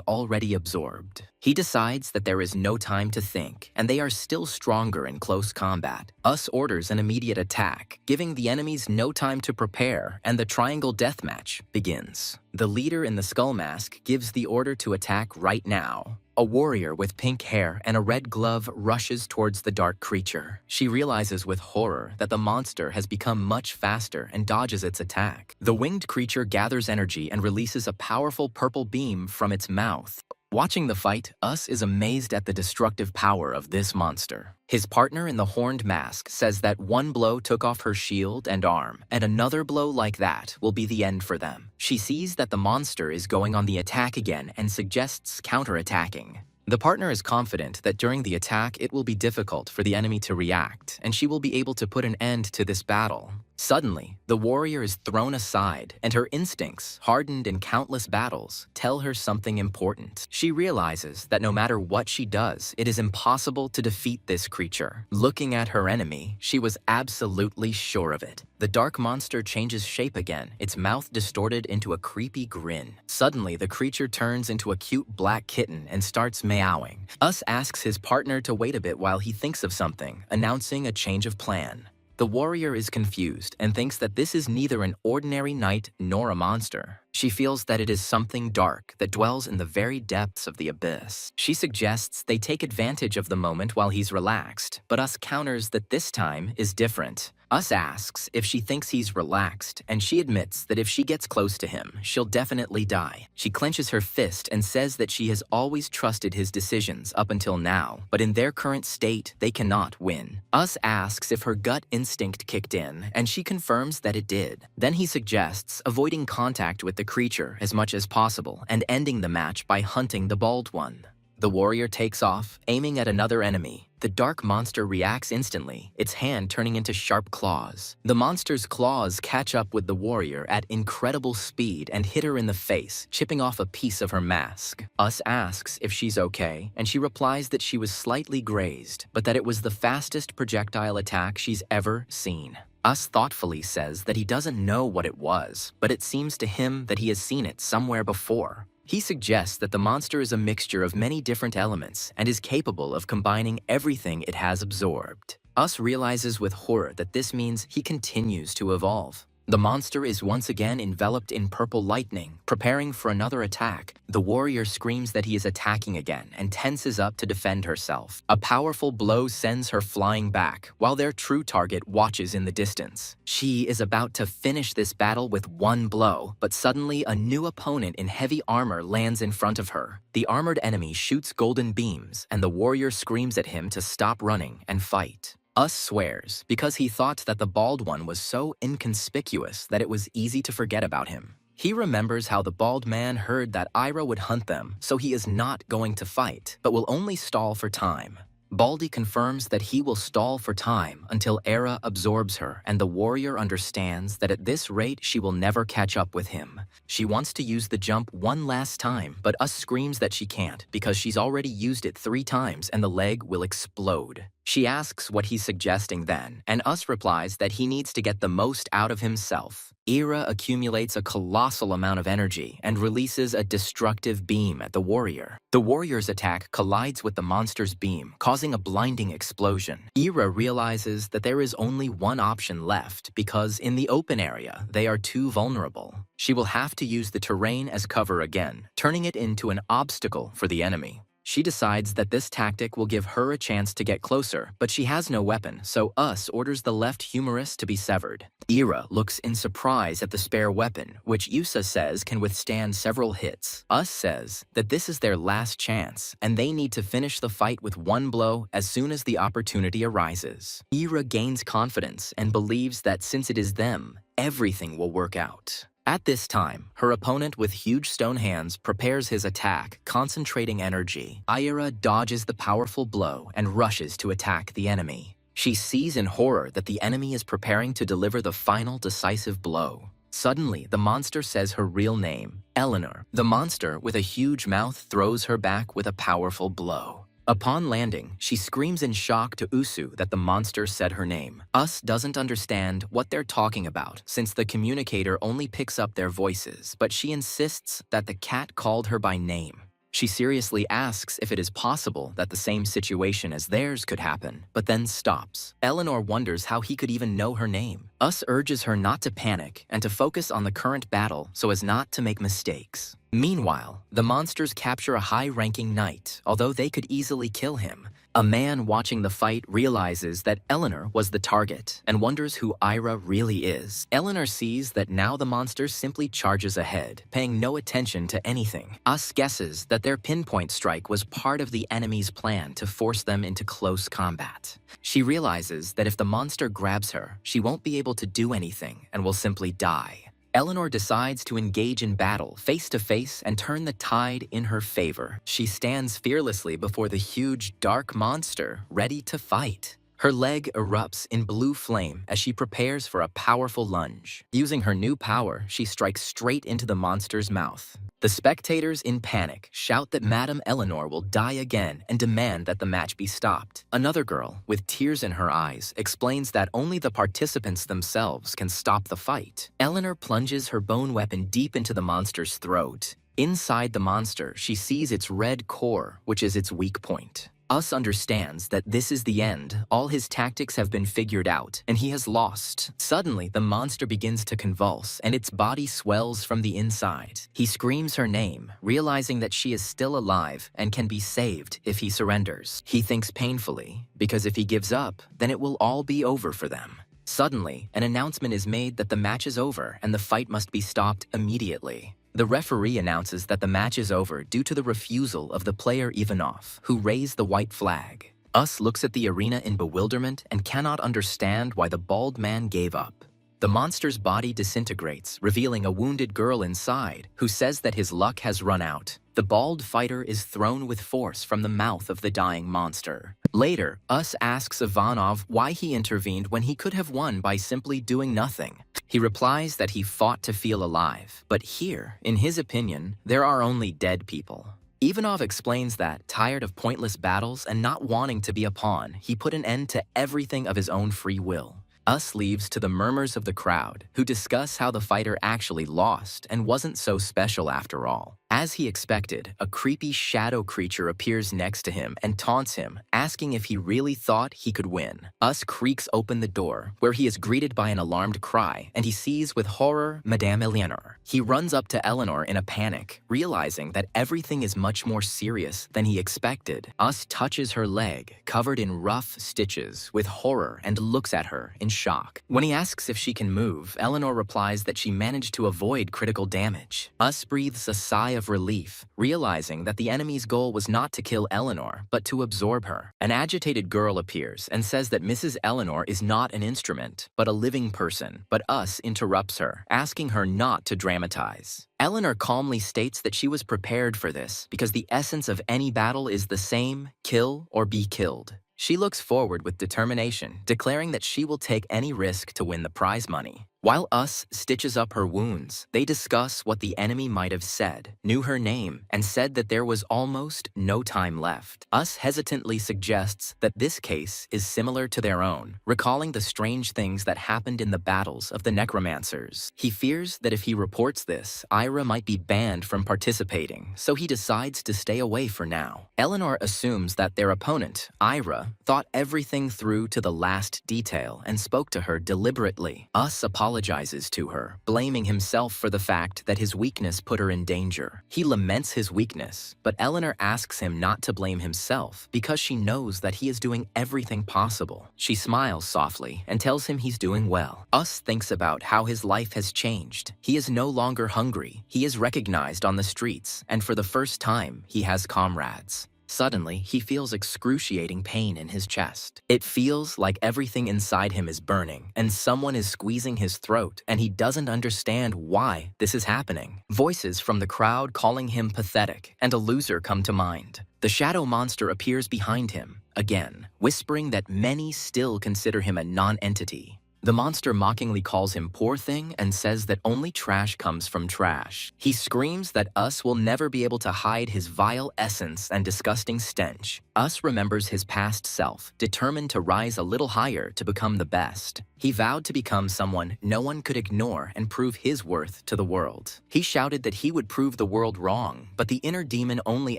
already absorbed. He decides that there is no time to think, and they are still stronger in close combat. Us orders an immediate attack, giving the enemies no time to prepare, and the triangle deathmatch begins. The leader in the skull mask gives the order to attack right now. A warrior with pink hair and a red glove rushes towards the dark creature. She realizes with horror that the monster has become much faster and dodges its attack. The winged creature gathers energy and releases a powerful purple beam from its mouth. Watching the fight, Us is amazed at the destructive power of this monster. His partner in the horned mask says that one blow took off her shield and arm, and another blow like that will be the end for them. She sees that the monster is going on the attack again and suggests counterattacking. The partner is confident that during the attack it will be difficult for the enemy to react, and she will be able to put an end to this battle. Suddenly, the warrior is thrown aside, and her instincts, hardened in countless battles, tell her something important. She realizes that no matter what she does, it is impossible to defeat this creature. Looking at her enemy, she was absolutely sure of it. The dark monster changes shape again, its mouth distorted into a creepy grin. Suddenly, the creature turns into a cute black kitten and starts meowing. Us asks his partner to wait a bit while he thinks of something, announcing a change of plan. The warrior is confused and thinks that this is neither an ordinary knight nor a monster. She feels that it is something dark that dwells in the very depths of the abyss. She suggests they take advantage of the moment while he's relaxed, but Us counters that this time is different. Us asks if she thinks he's relaxed, and she admits that if she gets close to him, she'll definitely die. She clenches her fist and says that she has always trusted his decisions up until now, but in their current state, they cannot win. Us asks if her gut instinct kicked in, and she confirms that it did. Then he suggests avoiding contact with the creature as much as possible and ending the match by hunting the bald one. The warrior takes off, aiming at another enemy. The dark monster reacts instantly, its hand turning into sharp claws. The monster's claws catch up with the warrior at incredible speed and hit her in the face, chipping off a piece of her mask. Us asks if she's okay, and she replies that she was slightly grazed, but that it was the fastest projectile attack she's ever seen. Us thoughtfully says that he doesn't know what it was, but it seems to him that he has seen it somewhere before. He suggests that the monster is a mixture of many different elements and is capable of combining everything it has absorbed. Us realizes with horror that this means he continues to evolve. The monster is once again enveloped in purple lightning, preparing for another attack. The warrior screams that he is attacking again and tenses up to defend herself. A powerful blow sends her flying back, while their true target watches in the distance. She is about to finish this battle with one blow, but suddenly a new opponent in heavy armor lands in front of her. The armored enemy shoots golden beams, and the warrior screams at him to stop running and fight. Us swears because he thought that the bald one was so inconspicuous that it was easy to forget about him. He remembers how the bald man heard that Ira would hunt them, so he is not going to fight, but will only stall for time. Baldy confirms that he will stall for time until Era absorbs her, and the warrior understands that at this rate she will never catch up with him. She wants to use the jump one last time, but Us screams that she can't because she's already used it 3 times and the leg will explode. She asks what he's suggesting then, and Us replies that he needs to get the most out of himself. Ira accumulates a colossal amount of energy and releases a destructive beam at the warrior. The warrior's attack collides with the monster's beam, causing a blinding explosion. Ira realizes that there is only one option left because in the open area, they are too vulnerable. She will have to use the terrain as cover again, turning it into an obstacle for the enemy. She decides that this tactic will give her a chance to get closer, but she has no weapon, so Us orders the left humerus to be severed. Ira looks in surprise at the spare weapon, which Yusa says can withstand several hits. Us says that this is their last chance, and they need to finish the fight with one blow as soon as the opportunity arises. Ira gains confidence and believes that since it is them, everything will work out. At this time, her opponent with huge stone hands prepares his attack, concentrating energy. Ira dodges the powerful blow and rushes to attack the enemy. She sees in horror that the enemy is preparing to deliver the final decisive blow. Suddenly, the monster says her real name, Eleanor. The monster, with a huge mouth, throws her back with a powerful blow. Upon landing, she screams in shock to Usu that the monster said her name. Us doesn't understand what they're talking about since the communicator only picks up their voices, but she insists that the cat called her by name. She seriously asks if it is possible that the same situation as theirs could happen, but then stops. Eleanor wonders how he could even know her name. Us urges her not to panic and to focus on the current battle so as not to make mistakes. Meanwhile, the monsters capture a high-ranking knight, although they could easily kill him. A man watching the fight realizes that Eleanor was the target and wonders who Ira really is. Eleanor sees that now the monster simply charges ahead, paying no attention to anything. Us guesses that their pinpoint strike was part of the enemy's plan to force them into close combat. She realizes that if the monster grabs her, she won't be able to do anything and will simply die. Eleanor decides to engage in battle face-to-face and turn the tide in her favor. She stands fearlessly before the huge, dark monster, ready to fight. Her leg erupts in blue flame as she prepares for a powerful lunge. Using her new power, she strikes straight into the monster's mouth. The spectators, in panic, shout that Madame Eleanor will die again and demand that the match be stopped. Another girl, with tears in her eyes, explains that only the participants themselves can stop the fight. Eleanor plunges her bone weapon deep into the monster's throat. Inside the monster, she sees its red core, which is its weak point. Us understands that this is the end, all his tactics have been figured out, and he has lost. Suddenly, the monster begins to convulse, and its body swells from the inside. He screams her name, realizing that she is still alive and can be saved if he surrenders. He thinks painfully, because if he gives up, then it will all be over for them. Suddenly, an announcement is made that the match is over and the fight must be stopped immediately. The referee announces that the match is over due to the refusal of the player Ivanov, who raised the white flag. Us looks at the arena in bewilderment and cannot understand why the bald man gave up. The monster's body disintegrates, revealing a wounded girl inside, who says that his luck has run out. The bald fighter is thrown with force from the mouth of the dying monster. Later, Us asks Ivanov why he intervened when he could have won by simply doing nothing. He replies that he fought to feel alive, but here, in his opinion, there are only dead people. Ivanov explains that, tired of pointless battles and not wanting to be a pawn, he put an end to everything of his own free will. Us leaves to the murmurs of the crowd, who discuss how the fighter actually lost and wasn't so special after all. As he expected, a creepy shadow creature appears next to him and taunts him, asking if he really thought he could win. Us creaks open the door, where he is greeted by an alarmed cry, and he sees with horror Madame Eleanor. He runs up to Eleanor in a panic, realizing that everything is much more serious than he expected. Us touches her leg, covered in rough stitches, with horror and looks at her in shock. When he asks if she can move, Eleanor replies that she managed to avoid critical damage. Us breathes a sigh of relief, realizing that the enemy's goal was not to kill Eleanor, but to absorb her. An agitated girl appears and says that Mrs. Eleanor is not an instrument, but a living person, but Us interrupts her, asking her not to dramatize. Eleanor calmly states that she was prepared for this because the essence of any battle is the same: kill or be killed. She looks forward with determination, declaring that she will take any risk to win the prize money. While Us stitches up her wounds, they discuss what the enemy might have said, knew her name, and said that there was almost no time left. Us hesitantly suggests that this case is similar to their own, recalling the strange things that happened in the battles of the Necromancers. He fears that if he reports this, Ira might be banned from participating, so he decides to stay away for now. Eleanor assumes that their opponent, Ira, thought everything through to the last detail and spoke to her deliberately. Us apologizes to her, blaming himself for the fact that his weakness put her in danger. He laments his weakness, but Eleanor asks him not to blame himself because she knows that he is doing everything possible. She smiles softly and tells him he's doing well. Us thinks about how his life has changed. He is no longer hungry. He is recognized on the streets, and for the first time, he has comrades. Suddenly, he feels excruciating pain in his chest. It feels like everything inside him is burning, and someone is squeezing his throat, and he doesn't understand why this is happening. Voices from the crowd calling him pathetic and a loser come to mind. The shadow monster appears behind him, again, whispering that many still consider him a non-entity. The monster mockingly calls him poor thing and says that only trash comes from trash. He screams that Us will never be able to hide his vile essence and disgusting stench. Us remembers his past self, determined to rise a little higher to become the best. He vowed to become someone no one could ignore and prove his worth to the world. He shouted that he would prove the world wrong, but the inner demon only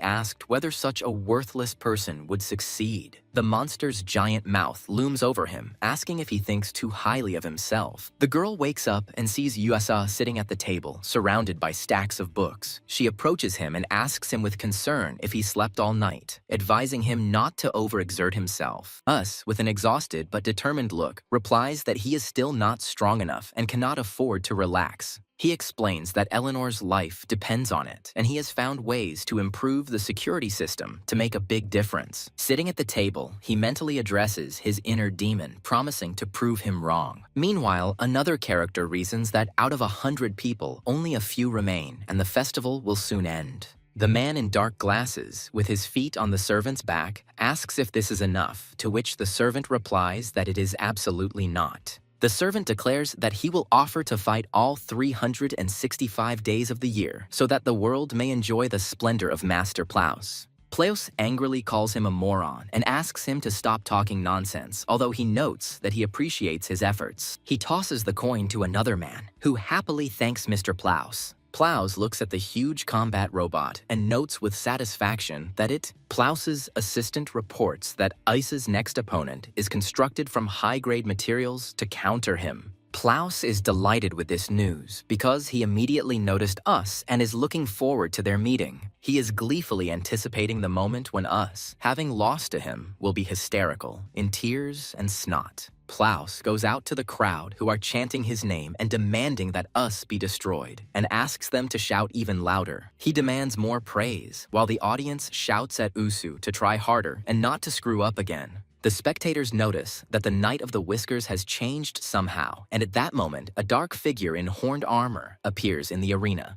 asked whether such a worthless person would succeed. The monster's giant mouth looms over him, asking if he thinks too highly of himself. The girl wakes up and sees Yuasa sitting at the table, surrounded by stacks of books. She approaches him and asks him with concern if he slept all night, advising him not to overexert himself. Us, with an exhausted but determined look, replies that he is still not strong enough and cannot afford to relax. He explains that Eleanor's life depends on it, and he has found ways to improve the security system to make a big difference. Sitting at the table, he mentally addresses his inner demon, promising to prove him wrong. Meanwhile, another character reasons that out of 100 people, only a few remain, and the festival will soon end. The man in dark glasses, with his feet on the servant's back, asks if this is enough, to which the servant replies that it is absolutely not. The servant declares that he will offer to fight all 365 days of the year so that the world may enjoy the splendor of Master Plaus. Plaus angrily calls him a moron and asks him to stop talking nonsense, although he notes that he appreciates his efforts. He tosses the coin to another man, who happily thanks Mr. Plaus. Plows looks at the huge combat robot and notes with satisfaction that Plouse's assistant reports that Ice's next opponent is constructed from high-grade materials to counter him. Plouse is delighted with this news because he immediately noticed us and is looking forward to their meeting. He is gleefully anticipating the moment when us, having lost to him, will be hysterical, in tears and snot. Plouse goes out to the crowd who are chanting his name and demanding that us be destroyed, and asks them to shout even louder. He demands more praise, while the audience shouts at Usu to try harder and not to screw up again. The spectators notice that the Knight of the Whiskers has changed somehow, and at that moment, a dark figure in horned armor appears in the arena.